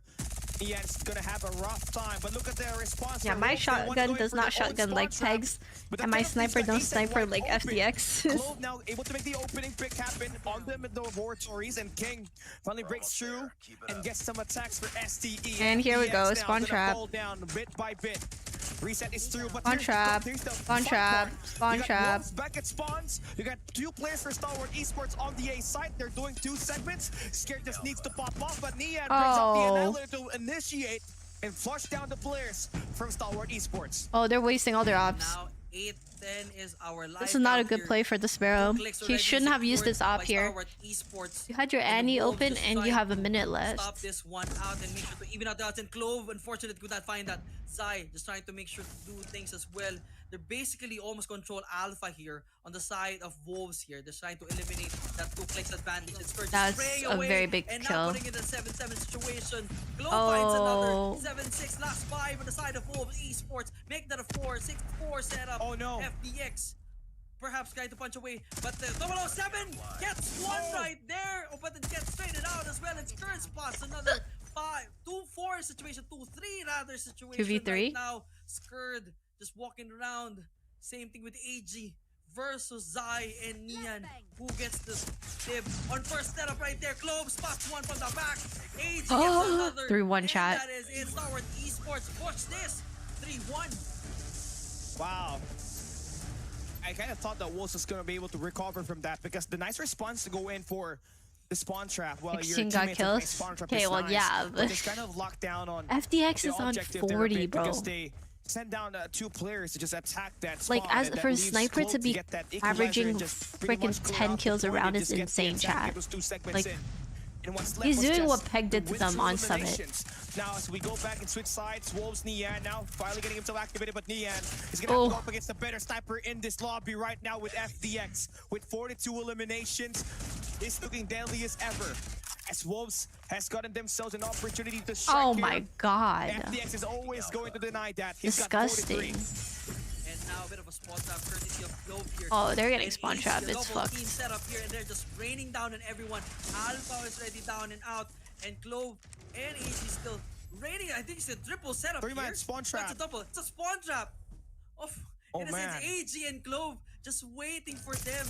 B: Ian's gonna have a rough time, but look at their response.
C: Yeah,
B: from
C: my
B: Wolves. They want to
C: shotgun
B: go in
C: does
B: for
C: not
B: their own
C: shotgun
B: spawn
C: like
B: trap,
C: Pegs,
B: but the
C: and my
B: penalties
C: sniper
B: that
C: don't
B: he's
C: sniper
B: wide
C: like
B: open.
C: FDX.
B: Clove now able to make the opening pick happen on them in the laboratories, and King finally breaks through and gets some attacks for STE.
C: And here we go,
B: FDX now
C: spawn
B: gonna
C: trap.
B: fall down bit by bit. Reset is through, but
C: Spawn trap,
B: here's the
C: spawn
B: fun
C: trap,
B: part.
C: spawn
B: You got
C: trap.
B: Wolves back at spawns. You got 2 players for Star Wars Esports on the A site. They're doing 2 segments. Scared just needs to pop off, but Nian brings up the
C: Oh.
B: annihilator to initiate and flush down the players from Star Wars Esports.
C: Oh, they're wasting all their ops.
A: Now 8-10 is our life
C: This is not a
A: count
C: good
A: here.
C: play for the Sparrow.
A: Clicks
C: He
A: already
C: shouldn't have used
A: secured
C: this op
A: by
C: here.
A: Star Wars Esports.
C: You had your
A: And the
C: Annie
A: Wolves
C: open
A: just
C: and you
A: trying
C: have a
A: to
C: minute left.
A: Stop this one out and make sure to even out the odds. And Clove, unfortunately, could not find that. Zai just trying to make sure to do things as well. They're basically almost control Alpha here on the side of Wolves here. They're trying to eliminate that 2 clicks advantage. And Scourge
C: That's
A: spraying
C: a
A: away,
C: very big
A: and
C: kill.
A: now putting in a 7-7 situation. Clove finds
C: Oh.
A: another 7-6. Last 5 on the side of Wolves Esports. Make that a 4-6-4 setup.
B: Oh, no.
A: FDX perhaps trying to punch away, but the 007 gets one right there. Oh, but it gets traded out as well. It's current spots another 2-4 situation, 2-3 rather situation
C: 2v3?
A: right now. Skurd just walking around. Same thing with AG versus Zai and Nian. Who gets the dib on first setup right there? Clove spots one from the back. AG gets another.
C: 3-1
A: and
C: chat.
A: that is it. Star Wars Esports push this 3-1.
B: Wow. I kind of thought that Wolves was going to be able to recover from that, because the nice response to go in for the spawn trap while your
C: 16 got
B: teammates are playing
C: kills?
B: spawn trap
C: Okay,
B: is
C: well,
B: nice,
C: yeah,
B: but
C: but-
B: it's kind of locked down on
C: FDX
B: the
C: is on
B: objective there a
C: 40,
B: bit,
C: bro.
B: because they send down 2 players to just attack that spawn.
C: Like, as
B: and that
C: for a
B: leaves
C: sniper
B: Cloak
C: to be
B: get that equalizer
C: averaging
B: and just pretty
C: freaking
B: much clear
C: 10
B: out the
C: kills
B: point
C: around
B: and
C: is
B: just get the
C: insane,
B: attack,
C: chat.
B: get those 2 segments
C: Like,
B: in. And what's left
C: he's
B: was
C: doing
B: just
C: what Peg did
B: the
C: to them
B: win
C: on
B: through
C: Summit.
B: eliminations. Now, as we go back and switch sides, Wolves Nian now finally getting himself activated, but Nian is going to have to go up against the better sniper in this lobby right now with FDX. With 42 eliminations, he's looking deadly as ever. as Wolves has gotten themselves an opportunity to strike
C: Oh
B: here.
C: my god.
B: FTX is always going to deny that. He's got
C: Disgusting.
B: 43.
A: And now a bit of a spawn trap courtesy of Glove here.
C: Oh, they're getting
A: And
C: spawn
A: AC,
C: trap.
A: the
C: It's
A: double
C: fucked.
A: team set up here, and they're just raining down on everyone. Alpha is ready down and out, and Glove and AC still raining. I think it's a triple setup here.
B: 3-man spawn trap.
A: That's a double. It's a spawn trap.
B: Oh,
A: In a sense,
B: man.
A: AG and Glove just waiting for them,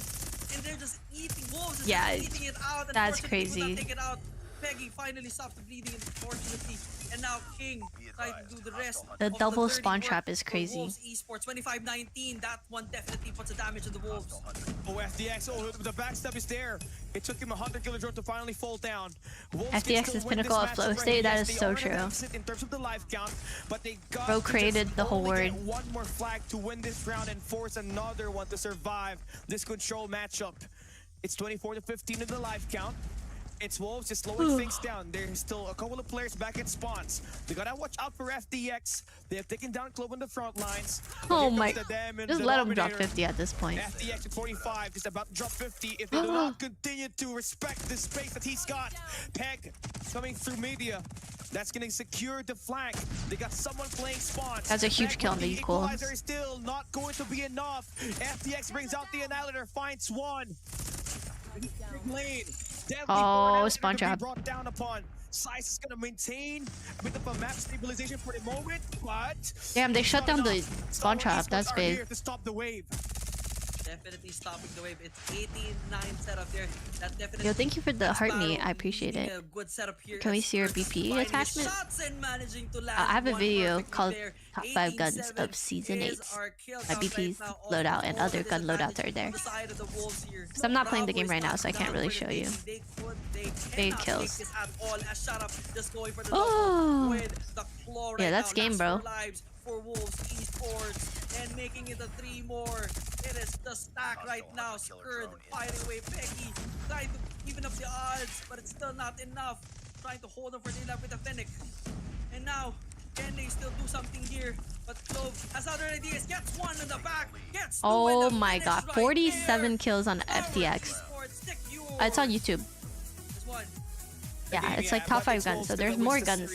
A: and they're just eating. Wolves is
C: Yeah,
A: just eating it out.
C: that's
A: Unfortunately, could
C: crazy.
A: not take it out. Peggy finally stopped the bleeding, unfortunately, and now King trying to do the rest.
C: The
A: of
C: double
A: dirty
C: spawn
A: work
C: trap is
A: for
C: crazy.
A: Wolves Esports 25-19. That one definitely puts a damage on the Wolves.
B: Oh, FTX, oh, the backstab is there. It took him 100 kilojoules to finally fall down. Wolves can
C: FTX
B: still
C: is
B: win this
C: pinnacle of
B: matchup
C: flow
B: right
C: state.
B: here.
C: That
B: Yes,
C: is
B: they
C: so
B: are gonna
C: true.
B: exit in terms of the life count, but they got
C: Bro
B: to
C: created
B: just
C: the whole
B: only get
C: word.
B: one more flag to win this round and force another one to survive this control matchup. It's 24-15 in the life count. It's Wolves just slowing things down. There's still a couple of players back at spawns. They gotta watch out for FTX. They have taken down Club on the front lines. But
C: Oh
B: here comes
C: my.
B: the damage,
C: Just
B: the
C: let them drop
B: Dominator.
C: 50 at this point.
B: FTX at 45, just about to drop 50 if they do not continue to respect the space that he's got. Peg coming through media. That's gonna secure the flank. They got someone playing spawns.
C: That's a huge
B: Peg
C: kill
B: with
C: on the equal.
B: equalizer is still not going to be enough. FTX brings out the Annihilator, finds one. Lane. Deadly
C: Oh,
B: Annihilator
C: spawn
B: to be
C: trap.
B: brought down upon. Size is gonna maintain a bit of a map stabilization for the moment, but
C: Damn, they
B: it's
C: shut
B: not
C: down the
B: enough.
C: spawn
B: Star
C: trap.
B: Wars
C: That's
B: Esports are
C: big.
B: here to stop the wave.
A: Definitely stopping the wave. It's 18-9 setup there. That definitely.
C: Yo, thank you for the
A: that's
C: heart meat.
A: Battle
C: I appreciate
A: leading
C: it.
A: a good setup here
C: Can we
A: as
C: see your
A: Spurs
C: BP
A: finding
C: attachment?
A: shots and managing to land
C: I have a
A: one
C: video
A: perfectly
C: called
A: there.
C: Top 5 Guns
A: 18-7
C: of Season
A: is
C: 8.
A: our kill
C: My
A: count
C: BP's
A: right now.
C: loadout and
A: All
C: other
A: the
C: gun loadouts
A: disadvantage
C: are there.
A: on the side of the Wolves here.
C: So I'm not playing the
A: Bravo
C: game right
A: is
C: now, so I
A: not
C: can't
A: down
C: really
A: for
C: show
A: the
C: you.
A: taking. They
C: Big
A: cannot
C: kills.
A: take this at all. As shut up, just going for the
C: Oh.
A: double with the claw
C: Yeah,
A: right
C: that's
A: now.
C: game,
A: Last
C: bro.
A: 4 lives for Wolves Esports and making it a 3 more. It is the stack right now. Skurd fighting away Becky, trying to even up the odds, but it's still not enough. Trying to hold on for the life with the Fennec. And now, can they still do something here? But Clove has other ideas. Gets one in the back. Gets two
C: Oh
A: in the
C: my
A: finish
C: god,
A: right
C: 47
A: there.
C: kills on
A: Power
C: FTX.
A: Esports, stick
C: It's on
A: yours.
C: YouTube.
A: This one.
C: Yeah, it's like top 5 guns. So there's more guns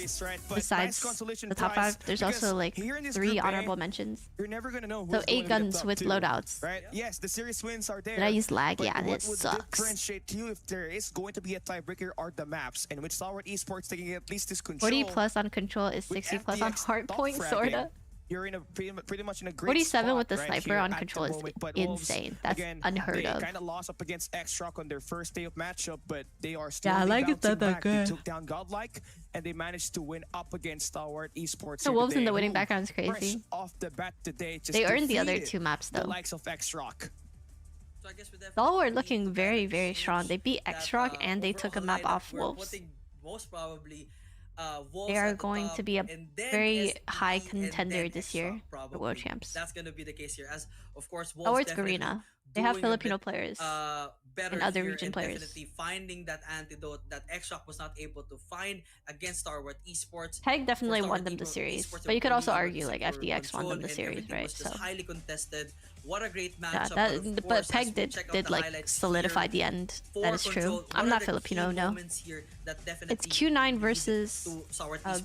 C: besides the top 5. There's also like 3 honorable mentions.
B: You're never gonna know.
C: So
B: who's
C: 8
B: going to the
C: guns
B: top
C: with
B: 2,
C: loadouts.
B: right? Yes, the series wins are there.
C: Did I use lag?
B: but
C: Yeah,
B: what
C: it
B: would
C: sucks.
B: differentiate you if there is going to be a tiebreaker are the maps, and with Star Wars Esports taking at least this control.
C: 40 plus on control is
B: with
C: 60 plus on
B: FTX
C: hardpoint,
B: top
C: sorta.
B: fragging, You're in a pretty much in a great
C: 47
B: spot
C: with the
B: right
C: sniper
B: here
C: on
B: at
C: control
B: the
C: is
B: moment, but Wolves,
C: insane. That's
B: again,
C: unheard
B: they
C: of.
B: kind of lost up against X-Rock on their first day of matchup, but they are still
C: Yeah, I like it
B: bouncing
C: that they're
B: back. They
C: good.
B: took down Godlike, and they managed to win up against Star Wars Esports.
C: The
B: here
C: Wolves in
B: today,
C: the winning
B: who
C: background is
B: fresh
C: crazy.
B: off the bat today, just
C: They earned the other
B: defeated
C: 2 maps
B: the
C: though.
B: likes of X-Rock.
A: So I guess we definitely
C: All were
A: need
C: looking
A: to
C: very,
A: kind of
C: very strong. They beat
A: that,
C: X-Rock and they took a
A: overall
C: map off
A: lineup, we're
C: Wolves.
A: putting most probably Wolves
C: They are
A: at the
C: going
A: top,
C: to be a
A: and then
C: very
A: SB,
C: high
A: and
C: contender
A: then
C: this year
A: X-Rock,
C: for World
A: probably.
C: Champs.
A: That's gonna be the case here, as of course
C: Oh,
A: Wolves
C: it's
A: definitely
C: Garena. They have
A: doing a
C: Filipino
A: bit,
C: players.
A: better
C: and other
A: here
C: region
A: and
C: players.
A: definitely finding that antidote that X-Rock was not able to find against Star Wars Esports.
C: Peg definitely
A: For Star
C: won
A: Wars
C: them the series,
A: Esports,
C: but you could
A: they
C: also
A: were
C: argue like
A: super
C: FTX won them
A: controlled
C: the
A: and
C: series,
A: everything
C: right?
A: was just
C: So
A: highly contested. What a great
C: yeah,
A: matchup!
C: that but Peg did like solidify the end. That is true. I'm not Filipino, no. It's Q9 versus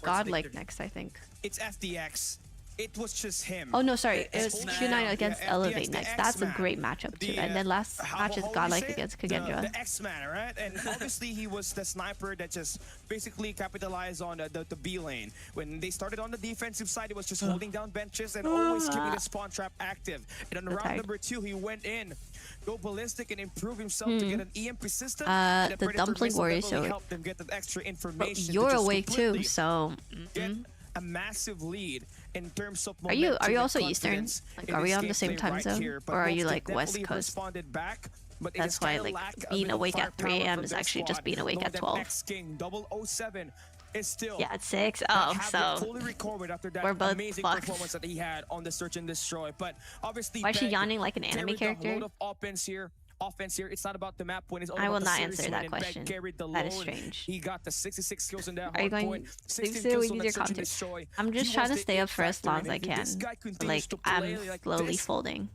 C: Godlike next, I think.
B: It's FTX. It was just him.
C: Oh no, sorry,
A: The
C: it was
A: X-Man.
C: Q9 against
B: Yeah,
C: Elevate
B: FTX,
C: next.
B: the
C: That's a
B: X-Man.
C: great matchup too.
B: The,
C: And then last match is
B: how would you
C: Godlike
B: say it?
C: against Kagendra.
B: The X-Man, right? And obviously he was the sniper that just basically capitalized on the B lane. When they started on the defensive side, he was just holding down benches and always keeping the spawn trap active. And on
C: The
B: round
C: tag.
B: number 2, he went in, go ballistic and improve himself to get an EMP system.
C: The
B: Predator
C: dumpling
B: missile
C: warrior,
B: definitely
C: so-
B: helped them get that extra
C: But
B: information. to
C: you're
B: just
C: awake too,
B: completely
C: so
B: get a massive lead in terms of
C: Are you
B: momentum and
C: also Eastern?
B: confidence
C: Like,
B: in
C: are we
B: this
C: on the same
B: gameplay
C: time
B: right
C: zone?
B: here, but
C: Or are
B: Wolves
C: you, like, West
B: definitely
C: Coast?
B: responded back, but it
C: That's
B: just
C: why,
B: kinda
C: like,
B: lacked a
C: being
B: bit of
C: awake at 3
B: firepower
C: a.m.
B: from
C: is
B: their
C: actually just
B: squad,
C: being awake
B: knowing
C: at
B: that
C: 12.
B: X-King 007 is still
C: Yeah, at 6.
B: not
C: Oh,
B: have yet
C: so
B: fully recovered after that
C: we're both
B: amazing
C: fucked.
B: performance that he had on the Search and Destroy. But obviously,
C: Why is she
B: Peg
C: yawning like an anime
B: carried the
C: character?
B: load of offense here. It's not about the map win. It's all
C: I will
B: about the
C: not
B: series
C: answer
B: win,
C: that
B: and Peg
C: question.
B: carried the
C: That is
B: load.
C: strange.
B: He got the 66 kills in that
C: Are you going
B: Hardpoint,
C: to
B: 16
C: say we
B: kills on
C: need
B: that
C: your
B: Search and
C: content?
B: Destroy.
C: I'm just
B: He
C: trying
B: was
C: to
B: the
C: stay up
B: it
C: for as
B: factor,
C: long
B: and
C: as I
B: if
C: can.
B: this guy continues
C: Like,
B: to
C: I'm
B: play like
C: slowly
B: this,
C: folding.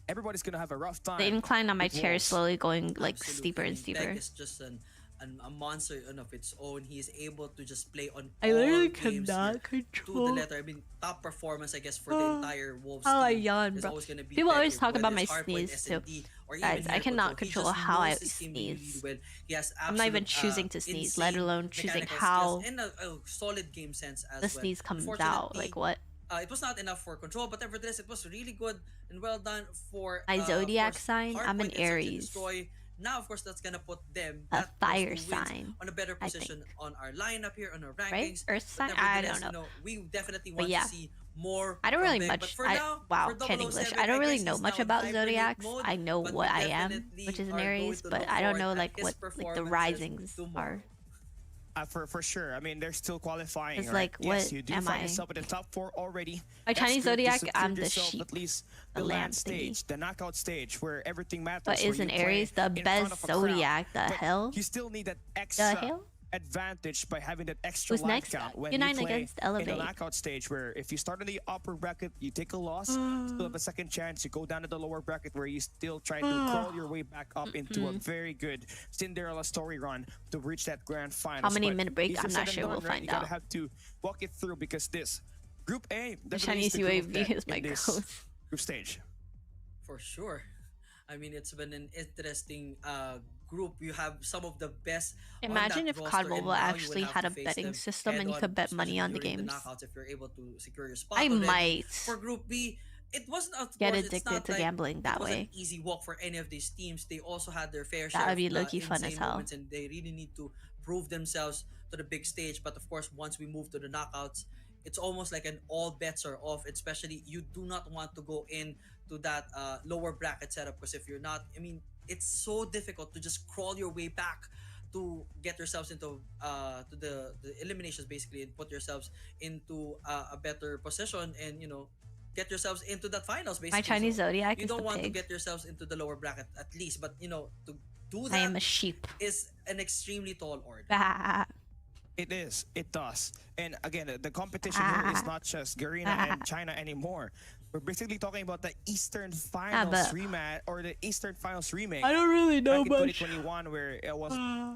B: everybody's gonna have a rough time.
C: The incline on my
B: with
C: chair is
B: Wolves.
C: slowly going like
A: Absolutely.
C: steeper and
A: Peg
C: steeper.
A: is just an a monster of its own. He is able to just play on
C: I
A: all
C: literally
A: games
C: cannot
A: here
C: control.
A: to the letter. I mean, top performance, I guess, for the entire Wolves
C: Oh, I
A: team
C: yawn,
A: is
C: bro.
A: always going to be
C: People always
A: Becky,
C: talk about
A: whether
C: my
A: it's Hardpoint,
C: sneeze too.
A: S&D, or
C: Guys,
A: even
C: I
A: Hair
C: cannot
A: Control. He
C: control
A: just
C: how I
A: knows this game really,
C: sneeze.
A: really well. He has
C: I'm not even
A: absolute,
C: choosing to sneeze, let
A: insane
C: alone choosing
A: mechanical
C: how
A: skills and a solid game sense as
C: the
A: well.
C: sneeze comes out.
A: Unfortunately,
C: Like what?
A: it was not enough for control, but nevertheless, it was really good and well done for
C: My
A: of
C: zodiac
A: course,
C: sign, I'm an
A: Hardpoint and Search and
C: Aries.
A: Destroy. Now, of course, that's gonna put them
C: A
A: that
C: fire
A: those 2 wins
C: sign,
A: on a better
C: I
A: position
C: think.
A: on our lineup here on our rankings.
C: Right? Earth
A: But
C: sign? I
A: nevertheless,
C: don't know.
A: we definitely
C: But
A: want
C: yeah.
A: to see more.
C: I don't
A: from
C: really
A: Vic. But
C: much.
A: for now,
C: Wow,
A: for
C: can't English.
A: 007,
C: I don't really
A: guess
C: know
A: he's
C: much
A: now in
C: about
A: hibernate
C: zodiacs.
A: mode,
C: I know
A: but
C: what
A: we
C: I am,
A: definitely
C: which is an
A: are going
C: Aries,
A: to
C: but
A: look
C: I don't
A: forward
C: know
A: at
C: like
A: his
C: what like the
A: performances
C: risings
A: tomorrow.
C: are.
B: For sure. I mean, they're still qualifying.
C: It's
B: right?
C: like,
B: yes,
C: what
B: you do
C: am
B: find
C: I?
B: yourself in the top 4 already.
C: My
B: That's
C: Chinese
B: good. You
C: zodiac,
B: secured
C: I'm the
B: yourself
C: sheep,
B: at least
C: the
B: the
C: lamb
B: land
C: thingy.
B: stage, the knockout stage, where everything matters.
C: But
B: where
C: is an
B: you play
C: Aries the
B: in front
C: best
B: of a crowd.
C: zodiac? The
B: But
C: hell?
B: you still need that
C: The
B: extra
C: hell?
B: advantage by having that extra
C: Who's
B: life
C: next?
B: count when
C: Unite
B: you play
C: against
B: in the
C: Elevate.
B: knockout stage, where if you start in the upper bracket, you take a loss, still have a second chance. You go down to the lower bracket where you still try to crawl your way back up into a very good Cinderella story run to reach that grand final.
C: How many minute break?
B: easier
C: I'm
B: said
C: not
B: than
C: sure.
B: done,
C: We'll
B: right?
C: find
B: You gotta
C: out.
B: have to walk it through, because this Group A
C: The
B: definitely
C: Chinese
B: is the group
C: UAV
B: that
C: is my
B: in this
C: ghost.
B: group stage.
A: For sure. I mean, it's been an interesting group. You have some of the best.
C: Imagine if COD Mobile actually had a
A: face
C: betting
A: them
C: system and you
A: head-on,
C: could bet money
A: especially
C: on the
A: during
C: games.
A: knockouts, if you're able to secure your spot
C: I
A: on them.
C: might
A: For Group B, it wasn't of
C: get
A: course, it's
C: addicted
A: not
C: to
A: like
C: gambling that
A: it was
C: way.
A: an easy walk for any of these teams. They also had their fair
C: That
A: share
C: would be
A: of
C: low-key fun as
A: insane
C: hell.
A: moments, and they really need to prove themselves to the big stage. But of course, once we move to the knockouts, it's almost like an all bets are off. Especially, you do not want to go in to that lower bracket setup, because if you're not, I mean, it's so difficult to just crawl your way back to get yourselves into to the eliminations basically, and put yourselves into a better position, and get yourselves into that finals basically.
C: My Chinese
A: So
C: zodiac
A: you
C: is
A: don't
C: the
A: want to
C: pig.
A: get yourselves into the lower bracket at least, but to do
C: I am
A: that
C: a sheep.
A: is an extremely tall order.
C: Bah.
B: It is. It does. And again, the competition here is not just Garena and China anymore. We're basically talking about the Eastern Finals
C: but-
B: rematch, or the Eastern Finals remake.
C: I don't really know
B: back in
C: much
B: 2021, where it was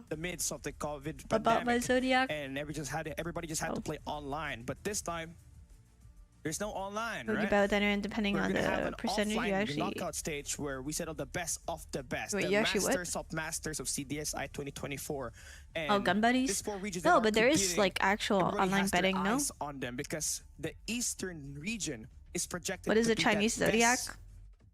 B: the midst of the COVID
C: about my
B: pandemic,
C: zodiac.
B: and everybody just had to play online. But this time, there's no online,
C: Would you
B: right?
C: bet that in depending
B: We're
C: on
B: gonna have
C: the
B: an
C: percentage you
B: offline
C: actually.
B: knockout stage where we settle the best of the best,
C: Wait,
B: the
C: you actually what?
B: masters of CDSI 2024. And
C: Oh, gun buddies?
B: these 4 regions that
C: No,
B: are
C: but there is
B: competing,
C: like actual
B: everybody
C: online
B: has their
C: betting. No.
B: eyes on them, because the Eastern region is projected.
C: What is
B: to
C: a
B: be that
C: Chinese zodiac?
B: best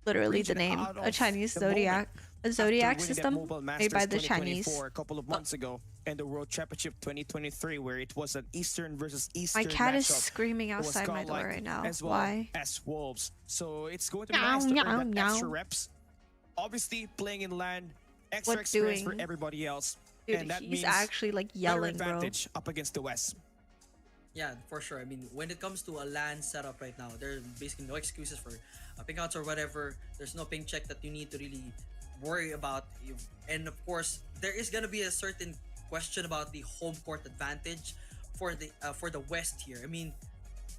C: Literally the
B: region
C: name.
B: out
C: A
B: of
C: Chinese
B: the
C: zodiac.
B: moment.
C: A
B: After
C: zodiac
B: winning that
C: system
B: Mobile
C: made by
B: Masters
C: the Chinese.
B: 2024 a couple of months ago, and the World Championship 2023, where it was an Eastern versus Eastern
C: My cat is
B: matchup.
C: screaming
B: It was
C: outside my door
B: godlike
C: right now.
B: as well
C: Why?
B: as Wolves. So it's going to be
C: Meow,
B: nice to
C: meow,
B: earn that extra
C: meow.
B: reps. Obviously, playing in land, extra
C: What's
B: experience
C: doing?
B: for everybody else.
C: Dude,
B: and that
C: he's
B: means
C: actually like
B: better
C: yelling, bro.
B: advantage up against the West.
A: Yeah, for sure. I mean, when it comes to a LAN setup right now, there are basically no excuses for ping outs or whatever. There's no ping check that you need to really worry about. And of course, there is gonna be a certain question about the home court advantage for the West here. I mean,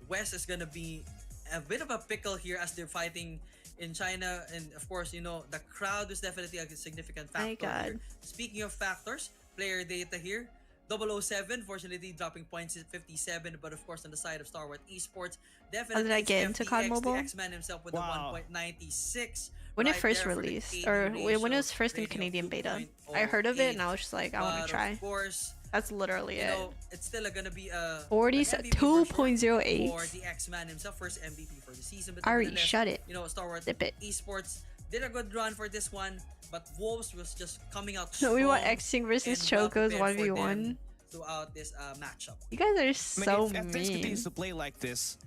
A: West is gonna be a bit of a pickle here as they're fighting in China, and of course, the crowd is definitely a significant
C: My
A: factor
C: God.
A: here. Speaking of factors, player data here. 007, fortunately dropping points at 57, but of course on the side of Star Wars Esports, definitely
C: I
A: it's
C: get into COD
A: FTX,
C: Mobile?
A: the X-Man himself with
B: Wow.
A: the 1.96.
C: When it
A: right
C: first
A: there for the
C: released,
A: KD
C: or when it
A: ratio,
C: was first in
A: rating of
C: Canadian beta,
A: 2.08.
C: I heard of it and I was just like, I want
A: But
C: to try.
A: Of course,
C: That's literally it.
A: it's still gonna be a
C: 40
A: an MVP for sure
C: 2.08.
A: for the X-Man himself, first MVP for the season. But
C: Ari,
A: nevertheless,
C: shut it.
A: Star Wars
C: Zip it.
A: Esports did a good run for this one, but Wolves was just coming out
C: No, we want
A: strong
C: Xing versus
A: and well
C: Chocos
A: prepared for
C: 1v1.
A: them throughout this matchup.
C: You guys are
B: I mean,
C: so
B: if FTX
C: mean.
B: continues to play like this,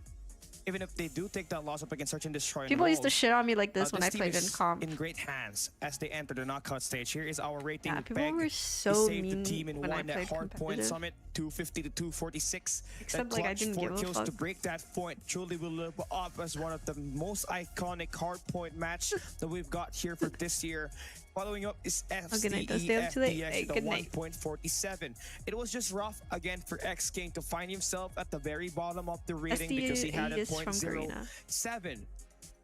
B: even if they do take that loss up against Search and Destroy, and
C: People used to
B: Wolves,
C: shit on me like this when I
B: team
C: played in
B: is
C: comp.
B: in great hands as they enter the knockout stage. Here is our rating.
C: Yeah, people
B: peg.
C: were
B: He
C: so
B: saved
C: mean
B: the team in
C: when I
B: one at
C: played
B: Hardpoint
C: competitive.
B: Summit, 250 to 246.
C: Except,
B: That
C: like, I
B: clutch
C: didn't
B: 4
C: give a
B: kills to
C: fuck.
B: break that point truly will live up as one of the most iconic Hardpoint match that we've got here for this year. Following up is
C: good night, don't
B: FCE
C: stay up too late.
B: FDX
C: Hey,
B: with a
C: good night.
B: 1.47. It was just rough again for X King to find himself at the very bottom of the rating because he had a
C: is from Garena.
B: 0.07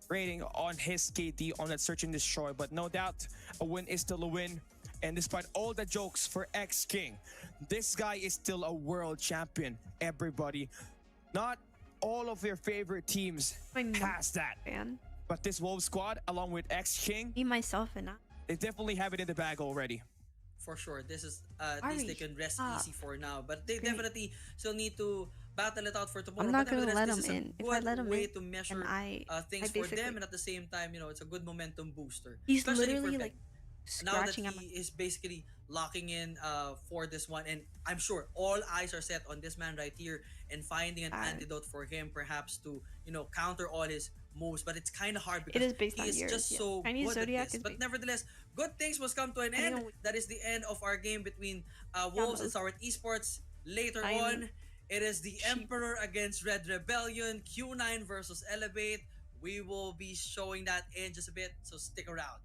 B: rating on his KD on that Search and Destroy. But no doubt, a win is still a win. And despite all the jokes for X King, this guy is still a world champion, everybody. Not all of your favorite teams has that.
C: fan.
B: But this Wolves squad, along with X King,
C: Me, myself, and I.
B: they definitely have it in the bag already.
A: For sure, this is at least they can rest easy for now. But they
C: Great.
A: definitely still need to battle it out for tomorrow.
C: I'm not
A: But
C: gonna let
A: nevertheless,
C: him
A: this is
C: in.
A: a
C: If I
A: good
C: let him
A: way
C: in,
A: to measure things for them, and at the same time, you know, it's a good momentum booster.
C: He's
A: Especially
C: literally
A: for
C: like
A: Ben. Now that
C: scratching at
A: he is basically locking in for this one, and I'm sure all eyes are set on this man right here and finding an antidote for him, perhaps to, you know, counter all his moves. But it's kind of hard because
C: It is based
A: he
C: on
A: is
C: years,
A: just
C: yeah.
A: so
C: Chinese
A: good
C: Zodiac
A: at this.
C: is
A: But
C: based-
A: nevertheless, good things must come to an
C: I don't
A: end.
C: know.
A: That is the end of our game between Wolves and Sour Esports. Later
C: I know.
A: on, it is the Emperor against Red Rebellion, Q9 versus Elevate. We will be showing that in just a bit, so stick around.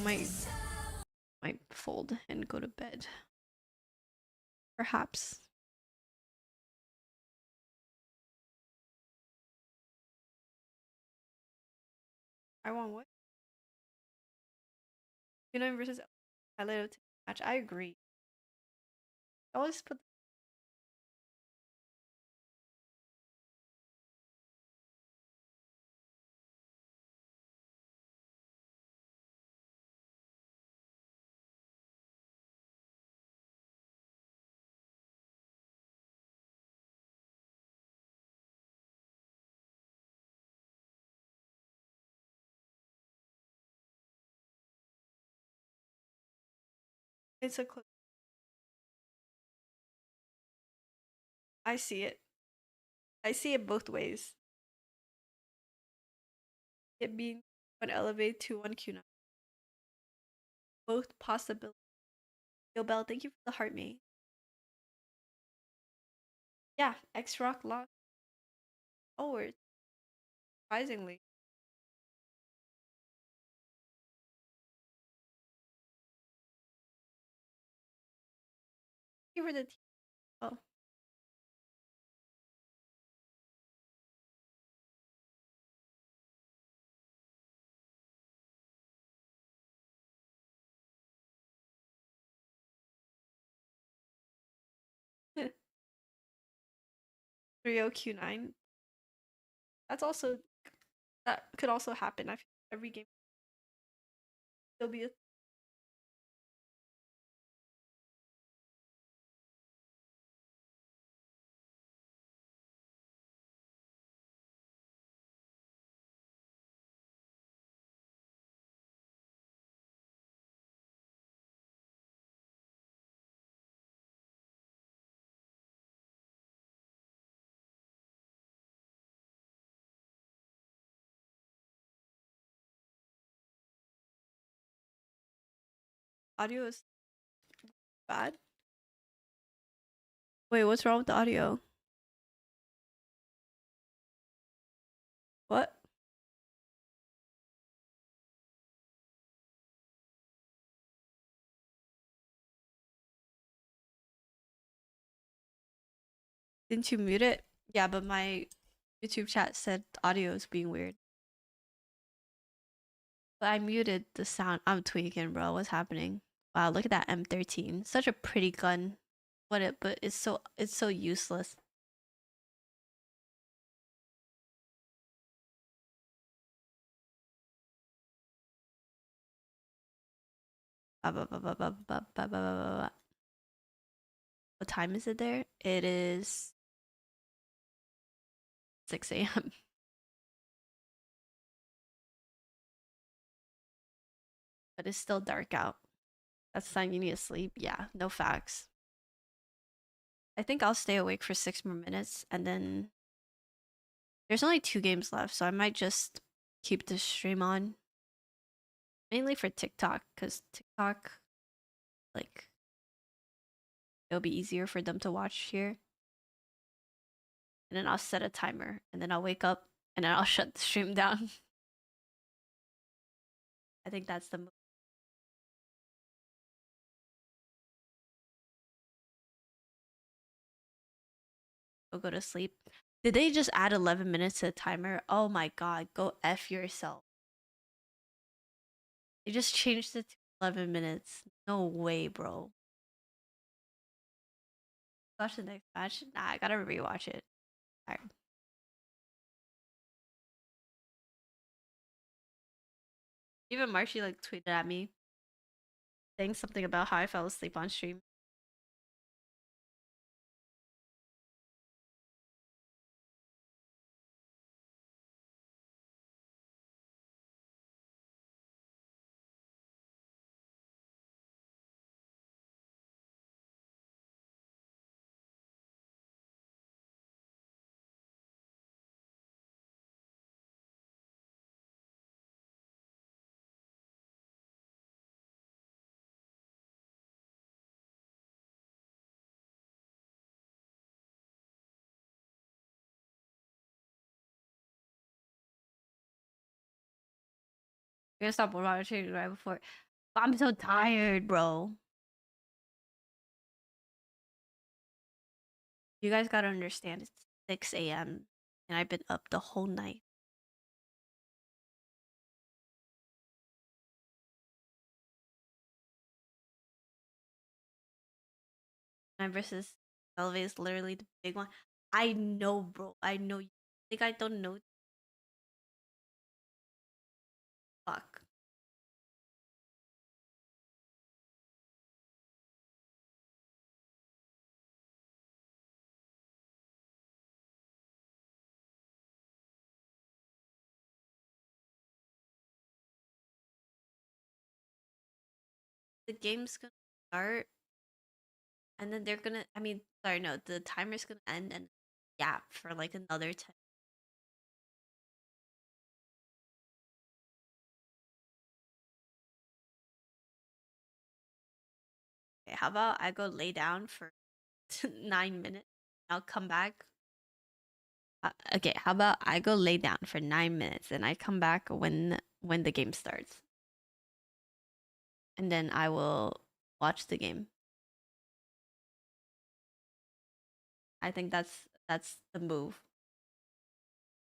C: I might fold and go to bed. Perhaps. I want what? Q9 versus highlight of match. I agree. I always put 'It's a close. I see it. I see it both ways. It being one elevate to one Q9. Both possibilities. Yo, Bell, thank you for the heart, mate. Yeah, X Rock lost forward. Surprisingly. Thank you for the oh. Three O Q9. That's also that could also happen. I feel every game there'll be a 'Audio is bad. Wait, what's wrong with the audio? What? Didn't you mute it? Yeah, but my YouTube chat said audio is being weird. But I muted the sound. I'm tweaking, bro. What's happening? Wow, look at that M13. Such a pretty gun. But it's so useless. What time is it there? It is 6 a.m. But it's still dark out. That's the time you need to sleep. Yeah, no facts. I think I'll stay awake for 6 more minutes and then there's only 2 games left, so I might just keep the stream on. Mainly for TikTok, because TikTok, like, it'll be easier for them to watch here. And then I'll set a timer, and then I'll wake up, and then I'll shut the stream down. I think that's the move. I'll go to sleep. Did they just add 11 minutes to the timer? Oh my god, go F yourself. They just changed it to 11 minutes. No way, bro. Watch the next match? Nah, I gotta rewatch it. Alright. Even Marshy like tweeted at me saying something about how I fell asleep on stream. I'm gonna stop watching right before. But I'm so tired, bro. You guys gotta understand, it's 6 a.m. and I've been up the whole night. My versus Elve is literally the big one. I know, bro. I know. You think I don't know? Fuck. The game's gonna start, and then they're gonna. I mean, sorry, no. The timer's gonna end and gap for like another 10. Okay, how about I go lay down for 9 minutes? I'll come back. Okay, how about I go lay down for 9 minutes and I come back when the game starts, and then I will watch the game. I think that's the move.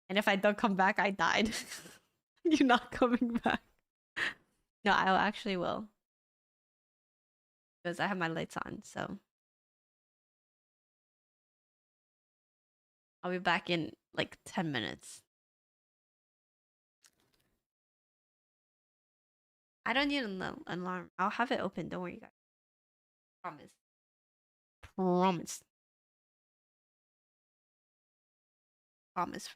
C: And if I don't come back, I died. You're not coming back. No, I actually will. Because I have my lights on, so I'll be back in like 10 minutes. I don't need an alarm. I'll have it open. Don't worry, guys. Promise. Promise. Promise.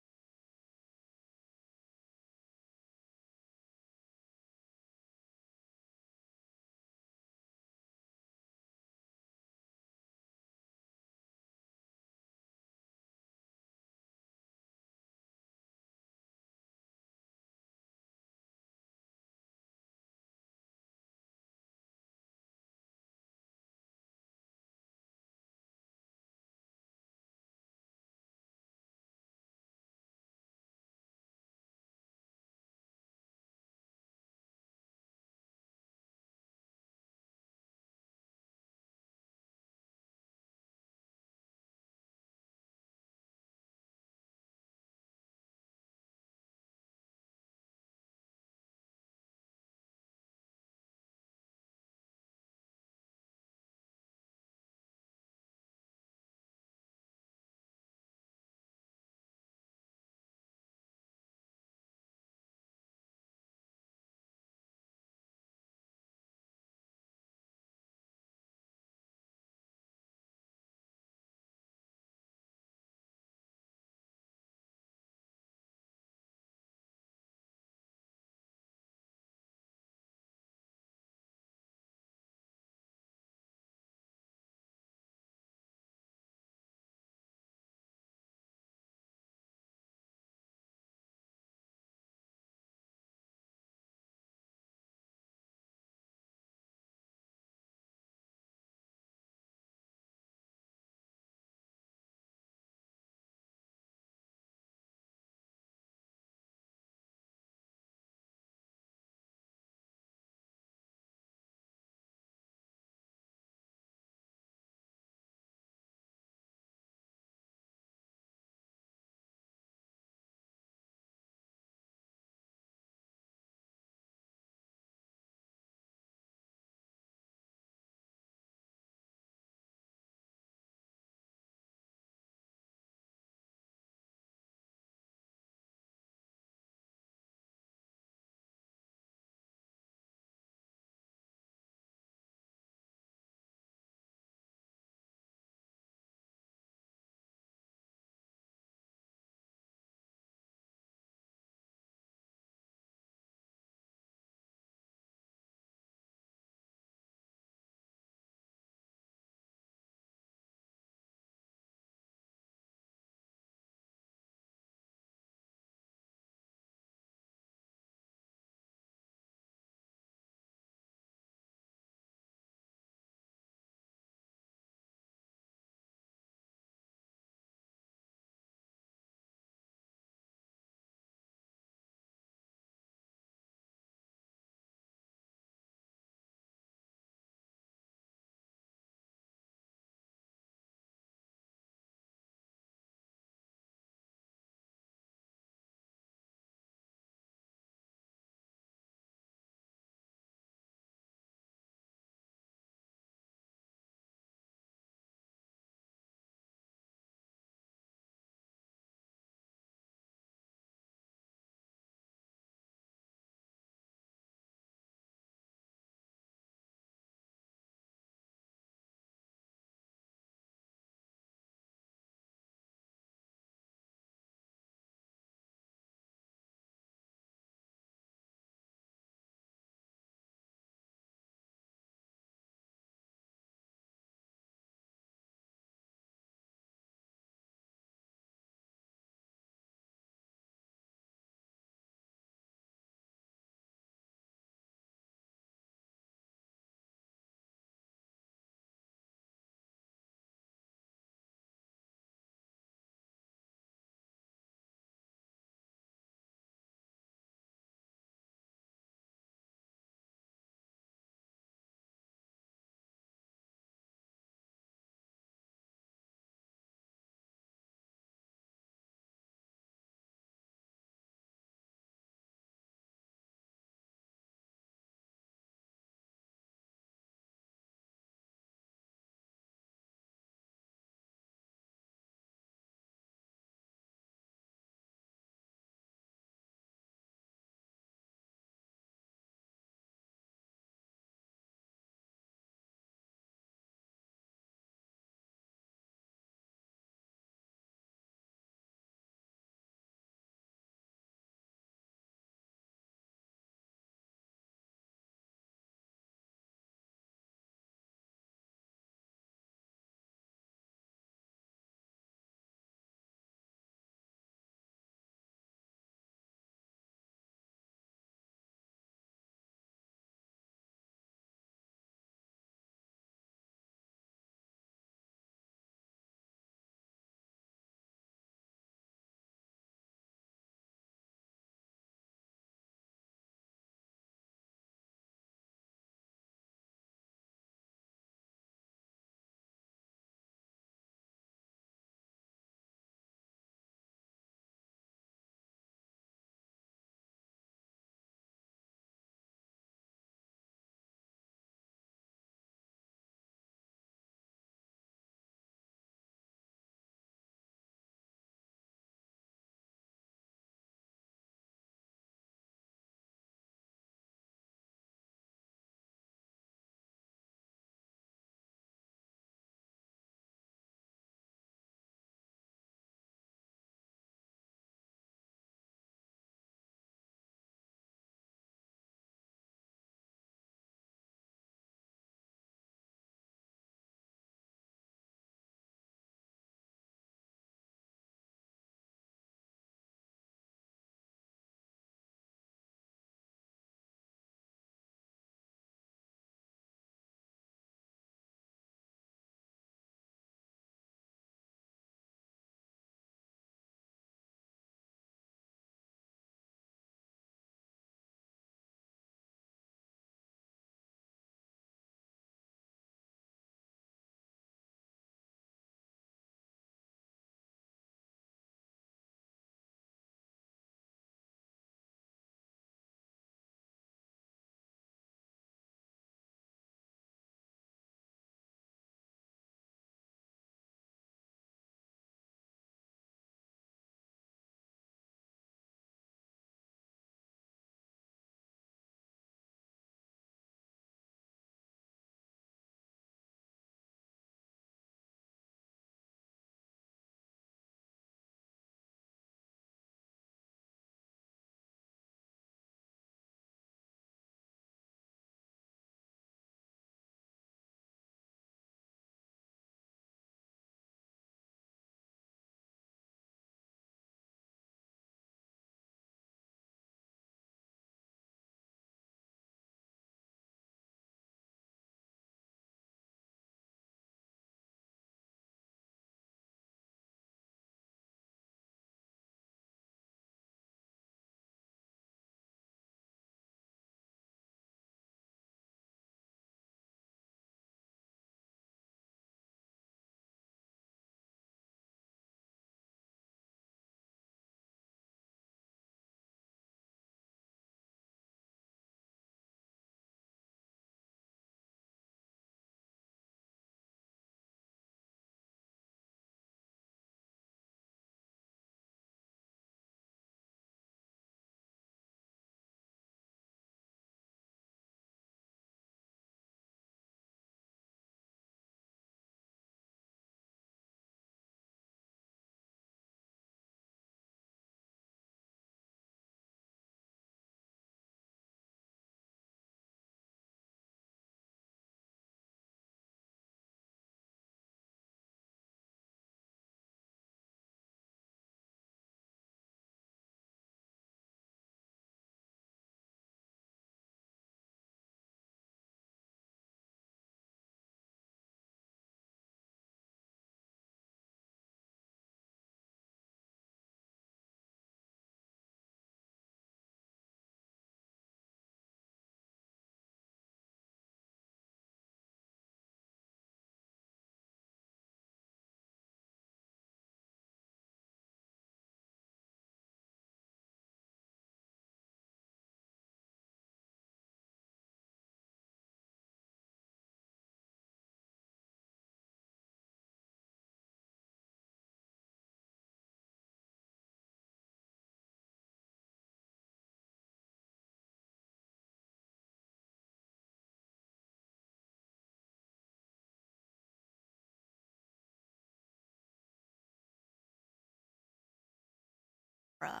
C: Bruh.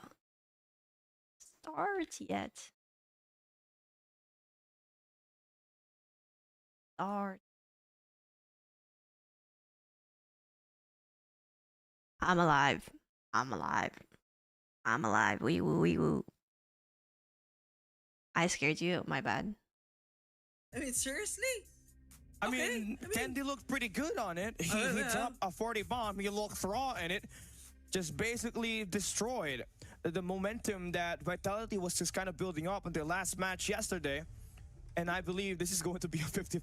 C: Start yet. Start. I'm alive. I'm alive. I'm alive. Wee woo wee woo. I scared you. My bad.
A: I mean, seriously?
B: I
A: Okay,
B: mean, Candy looked pretty good on it. He
A: yeah.
B: dropped a 40 bomb. He looked raw in it. Just basically destroyed the momentum that Vitality was just kind of building up in their last match yesterday. And I believe this is going to be a 50.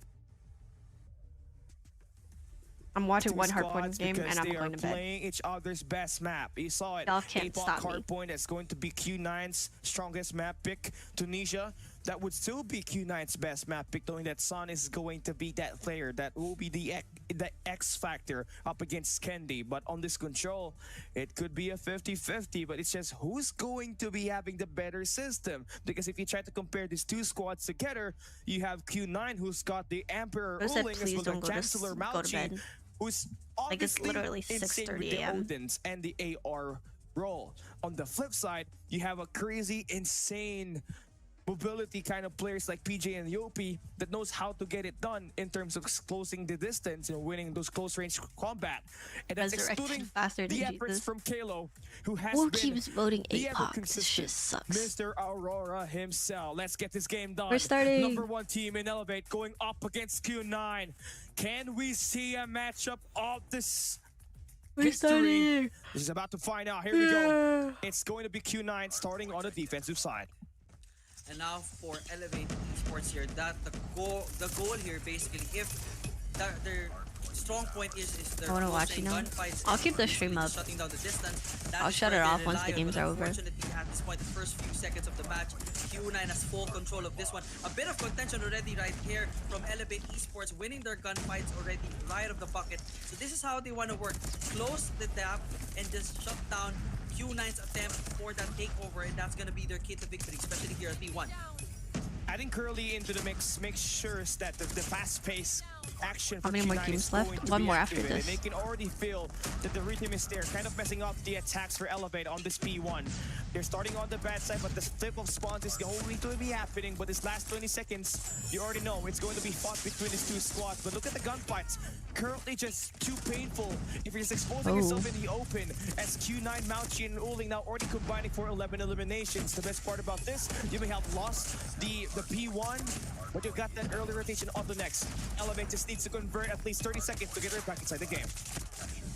C: I'm watching one Hardpoint game and I'm going to bed.
B: Playing each other's best map. You saw it.
C: Y'all can't stop me.
B: Hardpoint, that's going to be Q9's strongest map pick. Tunisia, that would still be Q9's best map pick, knowing that Sun is going to be that player that will be the X factor up against Candy. But on this control, it could be a 50-50, but it's just who's going to be having the better system. Because if you try to compare these two squads together, you have Q9 who's got the Emperor ruling as well as Chancellor Malchi, who's
C: like it's literally
B: insane with
C: 6:30
B: the
C: a.m.
B: Odins and the AR role. On the flip side, you have a crazy, insane mobility kind of players like PJ and Yopi that knows how to get it done in terms of closing the distance and winning those close range combat. And that's excluding
C: faster than
B: the efforts
C: Jesus.
B: from Kalo, who has
C: Who
B: been
C: keeps voting
B: the
C: 8 This
B: ever-consistent
C: just sucks.
B: Mr. Aurora himself. Let's get this game done.
C: We're starting.
B: Number 1 team in Elevate going up against Q9. Can we see a matchup of this history? This is about to find out. Here we go. It's going to be Q9 starting on the defensive side.
A: And now for Elevate Esports here, that the goal here basically, if their strong point is their
C: I want to watch, you know.
A: gunfights,
C: I'll keep the stream up.
A: shutting down the distance.
C: I'll shut it off once the games are over.
A: Unfortunately, at this point, the first few seconds of the match, Q9 has full control of this one. A bit of contention already right here from Elevate Esports, winning their gunfights already right of the bucket. So this is how they want to work. Close the gap and just shut down Q9's attempt for that takeover, and that's going to be their key to victory, especially here at B1.
B: Adding Curly into the mix makes sure that the fast-paced action for
C: How many more
B: Q9
C: games
B: is
C: left?
B: going to
C: One
B: be
C: more after
B: activated.
C: this.
B: They can already feel that the rhythm is there, kind of messing up the attacks for Elevate on this P1. They're starting on the bad side, but the flip of spawns is going to be happening. But this last 20 seconds, you already know it's going to be fought between these two squads. But look at the gunfights. Currently just too painful if you're just exposing yourself in the open, as Q9, Malchi, and Uling now already combining for 11 eliminations. The best part about this, you may have lost the P1, but you've got that early rotation on the next. Elevate just needs to convert at least 30 seconds to get right back inside the game.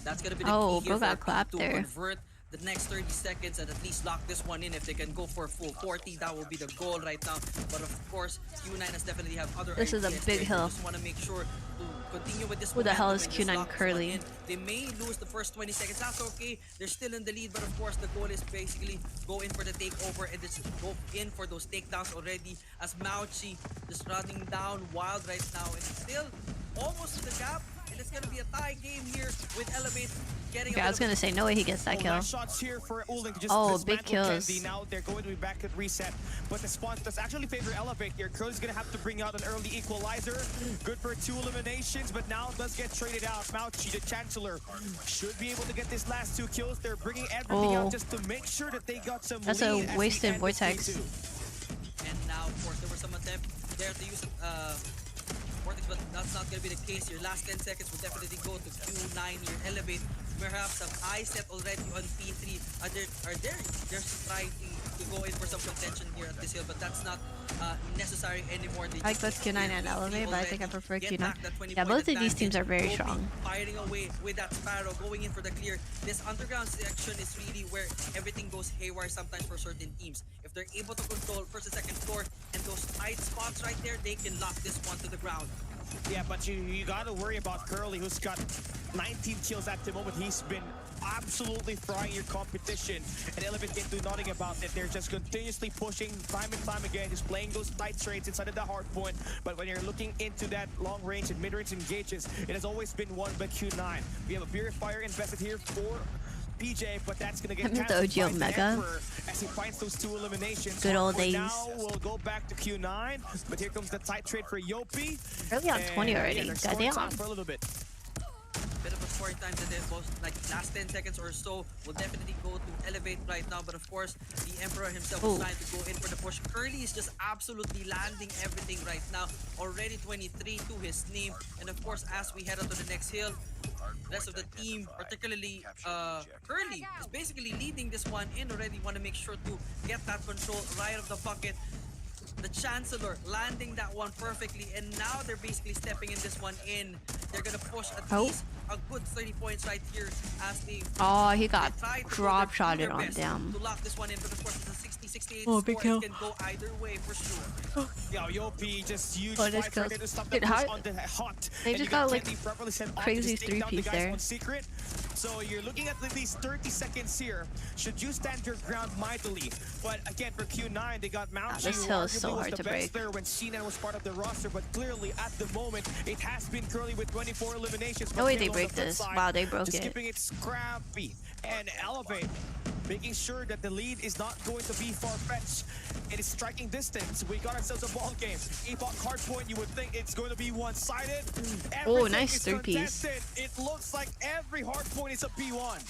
A: That's gonna be the key here
C: bro got
A: for
C: clapped
A: to
C: there.
A: convert the next 30 seconds and at least lock this one in. If they can go for a full 40, that will be the goal right now. But of course, Q9 has definitely have other
C: This is a
A: ideas
C: big
A: here.
C: hill.
A: Just want to make sure to continue with this.
C: Who the hell is
A: momentum and just
C: Q9
A: lock this
C: Curly?
A: one in. They may lose the first 20 seconds. That's okay. They're still in the lead, but of course, the goal is basically go in for the takeover and just go in for those takedowns already. As Mauchi just running down wild right now and still almost to the gap. And it's gonna be a tie game here with Elevate getting.
C: Okay, I was gonna say no way he gets that kill.
B: Nice shots here for Uling to just
C: Big
B: dismantle
C: kills.
B: Candy. Now they're going to be back at reset, but the spawn does actually favor Elevate here. Curly's gonna have to bring out an early equalizer. Good for 2 eliminations, but now does get traded out. Mauchi, the Chancellor, should be able to get this last 2 kills. They're bringing everything out just to make sure that they got some
C: That's
B: lead
C: a
B: as
C: wasted
B: we end this
C: vortex.
B: P2.
A: And now, of course, there was some attempt there to use vortex, but that's not going to be the case here. Last 10 seconds will definitely go to Q9 here. Elevate, perhaps some eye set already on P3. They're just trying to go in for some contention here at this hill, but that's not necessary anymore. They
C: I like both Q9 and Elevate, but I think I prefer Q9. Yeah, both of these teams are very strong.
A: Fighting away with that Sparrow, going in for the clear. This underground section is really where everything goes haywire sometimes for certain teams. If they're able to control first and second floor and those tight spots right there, they can lock this one to the ground.
B: Yeah, but you gotta worry about Curly, who's got 19 kills at the moment. He's been absolutely frying your competition, and Elevate can do nothing about it. They're just continuously pushing time and time again, just playing those tight trades inside of the hard point. But when you're looking into that long range and mid-range engages, it has always been won by Q9. We have a Purifier invested here for PJ, but that's gonna get
C: The
B: cancelled
C: OG
B: by the
C: Omega.
B: Emperor as he finds those 2 eliminations.
C: Good old
B: For
C: days.
B: Now we'll go back to Q9, but here comes the tight trade for Yopi.
C: Early on 20
B: And,
C: already.
B: yeah, they're slowing
C: Goddamn.
B: down for a little bit.
A: Bit of a scoring time that they both like last 10 seconds or so will definitely go to elevate right now. But of course, the Emperor himself is trying to go in for the push. Curly is just absolutely landing everything right now. Already 23 to his name. And of course, as we head on to the next hill, the rest of the team, particularly Curly, is basically leading this one in already. Want to make sure to get that control right of the bucket. The Chancellor landing that one perfectly, and now they're basically stepping in this one in. They're gonna push at least a good 30 points right here as they.
C: Oh, he got drop shotted on them.
A: To lock this one in, but of course it's a 60-68
C: Oh, big
A: score.
C: kill.
A: It can go either way for sure.
B: Yo, Yopi just huge
C: Oh, this
B: fights right
C: kills.
B: there to stop
C: Dude,
B: the
C: how-
B: push on the hot.
C: They
B: And
C: just
B: you
C: got, like,
B: Kenny properly sent off to
C: crazy
B: just take down the
C: 3-piece
B: guys
C: there.
B: on secret. So you're looking at least 30 seconds here. Should you stand your ground mightily? But again, for Q9, they got Mount
C: this
B: G,
C: hill is
B: arguably
C: so
B: was
C: hard
B: the
C: to
B: best
C: break.
B: player when Sinan was part of the roster, but clearly at the moment, it has been Curly with 24 eliminations.
C: No way they
B: But
C: break
B: on the flip
C: this.
B: side,
C: Wow, they broke
B: just
C: it.
B: keeping it scrappy and elevate, making sure that the lead is not going to be far-fetched. It is striking distance. We got ourselves a ball game. Epoch Hardpoint, you would think it's going to be one-sided.
C: Oh, nice
B: is
C: 3-piece.
B: contested. It looks like every Hardpoint is a P1.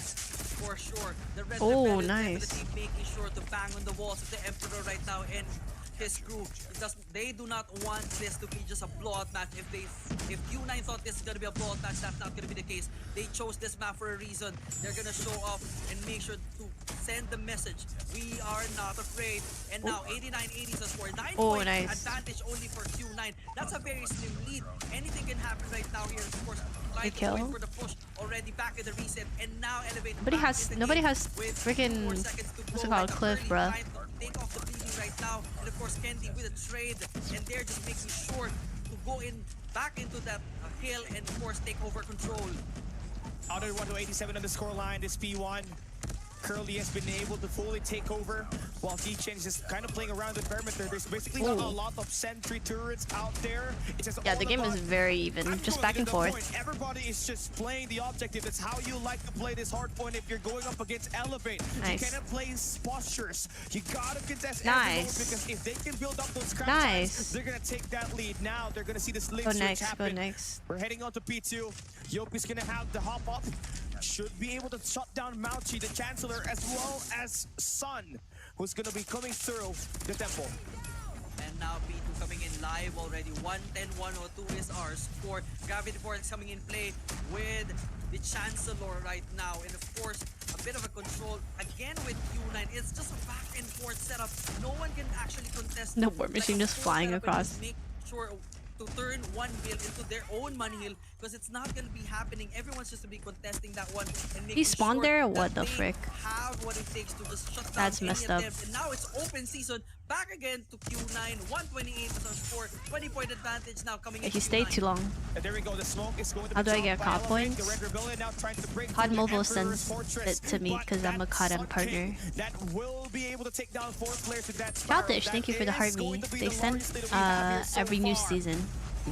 A: For sure. The Red
C: Oh,
A: Rebellion
C: nice.
A: definitely making sure to bang on the walls of the Emperor right now and his crew, because they do not want this to be just a blowout match. If Q9 thought this is gonna be a blowout match, that's not gonna be the case. They chose this map for a reason. They're gonna show off and make sure to send the message. We are not afraid. And now 89-80 is a score. 9-point
C: nice.
A: advantage only for Q9. That's a very slim lead. Anything can happen right now here. Of course,
C: Good
A: to
C: kill.
A: wait for the push already back in the reset and now elevate.
C: Nobody has freaking what's it called, cliff, bruh.
A: Take off the bleeding right now, and of course Candy with a trade, and they're just making sure to go in back into that hill and of course take over control.
B: Out of 1 to 87 on the scoreline, this P1. Curly has been able to fully take over while D-Chain is just kind of playing around the perimeter. There's basically not a lot of sentry turrets out there. It's just
C: Yeah, the game is very even, just back and forth.
B: Everybody is just playing the objective. That's how you like to play this hard point if you're going up against Elevate.
C: Nice.
B: You cannot play postures. You gotta contest
C: Nice.
B: every move, because if they can build up those crowd
C: Nice.
B: times, they're gonna take that lead. Now they're gonna see this link
C: Go
B: switch
C: next, go
B: happen.
C: next.
B: We're heading on to P2. Yopi's gonna have the hop up. Should be able to shut down Mouchi, the Chancellor, as well as Sun, who's gonna be coming through the temple.
A: And now P2 coming in live already. 110-102 is our score. Gravity Vortex coming in play with the Chancellor right now. And of course, a bit of a control again with Q9. It's just a back and forth setup. No one can actually contest.
C: The War Machine just flying across.
A: Make sure to turn one hill into their own money hill, because it's not going to be happening. Everyone's just to be contesting that one and making
C: He spawned
A: sure
C: there or
A: that
C: what the
A: they
C: frick?
A: have what it takes to just shut down
C: That's
A: any
C: messed
A: of
C: up.
A: them. And now it's open season. Back again to Q9. 128 is our score. 20-point advantage now coming in.
C: He stayed too long.
B: And there we go. The smoke is going to
C: How
B: be
C: do I
B: dropped
C: get
B: by
C: COD
B: Elevate.
C: points?
B: The Red Rebellion now trying to break
C: COD
B: through the
C: Mobile
B: Emperor's
C: sends
B: fortress,
C: it to me
B: but
C: because I'm a
B: that
C: COD
B: Sun
C: partner.
B: King that will be able to take down 4 players with that spiral.
C: Childish, thank you for the
B: That
C: heart
B: is
C: me.
B: going to be
C: They
B: the
C: send
B: largest lead that we have here so
C: every new
B: far.
C: season.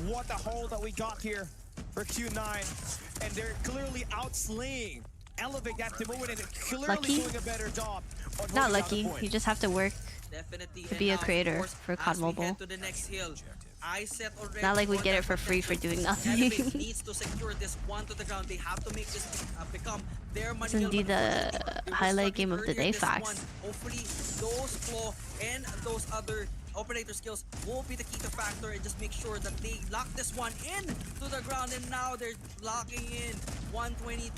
B: What a hold that we got here for Q9, and they're clearly outslaying Elevate at the moment, and clearly
C: Lucky?
B: doing a better job. On holding
C: Not
B: down the
C: lucky.
B: point.
C: You just have to work.
A: Definitely.
C: To be a creator for COD Mobile.
A: To the next hill. I set already
C: Not like we
A: for
C: get
A: that
C: it for free for doing
A: Elevate
C: nothing.
A: needs to secure this one to the ground. They have to make this become their money.
C: It's indeed the highlight game of the day, facts.
A: Hopefully, those claw and those other operator skills will be the key to factor and just make sure that they lock this one in to the ground. And now they're locking in 122,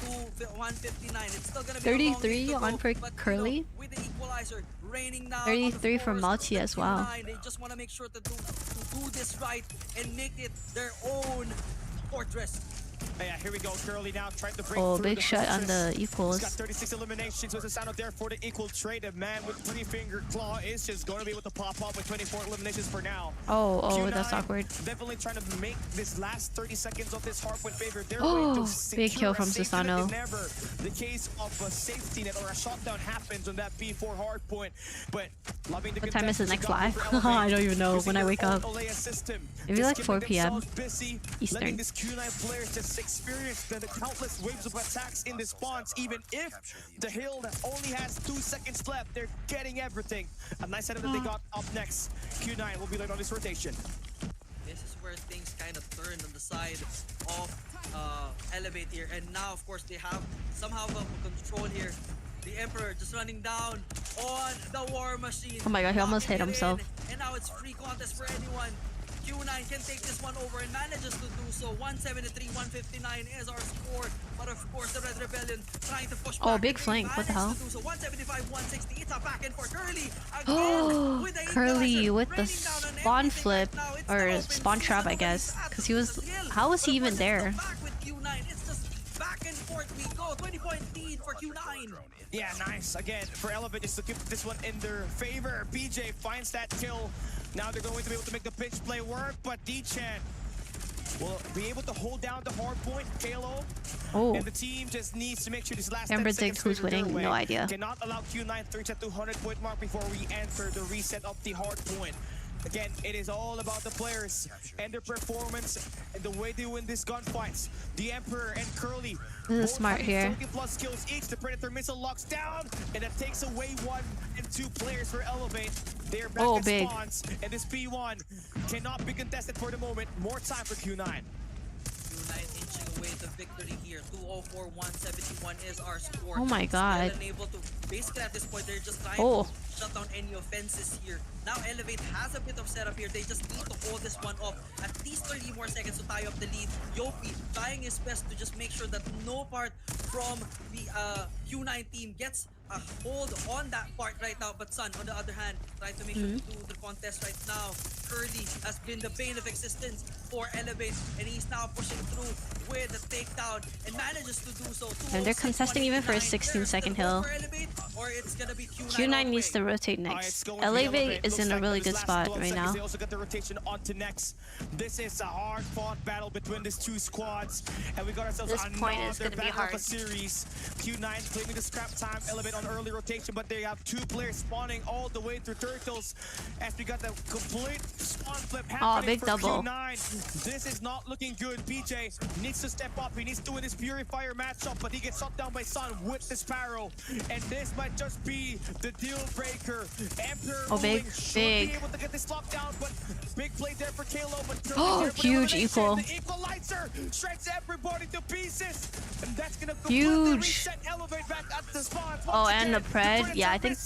A: 159. It's still gonna be
C: 33
A: a long way to
C: on
A: go,
C: for
A: but, you
C: Curly.
A: know, with the equalizer raining down
C: 33
A: on the
C: for
A: floors
C: Malchi
A: of
C: as
A: the
C: well.
A: Q9. They just want to make sure to do this right and make it their own fortress.
B: Yeah, here we go. Curly now trying to break
C: Oh,
B: through
C: big
B: the
C: shot on
B: fortress.
C: the
B: He's got
C: equals.
B: 36 eliminations with the sound out there for the equal trade. A man with 3-finger claw is just going to be able to pop up with 24 eliminations for now.
C: Oh,
B: Q9
C: that's awkward.
B: Definitely trying to make this last 30 seconds of this Hardpoint favor their
C: Oh,
B: way to
C: big
B: secure
C: kill
B: a
C: from
B: safety net.
C: Susano.
B: If never the case of a safety net or a shutdown happens on that B4 Hardpoint. But loving the
C: What time is the
B: contestants
C: next
B: who got
C: live?
B: over Elevate,
C: I don't even know
B: using
C: when I
B: their
C: wake
B: own
C: up.
B: Olea system,
C: Maybe
B: just
C: like
B: keeping
C: 4 p.m.
B: themselves busy,
C: Eastern.
B: letting this Q9 players just experience the countless waves of attacks in the spawns. Even if the hill that only has 2 seconds left, they're getting everything. A nice setup that they got up next. Q9 will be late on this rotation.
A: This is where things kind of turned on the side of Elevate here. And now, of course, they have somehow control here. The Emperor just running down on the War Machine.
C: Oh my god, he almost hit
A: Locking it
C: himself.
A: in. And now it's free contest for anyone. Q9 can take this one over and manages to do so. 173-159 is our score. But of course, the Red Rebellion trying to push back.
C: Oh, big flank. What the hell?
A: So 175-160. It's a back and for Curly.
C: Oh,
A: With the
C: Curly with the
A: raining down on
C: spawn
A: everything
C: flip,
A: right now. It's
C: or
A: the open
C: spawn
A: season
C: trap, I
A: of
C: guess,
A: Ace
C: because he was.
A: as well.
C: How was he
A: But
C: even
A: versus
C: there?
A: the back with Q9. It's just back and forth we go. 20-point lead for Q9.
B: Yeah, nice. Again, for Elevate just to keep this one in their favor. BJ finds that kill. Now they're going to be able to make the pitch play work, but D-Chan will be able to hold down the hard point. Kalo
C: Oh,
B: and the team just needs to make sure this last
C: Can
B: 10
C: predict
B: seconds
C: who's
B: goes their
C: winning?
B: way.
C: No idea.
B: Cannot allow Q9 to reach that 200-point mark before we enter the reset of the hard point. Again, it is all about the players and their performance and the way they win these gunfights. The Emperor and Curly
C: This is smart here.
B: 30+ kills each. The Predator missile locks down, and that takes away 1 and 2 players for Elevate. They're back
C: Oh,
B: at
C: big.
B: spawns, and this P1 cannot be contested for the moment. More time for Q9.
A: Q9 inching away the victory here. 204-171 is our score.
C: Oh my god.
A: Still unable to, basically at this point, they're just trying
C: Oh.
A: to shut down any offenses here. Now Elevate has a bit of setup here. They just need to hold this one off. At least 30 more seconds to tie up the lead. Yopi trying his best to just make sure that no part from the Q9 team gets a hold on that part right now. But Sun, on the other hand, trying to make sure to do the contest right now. Curly has been the bane of existence for Elevate, and he's now pushing through with the takedown and manages to do so.
C: And they're contesting even for a
A: 206-189.
C: 16-second
A: There's
C: hill.
A: for Elevate, or it's gonna be Q9 all
C: Q9
A: the
C: needs
A: way.
C: to rotate
B: It's
C: next.
B: going to
C: Elevate is
B: Looks
C: in a
B: like
C: really
B: this
C: good
B: last
C: spot
B: 12
C: right
B: seconds,
C: now.
B: They also got the rotation onto next. This is a hard-fought battle between these two squads, and we got ourselves
C: This point is
B: another
C: gonna be
B: battle of a
C: hard.
B: series. Q9 claiming the scrap time, Elevate on early rotation, but they have 2 players spawning all the way through turtles. As we got the complete spawn flip happening
C: big
B: for
C: double.
B: Q9. This is not looking good. BJ needs to step up. He needs to win this Purifier matchup, but he gets shot down by Sun with the Sparrow, and this might just be the deal breaker. Emperor
C: Oh, big,
B: ruling should
C: big.
B: be able to get this lockdown, but big play there for Kalo. But
C: Oh,
B: there for the
C: huge
B: elimination.
C: equal.
B: The equalizer shreds everybody to pieces, and that's gonna completely
C: Huge.
B: reset Elevate back at the spawn.
C: Oh, and the Pred. Yeah, I think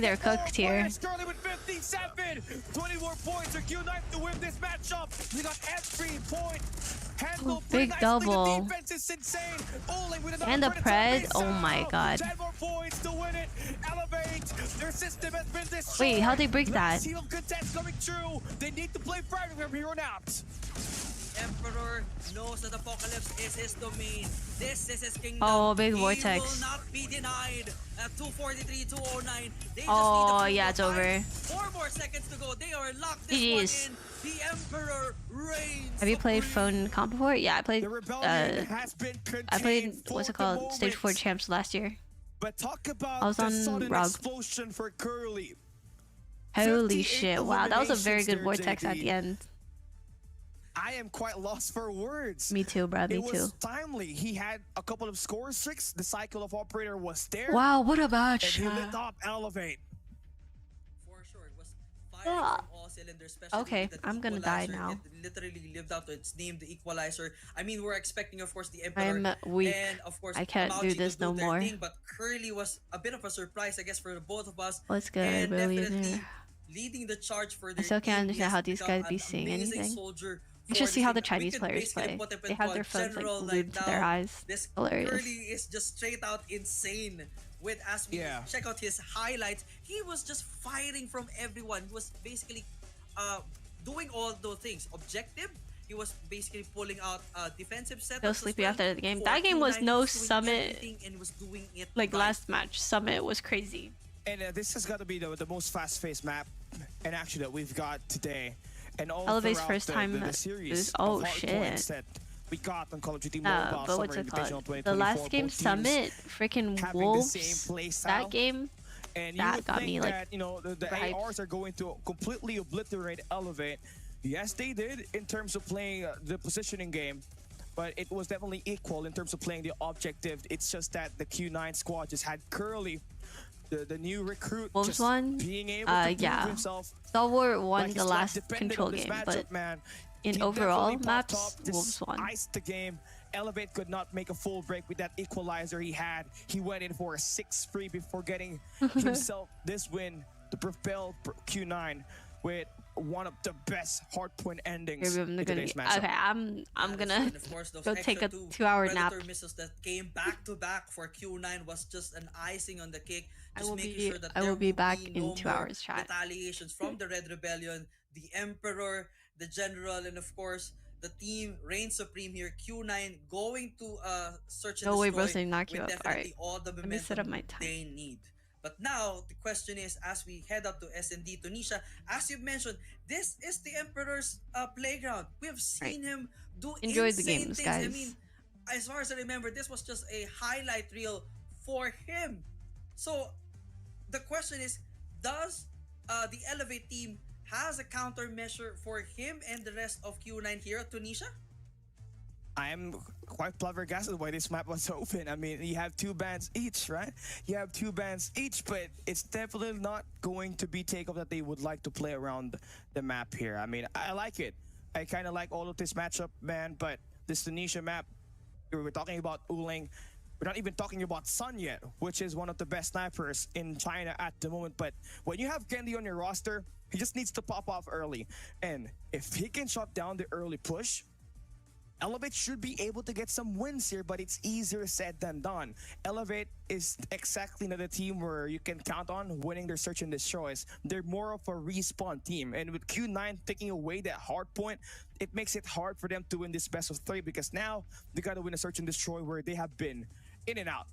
C: they're cooked here.
B: Curly with 57, 24 points for Q9 to win this matchup. We got every point handled
C: big
B: pretty nicely.
C: double.
B: The defense is insane. Oling with another
C: And the
B: Predator
C: Pred. Oh my
B: missile.
C: god.
B: 10 more points to win it. Elevate. Their system has been destroyed.
C: Wait, how'd they break
B: Last
C: that?
B: heat of contest coming true. They need to play private from here on out.
A: Emperor knows that Apocalypse is his domain. This is his kingdom.
C: Oh, big
A: He
C: vortex.
A: will not be denied. At 243, 209. They just
C: Oh,
A: need to
C: yeah, it's
A: prove the
C: over.
A: fight. 4 more seconds to go. They are locked this
C: GG's.
A: one in. The Emperor reigns.
C: Have you played
A: supreme.
C: phone comp before? Yeah, I played.
B: The rebellion has been
C: I played.
B: contained
C: What's
B: for
C: it called?
B: the
C: Stage 4
B: moment.
C: champs last year.
B: But talk about
C: I was
B: the
C: on
B: sudden
C: ROG.
B: explosion for Curly.
C: Holy
B: 58
C: shit! Wow, that was a very
B: eliminations
C: good
B: there,
C: vortex at
B: JD.
C: the end.
B: I am quite lost for words.
C: Me too, bruh. Me
B: It
C: too.
B: was timely. He had a couple of score streaks. The cycle of operator was there.
C: Wow, what a
B: And
C: match!
B: he lit up Elevate.
A: For sure, it was firing
C: Ah.
A: from all cylinders, especially
C: Okay,
A: with the
C: I'm gonna die
A: equalizer.
C: now.
A: It literally lived up to its name, the equalizer. I mean, we're expecting, of course, the Emperor.
C: I'm weak.
A: And, of course,
C: I can't do
A: Mauji to
C: this no
A: their
C: more.
A: thing, but Curly was a bit of a surprise, I guess, for the both of us.
C: What's good,
A: And
C: really?
A: definitely leading the charge for their
C: still can't
A: team.
C: understand
A: He has
C: how these
A: become
C: guys be
A: an
C: seeing
A: amazing
C: anything.
A: soldier
C: You
A: for
C: should see
A: this
C: how
A: team.
C: the
A: We
C: Chinese
A: could
C: players
A: basically
C: play.
A: put him
C: They
A: in
C: have
A: a
C: their phones like
A: general
C: glued to
A: now.
C: their eyes.
A: This
C: Hilarious.
A: Curly is just straight out insane. With as we
B: Yeah.
A: check out his highlights, he was just fighting from everyone. He was basically doing all those things. Objective. He was basically pulling out defensive setups.
C: Feel
A: as
C: sleepy
A: well.
C: after the game.
A: For
C: That game was
A: Q9,
C: no
A: he doing
C: summit.
A: everything and was doing it
C: Like
A: right.
C: last match, Summit was crazy.
B: And this has got to be the most fast-paced map, and actually that we've got today. And all
C: Elevate's
B: throughout
C: first time
B: the series
C: lose-
B: of
C: oh,
B: Hardpoint
C: shit.
B: that we got on Call of Duty Mobile
C: But
B: Summer
C: what's it
B: Invitational
C: called?
B: 2024.
C: The last game,
B: Both teams
C: Summit, freaking
B: having
C: Wolves.
B: the same play style.
C: That game,
B: And
C: that
B: you would
C: got
B: think
C: me, like,
B: that, you know, the
C: super hyped.
B: ARs are going to completely obliterate Elevate. Yes, they did in terms of playing the positioning game, but it was definitely equal in terms of playing the objective. It's just that the Q9 squad just had Curly the new recruit
C: Wolves
B: just
C: won.
B: being able to prove
C: Yeah.
B: himself.
C: Stalwart won
B: like
C: the
B: his life
C: last
B: depended
C: control
B: on this
C: game,
B: matchup,
C: but
B: man.
C: in
B: He
C: overall
B: definitely popped
C: maps,
B: off, just
C: Wolves won.
B: iced the game. Elevate could not make a full break with that equalizer he had. He went in for a 6-3 before getting himself this win to propel Q9 with one of the best hardpoint endings in today's matchup.
C: Okay, I'm gonna
A: And of course, those
C: go
A: extra
C: take a
A: two
C: 2-hour nap.
A: Predator missiles that came back to back for Q9 was just an icing on the cake.
C: I
A: Just
C: will
A: making
C: be
A: sure that
C: I
A: there
C: will be back
A: no
C: in
A: more
C: 2 hours, chat.
A: retaliations from the Red Rebellion, the Emperor, the General, and of course the team reigns supreme here. Q9 going to search and
C: No way,
A: destroy
C: bro, so knock you
A: with
C: up.
A: definitely all the
C: Let me set up
A: momentum
C: my time.
A: they need. But now the question is, as we head up to SND Tunisia, as you've mentioned, this is the Emperor's playground. We have seen him do
C: Enjoy the
A: insane
C: games,
A: things.
C: guys.
A: I mean, as far as I remember, this was just a highlight reel for him. So the question is, does the Elevate team has a countermeasure for him and the rest of Q9 here at Tunisia?
B: I am quite flabbergasted why this map was open. I mean, you have 2 bans each, right? You have 2 bans each, but it's definitely not going to be takeoff that they would like to play around the map here. I mean, I like it. I kind of like all of this matchup, man, but this Tunisia map, we're talking about Uling. We're not even talking about Sun yet, which is one of the best snipers in China at the moment. But when you have Kendi on your roster, he just needs to pop off early. And if he can shut down the early push, Elevate should be able to get some wins here, but it's easier said than done. Elevate is exactly another team where you can count on winning their search and destroys. They're more of a respawn team, and with Q9 taking away that hard point, it makes it hard for them to win this best of 3 because now they gotta win a search and destroy where they have been in and out.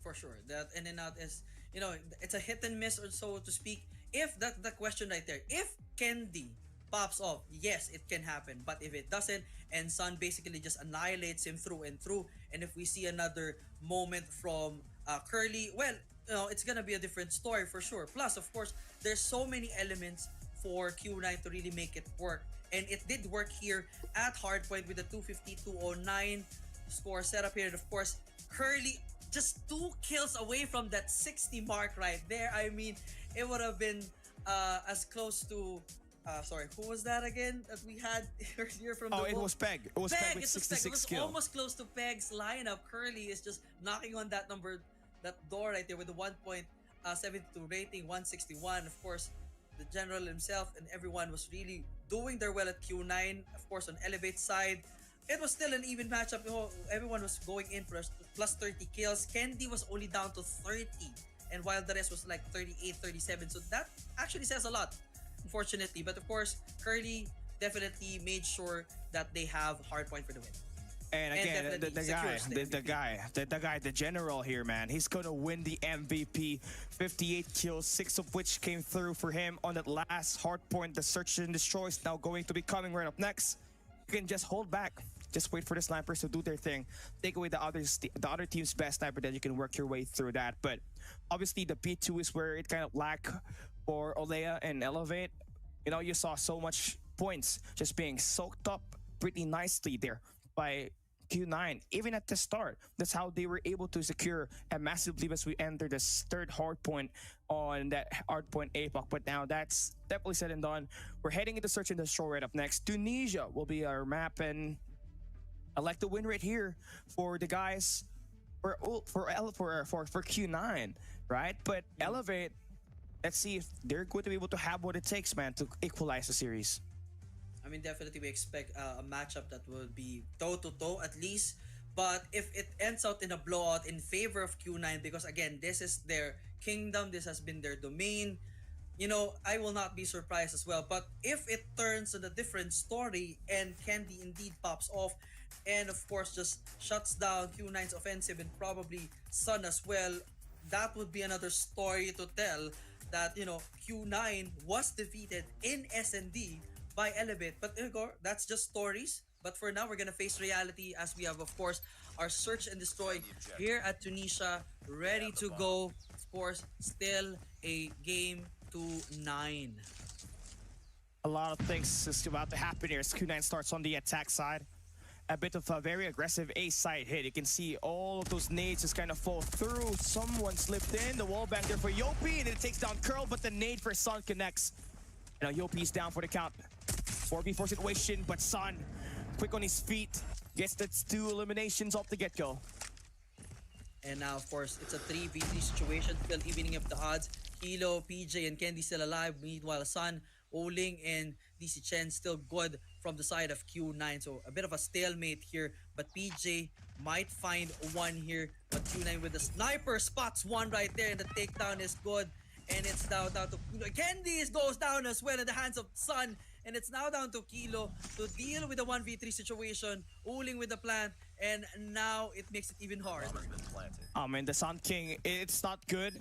A: For sure, that in and out is, you know, it's a hit and miss, or so to speak. If that's the question right there, if Kendi pops off, yes, it can happen. But if it doesn't, and Sun basically just annihilates him through and through, and if we see another moment from Curly, well, you know, it's gonna be a different story for sure. Plus, of course, there's so many elements for Q9 to really make it work, and it did work here at Hardpoint with the 250-209 score setup here. And of course, Curly just 2 kills away from that 60 mark right there. I mean, it would have been as close to sorry, who was that again that we had earlier from the
B: it was Peg. It was Peg with 66
A: It was
B: skill.
A: almost close to Peg's lineup. Curly is just knocking on that number, that door right there with the 1.72 rating, 161. Of course, the general himself and everyone was really doing their well at Q9. Of course, on Elevate side, it was still an even matchup. You know, everyone was going in for plus 30 kills. Kendi was only down to 30, and while the rest was like 38, 37. So that actually says a lot, unfortunately. But of course, Curly definitely made sure that they have Hardpoint for the win.
B: And again, the guy, the general here, man, he's gonna win the MVP. 58 kills, 6 of which came through for him on that last Hardpoint. The search and destroy is now going to be coming right up next. You can just hold back. Just wait for the snipers to do their thing. Take away the other team's best sniper, then you can work your way through that. But obviously, the P2 is where it kind of lack for Olea and Elevate. You know, you saw so much points just being soaked up pretty nicely there by Q9, even at the start. That's how they were able to secure a massive lead as we enter this 3rd hard point on that hard point APOC. But now that's definitely said and done. We're heading into search and destroy right up next. Tunisia will be our map, and I like the win rate here for the guys for Q9, right? But Elevate, let's see if they're going to be able to have what it takes, man, to equalize the series.
A: I mean, definitely we expect a matchup that will be toe-to-toe at least. But if it ends out in a blowout in favor of Q9, because again, this is their kingdom, this has been their domain, you know, I will not be surprised as well. But if it turns on a different story and Kendi indeed pops off, and of course just shuts down Q9's offensive and probably Sun as well, that would be another story to tell, that, you know, Q9 was defeated in SND by Elevate. But that's just stories. But for now, we're gonna face reality as we have, of course, our search and destroy here at Tunisia, ready to go. Of course, still a game to 9.
B: A lot of things is about to happen here as Q9 starts on the attack side. a bit of a very aggressive A side hit. You can see all of those nades just kind of fall through. Someone slipped in. The wall back there for Yopi, and it takes down Curl, but the nade for Sun connects. Now Yopi's down for the count. 4v4 situation, but Sun, quick on his feet, gets the 2 eliminations off the get-go.
A: And now, of course, it's a 3v3 situation, still evening up the odds. Kilo, PJ, and Candy still alive. Meanwhile, Sun, Oling, and DC Chen still good from the side of Q9. So a bit of a stalemate here, but PJ might find one here. But Q9 with the sniper spots one right there, and the takedown is good. And it's now down to Candy goes down as well in the hands of Sun. And it's now down to Kilo to deal with the 1v3 situation. Oling with the plant, and now it makes it even harder.
B: Oh man, the Sun King, it's not good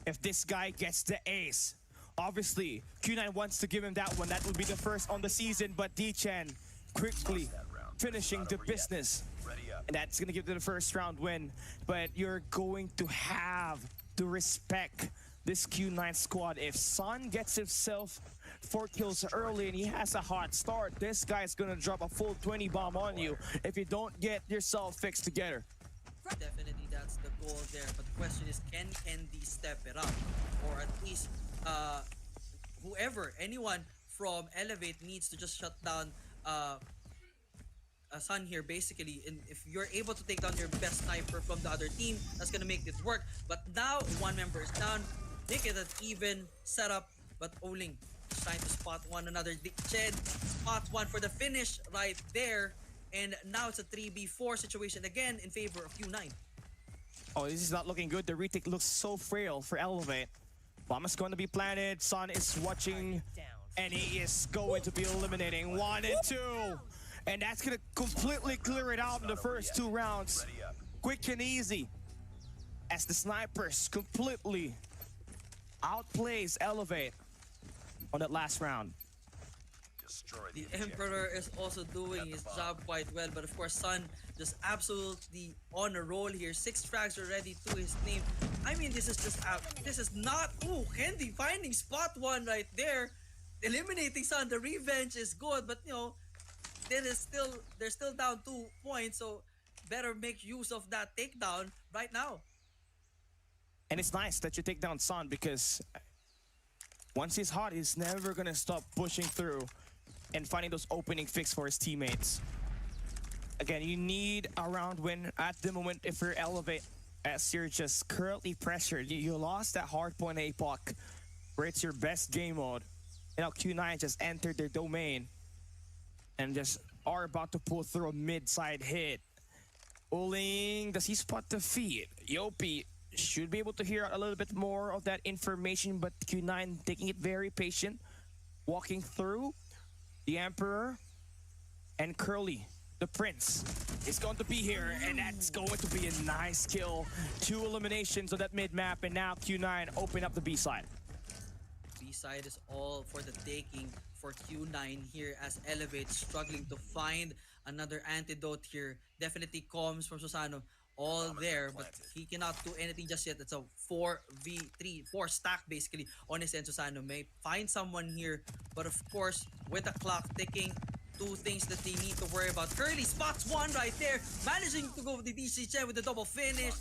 B: if this guy gets the ace. Obviously, Q9 wants to give him that one. That will be the first on the season, but D-Chen quickly finishing the business. And that's going to give them the first round win. But you're going to have to respect this Q9 squad. If Sun gets himself 4 kills early and he has a hot start, this guy's going to drop a full 20 bomb on you if you don't get yourself fixed together.
A: Definitely that's the goal there, but the question is, can Candy step it up? Or at least anyone from Elevate needs to just shut down Sun here basically. And if you're able to take down your best sniper from the other team, that's gonna make it work. But now one member is down, make it an even setup, but Oling is trying to spot one another. Chen spots one for the finish right there. And now it's a 3v4 situation again in favor of Q9.
B: Oh, this is not looking good. The retake looks so frail for Elevate. Bomb is going to be planted. Sun is watching, and he is going to be eliminating 1 and 2. And that's going to completely clear it out in the first 2 rounds. Quick and easy, as the snipers completely outplays Elevate on that last round.
A: The Emperor is also doing his job quite well, but of course Sun just absolutely on a roll here. 6 frags already to his name. I mean, this is just this is not. Ooh, Candy finding spot one right there, eliminating Sun. The revenge is good, but you know, they're still down 2 points, so better make use of that takedown right now.
B: And it's nice that you take down Sun, because once he's hot, he's never gonna stop pushing through and finding those opening fix for his teammates. Again, you need a round win at the moment if you're Elevate, as you're just currently pressured. You lost that Hardpoint APOC, where it's your best game mode. And now Q9 just entered their domain and just are about to pull through a mid-side hit. Oling, does he spot the feed? Yopi should be able to hear a little bit more of that information, but Q9 taking it very patient, walking through. The Emperor and Curly, the Prince, is going to be here, and that's going to be a nice kill. 2 eliminations on that mid-map, and now Q9 open up the B-side.
A: B-side is all for the taking for Q9 here, as Elevate struggling to find another antidote here. Definitely comms from Susano all there, but he cannot do anything just yet. It's a 4v3, 4 stack basically on his end. Susano may find someone here, but of course, with the clock ticking, 2 things that they need to worry about. Curly spots one right there, managing to go with the DC Chen with the double finish,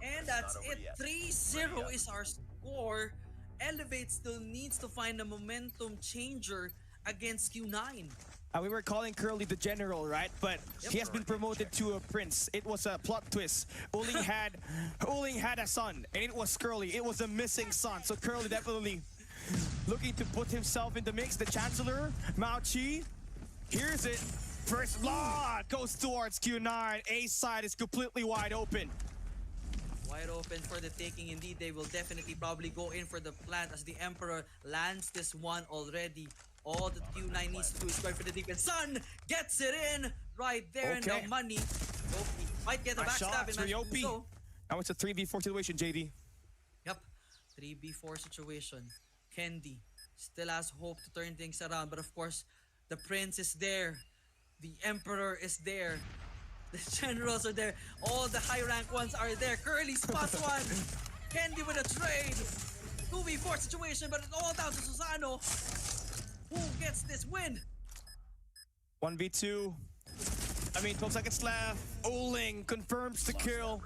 A: and that's it. 3-0 is our score. Elevate still needs to find a momentum changer against Q9.
B: We were calling Curly the general, right? But he has been promoted to a prince. It was a plot twist. Oling had a son, and it was Curly. It was a missing son. So Curly definitely looking to put himself in the mix. The Chancellor, Mao Chi, here's it. First blood goes towards Q9. A side is completely wide open.
A: Wide open for the taking. Indeed, they will definitely probably go in for the plant, as the Emperor lands this one already. All that Q9 needs to do is go for the defense. Sun gets it in right there, and now money. Yopi might get a backstab in
B: Yopi. So. Now it's a 3v4 situation, JD.
A: Yep, 3v4 situation. Candy still has hope to turn things around, but of course, the Prince is there. The Emperor is there. The Generals are there. All the high rank ones are there. Curly spots one. Candy with a trade. 2v4 situation, but it's all down to Susano. Who gets this win?
B: 1v2 I mean, 12 seconds left. Uling confirms the kill.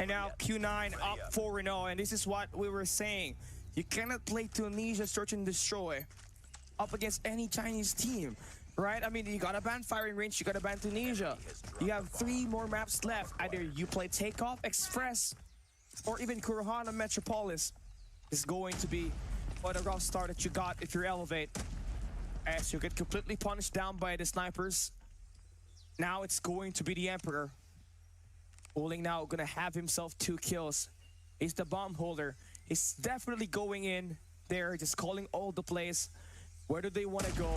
B: And now Q9 up 4-0. And this is what we were saying. You cannot play Tunisia Search and Destroy up against any Chinese team, right? I mean, you gotta ban Firing Range, you gotta ban Tunisia. You have 3 more maps left. Either you play Takeoff, Express, or even Kurohana Metropolis. Is going to be what a rough start that you got if you're Elevate. As you get completely punished down by the snipers. Now it's going to be the Emperor. Uling now gonna have himself 2 kills. He's the bomb holder. He's definitely going in there, just calling all the plays. Where do they want to go?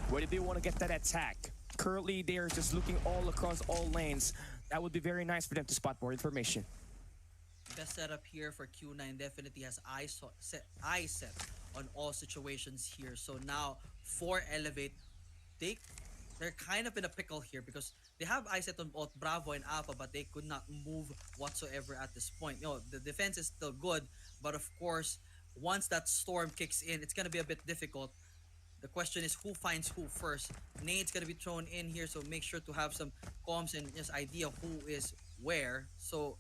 B: Where do they want to get that attack? Currently, they're just looking all across all lanes. That would be very nice for them to spot more information.
A: Best setup here for Q9 definitely has eyes set on all situations here. So now for Elevate, they're kind of in a pickle here because they have eyes set on both Bravo and Alpha, but they could not move whatsoever at this point. You know, the defense is still good, but of course, once that storm kicks in, it's gonna be a bit difficult. The question is who finds who first. Nade's gonna be thrown in here, so make sure to have some comms and just idea who is where. So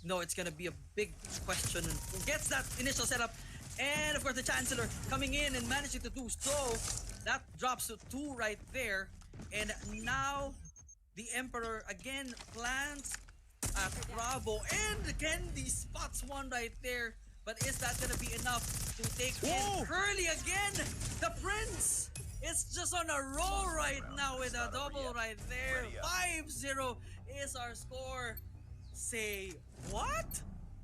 A: no, it's gonna be a big question who gets that initial setup. And of course the Chancellor coming in and managing to do so. That drops to 2 right there. And now the Emperor again plants at Bravo, and Candy spots 1 right there. But is that gonna be enough to take in Curly again? The Prince is just on a roll right now with a double right there. 5-0 is our score. Say what?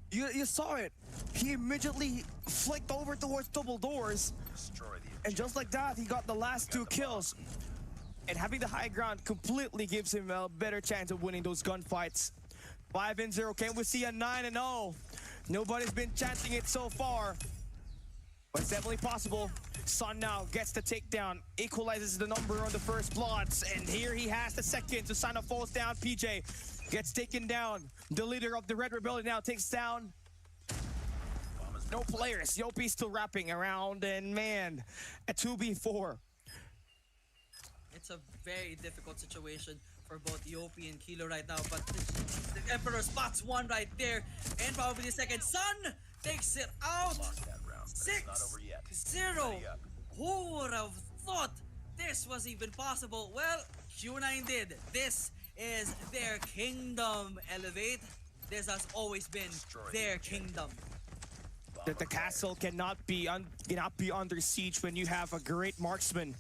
B: You saw it. He immediately flicked over towards double doors. And just like that, he got the last 2 kills. And having the high ground completely gives him a better chance of winning those gunfights. 5-0. Can we see a 9-0? Nobody's been chanting it so far. But it's definitely possible. Sun now gets the takedown, equalizes the number on the first bloods, and here he has the second. Susana falls down. PJ gets taken down. The leader of the Red Rebellion now takes down. No players. Yopi still wrapping around, and man, a 2v4.
A: It's a very difficult situation for both Yopi and Kilo right now, but the Emperor spots 1 right there, and probably the second. Sun takes it out. 6-0. Who would have thought this was even possible? Well, Q9 did. This is their kingdom. Elevate. This has always been their kingdom.
B: That the castle cannot be under siege when you have a great marksman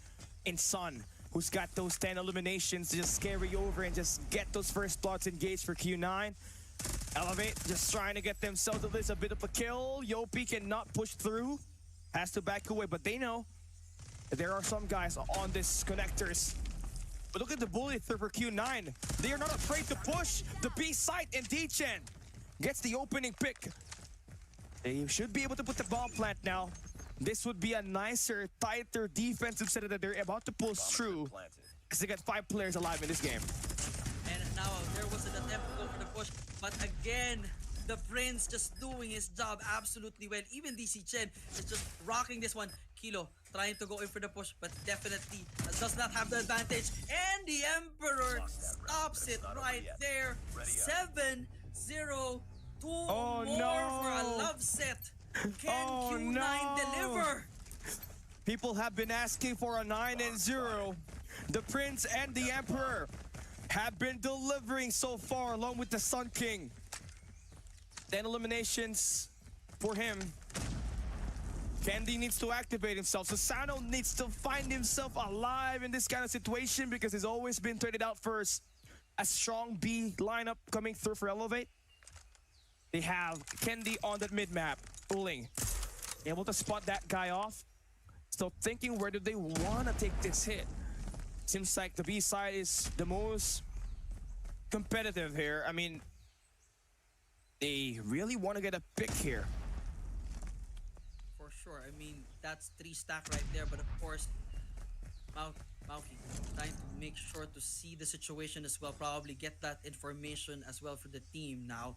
B: in Sun, who's got those 10 eliminations to just carry over and just get those first bloods engaged for Q9. Elevate just trying to get themselves at least a bit of a kill. Yopi cannot push through, has to back away, but they know that there are some guys on this connectors. But look at the bullet for Q9. They are not afraid to push the B site, and D-Chen gets the opening pick. They should be able to put the bomb plant now. This would be a nicer, tighter defensive setup that they're about to push through, because they got 5 players alive in this game.
A: And now there was an attempt to go for the push, but again, the Prince just doing his job absolutely well. Even DC Chen is just rocking this one. Kilo trying to go in for the push, but definitely does not have the advantage. And the Emperor stops it right there. 7-0. 2 more for a love set. Can Q9 deliver?
B: People have been asking for a 9-0. The Prince and the Emperor have been delivering so far, along with the Sun King. 10 eliminations for him. Candy needs to activate himself. Susano needs to find himself alive in this kind of situation because he's always been traded out first. A strong B lineup coming through for Elevate. They have Candy on that mid-map. Uling able to spot that guy off. Still thinking, where do they want to take this hit? Seems like the B side is the most competitive here. I mean, they really want to get a pick here.
A: For sure. I mean, that's 3 stack right there. But of course, Mauki trying to make sure to see the situation as well. Probably get that information as well for the team now.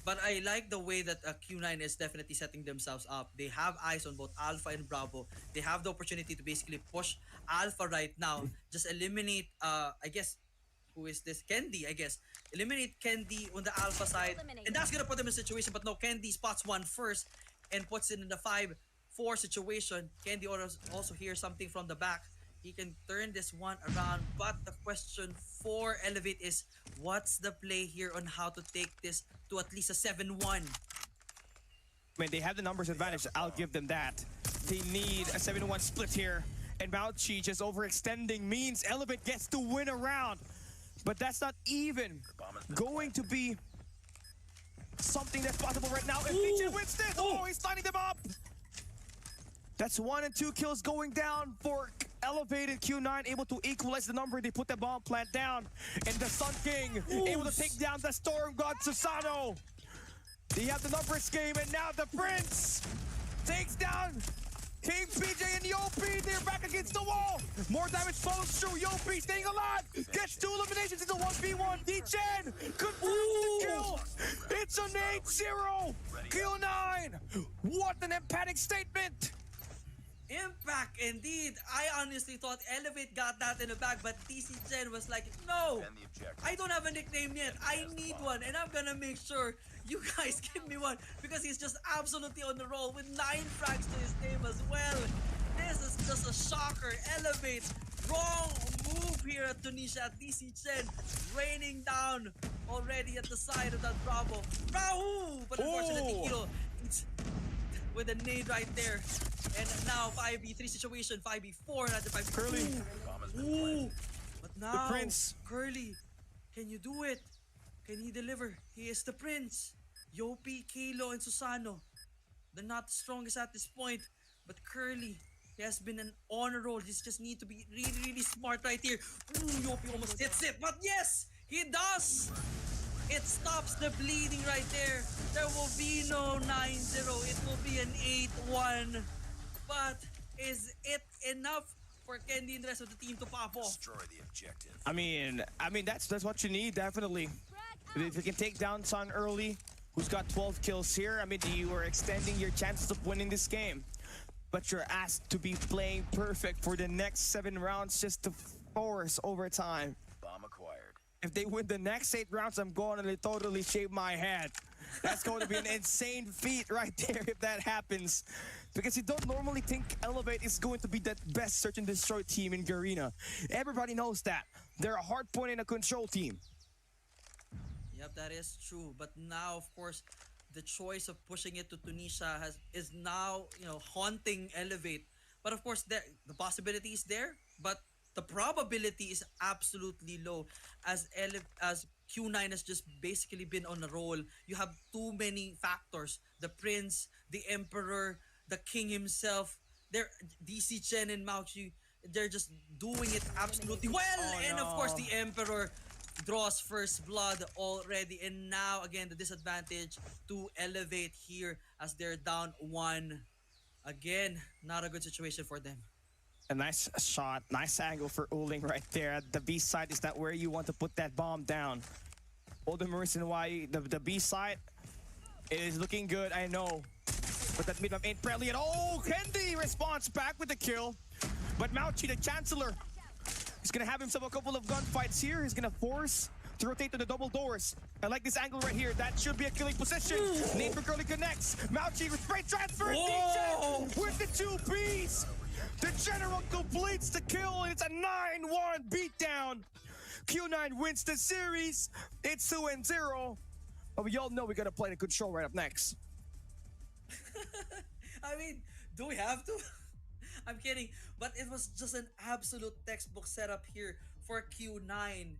A: But I like the way that Q9 is definitely setting themselves up. They have eyes on both Alpha and Bravo. They have the opportunity to basically push Alpha right now. Just eliminate, I guess, who is this? Kendi, I guess. Eliminate Kendi on the alpha side. And that's gonna put them in a situation, but no, Kendi spots one first and puts it in the 5-4 situation. Kendi also hears something from the back. He can turn this one around, but the question for Elevate is, what's the play here on how to take this to at least a 7-1?
B: I mean, they have the numbers advantage. I'll give them that. They need a 7-1 split here. And Mouchi just overextending means Elevate gets to win a round. But that's not even going to be something that's possible right now. If PJ wins this, oh, he's lining them up. That's 1 and 2 kills going down for Elevated. Q9 able to equalize the number. They put the bomb plant down. And the Sun King able to take down the Storm God Susano. They have the numbers game, and now the Prince takes down King PJ and Yopi. They're back against the wall. More damage flows through. Yopi staying alive. Gets 2 eliminations into 1v1. D-Chen confirms the kill. It's an 8-0. Q9. What an emphatic statement.
A: Impact indeed. I honestly thought Elevate got that in the bag, but DC Chen was like, no, I don't have a nickname yet. I need one, and I'm gonna make sure you guys give me one, because he's just absolutely on the roll with 9 frags to his name as well. This is just a shocker. Elevate, wrong move here at Tunisia. DC Chen raining down already at the side of that Bravo. Rahu! But unfortunately, Kilo, it's with a nade right there. And now 5v3 situation, 5v4, not the 5v2.
B: Curly.
A: Ooh. But now,
B: The Prince.
A: Curly, can you do it? Can he deliver? He is the Prince. Yopi, Kalo, and Susano. They're not the strongest at this point. But Curly, he has been an honor roll. He just need to be really, really smart right here. Ooh, Yopi almost hits it. But yes, he does. It stops the bleeding right there. There will be no 9-0. It will be an 8-1. But is it enough for Kendi and the rest of the team to pop off?
D: Destroy the objective.
B: I mean that's what you need, definitely. If you can take down Sun early, who's got 12 kills here, I mean, you are extending your chances of winning this game. But you're asked to be playing perfect for the next 7 rounds just to force overtime.
D: Bomb acquired.
B: If they win the next 8 rounds, I'm going to totally shave my head. That's going to be an insane feat right there if that happens. Because you don't normally think Elevate is going to be that best search and destroy team in Garena. Everybody knows that. They're a Hardpoint and a control team.
A: Yep, that is true. But now, of course, the choice of pushing it to Tunisia is now, haunting Elevate. But of course, the possibility is there, but the probability is absolutely low, as Q9 has just basically been on a roll. You have too many factors. The Prince, the Emperor, the King himself. They're DC Chen and Mauchi. They're just doing it absolutely well. And of course, the Emperor draws first blood already. And now, again, the disadvantage to Elevate here as they're down 1. Again, not a good situation for them.
B: A nice shot, nice angle for Uling right there. The B side is not where you want to put that bomb down. All the reason why the B side is looking good, I know. But that mid-map ain't friendly at all. Kendi responds back with the kill. But Mauchi, the Chancellor, is gonna have himself a couple of gunfights here. He's gonna force to rotate to the double doors. I like this angle right here. That should be a killing position. Nate for Curly connects. Mauchi with straight transfer. DJ with the 2 Bs. The General completes the kill, and it's a 9-1 beatdown. Q9 wins the series. It's 2-0. But we all know we gotta play the control right up next.
A: I mean, do we have to? I'm kidding. But it was just an absolute textbook setup here for Q9.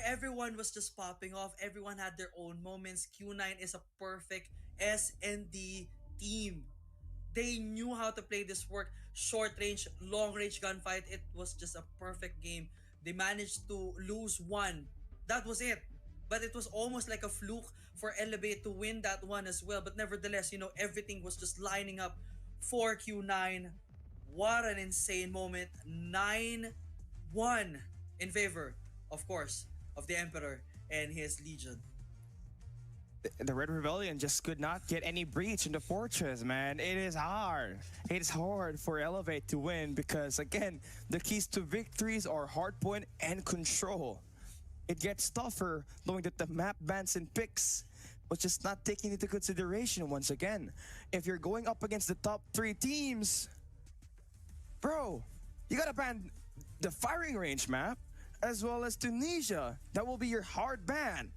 A: Everyone was just popping off. Everyone had their own moments. Q9 is a perfect S&D team. They knew how to play this work. Short range, long range gunfight. It was just a perfect game. They managed to lose 1. That was it. But it was almost like a fluke for Elevate to win that one as well. But nevertheless, everything was just lining up for Q9. What an insane moment. 9-1 in favor, of course, of the Emperor and his Legion.
B: The Red Rebellion just could not get any breach in the fortress, man. It is hard. It is hard for Elevate to win because, again, the keys to victories are Hardpoint and control. it gets tougher knowing that the map bans and picks was just not taken into consideration once again. If you're going up against the top 3 teams, bro, you gotta ban the firing range map as well as Tunisia. That will be your hard ban.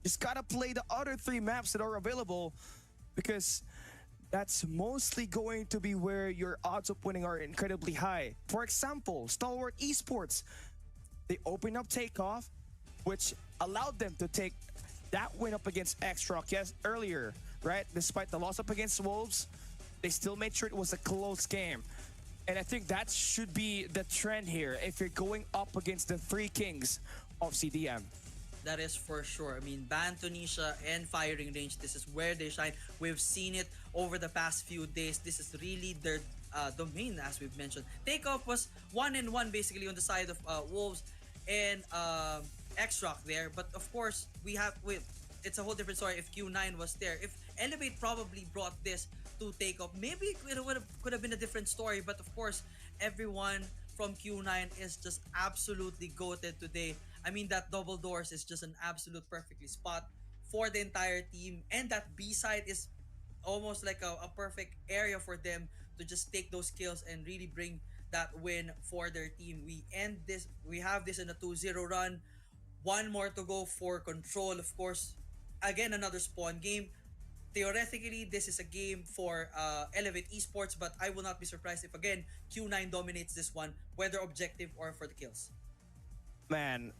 B: Just gotta play the other 3 maps that are available because that's mostly going to be where your odds of winning are incredibly high. For example, Stalwart Esports, they opened up Takeoff, which allowed them to take that win up against X-Rock earlier, right? Despite the loss up against Wolves, they still made sure it was a close game. And I think that should be the trend here if you're going up against the 3 kings of CDM.
A: That is for sure. I mean, ban Tunisia and firing range, this is where they shine. We've seen it over the past few days. This is really their domain, as we've mentioned. Takeoff was 1-1 basically on the side of Wolves and X-Rock there. But of course, it's a whole different story if Q9 was there. If Elevate probably brought this to Takeoff, maybe it could have been a different story. But of course, everyone from Q9 is just absolutely goated today. I mean, that double doors is just an absolute perfectly spot for the entire team. And that B side is almost like a perfect area for them to just take those kills and really bring that win for their team. We have this in a 2-0 run. 1 more to go for Control. Of course, again, another spawn game. Theoretically, this is a game for Elevate Esports, but I will not be surprised if, again, Q9 dominates this one, whether objective or for the kills.
B: Man,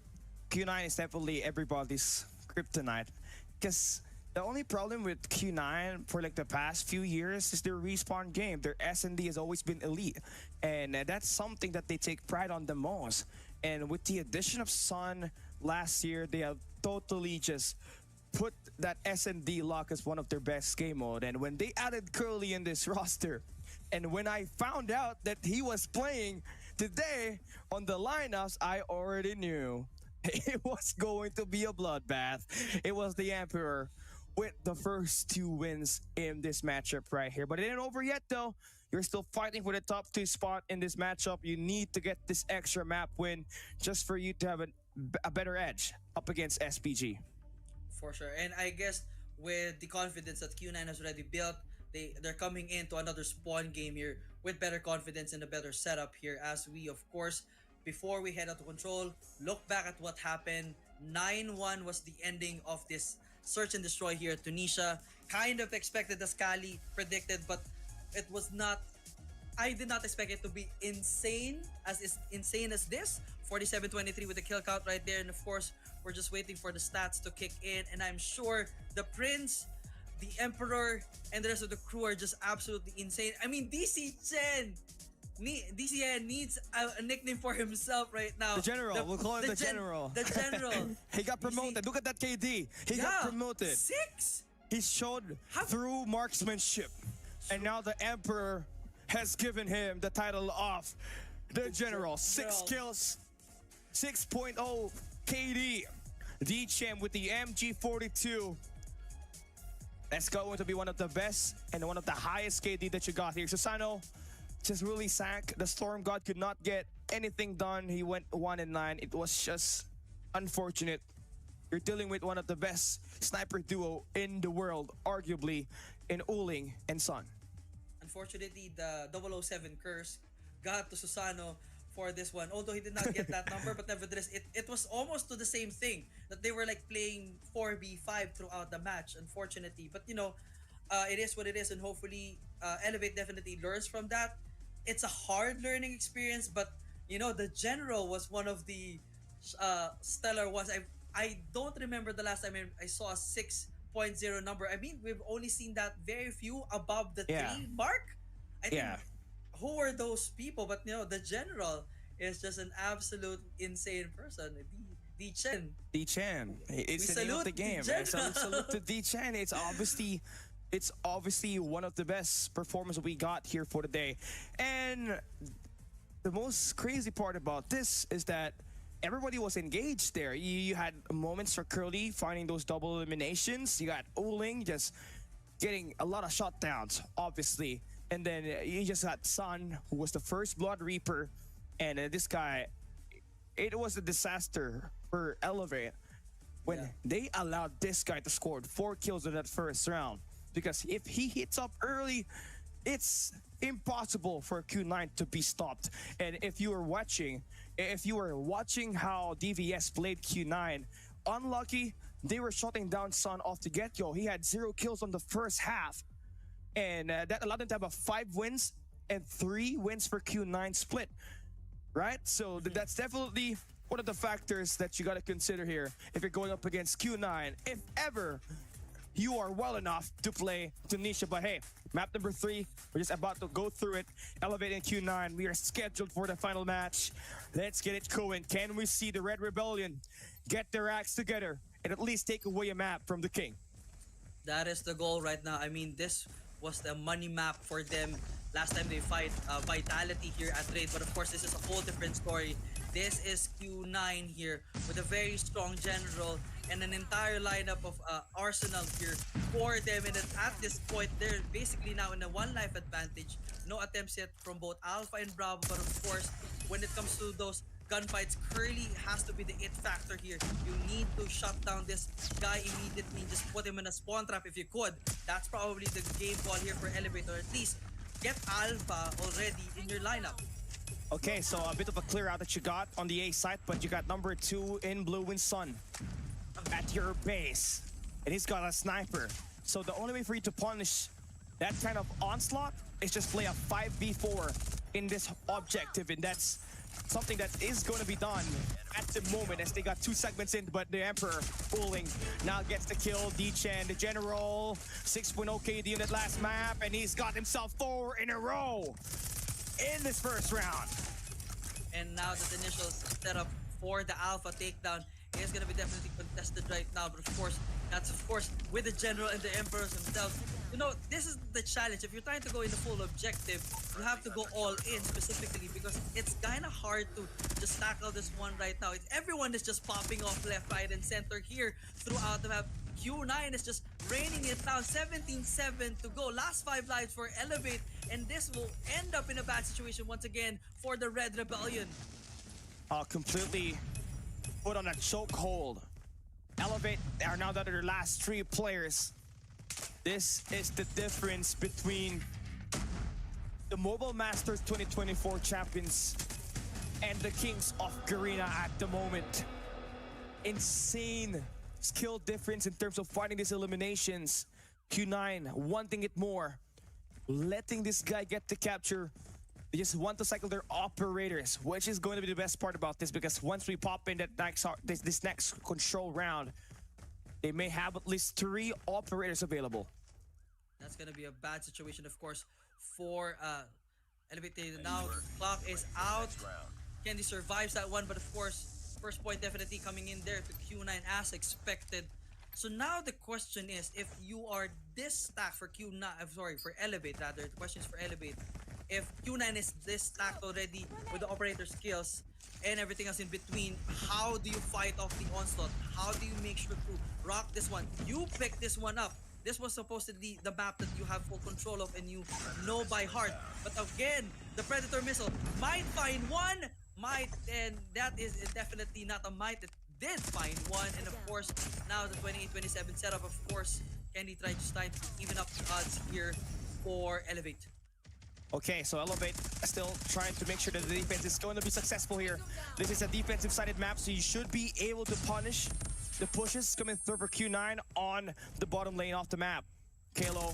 B: Q9 is definitely everybody's kryptonite. Because the only problem with Q9 for like the past few years is their respawn game. Their S&D has always been elite. And that's something that they take pride on the most. And with the addition of Sun last year, they have totally just put that S&D lock as one of their best game mode. And when they added Curly in this roster, and when I found out that he was playing today on the lineups, I already knew it was going to be a bloodbath. It was the Emperor with the first 2 wins in this matchup right here. But it ain't over yet though. You're still fighting for the top 2 spot in this matchup. You need to get this extra map win just for you to have a better edge up against SPG.
A: For sure. And I guess with the confidence that Q9 has already built, they're coming into another spawn game here with better confidence and a better setup here, as we, of course, before we head out to Control, look back at what happened. 9-1 was the ending of this search and destroy here at Tunisia. Kind of expected, as Kali predicted, but it was not. I did not expect it to be insane as this. 47-23 with the kill count right there. And of course, we're just waiting for the stats to kick in. And I'm sure the Prince, the Emperor, and the rest of the crew are just absolutely insane. I mean, DCN needs a nickname for himself right now.
B: The General. We'll call him the General.
A: The General.
B: He got promoted. Look at that KD. He got promoted.
A: 6?
B: He showed through marksmanship. And now the Emperor has given him the title of the General. 6 kills, 6.0 KD. D-Champ with the MG42. That's going to be one of the best and one of the highest KD that you got here. Susano just really sank. The Storm God could not get anything done. He went 1-9. It was just unfortunate. You're dealing with one of the best sniper duo in the world, arguably, in Uling and Sun.
A: Unfortunately, the 007 curse got to Susano for this one. Although he did not get that number, but nevertheless, it was almost to the same thing. That they were like playing 4v5 throughout the match, unfortunately. But, you know, it is what it is, and hopefully Elevate definitely learns from that. It's a hard learning experience, but, you know, the General was one of the stellar ones. I don't remember the last time I saw a 6.0 number. I mean, we've only seen that very few above the 3 mark. I think, who are those people? But, you know, the General is just an absolute insane person. D-Chen.
B: D-Chen. It's the name of the game. Salute to D-Chen. It's obviously one of the best performances we got here for the day. And the most crazy part about this is that everybody was engaged there. You had moments for Curly finding those double eliminations. You got Uling just getting a lot of shutdowns, obviously. And then you just got Sun, who was the first Blood Reaper. And this guy, it was a disaster for Elevate when they allowed this guy to score 4 kills in that first round. Because if he hits up early, it's impossible for Q9 to be stopped. And if you were watching how DVS played Q9, unlucky, they were shutting down Sun off the get-go. He had 0 kills on the first half. And that allowed them to have a 5 wins and 3 wins for Q9 split. Right? So that's definitely one of the factors that you got to consider here if you're going up against Q9, if ever you are well enough to play Tunisia. But hey, map number 3, we're just about to go through it. Elevating Q9, we are scheduled for the final match. Let's get it going. Can we see the Red Rebellion get their acts together and at least take away a map from the King?
A: That is the goal right now. I mean, this was the money map for them last time they fight Vitality here at Raid. But of course, this is a whole different story. This is Q9 here with a very strong general and an entire lineup of arsenal here for them. And at this point, they're basically now in a 1 life advantage. No attempts yet from both Alpha and Bravo. But of course, when it comes to those gunfights, Curly has to be the it factor here. You need to shut down this guy immediately. Just put him in a spawn trap if you could. That's probably the game call here for Elevate, or at least get Alpha already in your lineup.
B: Okay, so a bit of a clear out that you got on the A site, but you got number 2 in Blue and Sun at your base. And he's got a sniper. So the only way for you to punish that kind of onslaught is just play a 5v4 in this objective, and that's something that is going to be done at the moment as they got 2 segments in, but the Emperor pulling now gets the kill. D-Chen, the General, 6.0 KD in that last map, and he's got himself 4 in a row in this first round.
A: And now the initial setup for the Alpha takedown is going to be definitely contested right now. But of course, that's of course with the General and the Emperors themselves. You know, this is the challenge. If you're trying to go in the full objective, you have to go all in specifically, because it's kind of hard to just tackle this one right now. Everyone is just popping off left, right, and center here throughout the map. Q9 is just raining it down. 17-7 to go. Last 5 lives for Elevate, and this will end up in a bad situation once again for the Red Rebellion.
B: Completely put on a chokehold. Elevate are now down to their last 3 players. This is the difference between the Mobile Masters 2024 champions and the Kings of Garena at the moment. Insane skill difference in terms of fighting these eliminations. Q9 wanting it more, letting this guy get the capture. They just want to cycle their operators, which is going to be the best part about this, because once we pop in that this next control round, they may have at least 3 operators available.
A: That's going to be a bad situation, of course, for Elevated. Now, clock is out. Candy survives that one, but of course, first point definitely coming in there to Q9 as expected. So now the question is, if you are this stacked for Q9, I'm sorry, for Elevate rather, the question is for Elevate. If Q9 is this stacked already with the operator skills and everything else in between, how do you fight off the onslaught? How do you make sure to rock this one? You pick this one up. This was supposedly the map that you have full control of and you know by heart. But again, the Predator missile might find one, and that is definitely not a might. It did find one, and of course, now the 28-27 setup, of course, Candy trying to even up the odds here for Elevate.
B: Okay, so Elevate still trying to make sure that the defense is going to be successful here. This is a defensive-sided map, so you should be able to punish the pushes coming through for Q9 on the bottom lane off the map. Kalo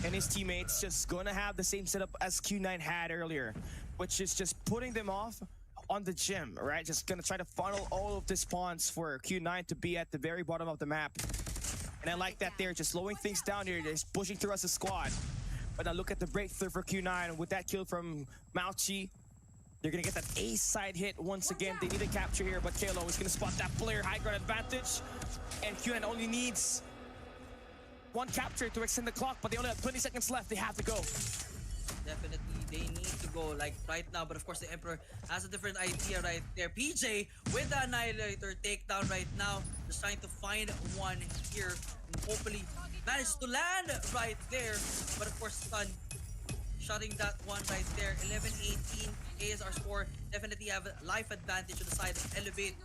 B: and his teammates just going to have the same setup as Q9 had earlier, which is just putting them off on the gym, right? Just going to try to funnel all of the spawns for Q9 to be at the very bottom of the map. And I like that they're just slowing things down here. They're just pushing through as a squad. But now look at the breakthrough for Q9 with that kill from Mauchi. They're gonna get that ace side hit once again. They need a capture here, but Kalo is gonna spot that player. High ground advantage. And Q9 only needs 1 capture to extend the clock, but they only have 20 seconds left. They have to go.
A: Definitely, they need to go like right now. But of course, the Emperor has a different idea right there. PJ with the Annihilator takedown right now. Just trying to find one here. And hopefully manages to land right there. But of course, Sun shutting that one right there. 11-18 is our score. Definitely have a life advantage on the side of Elevate.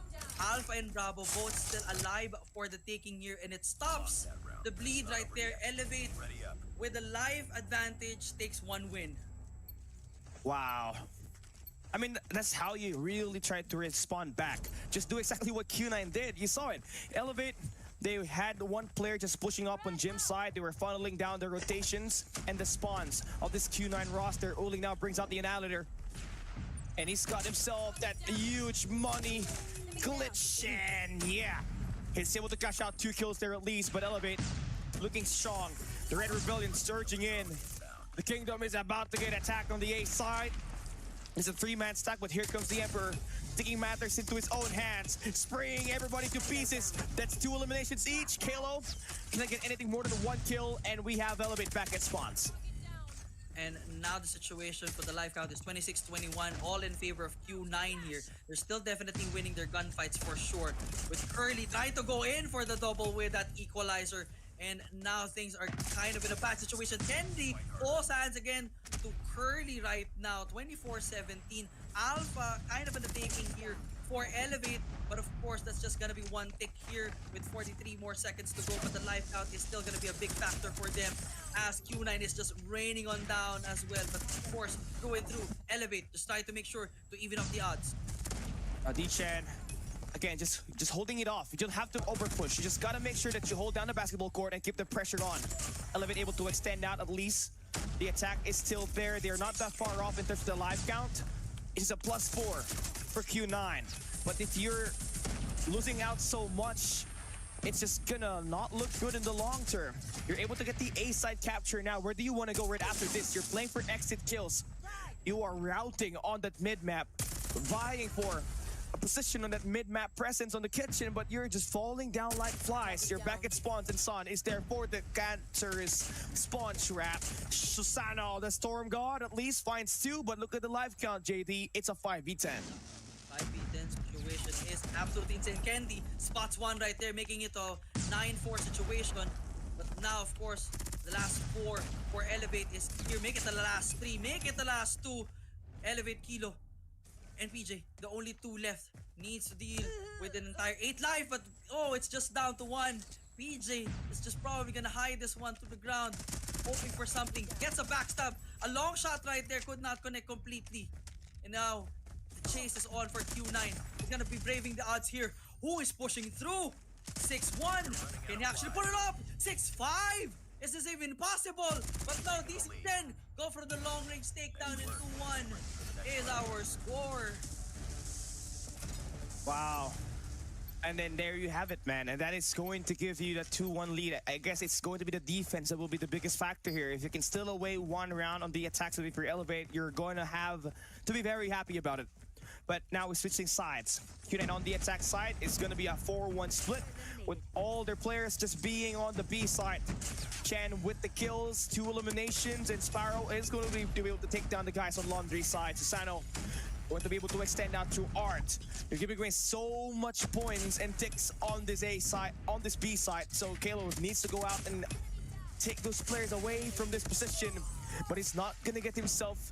A: Alpha and Bravo both still alive for the taking here, and it stops the bleed right there. Elevate with a life advantage takes 1 win.
B: Wow. I mean, that's how you really try to respond back. Just do exactly what Q9 did. You saw it. Elevate, they had one player just pushing up on Jim's side. They were funneling down their rotations and the spawns of this Q9 roster. Uli now brings out the Annihilator. And he's got himself that huge money glitch. And yeah, he's able to cash out 2 kills there at least. But Elevate looking strong. The Red Rebellion surging in. The Kingdom is about to get attacked on the A side. It's a 3-man stack, but here comes the Emperor, taking matters into his own hands, spraying everybody to pieces. That's 2 eliminations each. Kalo cannot get anything more than 1 kill, and we have Elevate back at spawns.
A: And now the situation for the life count is 26-21, all in favor of Q9 here. They're still definitely winning their gunfights for sure. With Curly trying to go in for the double with that equalizer. And now things are kind of in a bad situation. Kendi falls hands again to Curly right now. 24-17. Alpha kind of in the taking here for Elevate. But of course, that's just going to be 1 tick here with 43 more seconds to go. But the life count is still going to be a big factor for them as Q9 is just raining on down as well. But of course, through and through, Elevate just trying to make sure to even up the odds.
B: D-Chan, again, just holding it off. You don't have to overpush. You just gotta make sure that you hold down the basketball court and keep the pressure on. Elevate able to extend out at least. The attack is still there. They're not that far off in terms of the life count. It's a +4 for Q9. But if you're losing out so much, it's just gonna not look good in the long term. You're able to get the A side capture now. Where do you want to go right after this? You're playing for exit kills. You are routing on that mid-map, vying for a position on that mid-map presence on the kitchen, but you're just falling down like flies. You're back at spawns, and Son is there for the cancerous spawn trap. Susano, the Storm God, at least finds 2, but look at the life count, JD. It's a 5v10.
A: 5v10 situation is absolutely insane. Kendi spots 1 right there, making it a 9-4 situation. But now, of course, the last 4 for Elevate is here. Make it the last 3. Make it the last 2. Elevate, Kilo, and PJ, the only 2 left, needs to deal with an entire 8 life, but oh, it's just down to 1. PJ is just probably gonna hide this one to the ground, hoping for something. Gets a backstab. A long shot right there, could not connect completely. And now, the chase is on for Q9. He's gonna be braving the odds here. Who is pushing through? 6-1. Can he actually put it up? 6-5. Is this even possible? But no, DC-10 go for the long-range takedown in 2-1. Is our score.
B: Wow. And then there you have it, man. And that is going to give you the 2-1 lead. I guess it's going to be the defense that will be the biggest factor here. If you can still away 1 round on the attacks if you Elevate, you're going to have to be very happy about it. But now we're switching sides. Q9 on the attack side is going to be a 4-1 split with all their players just being on the B side. Chen with the kills, 2 eliminations, and Sparrow is going to be able to take down the guys on Laundry side. Susano going to be able to extend out through Art. You're giving away so much points and ticks on this A side, on this B side. So Kalo needs to go out and take those players away from this position, but he's not going to get himself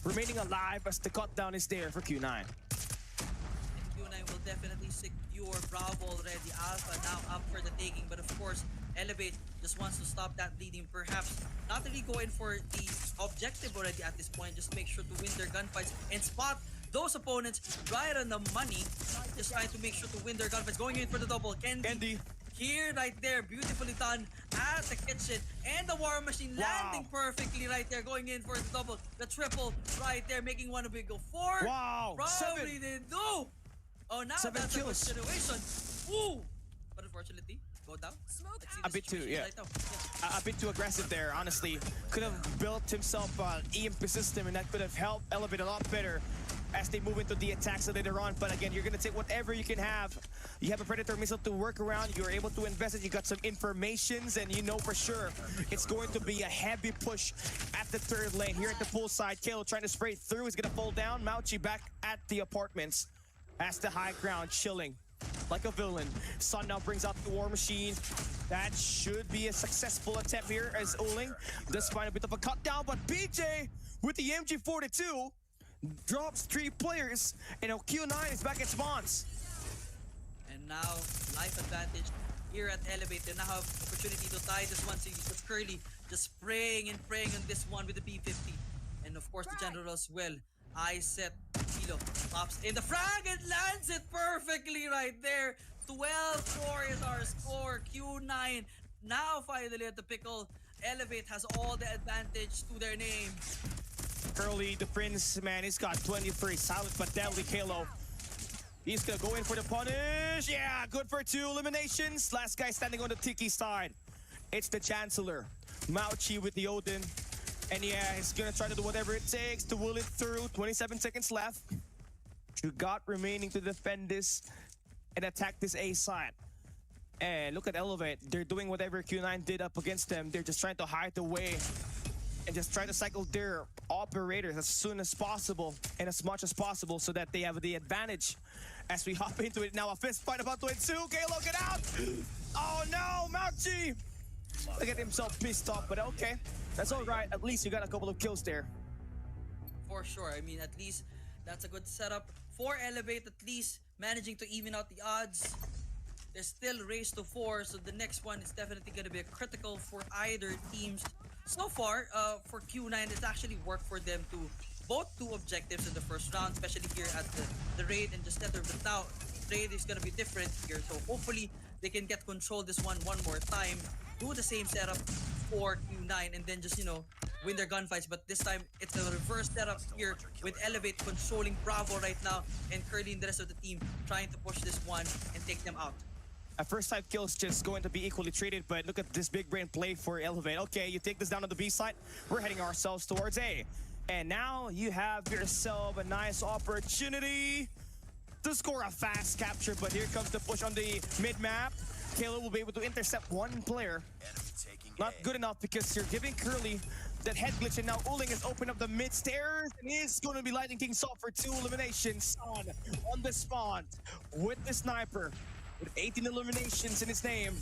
B: remaining alive as the cut down is there for Q9.
A: Q9 will definitely secure Bravo already. Alpha now up for the taking, but of course, Elevate just wants to stop that bleeding. Perhaps not really go in for the objective already at this point. Just make sure to win their gunfights and spot those opponents right on the money. Just trying to make sure to win their gunfights. Going in for the double. Kendi. Here, right there, beautifully done at the kitchen. And the War Machine landing perfectly right there, going in for the double. The triple right there, making one a big go. 4.
B: Wow,
A: Probably didn't do. Oh, now
B: 7
A: that's
B: kills.
A: a good situation. Ooh. But unfortunately, go down.
B: A bit too, yeah.
A: Right now.
B: A bit too aggressive there, honestly. Could have built himself an EMP system, and that could have helped Elevate a lot better as they move into the attacks later on. But again, you're going to take whatever you can have. You have a Predator missile to work around. You're able to invest it. You got some informations, and you know for sure it's going to be a heavy push at the 3rd lane. Here at the pool side, Kalo trying to spray through. He's going to fall down. Mauchi back at the apartments. As the high ground, chilling like a villain. Sun now brings out the War Machine. That should be a successful attempt here as Uling does find a bit of a cut down, but PJ with the MG42, drops 3 players, and Q9 is back at spawns.
A: And now, life advantage here at Elevate. They now have opportunity to tie this one. So you just Curly just praying and praying on this one with the B50. And of course, the General as well. I set Kilo pops in the frag and lands it perfectly right there. 12-4 is our score. Q9 now finally at the pickle. Elevate has all the advantage to their name.
B: Curly, the Prince, man, he's got 23 solid but deadly Kalo. He's gonna go in for the punish. Yeah, good for 2 eliminations. Last guy standing on the Tiki side. It's the Chancellor. Mauchi with the Odin. And yeah, he's gonna try to do whatever it takes to will it through. 27 seconds left. You got remaining to defend this and attack this A side. And look at Elevate. They're doing whatever Q9 did up against them. They're just trying to hide the way and just try to cycle their operators as soon as possible and as much as possible so that they have the advantage. As we hop into it now, a fist fight about to ensue. Kalo, get out! Oh no, Mauchi! Look at himself pissed off, but okay. That's all right. At least you got a couple of kills there.
A: For sure. I mean, at least that's a good setup for Elevate. At least managing to even out the odds. There's still race to 4, so the next one is definitely going to be a critical for either teams. So far, for Q9, it's actually worked for them to both 2 objectives in the first round, especially here at the raid and just center. But now, raid is going to be different here, so hopefully they can get control this one more time. Do the same setup for Q9 and then just, you know, win their gunfights. But this time, it's a reverse setup here with Elevate controlling Bravo right now and Curly and the rest of the team trying to push this one and take them out.
B: A first 5 kills just going to be equally treated, but look at this big brain play for Elevate. Okay, you take this down on the B side. We're heading ourselves towards A. And now you have yourself a nice opportunity to score a fast capture, but here comes the push on the mid-map. Kalo will be able to intercept 1 player. Not good enough because you're giving Curly that head glitch, and now Uling has opened up the mid stairs and he's going to be lighting things off for 2 eliminations. Son on the spawn with the sniper. With 18 eliminations in his name,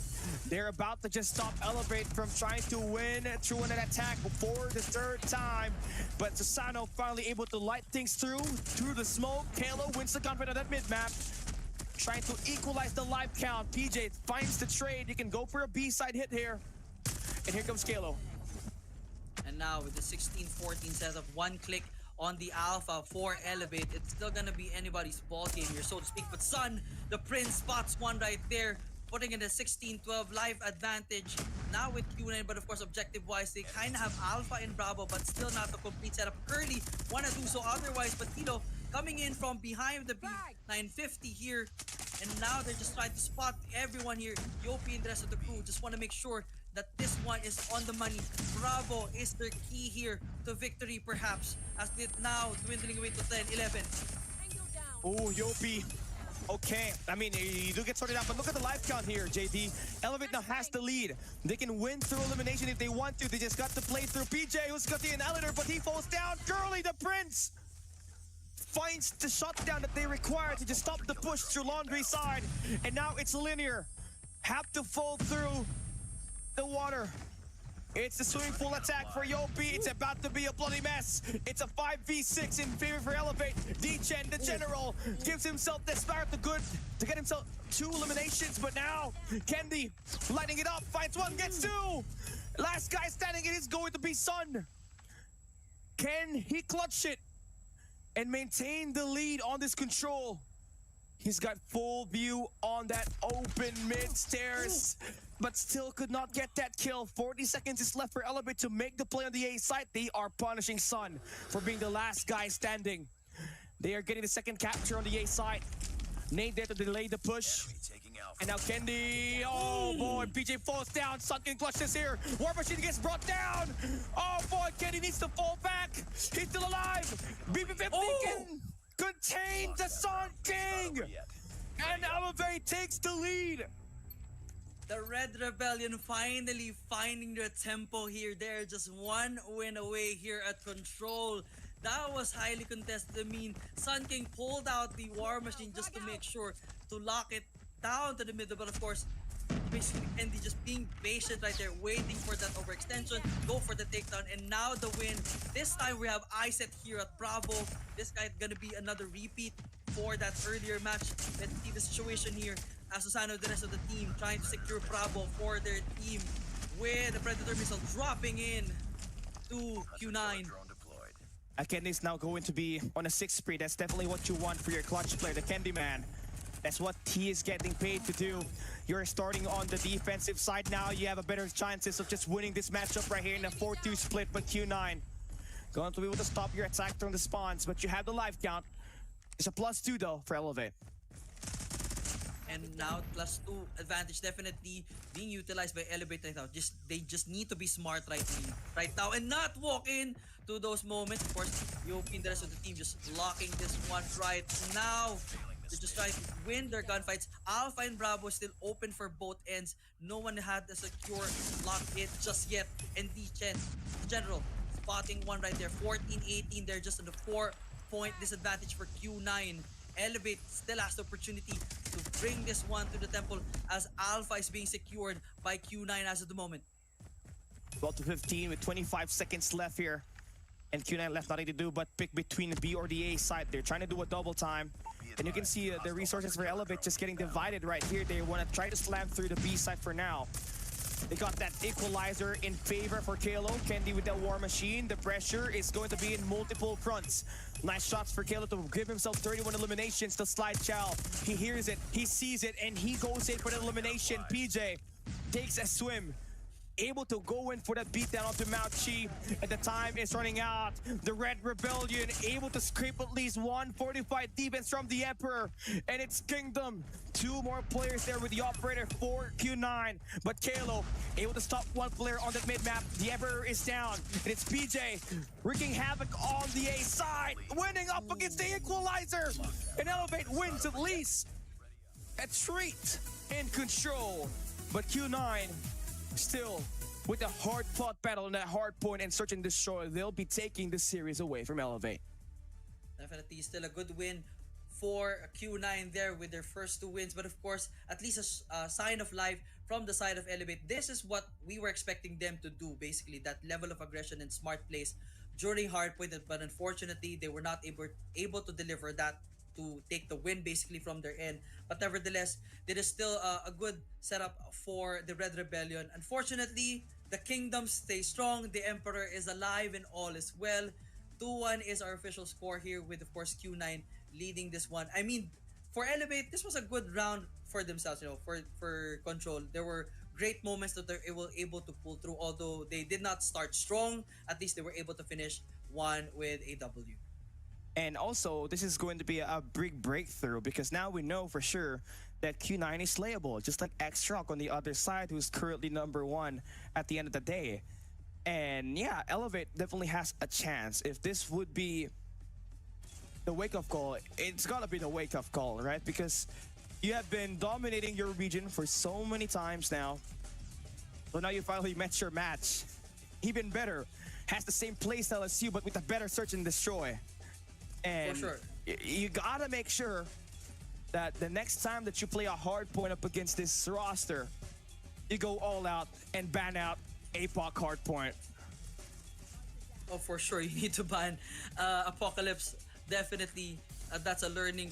B: they're about to just stop Elevate from trying to win through an attack for the 3rd time. But Susano finally able to light things through the smoke. Kalo wins the gunfight on that mid-map, trying to equalize the life count. PJ finds the trade. He can go for a B-side hit here. And here comes Kalo.
A: And now with the 16-14 setup, 1 click on the Alpha for Elevate. It's still gonna be anybody's ball game here, so to speak. But Sun, the Prince, spots one right there, putting in a 16-12 life advantage. Now with Q9, but of course objective-wise, they kind of have Alpha and Bravo, but still not a complete setup. Curly wanna do so otherwise, but Tito coming in from behind the B950 here. And now they're just trying to spot everyone here. Yopi and the rest of the crew just want to make sure that this one is on the money. Bravo is their key here to victory, perhaps, as it now dwindling away to 10, 11.
B: Oh, Yopi. Okay, I mean, you do get sorted out, but look at the life count here, JD. Elevate now has the lead. They can win through elimination if they want to. They just got to play through PJ, who's got the annihilator, but he falls down. Curly, the Prince, finds the shutdown that they require to just stop the push through Laundry side. And now it's linear. Have to fall through the water. It's the swimming pool attack for Yopi. It's about to be a bloody mess. It's a 5v6 in favor for Elevate. D-Chen, the general, gives himself the start to get himself 2 eliminations. But now, Kendi lighting it up, finds 1, gets 2. Last guy standing, it is going to be Sun. Can he clutch it and maintain the lead on this control? He's got full view on that open mid stairs, but still could not get that kill. 40 seconds is left for Elevate to make the play on the A side. They are punishing Sun for being the last guy standing. They are getting the second capture on the A side. Nate there to delay the push. And now Kendi, oh boy, PJ falls down. Sun can clutch this here. War Machine gets brought down. Oh boy, Kendi needs to fall back. He's still alive. BP50 can contain the Sun King. And Elevate takes the lead.
A: The Red Rebellion finally finding their tempo here. They're just 1 win away here at Control. That was highly contested. I mean, Sun King pulled out the War Machine just to make sure to lock it down to the middle, but of course, basically Andy just being patient right there, waiting for that overextension, go for the takedown, and now the win. This time we have Iset here at Bravo. This guy gonna be another repeat for that earlier match. Let's see the situation here as Susano and the rest of the team trying to secure Bravo for their team with the Predator missile dropping in to Q9.
B: Candy is now going to be on a 6 spree. That's definitely what you want for your clutch player, the Candyman. That's what he is getting paid to do. You're starting on the defensive side now. You have a better chances of just winning this matchup right here in a 4-2 split, but Q9 going to be able to stop your attack from the spawns, but you have the life count. It's a +2 though for Elevate.
A: And now +2 advantage definitely being utilized by Elevate right now. They just need to be smart right now and not walk in to those moments. Of course, Yoki and the rest of the team just locking this one right now. They're just trying to win their gunfights. Alpha and Bravo still open for both ends. No one had a secure lock hit just yet. And D-Chen, General, spotting one right there. 14-18, they're just on the 4-point disadvantage for Q9. Elevate still has the opportunity to bring this one to the temple as Alpha is being secured by Q9 as of the moment.
B: 12-15 with 25 seconds left here. And Q9 left nothing to do but pick between the B or the A side. They're trying to do a double time. And you can see the resources for Elevate just getting divided right here. They want to try to slam through the B side for now. They got that equalizer in favor for Kalo. Candy with that War Machine. The pressure is going to be in multiple fronts. Nice shots for Kalo to give himself 31 eliminations to Slide Chow. He hears it, he sees it, and he goes in for the elimination. PJ takes a swim. Able to go in for that beatdown onto Mount Chi, and the time is running out. The Red Rebellion able to scrape at least 145 defense from the Emperor, and it's Kingdom. 2 more players there with the operator for Q9, but Kalo able to stop one player on the mid-map. The Emperor is down, and it's PJ wreaking havoc on the A side, winning up against the Equalizer, and Elevate wins at least a treat in control, but Q9 still with a hard-fought battle in that Hardpoint and Search and Destroy. They'll be taking the series away from Elevate.
A: Definitely still a good win for Q9 there with their first 2 wins, but of course at least a sign of life from the side of Elevate. This is what we were expecting them to do, basically that level of aggression and smart plays during Hardpoint, but unfortunately they were not able to deliver that to take the win basically from their end. But nevertheless, it is still a good setup for the Red Rebellion. Unfortunately, the Kingdom stays strong. The Emperor is alive and all is well. 2-1 is our official score here with, of course, Q9 leading this one. I mean, for Elevate, this was a good round for themselves, you know, for Control. There were great moments that they were able to pull through, although they did not start strong. At least they were able to finish one with a W.
B: And also, this is going to be a big breakthrough because now we know for sure that Q9 is slayable, just like X-Rock on the other side, who's currently #1 at the end of the day. And yeah, Elevate definitely has a chance. If this would be the wake-up call, it's gotta be the wake-up call, right? Because you have been dominating your region for so many times now. So now you finally met your match. Even better, has the same playstyle as you, but with a better Search and Destroy. And
A: for sure,
B: you gotta make sure that the next time that you play a Hardpoint up against this roster, you go all out and ban out APOC Hardpoint.
A: Oh, for sure, you need to ban Apocalypse. Definitely, that's a learning,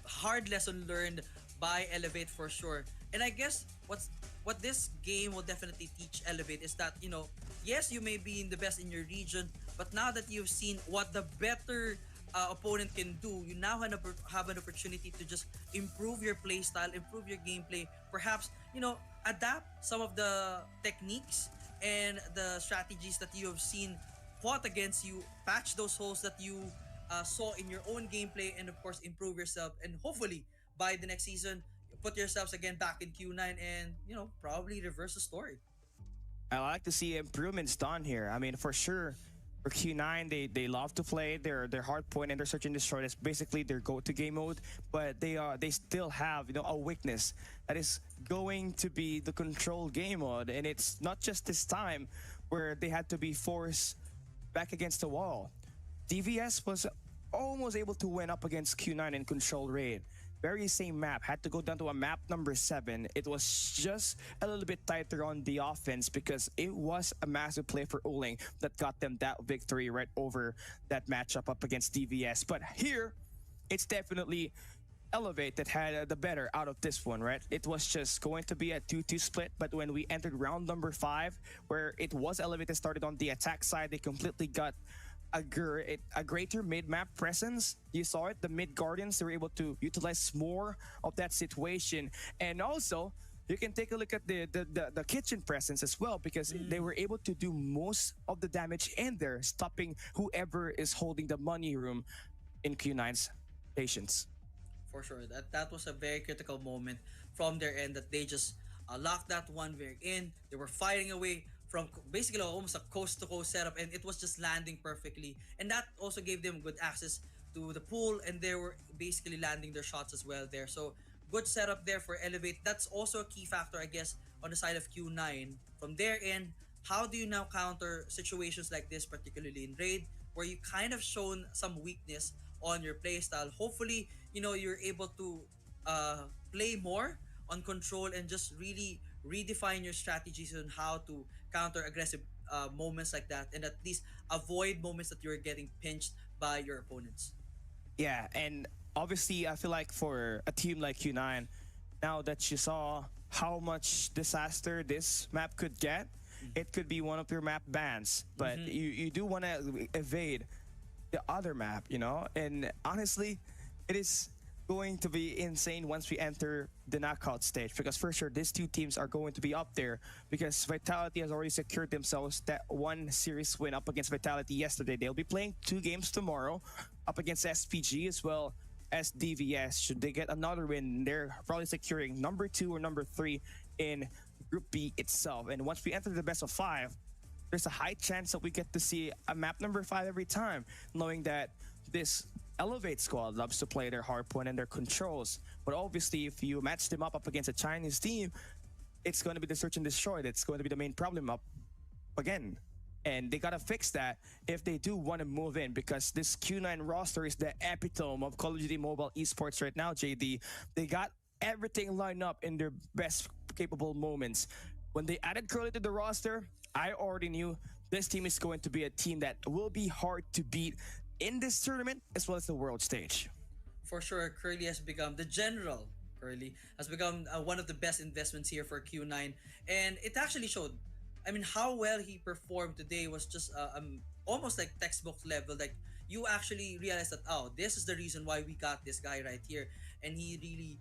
A: hard lesson learned by Elevate for sure. And I guess what this game will definitely teach Elevate is that, you know, yes, you may be in the best in your region, but now that you've seen what the better opponent can do, you now have an opportunity to just improve your play style, improve your gameplay, perhaps, you know, adapt some of the techniques and the strategies that you have seen fought against you, patch those holes that you saw in your own gameplay, and of course improve yourself, and hopefully by the next season put yourselves again back in Q9 and, you know, probably reverse the story.
B: I like to see improvements done here. I mean, for sure, for Q9, they love to play their Hardpoint and their Search and Destroy. That's basically their go-to game mode. But they still have, you know, a weakness that is going to be the Control game mode. And it's not just this time where they had to be forced back against the wall. DVS was almost able to win up against Q9 in Control raid. very same map had to go down to a map number 7, it was just a little bit tighter on the offense because it was a massive play for Uling that got them that victory right over that matchup up against DVS. But here, it's definitely Elevate that had the better out of this one, right? It was just going to be a 2-2 split, but when we entered round number 5, where it was Elevate that started on the attack side, they completely got a greater mid-map presence. You saw it, the mid Guardians, they were able to utilize more of that situation. And also, you can take a look at the kitchen presence as well, because they were able to do most of the damage in there, stopping whoever is holding the money room in Q9's patience.
A: For sure, that was a very critical moment from their end, that they just locked that one very in. They were fighting away from basically almost a coast to coast setup, and it was just landing perfectly, and that also gave them good access to the pool, and they were basically landing their shots as well there. So good setup there for Elevate. That's also a key factor, I guess, on the side of Q9. From their end, how do you now counter situations like this, particularly in raid, where you kind of shown some weakness on your playstyle? Hopefully, you're able to play more on control and just really redefine your strategies on how to counter aggressive moments like that, and at least avoid moments that you're getting pinched by your opponents.
B: Yeah, and obviously I feel like for a team like Q9, now that you saw how much disaster this map could get, it could be one of your map bans, but you do want to evade the other map, and honestly, it is going to be insane once we enter the knockout stage, because for sure these two teams are going to be up there, because Vitality has already secured themselves that one series win up against Vitality yesterday. They'll be playing 2 games tomorrow up against SPG as well as DVS. Should they get another win, they're probably securing number 2 or number 3 in Group B itself. And once we enter the best of 5, there's a high chance that we get to see a map number 5 every time, knowing that this Elevate squad loves to play their hardpoint and their controls. But obviously, if you match them up against a Chinese team, it's going to be the search and destroy that's going to be the main problem up again. And they got to fix that if they do want to move in, because this Q9 roster is the epitome of Call of Duty Mobile esports right now, JD. They got everything lined up in their best capable moments. When they added Curly to the roster, I already knew this team is going to be a team that will be hard to beat in this tournament as well as the world stage.
A: For sure, Curly has become, the general Curly has become one of the best investments here for Q9, and it actually showed. I mean, how well he performed today was just almost like textbook level. Like, you actually realize that, oh, this is the reason why we got this guy right here, and he really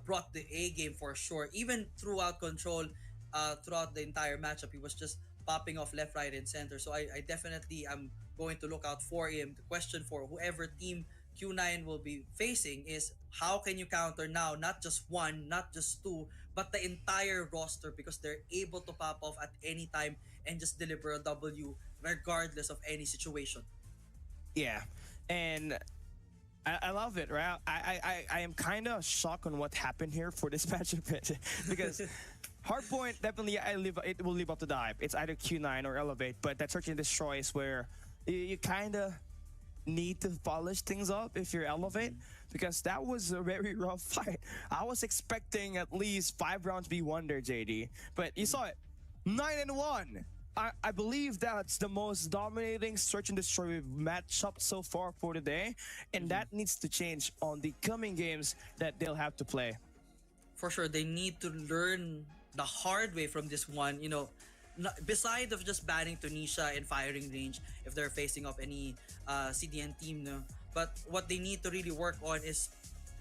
A: brought the A game for sure. Even throughout control, throughout the entire matchup, he was just popping off left, right, and center. So I definitely am going to look out for him. The question for whoever team Q9 will be facing is, how can you counter now not just 1, not just 2, but the entire roster, because they're able to pop off at any time and just deliver a W regardless of any situation.
B: Yeah, and I love it, right? I am kind of shocked on what happened here for this matchup because Hardpoint definitely it will live up to the hype. It's either Q9 or Elevate, but that search and destroy is where you kind of need to polish things up if you're Elevate, because that was a very rough fight. I was expecting at least 5 rounds to be won there, JD, but you saw it, 9-1. I believe that's the most dominating search and destroy matchup so far for today, and that needs to change on the coming games that they'll have to play.
A: For sure, they need to learn the hard way from this one, beside of just banning Tunisia and firing range if they're facing off any CDN team, no? But what they need to really work on is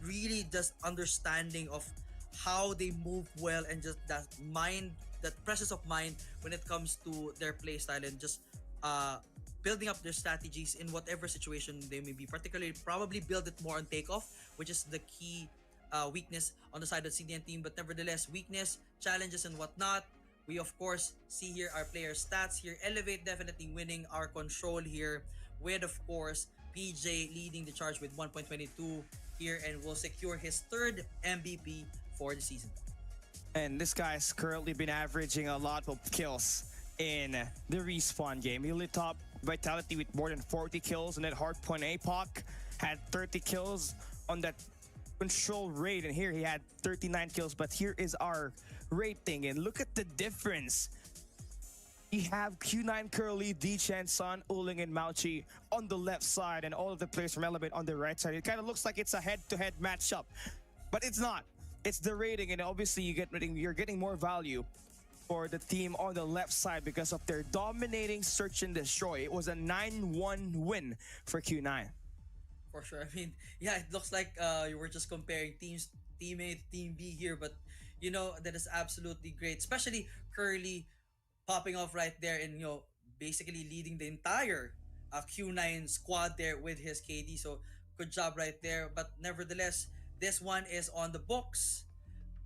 A: really just understanding of how they move well, and just that presence of mind when it comes to their playstyle, and just building up their strategies in whatever situation they may be. Particularly, probably build it more on takeoff, which is the key weakness on the side of the CDN team. But nevertheless, weakness, challenges, and whatnot, we of course see here our player stats here. Elevate definitely winning our control here, with of course PJ leading the charge with 1.22 here, and will secure his 3rd MVP for the season.
B: And this guy's currently been averaging a lot of kills in the respawn game. He lit up Vitality with more than 40 kills, and then Hardpoint APOC had 30 kills on that control rate, and here he had 39 kills, but here is our rating, and look at the difference. We have Q9 Curly, D-Chen, Sun, Uling, and Mauchi on the left side, and all of the players from Element on the right side. It kind of looks like it's a head-to-head matchup, but it's not. It's the rating, and obviously you're getting more value for the team on the left side because of their dominating search and destroy. It was a 9-1 win for Q9.
A: For sure. I mean, yeah, it looks like you were just comparing teams, Team A to Team B here, but you know, that is absolutely great, especially Curly popping off right there and, you know, basically leading the entire Q9 squad there with his KD. So good job right there. But nevertheless, this one is on the books.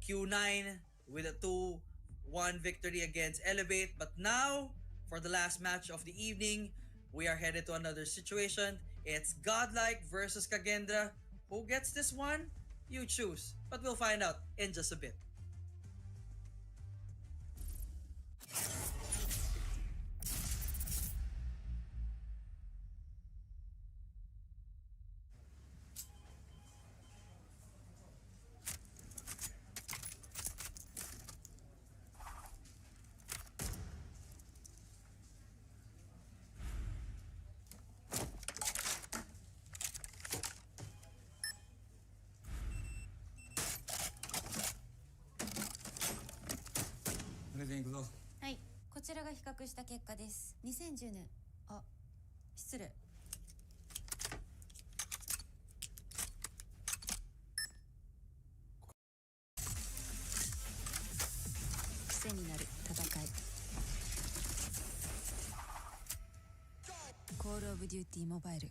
A: Q9 with a 2-1 victory against Elevate. But now, for the last match of the evening, we are headed to another situation. It's Godlike versus Kagendra. Who gets this one? You choose. But we'll find out in just a bit.
E: What do you think, Lil?
F: はい、こちらが比較した結果です。2010年、あ、失礼。癖になる戦い。コールオブデューティーモバイル。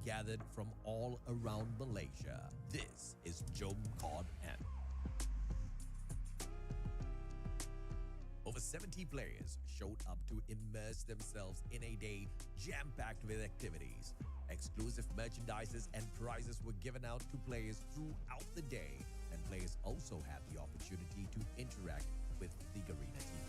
G: Gathered from all around Malaysia. This is Jom Cod M. Over 70 players showed up to immerse themselves in a day jam-packed with activities. Exclusive merchandises and prizes were given out to players throughout the day, and players also had the opportunity to interact with the Garena team.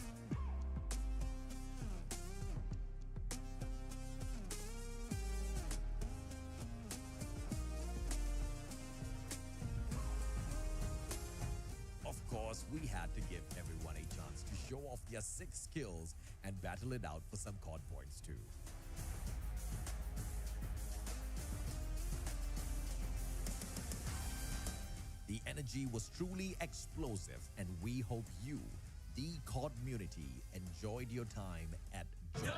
G: Of course, we had to give everyone a chance to show off their 6 skills and battle it out for some COD points too. The energy was truly explosive, and we hope you, the COD community, enjoyed your time at Jom COD.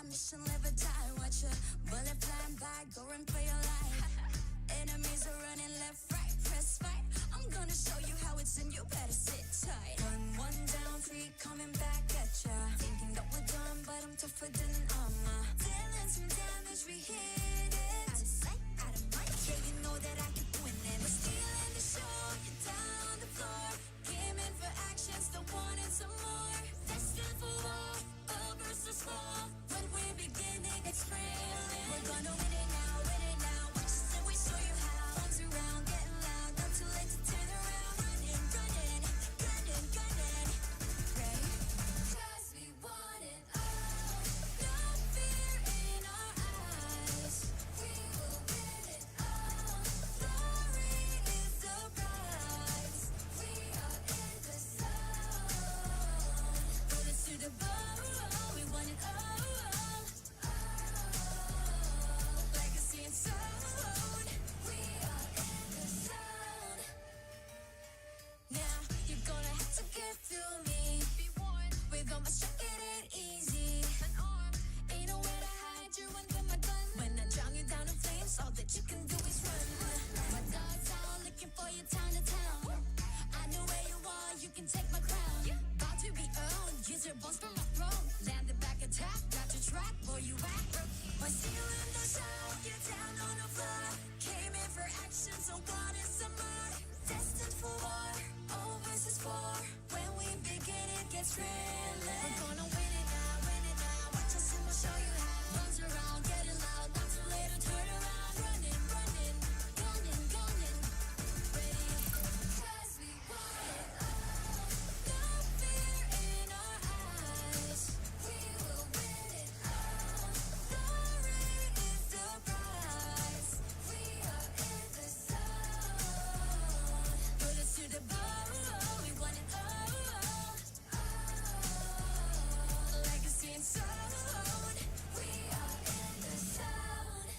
F: mission, live or die. Watch a bullet flying by, go and play your life. Enemies are running left, right, press fight. I'm gonna show you how it's in, you better sit tight. One down, three coming back at ya. Thinking that we're done, but I'm tougher than an armor. Dealing some damage, we hit it. Out of sight, out of mind, yeah, you know that I keep winning. We're stealing the show, you're down on the floor. Came in for action, still wanting some more. Destined for war, all versus four. When we begin, it gets thrilling. We're gonna win it now, win it now. Watch us and we show you how. Arms around, getting loud, not too late to turn around. Running, running, gunning, gunning. Ready? 'Cause we want it all. No fear in our eyes. We will win it all. Glory is the prize. We are in the zone. Put us to the bone. We want it all. Legacy and sound. We are in the zone. Now you're gonna have to get through me. Be warned, with all my strength it ain't easy. An arm, ain't nowhere to hide. You run for my gun. When I drown you down in flames, all that you can do is run. My dogs out looking for you town to town. I know where you are, you can take my crown. About to be owned, use your bones for my throne. Land the back attack, got your track, boy you act. My stealing the show, get down on the floor. Came in for action, so wanted some more. Destined for war, all versus four. When we begin, it gets thrilling. We're gonna win it now, win it now. Watch us and we'll show you how. Runs around, getting loud, not too late to turn around. Running, running, gunning, gunning. Ready? 'Cause we want it all. No fear in our eyes. We will win it all. Glory is the prize. We are in the zone. Put us to the bone. We want it all. Legacy and sound. We are in the zone.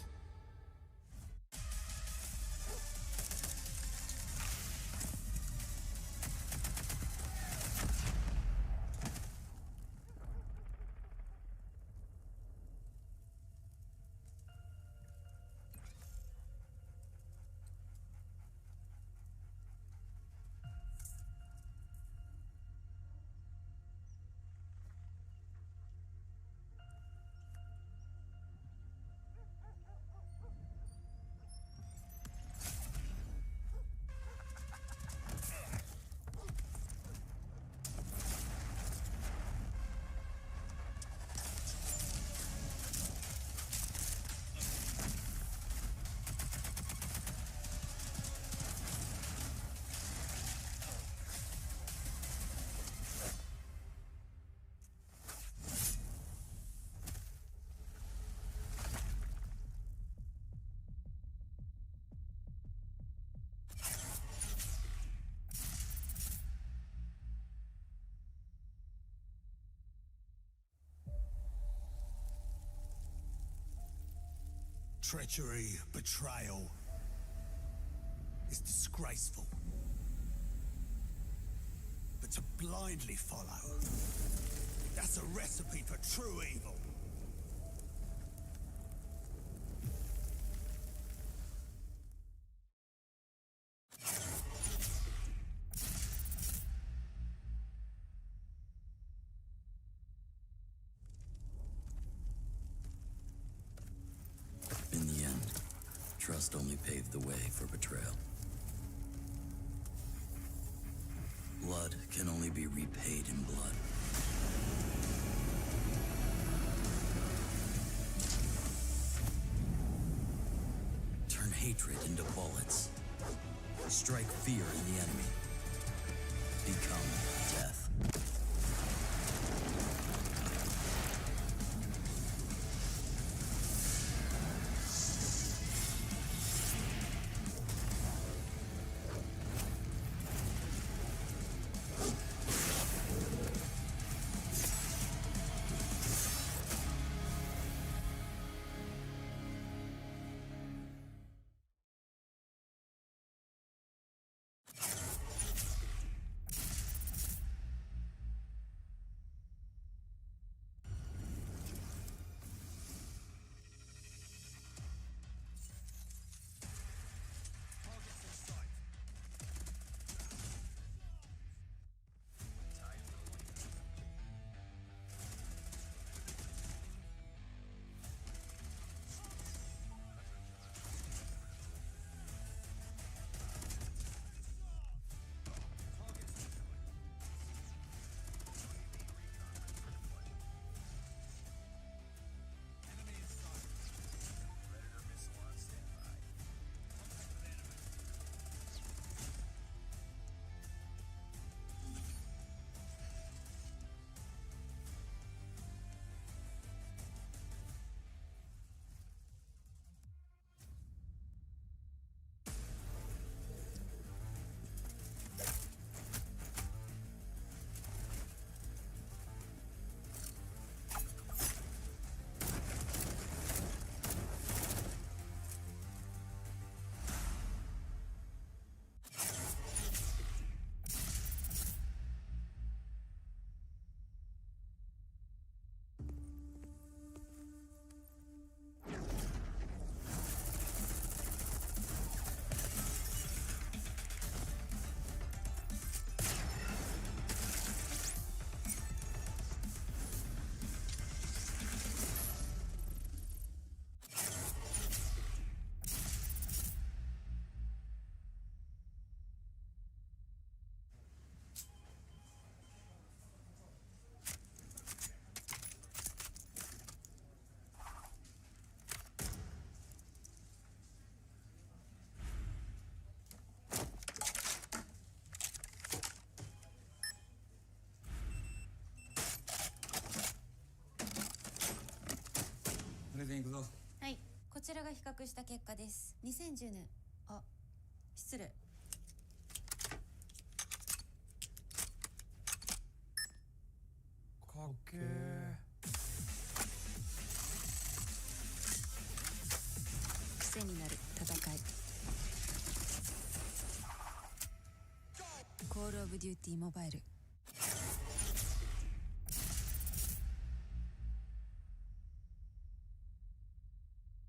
E: Treachery, betrayal is disgraceful. But to blindly follow, that's a recipe for true evil.
H: In the end, trust only paved the way for betrayal. Blood can only be repaid in blood. Turn hatred into bullets. Strike fear in the enemy. Become death.
I: everything go?
F: はい、こちらが比較した結果です。2010年、あ、失礼。
I: かっけー。
F: 癖になる戦い。コールオブデューティーモバイル。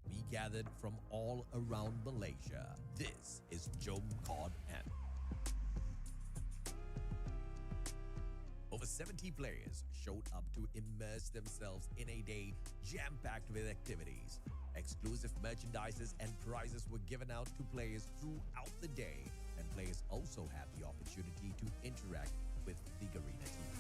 G: We gathered from all around Malaysia. This is Jom Cod N. Over 70 players showed up to immerse themselves in a day jam-packed with activities. Exclusive merchandises and prizes were given out to players throughout the day, and players also had the opportunity to interact with the Garena team.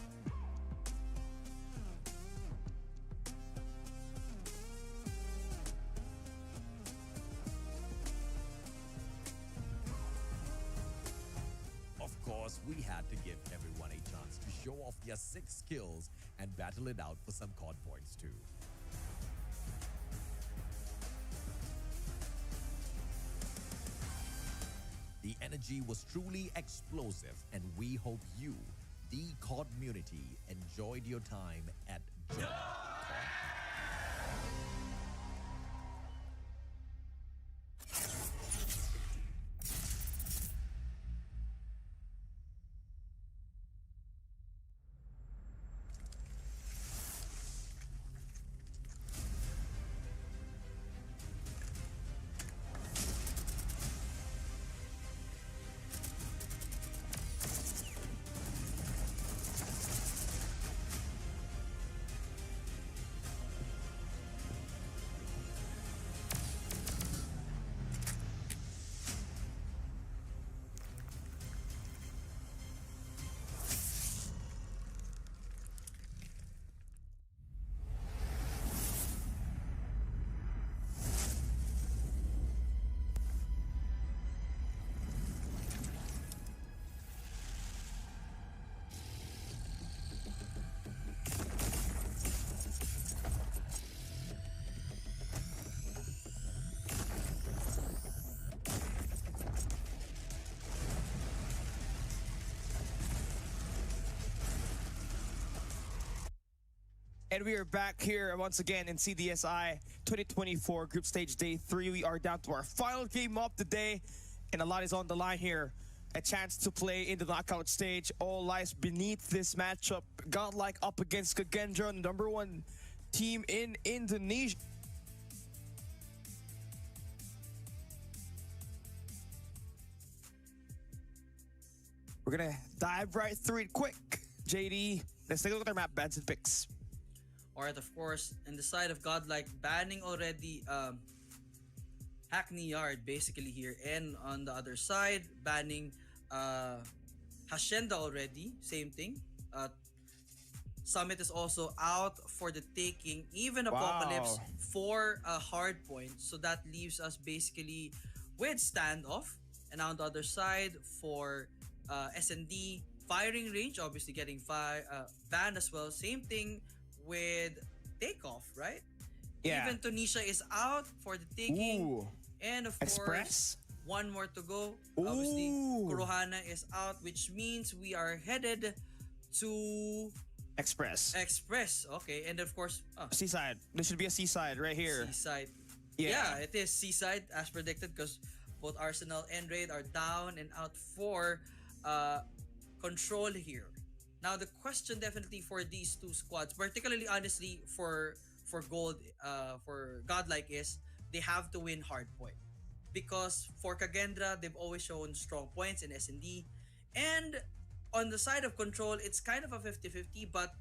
G: Of course, we had to give everyone a chance to show off their 6 skills and battle it out for some COD points too. The energy was truly explosive, and we hope you, the COD community, enjoyed your time at Jom COD.
B: And we are back here once again in CDSI 2024 Group Stage Day 3. We are down to our final game of the day, and a lot is on the line here. A chance to play in the knockout stage. All lies beneath this matchup. Godlike up against Kagendra, the #1 team in Indonesia. We're gonna dive right through it quick. JD, let's take a look at our map bans and picks.
A: Alright, of course, in the side of Godlike, banning already Hackney Yard basically here, and on the other side, banning Hacienda already, same thing. Summit is also out for the taking, even Apocalypse for a Hardpoint, so that leaves us basically with Standoff, and on the other side for S&D, firing range, obviously getting banned as well, same thing with Takeoff, right?
B: Yeah.
A: Even Tunisia is out for the taking.
B: Ooh.
A: And of
B: Express?
A: course, one more to go.
B: Ooh.
A: Obviously, Kurohana is out, which means we are headed to
B: Express.
A: Okay, and of course,
B: Seaside. There should be a Seaside right here.
A: Seaside.
B: Yeah,
A: it is Seaside as predicted, because both Arsenal and Raid are down and out for control here. Now the question definitely for these two squads, particularly honestly for Gold, for Godlike, is they have to win Hardpoint, because for Kagendra they've always shown strong points in S&D, and on the side of Control it's kind of a 50-50, but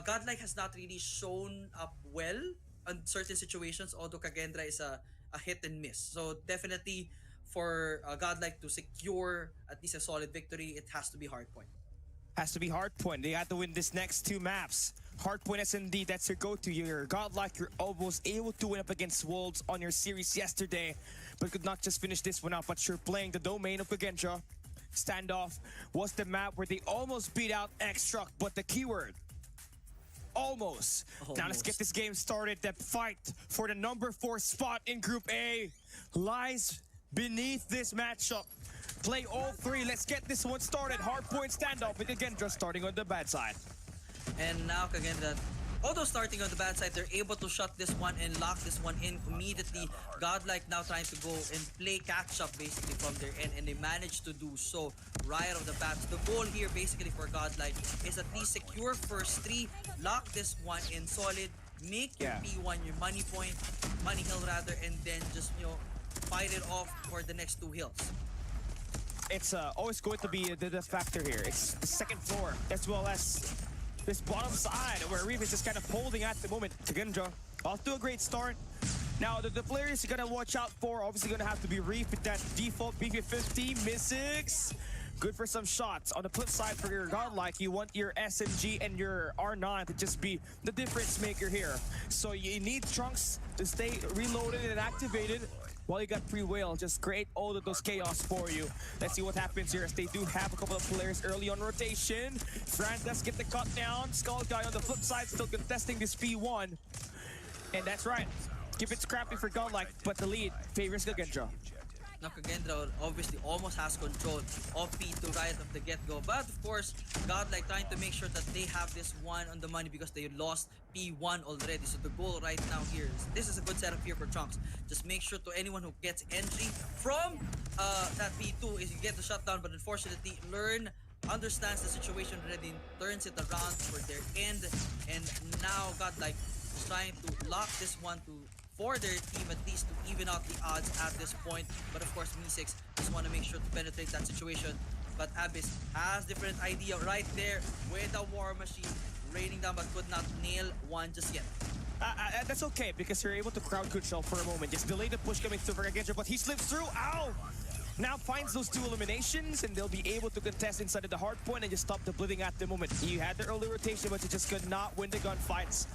A: Godlike has not really shown up well on certain situations, although Kagendra is a hit and miss. So definitely for Godlike to secure at least a solid victory, it has to be Hardpoint.
B: Has to be Hardpoint. They have to win this next 2 maps. Hardpoint S&D, that's your go-to. You're Godlike, you're almost able to win up against Wolves on your series yesterday, but could not just finish this one out, but you're playing the domain of Kagendra. Standoff was the map where they almost beat out X-Truck, but the keyword almost. Now let's get this game started. The fight for the number 4 spot in Group A lies beneath this matchup. Play all 3. Let's get this one started. Hardpoint standoff with Gendra starting on the bad side.
A: And now Kagendra, although starting on the bad side, they're able to shut this one and lock this one in immediately. Godlike now trying to go and play catch up basically from their end, and they managed to do so right off the bat. The goal here basically for Godlike is at least secure first 3, lock this one in solid, make your P1 your money hill rather, and then just, you know, fight it off for the next 2 hills.
B: It's always going to be the factor here. It's the second floor as well as this bottom side where Aerith is just kind of holding at the moment. Gendra off to a great start. Now the players you're gonna watch out for obviously gonna have to be Aerith with that default BP50 Mystics. Good for some shots. On the flip side for your Godlike, you want your SMG and your R9 to just be the difference maker here. So you need Trunks to stay reloaded and activated while you got Free Whale. Just create all of those chaos for you. Let's see what happens here as they do have a couple of players early on rotation. Fran does get the cut down. Skull Guy on the flip side still contesting this P1. And that's right. Keep it scrappy for Godlike, but the lead favors Gendra.
A: Now Kagendra obviously almost has control of P2 right off the get-go. But of course, Godlike trying to make sure that they have this one on the money because they lost P1 already. So the goal right now here is, this is a good setup here for Trunks. Just make sure to anyone who gets entry from that P2 is you get the shutdown, but unfortunately understands the situation already, turns it around for their end. And now Godlike is trying to lock this one for their team, at least to even out the odds at this point. But of course, Me6 just want to make sure to penetrate that situation. But Abyss has different idea right there with the War Machine raining down, but could not nail one just yet.
B: That's okay because you're able to crowd control for a moment. Just delay the push coming through for Gendra, but he slips through. Ow! Now finds those 2 eliminations, and they'll be able to contest inside of the hard point and just stop the bleeding at the moment. You had the early rotation, but you just could not win the gunfights.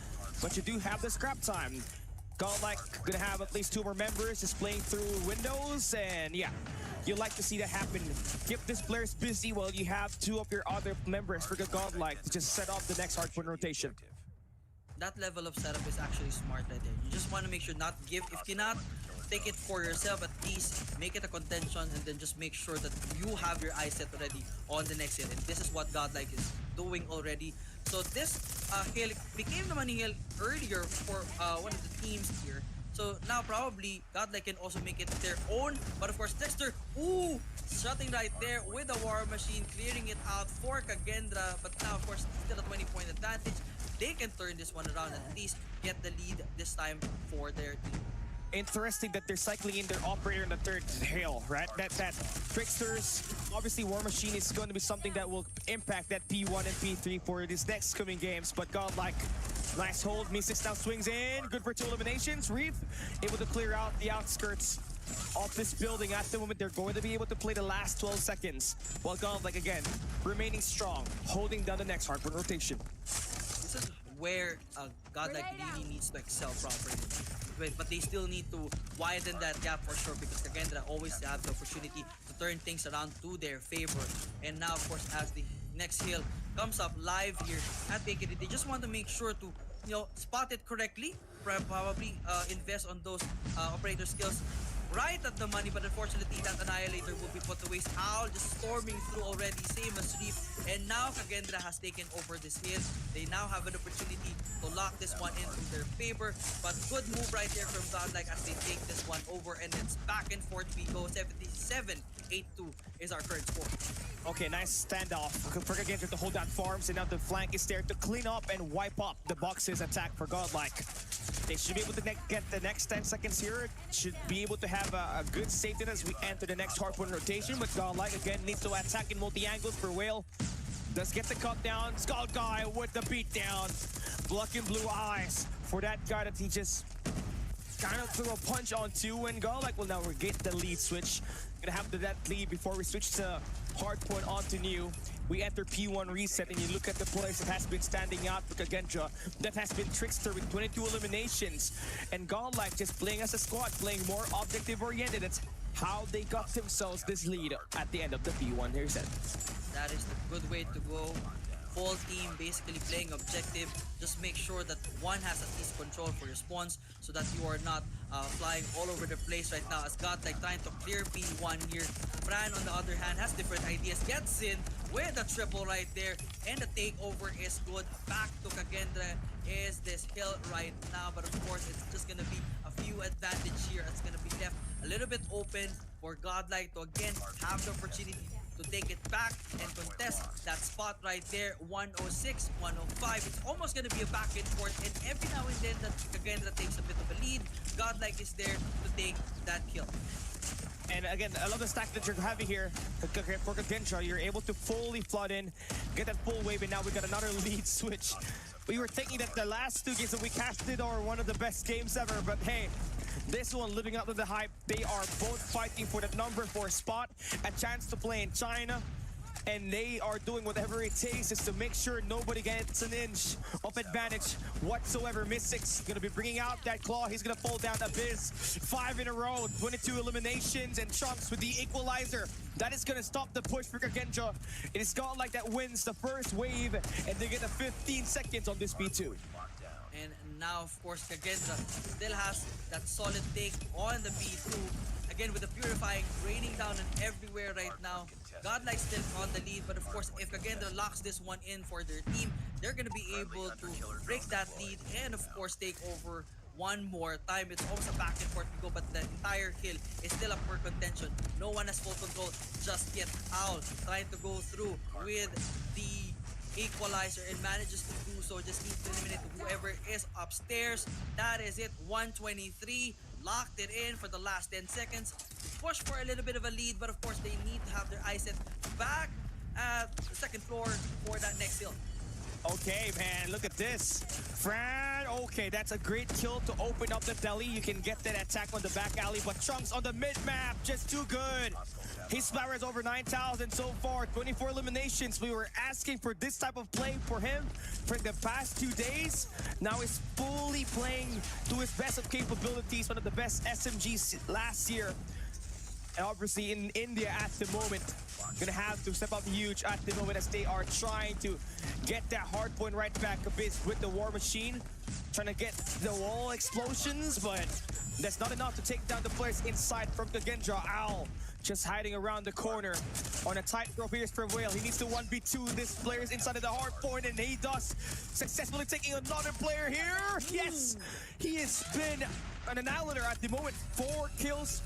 B: But you do have the scrap time. Godlike gonna have at least 2 more members just playing through windows, and yeah, you like to see that happen. Keep these players busy while you have 2 of your other members for the Godlike to just set up the next hardpoint rotation.
A: That level of setup is actually smart right there. You just want to make sure not give, if you cannot take it for yourself, at least make it a contention, and then just make sure that you have your eyes set already on the next hill. And this is what Godlike is doing already. So this hill became the money hill earlier for one of the teams here. So now probably Godlike can also make it their own. But of course, Dexter, shutting right there with the War Machine, clearing it out for Kagendra. But now, of course, still a 20-point advantage. They can turn this one around and at least get the lead this time for their team.
B: Interesting that they're cycling in their operator in the 3rd hill, right? That Tricksters, obviously War Machine is going to be something that will impact that P1 and P3 for these next coming games. But Godlike, nice hold. Me6 now swings in. Good for 2 eliminations. Reef able to clear out the outskirts of this building. At the moment, they're going to be able to play the last 12 seconds. While Godlike, again, remaining strong, holding down the next hardpoint rotation.
A: This is where Godlike really needs to excel properly. But they still need to widen that gap for sure, because Kagendra always have the opportunity to turn things around to their favor. And now, of course, as the next hill comes up live here at KKD, they just want to make sure to, you know, spot it correctly, probably invest on those operator skills right at the money. But unfortunately, that Annihilator will be put to waste. Owl just storming through already, same as Reef. And now Kagendra has taken over this hill. They now have an opportunity to lock this one into their favor. But good move right there from Godlike as they take this one over. And it's back and forth we go. 77-82 is our current score.
B: Okay, nice standoff for Kagendra to hold down farms, and now the flank is there to clean up and wipe up the boxes attack for Godlike. They should be able to get the next 10 seconds here. Should be able to have a good safety as we enter the next hardpoint rotation. But Godlike again needs to attack in multi-angles for Whale. Does get the cut down. Skull Guy with the beat down. Blocking blue eyes for that guy that he just kind of threw a punch onto. And Godlike will now get the lead switch. Gonna have that lead before we switch to hardpoint onto new. We enter P1 reset, and you look at the players that has been standing out for Kagendra. That has been Trickster with 22 eliminations. And Godlike just playing as a squad, playing more objective-oriented. That's how they got themselves this lead at the end of the P1 reset.
A: That is the good way to go. full team basically playing objective. Just make sure that one has at least control for your spawns so that you are not flying all over the place right now. As Godlike trying to clear P1 here. Fran on the other hand has different ideas. Gets in with a triple right there, and the takeover is good. Back to Kagendra is this hill right now, but of course it's just gonna be a few advantage here. It's gonna be left a little bit open for Godlike to again have the opportunity to take it back and contest that spot right there. 106, 105. It's almost gonna be a back and forth, and every now and then that Kagendra takes a bit of a lead, Godlike is there to take that kill.
B: And again, I love the stack that you're having here for Kagendra. You're able to fully flood in, get that full wave, and now we got another lead switch. We were thinking that the last two games that we casted are one of the best games ever, but hey, this one living up to the hype. They are both fighting for that number 4 spot, a chance to play in China, and they are doing whatever it takes just to make sure nobody gets an inch of advantage whatsoever. Mystics gonna be bringing out that claw. He's gonna fall down Abyss. 5 in a row, 22 eliminations, and Chunks with the equalizer. That is gonna stop the push for Kagendra. It is Godlike that wins the first wave, and they get a 15 seconds on this B2.
A: And now, of course, Kagendra still has that solid take on the B2. Again, with the Purifying raining down on everywhere right now. Godlike still on the lead, but of course, if Kagendra locks this one in for their team, they're going to be able to break that lead and, of course, take over one more time. It's almost a back and forth to go, but the entire hill is still up for contention. No one has full control just yet. Owl trying to go through with the equalizer and manages to do so. Just needs to eliminate whoever is upstairs. That is it. 123. Locked it in for the last 10 seconds. Push for a little bit of a lead, but of course they need to have their eyes set back at the second floor for that next hill.
B: Okay, man, look at this. Fran, okay, that's a great kill to open up the deli. You can get that attack on the back alley, but Chunks on the mid-map, just too good. His power is over 9,000 so far, 24 eliminations. We were asking for this type of play for him for the past 2 days. Now he's fully playing to his best of capabilities, one of the best SMGs last year. And obviously in India at the moment, gonna have to step up huge at the moment as they are trying to get that hard point right back a bit with the War Machine. Trying to get the wall explosions, but that's not enough to take down the players inside from Kagendra. Owl just hiding around the corner on a tightrope. Here's Prevail. He needs to 1v2 this player's inside of the hard point, and he does, successfully taking another player here. Yes, he has been an annihilator at the moment. 4 kills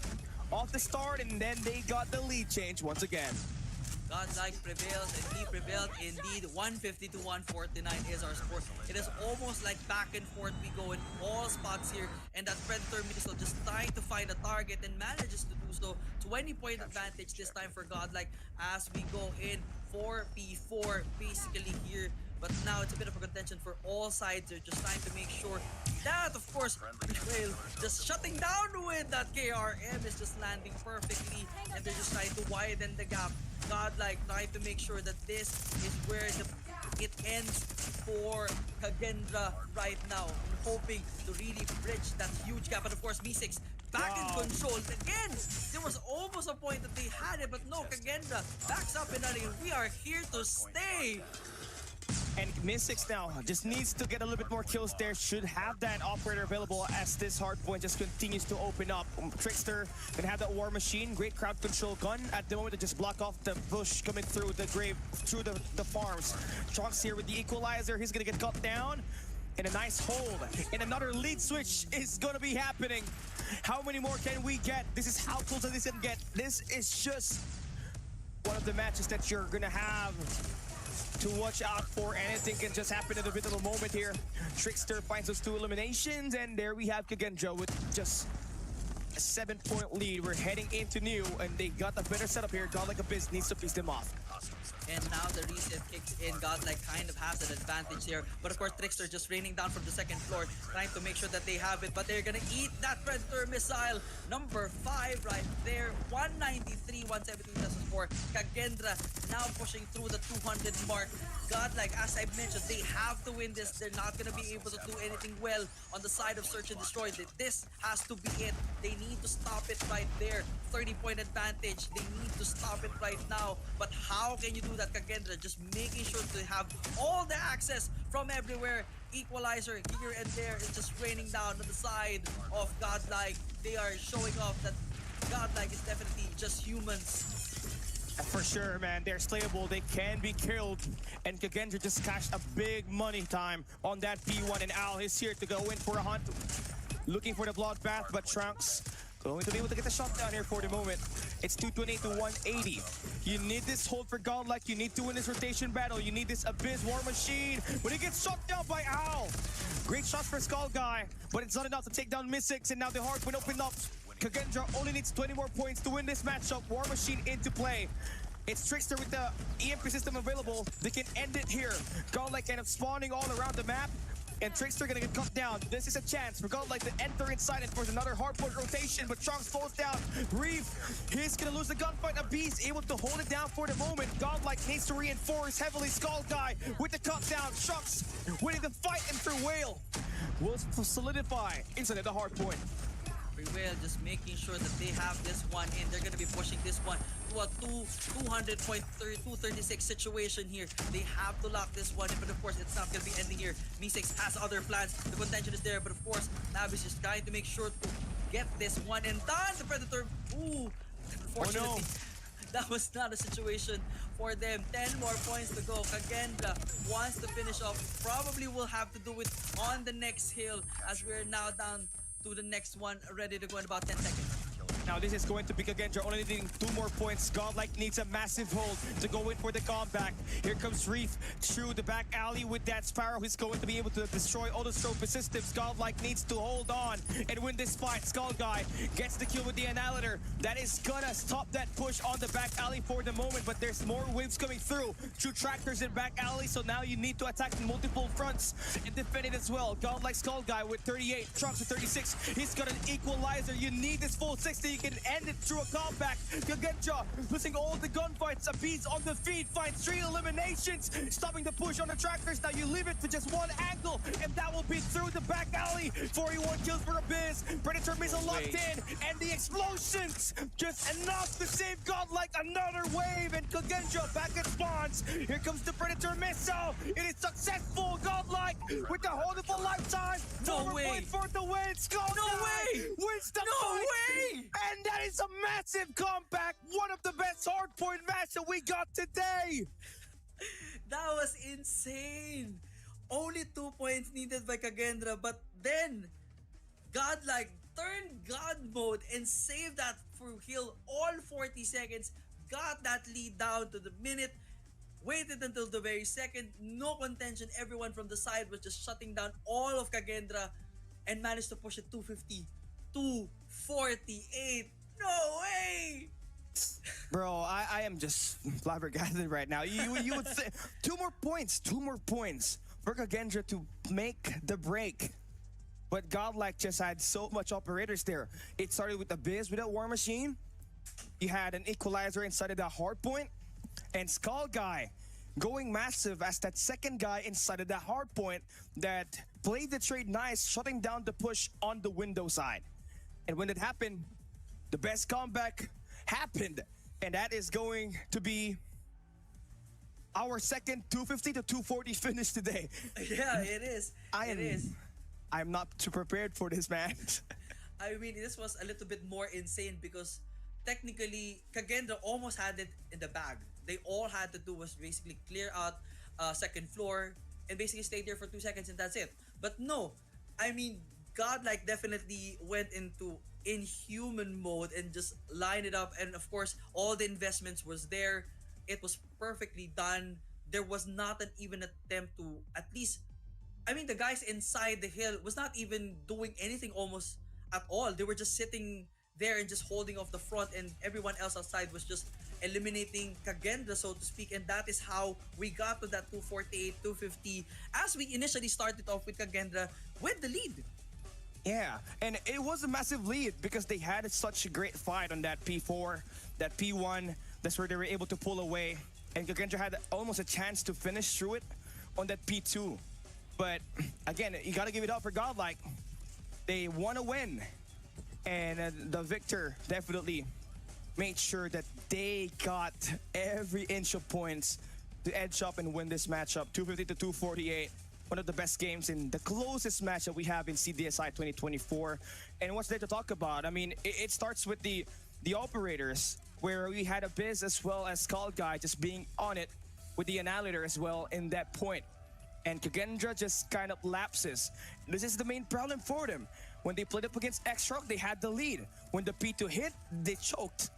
B: off the start, and then they got the lead change once again.
A: Godlike prevails, and he prevailed indeed. 150 to 149 is our score. It is almost like back and forth we go in all spots here, and that Predator missile just trying to find a target and manages to do so. 20-point advantage this time for Godlike as we go in 4v4 basically here. But now it's a bit of a contention for all sides. They're just trying to make sure that, of course, Betrayal just shutting down with that KRM is just landing perfectly, and they're just trying to widen the gap. Godlike trying to make sure that this is where it ends for Kagendra right now, hoping to really bridge that huge gap. And of course, M6 back in control again. There was almost a point that they had it, but no, Kagendra backs up and running. We are here to stay.
B: And Mystics now just needs to get a little bit more kills there. Should have that operator available as this hardpoint just continues to open up. Trickster can have that War Machine. Great crowd control gun at the moment to just block off the bush coming through the grave, through the farms. Chunks here with the equalizer. He's going to get cut down. And a nice hold. And another lead switch is going to be happening. How many more can we get? This is how close this can get. This is just one of the matches that you're going to have to watch out for. Anything can just happen in a bit of a moment here. Trickster finds those 2 eliminations, and there we have Kagendra with just a 7-point lead. We're heading into new, and they got a better setup here. Godlike Abyss needs to piece them off.
A: And now the reset kicks in. Godlike kind of has an advantage here. But of course, Trickster just raining down from the second floor, trying to make sure that they have it. But they're gonna eat that Predator missile. Number 5 right there. 193, 173 pesos for Kagendra. Now pushing through the 200 mark. Godlike, as I mentioned, they have to win this. They're not gonna be able to do anything well on the side of Search and Destroy. This has to be it. They need to stop it right there. 30-point advantage. They need to stop it right now. But how can you do that that Kagendra just making sure to have all the access from everywhere. Equalizer here and there is just raining down on the side of Godlike. They are showing off that Godlike is definitely just humans.
B: For sure, man. They're slayable. They can be killed. And Kagendra just cashed a big money time on that P1. And Al is here to go in for a hunt. Looking for the bloodbath, but Trunks going to be able to get the shot down here for the moment. It's 228 to 180. You need this hold for Godlike. You need to win this rotation battle. You need this Abyss War Machine. When he gets shot down by Al. Great shots for Skull Guy, but it's not enough to take down Mystics. And now the Hardpoint opened up. Kagendra only needs 20 more points to win this matchup. War Machine into play. It's Trickster with the EMP system available. They can end it here. Godlike end up spawning all around the map. And Trickster gonna get cut down. This is a chance for Godlike to enter inside and force another hardpoint rotation, but Trunks falls down. Reef, he's gonna lose the gunfight. Abyss able to hold it down for the moment. Godlike needs to reinforce heavily. Skull Guy with the cut down. Trunks winning the fight, and for Whale will solidify inside of the hardpoint.
A: Whale just making sure that they have this one in. They're going to be pushing this one to a 200.236 situation here. They have to lock this one in, but of course it's not going to be ending here. Meeseeks has other plans. The contention is there, but of course Nav is just trying to make sure to get this one and done. The Predator, unfortunately, that was not a situation for them. 10 more points to go. Kagendra wants to finish off. Probably will have to do it on the next hill as we're now down to the next one, ready to go in about 10 seconds.
B: Now this is going to be Kagendra only needing 2 more points. Godlike needs a massive hold to go in for the comeback. Here comes Reef through the back alley with that Sparrow. He's going to be able to destroy all the Trophy systems. Godlike needs to hold on and win this fight. Skull Guy gets the kill with the Annihilator. That is gonna stop that push on the back alley for the moment, but there's more waves coming through. 2 tractors in back alley, so now you need to attack in multiple fronts and defend it as well. Godlike Skull Guy with 38, Trunks with 36. He's got an equalizer. You need this full 60. You can end it through a comeback. Kagendra losing all the gunfights. Abyss on the feed finds 3 eliminations, stopping the push on the tractors. Now you leave it to just one angle, and that will be through the back alley. 41 kills for Abyss. Predator missile locked in, and the explosions just enough to save Godlike another wave. And Kagendra back at spawns. Here comes the Predator missile. It is successful. Godlike with the hold of a lifetime.
A: No way.
B: For the win. Skull Guy wins the fight. And that is a massive comeback. One of the best hardpoint matches that we got today.
A: That was insane. Only 2 points needed by Kagendra, but then Godlike turned God mode and saved that for heal all 40 seconds. Got that lead down to the minute. Waited until the very second. No contention. Everyone from the side was just shutting down all of Kagendra and managed to push it 250. 248. No way!
B: Bro, I am just flabbergasted right now. You would say 2 more points for Kagendra to make the break. But Godlike just had so much operators there. It started with Abyss with a War Machine. You had an equalizer inside of the Hardpoint. And Skull Guy going massive as that second guy inside of the Hardpoint that played the trade nice, shutting down the push on the window side. And when it happened, the best comeback happened. And that is going to be our second 250 to 240 finish today.
A: Yeah, it is.
B: I'm not too prepared for this, man.
A: I mean, this was a little bit more insane because technically Kagendra almost had it in the bag. They all had to do was basically clear out second floor and basically stay there for 2 seconds and that's it. But no, I mean, Godlike definitely went into inhuman mode and just lined it up, and of course all the investments was there. It was perfectly done. There was not an even attempt to at least, I mean, the guys inside the hill was not even doing anything almost at all. They were just sitting there and just holding off the front, and everyone else outside was just eliminating Kagendra, so to speak. And that is how we got to that 248, 250 as we initially started off with Kagendra with the lead.
B: Yeah, and it was a massive lead because they had such a great fight on that P4, that P1. That's where they were able to pull away. And Kagendra had almost a chance to finish through it on that P2. But again, you gotta give it up for Godlike. They want to win. And the victor definitely made sure that they got every inch of points to edge up and win this matchup. 250 to 248. One of the best games in the closest match that we have in CDSI 2024. And what's there to talk about? I mean, it starts with the operators, where we had a Biz as well as Skull Guy just being on it with the Annihilator as well in that point. And Kagendra just kind of lapses. This is the main problem for them. When they played up against X-Rock, they had the lead. When the P2 hit, they choked.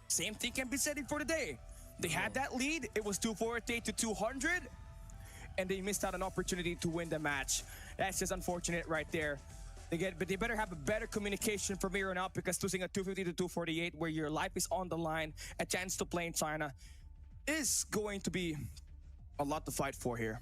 B: Same thing can be said for today. They had that lead. It was 248 to 200. And they missed out an opportunity to win the match. That's just unfortunate right there. But they better have a better communication from here on out, because losing a 250 to 248 where your life is on the line, a chance to play in China, is going to be a lot to fight for here.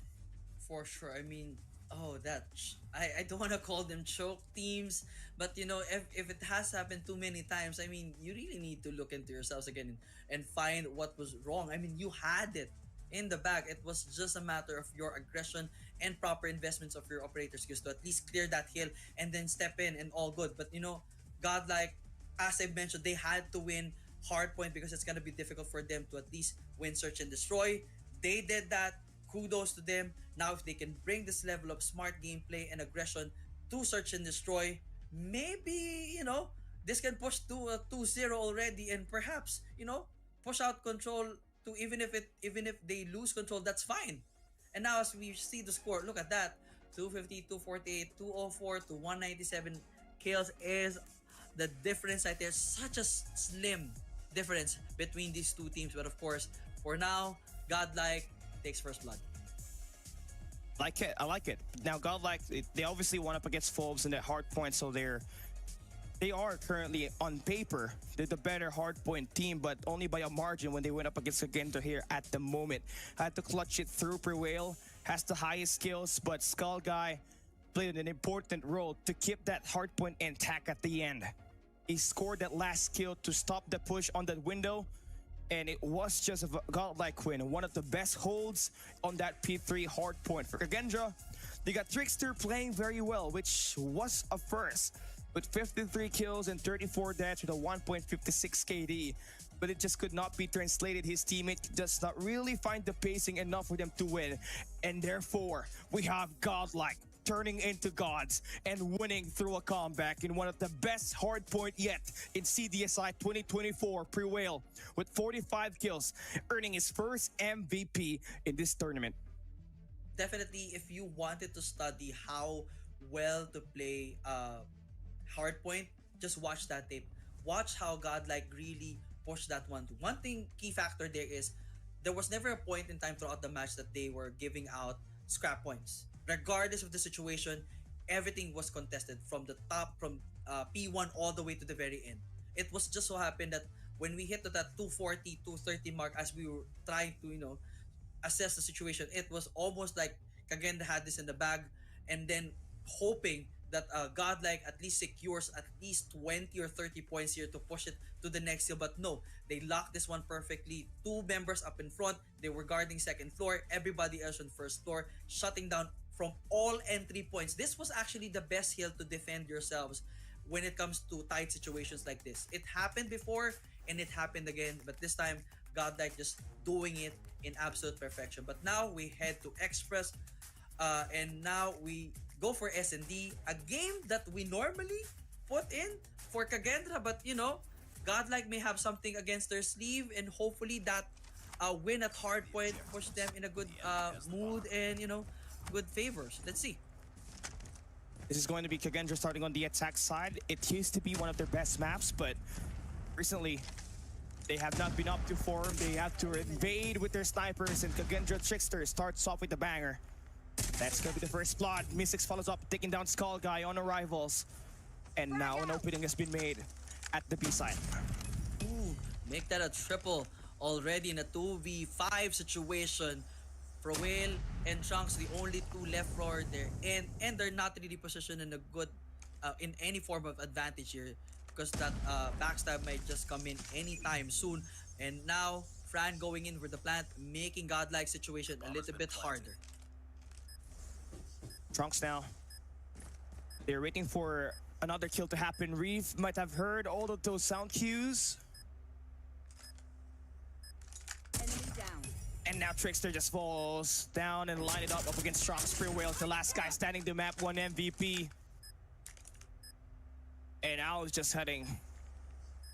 A: For sure. I mean, I don't want to call them choke teams, but you know, if it has happened too many times, I mean, you really need to look into yourselves again and find what was wrong. I mean, you had it in the bag. It was just a matter of your aggression and proper investments of your operator skills to at least clear that hill and then step in and all good. But you know, Godlike, as I mentioned, they had to win Hardpoint because it's gonna be difficult for them to at least win Search and Destroy. They did that. Kudos to them. Now, if they can bring this level of smart gameplay and aggression to Search and Destroy, maybe, you know, this can push to a 2-0 already, and perhaps, you know, push out Control to even if they lose Control, that's fine. And now as we see the score, look at that. 250, 248, 204 to 197 kills is the difference right there. Such a slim difference between these two teams. But of course, for now, Godlike takes first blood.
B: I like it. Now, Godlike, they obviously went up against Phobes in that Hardpoint, so they are currently on paper the better Hardpoint team, but only by a margin when they went up against Agenda here at the moment. Had to clutch it through. Prevail has the highest skills, but Skull Guy played an important role to keep that Hardpoint intact at the end. He scored that last kill to stop the push on that window, and it was just a Godlike win. One of the best holds on that P3 Hardpoint. For Kagendra, they got Trickster playing very well, which was a first, with 53 kills and 34 deaths with a 1.56 KD. But it just could not be translated. His teammate does not really find the pacing enough for them to win. And therefore, we have Godlike turning into gods and winning through a comeback in one of the best Hardpoint yet in CDSI 2024. Prevail with 45 kills, earning his first MVP in this tournament.
A: Definitely, if you wanted to study how well to play Hardpoint, just watch that tape. Watch how Godlike really pushed that one. One thing, key factor there is there was never a point in time throughout the match that they were giving out scrap points. Regardless of the situation, everything was contested from the top, from P1 all the way to the very end. It was just so happened that when we hit to that 240, 230 mark, as we were trying to, you know, assess the situation, it was almost like Kagenda had this in the bag, and then hoping that Godlike at least secures at least 20 or 30 points here to push it to the next hill. But no, they locked this one perfectly. Two members up in front, they were guarding second floor, everybody else on first floor, shutting down from all entry points. This was actually the best hill to defend yourselves when it comes to tight situations like this. It happened before and it happened again, but this time Godlike just doing it in absolute perfection. But now we head to Express, and now we go for S&D, a game that we normally put in for Kagendra, but you know, Godlike may have something against their sleeve, and hopefully that win at Hardpoint push them in a good mood and, you know, good favors. Let's see.
B: This is going to be Kagendra starting on the attack side. It used to be one of their best maps, but recently they have not been up to form. They have to invade with their snipers, and Kagendra Trickster starts off with a banger. That's going to be the first plot. Mystics follows up, taking down Skull Guy on arrivals. And now an opening has been made at the B side.
A: Ooh, make that a triple already in a 2v5 situation. Proel and Trunks, the only two left rower there, and they're not really positioned in a good, in any form of advantage here, because that backstab might just come in anytime soon. And now Fran going in with the plant, making Godlike situation a little bit harder.
B: Trunks now, they're waiting for another kill to happen. Reeve might have heard all of those sound cues.
F: Enemy down.
B: And now Trickster just falls down and line it up against Strong Spear Whale. The last guy standing the map, 1 MVP. And Owl is just heading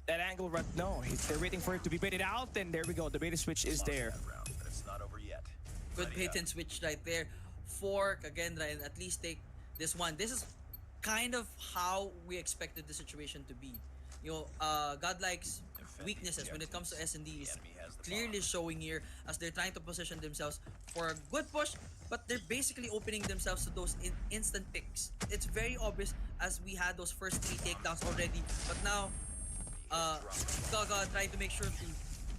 B: that angle right. No, they're waiting for it to be baited out. And there we go. The beta switch is there.
D: Round, but it's not over yet.
A: Good bait and switch right there for Kagendra, and at least take this one. This is kind of how we expected the situation to be. You know, Godlike's weaknesses when it comes to S&D is clearly showing here as they're trying to position themselves for a good push, but they're basically opening themselves to those instant picks. It's very obvious as we had those first 3 takedowns already, but now Gaga trying to make sure to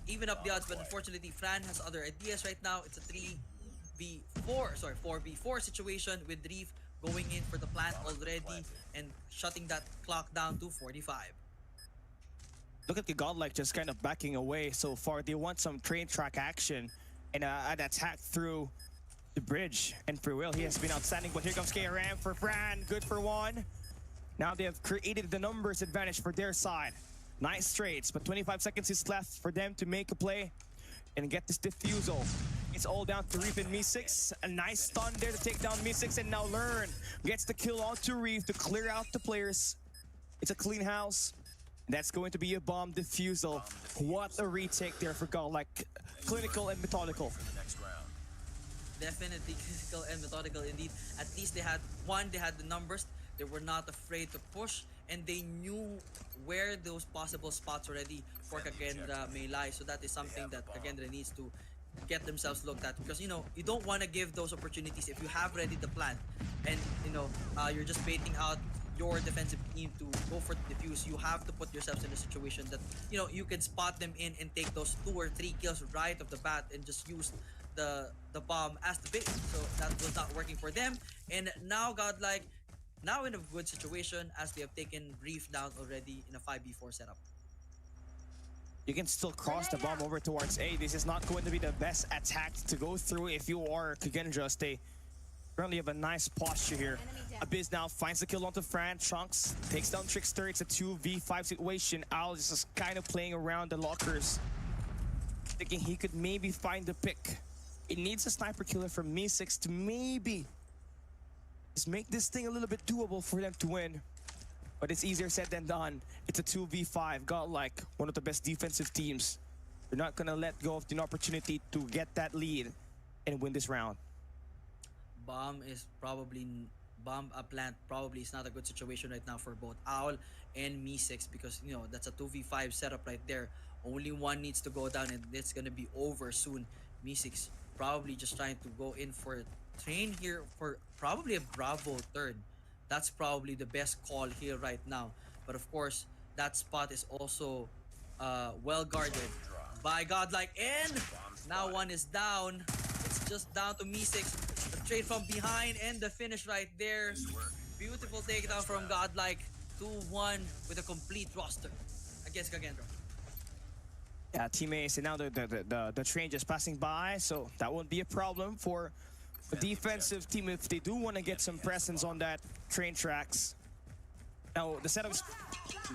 A: even up the odds, but unfortunately Fran has other ideas right now. It's a 4v4 situation with Reef going in for the plant already and shutting that clock down to 45.
B: Look at the Godlike just kind of backing away so far. They want some train track action and an attack through the bridge. And for Will, he has been outstanding, but here comes KRM for Fran. Good for 1. Now they have created the numbers advantage for their side. Nice trades, but 25 seconds is left for them to make a play and get this defusal. It's all down to Reef and Me6. A nice stun there to take down Me6, and now Learn gets the kill onto Reef to clear out the players. It's a clean house. That's going to be a bomb defusal. What a retake there for Godlike. Clinical and methodical.
A: Definitely clinical and methodical indeed. At least they had the numbers. They were not afraid to push, and they knew where those possible spots already for Kagendra may lie. So that is something that Kagendra needs to get themselves looked at, because you know you don't want to give those opportunities if you have ready the plan and you know you're just baiting out your defensive team to go for the defuse. You have to put yourselves in a situation that you know you can spot them in and take those 2 or 3 kills right off the bat and just use the bomb as the bait. So that was not working for them, and now Godlike now in a good situation as they have taken Reef down already in a 5v4 setup.
B: You can still cross the bomb over towards A. This is not going to be the best attack to go through if you are Kagendra. They currently have a nice posture here. Abyss now finds the kill onto Fran. Trunks takes down Trickster. It's a 2v5 situation. Owl is just kind of playing around the lockers, thinking he could maybe find the pick. It needs a sniper killer from Me6 to maybe just make this thing a little bit doable for them to win. But it's easier said than done. It's a 2v5. Godlike, one of the best defensive teams. They're not gonna let go of the opportunity to get that lead and win this round.
A: Bomb plant probably is not a good situation right now for both Owl and Me6, because you know that's a 2v5 setup right there. Only one needs to go down and it's gonna be over soon. Me6 probably just trying to go in for a train here for probably a Bravo turn. That's probably the best call here right now. But of course, that spot is also well guarded by Godlike. And now one is down. It's just down to Me6. The trade from behind and the finish right there. Beautiful takedown from Godlike. 2-1 with a complete roster against Kagendra.
B: Yeah, teammates, and now the train just passing by, so that won't be a problem for the defensive team if they do want to get some presence on that train tracks. Now, the setup is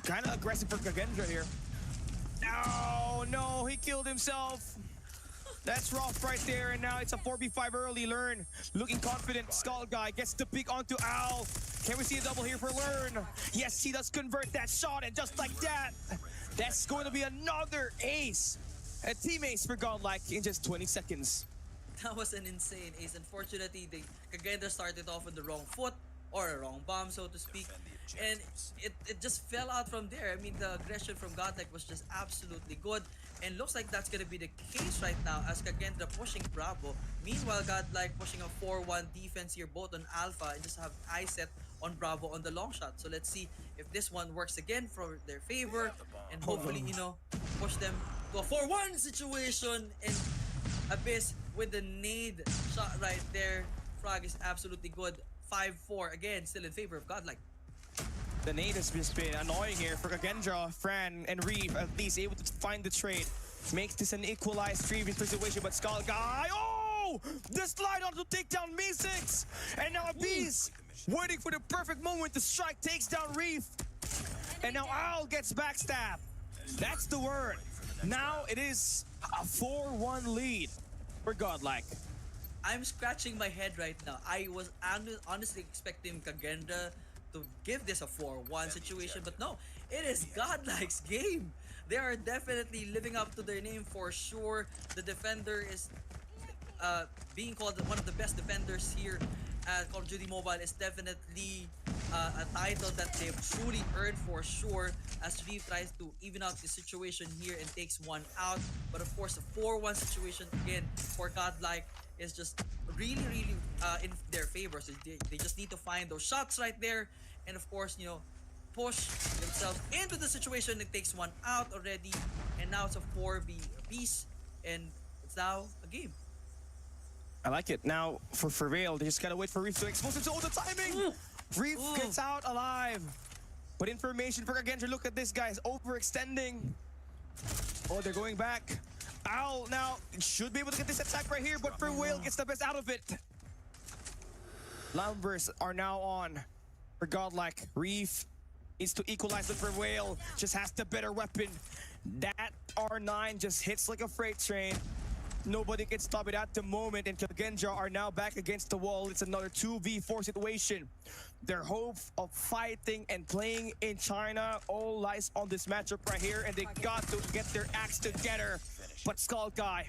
B: kind of aggressive for Kagendra here. No, he killed himself. That's rough right there, and now it's a 4v5 early. Learn looking confident. Skull Guy gets the pick onto Owl. Can we see a double here for Learn? Yes, he does convert that shot, and just like that, that's going to be another ace. A team ace for Godlike in just 20 seconds.
A: That was an insane ace. Unfortunately, Kagendra started off with the wrong foot, or a wrong bomb, so to speak. And it just fell out from there. I mean, the aggression from Godlike was just absolutely good. And looks like that's going to be the case right now as Kagendra pushing Bravo. Meanwhile, Godlike pushing a 4-1 defense here, both on Alpha, and just have eye set on Bravo on the long shot. So let's see if this one works again for their favor. And hopefully, you know, push them to a 4-1 situation. And Abyss with the nade shot right there. Frog is absolutely good. 5-4, again, still in favor of Godlike.
B: The nade has just been annoying here for Kagendra. Fran and Reef at least able to find the trade. Makes this an equalized 3v3 situation, but Skull Guy, oh! The slide on to take down Me6! And now Abyss waiting for the perfect moment to strike, takes down Reef. And now Owl gets backstab. That's the word. Now it is a 4-1 lead. for Godlike.
A: I'm scratching my head right now. I was honestly expecting Kagendra to give this a 4-1 situation, but no, it is Godlike's game. They are definitely living up to their name for sure. The defender is being called one of the best defenders here at Call of Duty Mobile is definitely a title that they've truly earned for sure, as Reeve tries to even out the situation here and takes one out. But of course, a 4-1 situation again for Godlike is just really in their favor. So they just need to find those shots right there, and of course, you know, push themselves into the situation. It takes one out already, and now it's a 4v piece, and it's now a game.
B: I like it. Now for Prevail, they just gotta wait for Reef to expose himself. Oh, the timing! Reef gets out alive. But information for Kagendra. Look at this, guys, overextending. Oh, they're going back. Owl now should be able to get this attack right here, but Prevail gets the best out of it. Numbers are now on for Godlike. Reef needs to equalize with Prevail. Just has the better weapon. That R9 just hits like a freight train. Nobody can stop it at the moment, and Kagendra are now back against the wall. It's another 2v4 situation. Their hope of fighting and playing in China all lies on this matchup right here, and they got to get their acts together. But Skull Guy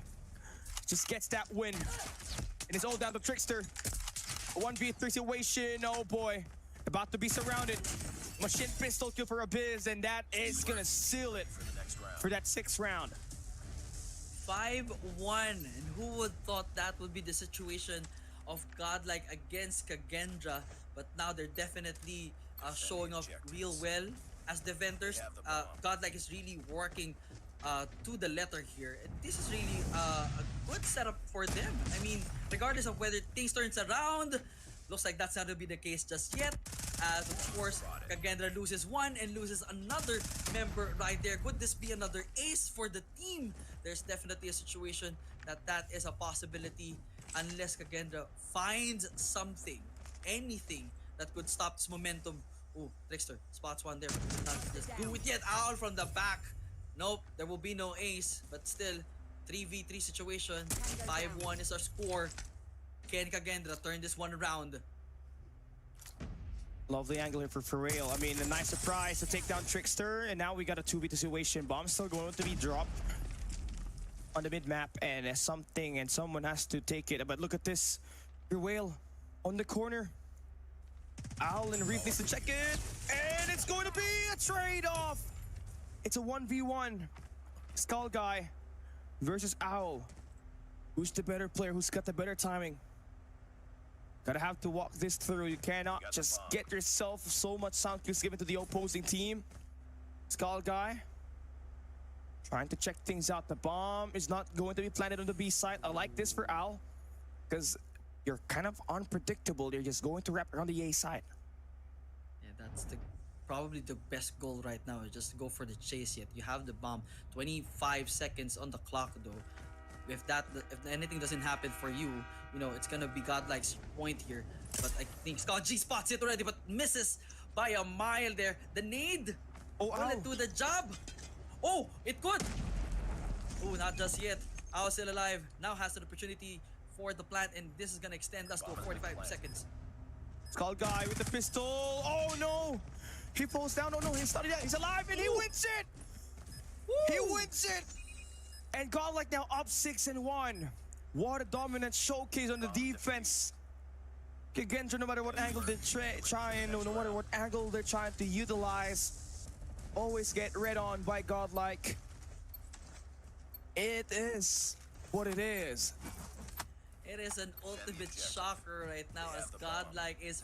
B: just gets that win, and it's all down to Trickster. 1v3 situation, oh boy. About to be surrounded. Machine pistol kill for Abyss, and that is gonna seal it for that 6th round.
A: 5-1, and who would thought that would be the situation of Godlike against Kagendra? But now they're definitely showing off real well as defenders. Godlike is really working to the letter here, and this is really a good setup for them. I mean, regardless of whether things turns around, looks like that's not to be the case just yet, as of course Kagendra loses one and loses another member right there. Could this be another ace for the team? There's definitely a situation that is a possibility, unless Kagendra finds something, anything that could stop this momentum. Oh, Trickster spots one there, but does not just do it yet. Owl from the back. Nope, there will be no ace, but still 3v3 situation. 5-1 is our score. Can Kagendra turn this one around?
B: Lovely angle here for Pharrell. I mean, a nice surprise to take down Trickster, and now we got a 2v2 situation. Bomb still going to be dropped on the mid-map, and someone has to take it. But look at this. Pharrell on the corner. Owl and Reef needs to check it, and it's going to be a trade-off. It's a 1v1. Skull Guy versus Owl. Who's the better player? Who's got the better timing? Gotta have to walk this through. You cannot just get yourself so much sound cues given to the opposing team. Skull Guy trying to check things out. The bomb is not going to be planted on the B side. I like this for Owl, because you're kind of unpredictable. You're just going to wrap around the A side.
A: Yeah, that's probably the best goal right now. Just go for the chase yet. You have the bomb. 25 seconds on the clock though. If anything doesn't happen for you, you know, it's gonna be Godlike's point here. But I think Scott G spots it already, but misses by a mile there. The nade, will it do the job? Oh, it could. Oh, not just yet. Owl still alive. Now has an opportunity for the plant, and this is gonna extend us to 45 seconds.
B: Skull Guy with the pistol. Oh no! He falls down. Oh no, he's not dead. He's alive, and he wins it! Woo! He wins it! And Godlike now up 6-1. What a dominant showcase on the defense. Kagendra, no matter what angle they're trying, no matter what angle they're trying to utilize, always get read on by Godlike. It is what it is.
A: It is an ultimate shocker right now, as Godlike is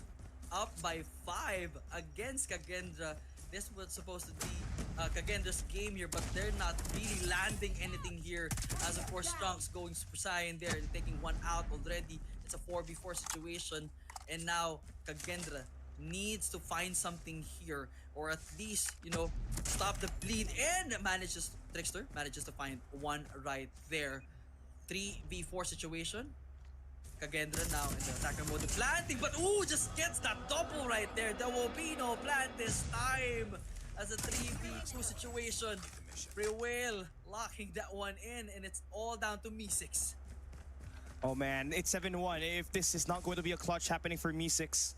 A: up by 5 against Kagendra. This was supposed to be Kagendra's game here, but they're not really landing anything here. As of course, Strong's going Super Saiyan there and taking one out already. It's a 4v4 situation, and now Kagendra needs to find something here, or at least, you know, stop the bleed, and Trickster manages to find one right there. 3v4 situation. Kagendra now in the attacker mode, planting, but ooh, just gets that double right there. There will be no plant this time, as a 3v2 situation. Prevail locking that one in, and it's all down to Me6.
B: Oh man, it's 7-1. If this is not going to be a clutch happening for Me6,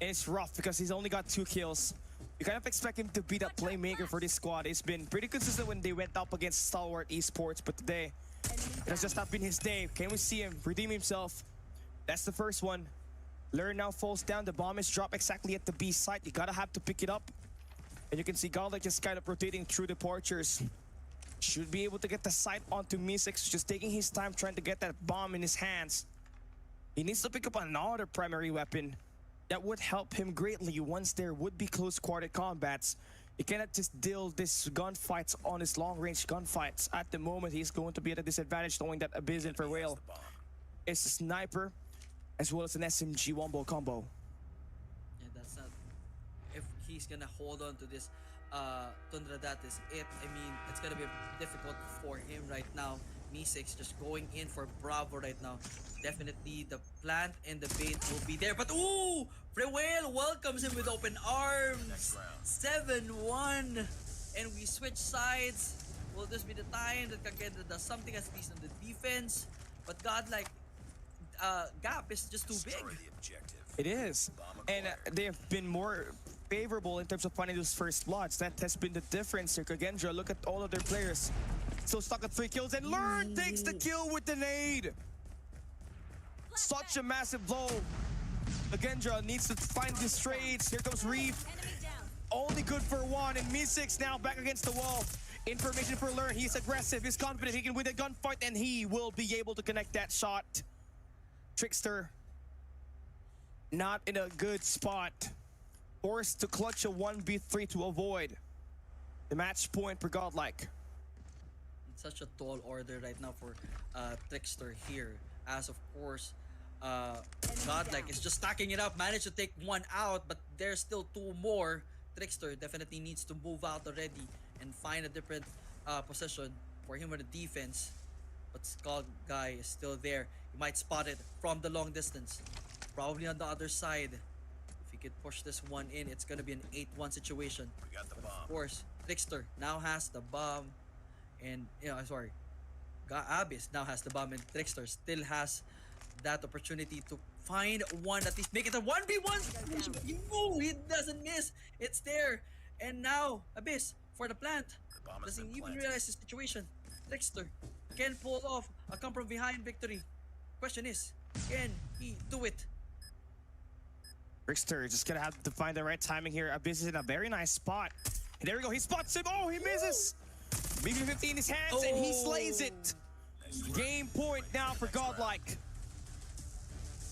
B: it's rough because he's only got 2 kills. You kind of expect him to be that playmaker for this squad. It's been pretty consistent when they went up against Stalwart Esports, but today it has just not been his day. Can we see him redeem himself? That's the first one. Lure now falls down. The bomb is dropped exactly at the B site. You gotta have to pick it up. And you can see Godlike just kind of rotating through departures. Should be able to get the sight onto Me6, just taking his time trying to get that bomb in his hands. He needs to pick up another primary weapon that would help him greatly once there would be close quarter combats. He cannot just deal this gunfights on his long-range gunfights. At the moment, he's going to be at a disadvantage knowing that Abyss and for Whale is a sniper as well as an SMG wombo combo.
A: Yeah, that's not... If he's gonna hold on to this Tundra, that is it. I mean, it's gonna be difficult for him right now. Me6 just going in for Bravo right now. Definitely the plant and the bait will be there. But ooh! Frewell welcomes him with open arms. 7-1. And we switch sides. Will this be the time that Kagenda does something at least on the defense? But Godlike gap is just too big.
B: It is. And they have been more favorable in terms of finding those first bloods. That has been the difference here. Kagendra, look at all of their players. Still stuck at 3 kills, and Lure takes the kill with the nade. Such a massive blow. Kagendra needs to find these trades. Here comes Reef. Only good for 1, and Me6 now back against the wall. Information for Lure. He's aggressive. He's confident he can win the gunfight, and he will be able to connect that shot. Trickster not in a good spot. Forced to clutch a 1v3 to avoid the match point for Godlike.
A: It's such a tall order right now for Trickster here. As of course, Godlike is just stacking it up. Managed to take 1 out, but there's still 2 more. Trickster definitely needs to move out already and find a different position for him on the defense. But Skull Guy is still there. You might spot it from the long distance. Probably on the other side. If he could push this one in, it's gonna be an 8-1 situation.
D: We got the bomb.
A: Of course, Trickster now has the bomb. And, you know, sorry. Abyss now has the bomb, and Trickster still has that opportunity to find one, at least make it a 1v1. No, he doesn't miss. It's there. And now, Abyss for the plant. Doesn't even realize the situation. Trickster can pull off a come from behind victory. Question is, can he do it?
B: Trickster just gonna have to find the right timing here. Abyss is in a very nice spot. And there we go, he spots him. Oh, he misses. BB-50 in his hands, and he slays it. Game point now for Godlike.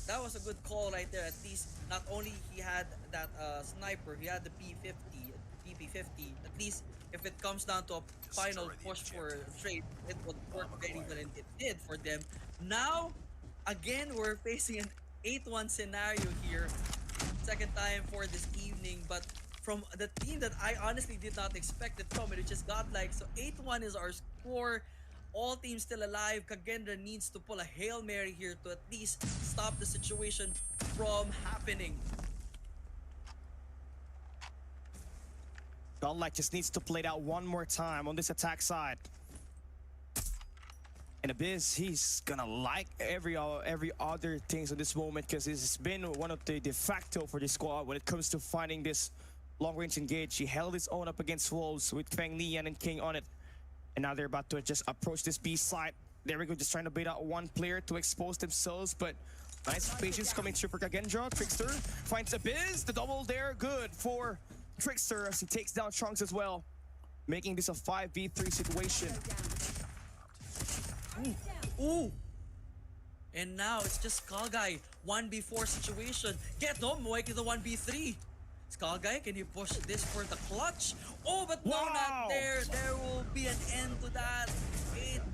A: That was a good call right there. At least, not only he had that sniper, he had the PP-50. At least, if it comes down to a final push for a trade, it would work very well, and it did for them. Now, again, we're facing an 8-1 scenario here. Second time for this evening, but from the team that I honestly did not expect it from, which is Godlike. So 8-1 is our score. All teams still alive. Kagendra needs to pull a Hail Mary here to at least stop the situation from happening.
B: Godlike just needs to play it out one more time on this attack side. And Abyss, he's gonna like every other things at this moment, because it's been one of the de facto for this squad when it comes to finding this long-range engage. He held his own up against Wolves with Feng Lian and King on it. And now they're about to just approach this B side. There we go, just trying to bait out one player to expose themselves, but nice patience coming through for Kagendra. Trickster finds Abyss, the double there, good for Trickster as he takes down Trunks as well, making this a 5v3 situation.
A: Ooh. And now it's just Skull Guy, 1v4 situation. Get no, Moek is the 1v3. Skull Guy, can you push this for the clutch? Oh, but no, not there. There will be an end to that.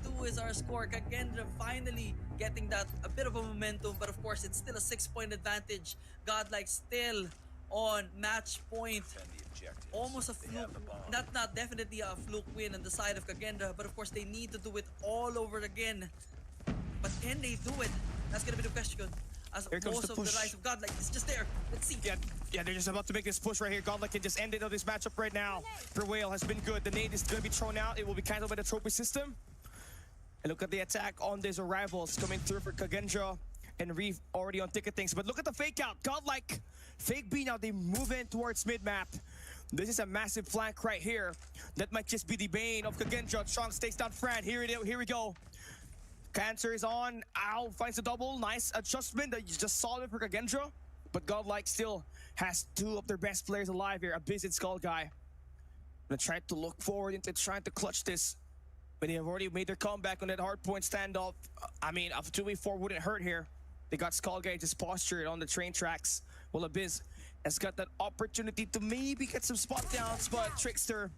A: 8-2 is our score. Kagendra finally getting that a bit of a momentum, but of course it's still a 6-point advantage. Godlike still on match point. Almost a fluke, not definitely a fluke win on the side of Kagendra, but of course they need to do it all over again. But can they do it? That's gonna be the question. As most of the rise of Godlike is just there. Let's see.
B: Yeah, they're just about to make this push right here. Godlike can just end it on this matchup right now. For Whale has been good. The nade is gonna be thrown out. It will be cancelled by the trophy system. And look at the attack on these arrivals coming through for Kagendra and Reef already on ticketings. But look at the fake out. Godlike fake B now. They move in towards mid-map. This is a massive flank right here. That might just be the bane of Kagendra. Trunks takes down Fran. Here we go. Cancer is on. Owl finds a double. Nice adjustment. That just solid for Kagendra. But Godlike still has two of their best players alive here. Abyss and Skull Guy. Gonna try to look forward into trying to clutch this. But they have already made their comeback on that hardpoint standoff. I mean, up to 2v4 wouldn't hurt here. They got Skull Guy just postured on the train tracks. Well, Abyss has got that opportunity to maybe get some spot downs, but Trickster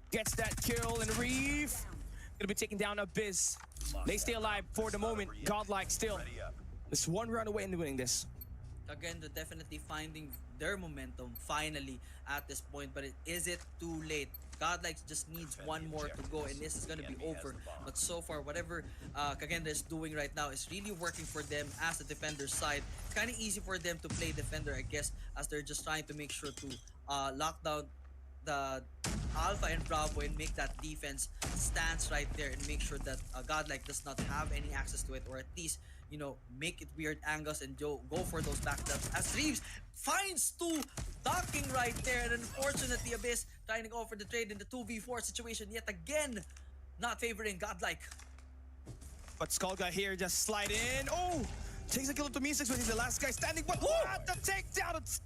B: gets that kill, and Reef gonna be taking down Abyss. They stay alive for the moment. Godlike still just one run away in winning this.
A: Again, they're definitely finding their momentum finally at this point, but is it too late? Godlike just needs one more to go, and this is going to be over. But so far, whatever Kagendra is doing right now is really working for them as the defender side. It's kind of easy for them to play defender, I guess, as they're just trying to make sure to lock down the Alpha and Bravo and make that defense stance right there and make sure that Godlike does not have any access to it, or at least, you know, make it weird angles and go for those backstabs. As Reeves finds two docking right there, and unfortunately Abyss trying to go for the trade in the 2v4 situation yet again, not favoring Godlike.
B: But Skull Guy here just slide in. Oh, takes a kill to Meeseeks, but he's the last guy standing. But what the takedown!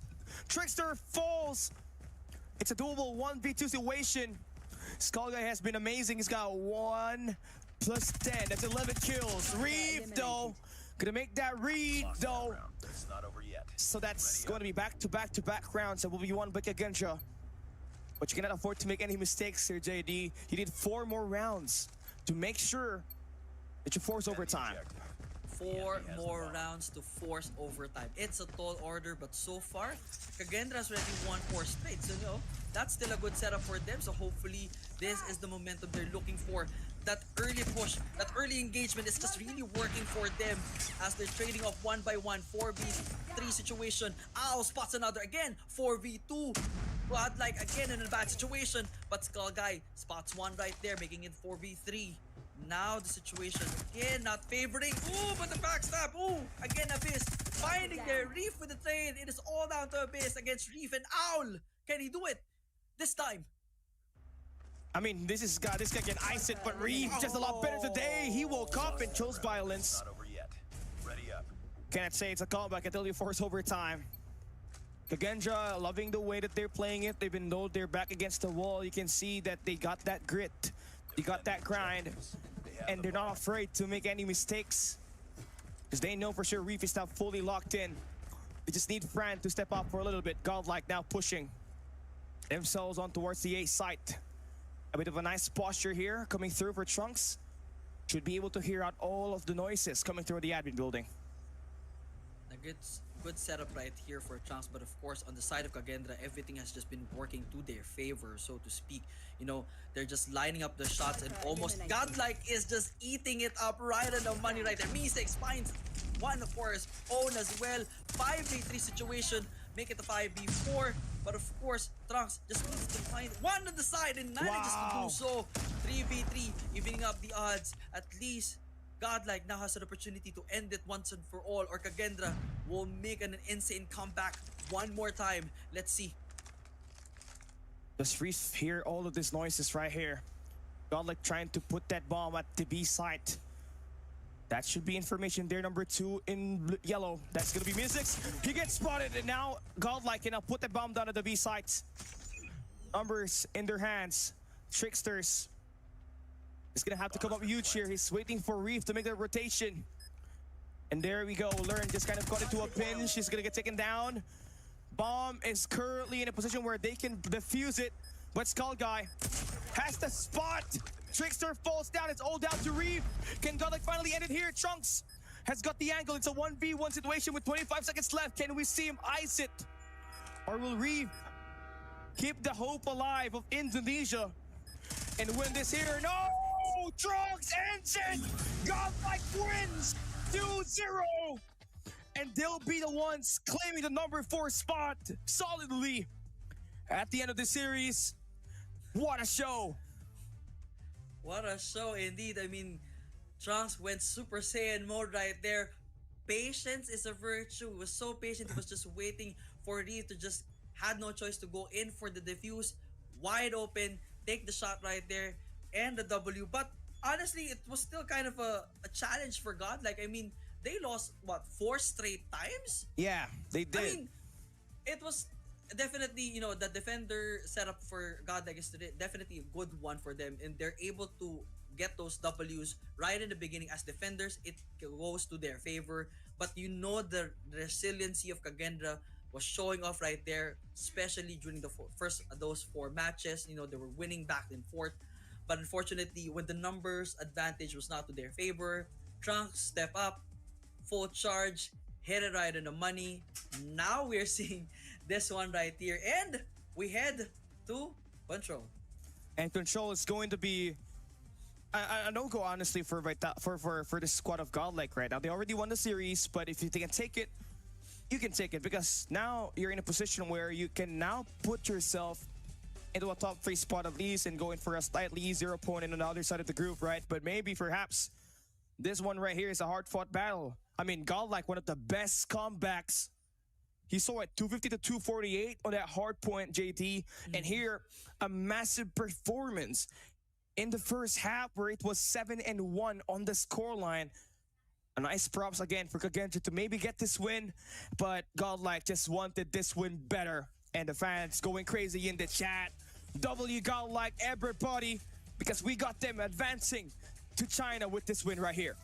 B: Trickster falls. It's a doable 1v2 situation. Skull Guy has been amazing. He's got 1 plus 10. That's 11 kills. Reef though, gonna make that read though.
D: It's not over yet.
B: So that's going to be back-to-back rounds. That will be won by Kagendra. But you cannot afford to make any mistakes here, JD. You need 4 more rounds to make sure that you force overtime.
A: 4 more rounds to force overtime. It's a tall order, but so far, Kagendra's already won 4 straight. So, you know, that's still a good setup for them. So hopefully, this is the momentum they're looking for. That early push, that early engagement is just really working for them as they're trading off 1 by 1, 4v3 situation. Ow, spots another again, 4v2. Godlike again in a bad situation, but Skull Guy spots one right there, making it 4v3. Now the situation again not favoring. Ooh, but the backstab. Ooh, again Abyss finding their Reef with the trade. It is all down to Abyss against Reef and Owl. Can he do it this time?
B: I mean, this guy can ice it, but Reef just a lot better today. He woke up and chose violence.
D: Not over yet. Ready up.
B: Can't say it's a comeback until you force overtime. Kagendra loving the way that they're playing it. Even though they're back against the wall, you can see that they got that grit. They got that grind. And they're not afraid to make any mistakes. Because they know for sure Reef is now fully locked in. They just need Fran to step up for a little bit. Godlike now pushing themselves on towards the A site. A bit of a nice posture here coming through for Trunks. Should be able to hear out all of the noises coming through the admin building.
A: A good setup right here for Trunks, but of course on the side of Kagendra, everything has just been working to their favor, so to speak. You know, they're just lining up the shots and almost Godlike is just eating it up right on the money right there. Meeseeks finds one for his own as well. 5v3 situation, make it a 5v4. But of course, Trunks just needs to find one on the side and manages to do so. 3v3, evening up the odds. At least Godlike now has an opportunity to end it once and for all, or Kagendra will make an insane comeback one more time. Let's see.
B: Just Reef hear all of these noises right here. Godlike trying to put that bomb at the B site. That should be information there, number 2 in yellow. That's gonna be Meeseeks. He gets spotted, and now Godlike can now put that bomb down at the B site. Numbers in their hands. Tricksters. He's gonna have to come up huge here. He's waiting for Reef to make the rotation. And there we go. Learn just kind of got into a pinch. He's gonna get taken down. Bomb is currently in a position where they can defuse it. But Skull Guy has the spot. Trickster falls down. It's all down to Reef. Can Godlike finally end it here? Trunks has got the angle. It's a 1v1 situation with 25 seconds left. Can we see him ice it? Or will Reef keep the hope alive of Indonesia and win this here? No! Trunks ends it! Godlike wins 2-0! And they'll be the ones claiming the number 4 spot solidly at the end of the series. What a show!
A: What a show indeed. I mean, Trunks went Super Saiyan mode right there. Patience is a virtue. He was so patient. He was just waiting for Reeve to just had no choice to go in for the defuse. Wide open. Take the shot right there. And the W. But honestly, it was still kind of a challenge for God. Like, I mean, they lost, what, 4 straight times?
B: Yeah, they did.
A: I mean, it was definitely, you know, the defender setup for Godlike is definitely a good one for them, and they're able to get those W's right in the beginning as defenders. It goes to their favor, but you know the resiliency of Kagendra was showing off right there, especially during the first those 4 matches. You know, they were winning back and forth, but unfortunately, when the numbers advantage was not to their favor, Trunks step up, full charge, hit it right on the money. Now we're seeing this one right here, and we head to Control.
B: And Control is going to be. I don't go honestly for this squad of Godlike right now. They already won the series, but if you can take it, you can take it, because now you're in a position where you can now put yourself into a top 3 spot at least and going for a slightly easier opponent on the other side of the group, right? But maybe perhaps this one right here is a hard-fought battle. I mean, Godlike, one of the best comebacks. He saw it 250 to 248 on that Hardpoint, JT. And here, a massive performance in the first half where it was 7-1 on the scoreline. A nice props again for Kagendra to maybe get this win, but Godlike just wanted this win better. And the fans going crazy in the chat. W Godlike, everybody, because we got them advancing to China with this win right here.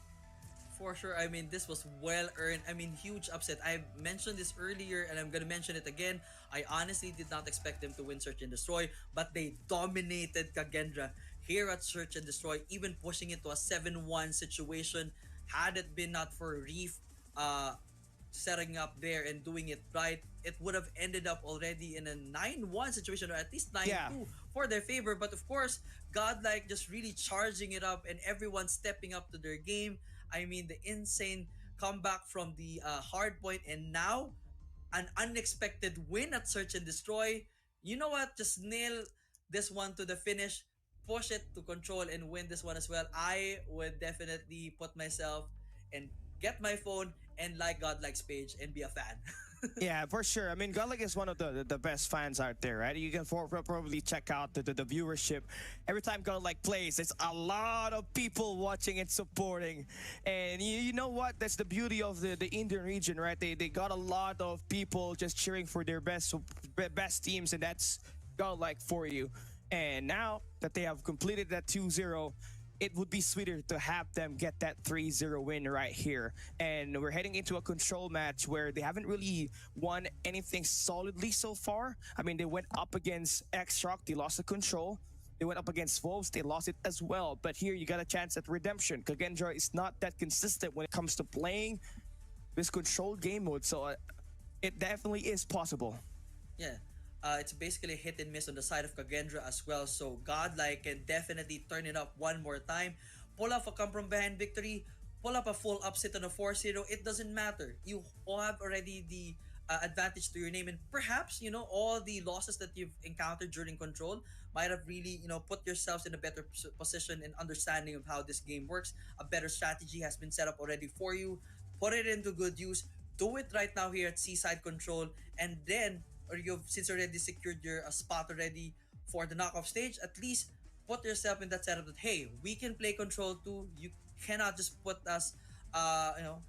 A: For sure. I mean, this was well earned. I mean, huge upset. I mentioned this earlier and I'm gonna mention it again. I honestly did not expect them to win Search and Destroy, but they dominated Kagendra here at Search and Destroy, even pushing it to a 7-1 situation. Had it been not for Reef setting up there and doing it right, it would have ended up already in a 9-1 situation, or at least 9-2 for their favor. But of course, Godlike just really charging it up and everyone stepping up to their game. I mean, the insane comeback from the Hardpoint, and now an unexpected win at Search and Destroy. You know what? Just nail this one to the finish, push it to Control, and win this one as well. I would definitely put myself and get my phone and like Godlike's page and be a fan.
B: Yeah, for sure. I mean, Godlike is one of the best fans out there, right? You can probably check out the viewership. Every time Godlike plays, there's a lot of people watching and supporting. And you know what? That's the beauty of the Indian region, right? They got a lot of people just cheering for their best teams, and that's Godlike for you. And now that they have completed that 2-0, it would be sweeter to have them get that 3-0 win right here. And we're heading into a Control match where they haven't really won anything solidly so far. I mean, they went up against X-Shock, they lost the Control. They went up against Wolves, they lost it as well. But here you got a chance at redemption. Kagendra is not that consistent when it comes to playing this controlled game mode, so it definitely is possible.
A: Yeah. It's basically a hit and miss on the side of Kagendra as well. So Godlike can definitely turn it up one more time. Pull off a come from behind victory. Pull up a full upset on a 4-0. It doesn't matter. You all have already the advantage to your name. And perhaps, you know, all the losses that you've encountered during Control might have really, you know, put yourselves in a better position and understanding of how this game works. A better strategy has been set up already for you. Put it into good use. Do it right now here at Seaside Control. And then, or you've since already secured your spot already for the knockoff stage, at least put yourself in that setup that, hey, we can play Control too. You cannot just put us, you know,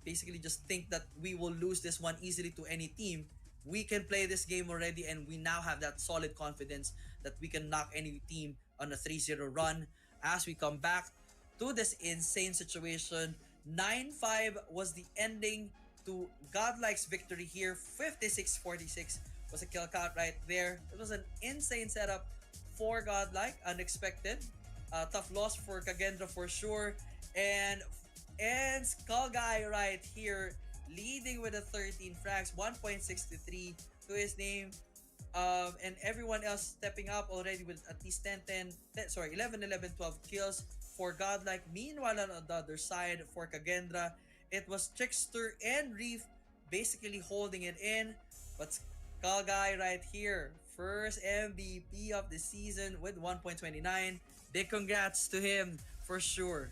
A: basically just think that we will lose this one easily to any team. We can play this game already, and we now have that solid confidence that we can knock any team on a 3-0 run. As we come back to this insane situation, 9-5 was the ending to Godlike's victory here. 56-46 was a kill count right there. It was an insane setup for Godlike, unexpected. Tough loss for Kagendra for sure. And Skull Guy right here, leading with a 13 frags, 1.63 to his name. And everyone else stepping up already with at least 11, 12 kills for Godlike. Meanwhile, on the other side for Kagendra, it was Trickster and Reef basically holding it in. But Skull Guy right here, first MVP of the season with 1.29. Big congrats to him for sure.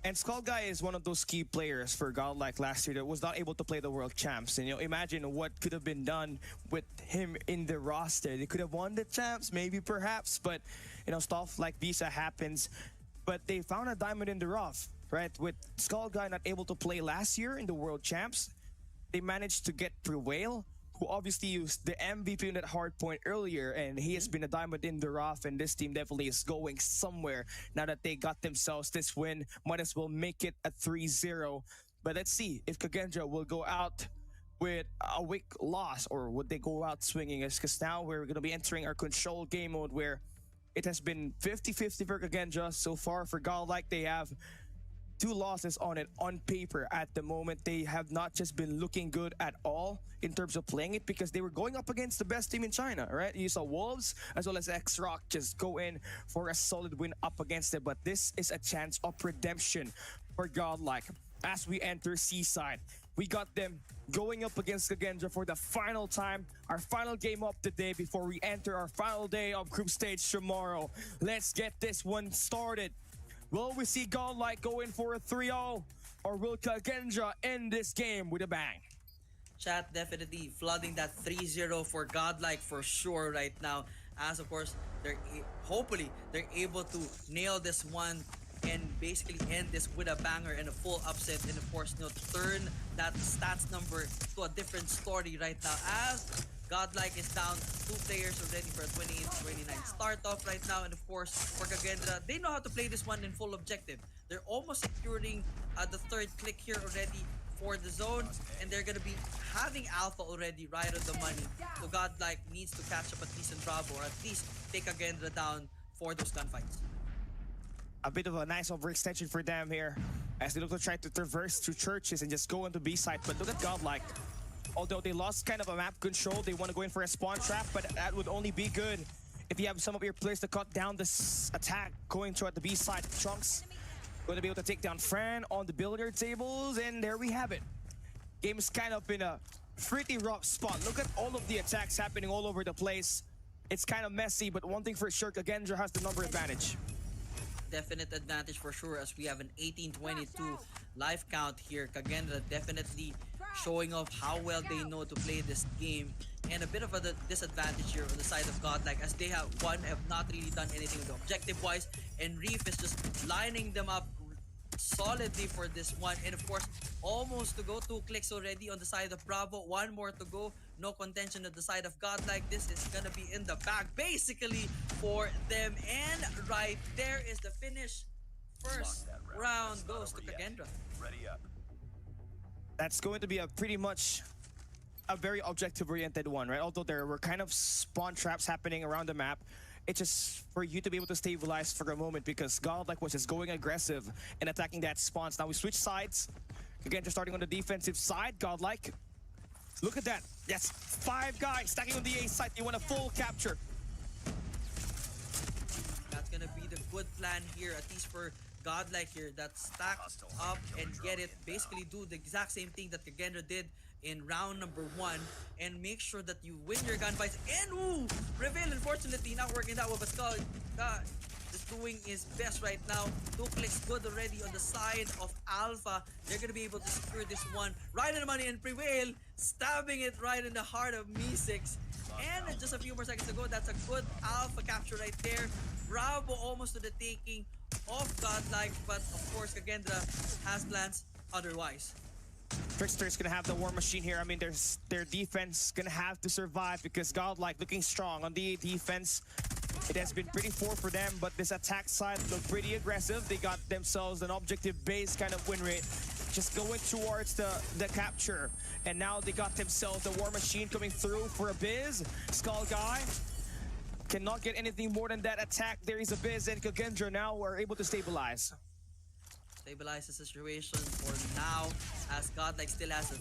B: And Skull Guy is one of those key players for Godlike last year that was not able to play the World Champs. And imagine what could have been done with him in the roster. They could have won the champs, maybe, perhaps, but stuff like Visa happens. But they found a diamond in the rough, right? With Skull Guy not able to play last year in the World Champs, they managed to get Prevail, who obviously used the MVP in that Hardpoint earlier, and he has been a diamond in the rough, and this team definitely is going somewhere now that they got themselves this win. Might as well make it a 3-0. But let's see if Kagendra will go out with a weak loss, or would they go out swinging? Because now we're going to be entering our control game mode where it has been 50-50 for Kagendra. So far for Godlike, they have 2 losses on it on paper at the moment. They have not just been looking good at all in terms of playing it, because they were going up against the best team in China, right? You saw Wolves as well as X-Rock just go in for a solid win up against it. But this is a chance of redemption for Godlike as we enter Seaside. We got them going up against Kagendra for the final time, our final game of the day before we enter our final day of group stage tomorrow. Let's get this one started. Will we see Godlike go in for a 3-0, or will Kagendra end this game with a bang?
A: Chat definitely flooding that 3-0 for Godlike for sure right now. As of course, hopefully they're able to nail this one and basically end this with a banger and a full upset, and of course, turn that stats number to a different story right now, as Godlike is down 2 players already for a 28-29 start off right now. And of course, for Kagendra, they know how to play this one in full objective. They're almost securing the 3rd click here already for the zone, and they're going to be having Alpha already right on the money. So Godlike needs to catch up at least in Trovo, or at least take Kagendra down for those gunfights.
B: A bit of a nice overextension for them here as they look to try to traverse through churches and just go into B side. But look at Godlike. Although they lost kind of a map control, they want to go in for a spawn trap, but that would only be good if you have some of your players to cut down this attack going toward the B side. Trunks going to be able to take down Fran on the billiard tables, and there we have it. Game is kind of in a pretty rough spot. Look at all of the attacks happening all over the place. It's kind of messy, but one thing for sure, Kagendra has the number advantage.
A: Definite advantage for sure, as we have an 18-22 life count here. Kagendra definitely showing off how well they know to play this game, and a bit of a disadvantage here on the side of Godlike, as they have not really done anything with the objective wise, and Reef is just lining them up solidly for this one. And of course, almost to go 2 clicks already on the side of Bravo, 1 more to go. No contention at the side of Godlike. This is gonna be in the bag basically for them, and right there is the finish. First round goes to Kagendra.
D: Ready up.
B: That's going to be a pretty much a very objective oriented one, right? Although there were kind of spawn traps happening around the map, it's just for you to be able to stabilize for a moment, because Godlike was just going aggressive and attacking that spawns. Now we switch sides. Again, just starting on the defensive side. Godlike, look at that. Yes, 5 guys stacking on the A side. They want a full capture.
A: That's gonna be the good plan here, at least for Godlike here, that stack up and get it. Basically do the exact same thing that Kagendra did in round number 1, and make sure that you win your gunfights. And ooh, Prevail unfortunately not working that well, but Skull is doing his best right now. 2 clicks good already on the side of Alpha. They're gonna be able to secure this one right in the money, and Prevail stabbing it right in the heart of Me6. And just a few more seconds to go, that's a good Alpha capture right there. Bravo almost to the taking of Godlike, but of course Kagendra has plans otherwise.
B: Trickster's gonna have the war machine here. I mean, their defense gonna have to survive, because Godlike looking strong on the defense. It has been pretty poor for them, but this attack side looked pretty aggressive. They got themselves an objective base kind of win rate, just going towards the capture. And now they got themselves the war machine coming through for a biz. Skull Guy cannot get anything more than that attack. There is a biz, and Kagendra now are able to stabilize.
A: Stabilize the situation for now, as Godlike still has a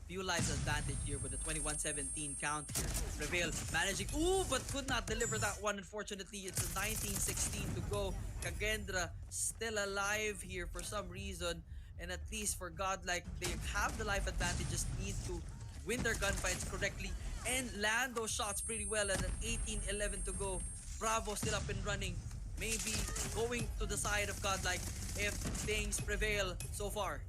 A: few lives advantage here with the 21-17 count here. Prevail managing, but could not deliver that one. Unfortunately, it's a 19-16 to go. Kagendra still alive here for some reason, and at least for Godlike, they have the life advantage, just need to win their gunfights correctly and land those shots pretty well. At an 18-11 to go, Bravo still up and running. maybe going to the side of Godlike if things prevail so far.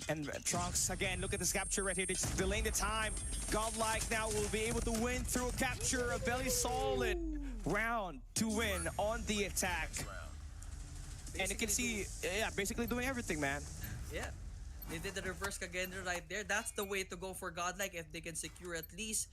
B: And Trunks, again, look at this capture right here. They're just delaying the time. Godlike now will be able to win through a capture. A very solid round to win on the attack. And you can see, yeah, basically doing everything, man.
A: Yeah. They did the reverse Kagendra right there. That's the way to go for Godlike if they can secure at least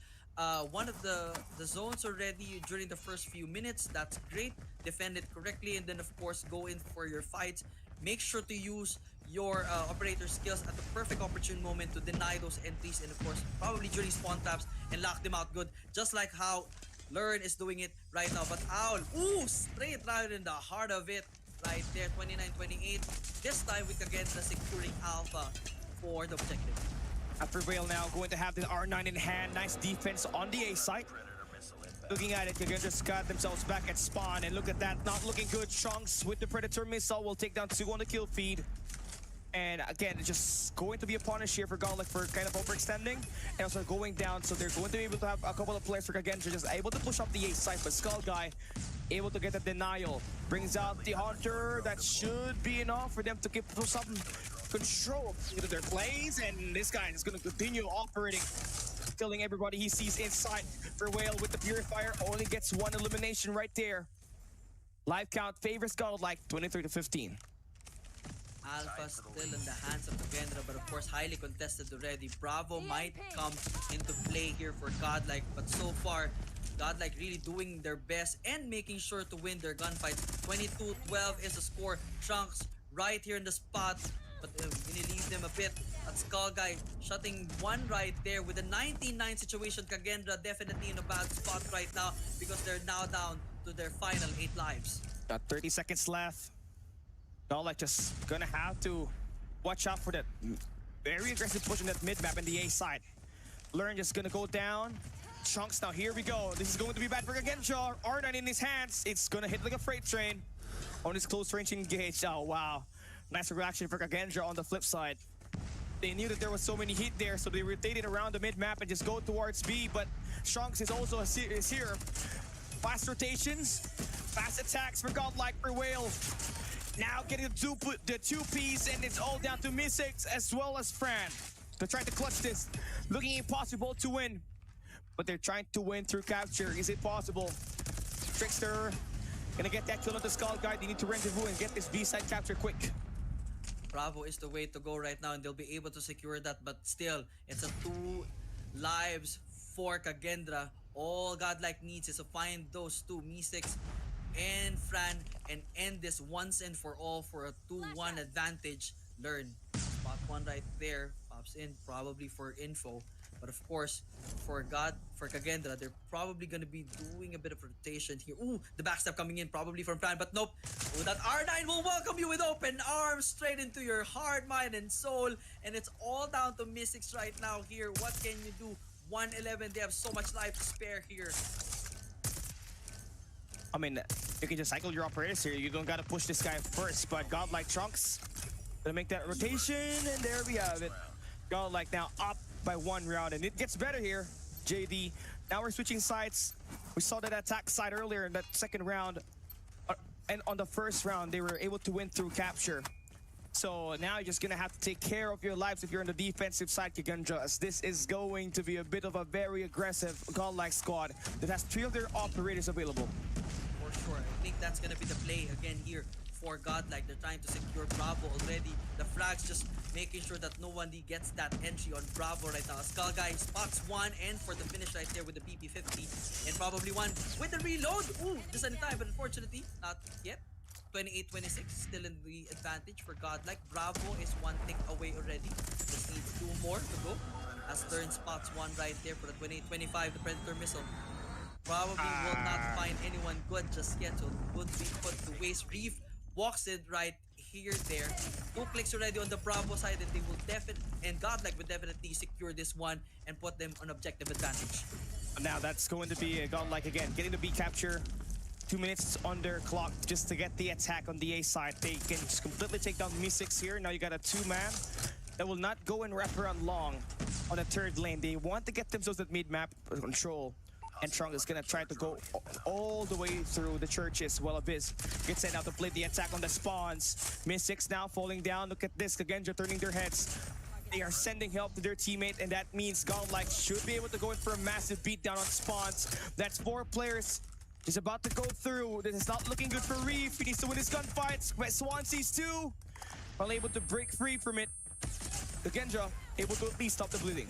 A: one of the zones already during the first few minutes. That's great. Defend it correctly and then of course go in for your fights. Make sure to use your operator skills at the perfect opportune moment to deny those entries and of course probably during spawn traps and lock them out good, just like how Learn is doing it right now. But Owl, ooh, straight right in the heart of it right there. 29-28. This time with Kagendra securing Alpha for the objective.
B: Prevail now going to have the R9 in hand. Nice defense on the A site. Looking at it, Kagendra's got themselves back at spawn, and look at that, not looking good. Chunks with the Predator missile will take down 2 on the kill feed. And again, it's just going to be a punish here for Godlike for kind of overextending and also going down, so they're going to be able to have a couple of players for Kagendra just able to push up the A site, but Skull Guy able to get a denial. Brings out the Hunter. That should be enough for them to keep some control into their plays, and this guy is going to continue operating, killing everybody he sees inside. For Whale with the Purifier only gets 1 elimination right there. Live count favors Godlike 23-15.
A: Alpha still in the hands of Kagendra, but of course highly contested already. Bravo might come into play here for Godlike, but so far Godlike really doing their best and making sure to win their gunfights. 22-12 is the score. Trunks right here in the spot, but we leave them a bit. At Skull Guy shutting one right there with a 99 situation. Kagendra definitely in a bad spot right now because they're now down to their final 8 lives.
B: Got 30 seconds left. Godlike just gonna have to watch out for that very aggressive push in that mid map in the A side. Learn just gonna go down. Chunks now, here we go. This is going to be bad for Kagendra. R9 in his hands. It's gonna hit like a freight train on his close range engage. Oh wow. Nice reaction for Kagendra on the flip side. They knew that there was so many heat there, so they rotated around the mid map and just go towards B, but Trunks is also is here. Fast rotations, fast attacks for Godlike for Whale. Now getting the two Ps, and it's all down to Mystics as well as Fran. They're trying to clutch this. Looking impossible to win, but they're trying to win through capture. Is it possible? Trickster gonna get that kill on the Skull Guy. They need to rendezvous and get this B side capture quick.
A: Bravo is the way to go right now, and they'll be able to secure that, but still, it's a 2 lives for Kagendra. All Godlike needs is to find those 2, Mystics and Fran, and end this once and for all for a 2-1 advantage. Learn. Spot 1 right there. Pops in, probably for info. But of course, for Kagendra, they're probably going to be doing a bit of rotation here. Ooh, the backstab coming in probably from Fran, but nope. Ooh, that R9 will welcome you with open arms straight into your heart, mind, and soul. And it's all down to Mystics right now here. What can you do? 111, they have so much life to spare here.
B: I mean, you can just cycle your operators here. You don't gotta push this guy first, but Godlike Trunks gonna make that rotation, and there we have it. Godlike now up by 1 round, and it gets better here. JD, now we're switching sides. We saw that attack side earlier in that second round, and on the first round, they were able to win through capture. So now you're just gonna have to take care of your lives if you're on the defensive side, Kagendra, as this is going to be a bit of a very aggressive Godlike squad that has 3 of their operators available.
A: For sure, I think that's gonna be the play again here for Godlike. They're trying to secure Bravo already. The frags just making sure that no one gets that entry on Bravo right now. Skull Guy spots 1, and for the finish right there with the BP50, and probably 1 with the reload. Ooh, just in time, but unfortunately, not yet. 28-26, still in the advantage for Godlike. Bravo is 1 tick away already. Just needs 2 more to go. As Learn spots 1 right there for the 28-25, the Predator missile. Probably will not find anyone good just yet, so it would be put to waste. Reef walks it right here, there. 2 clicks already on the Bravo side, and they will Godlike will definitely secure this one and put them on objective advantage.
B: Now that's going to be a Godlike again, getting the B capture. 2 minutes on their clock just to get the attack on the A side. They can just completely take down Mystics here. Now you got a 2-man that will not go and wrap around long on the 3rd lane. They want to get themselves that mid-map control And Trung is gonna try to go all the way through the churches while Abyss gets sent out to play the attack on the spawns. Mystics now falling down. Look at this, Kagenja turning their heads. They are sending help to their teammate, and that means Godlike should be able to go in for a massive beatdown on spawns. That's 4 players. He's about to go through. This is not looking good for Reef. He needs to win his gunfights. But Swanseas too are able to break free from it. Kagenja able to at least stop the bleeding.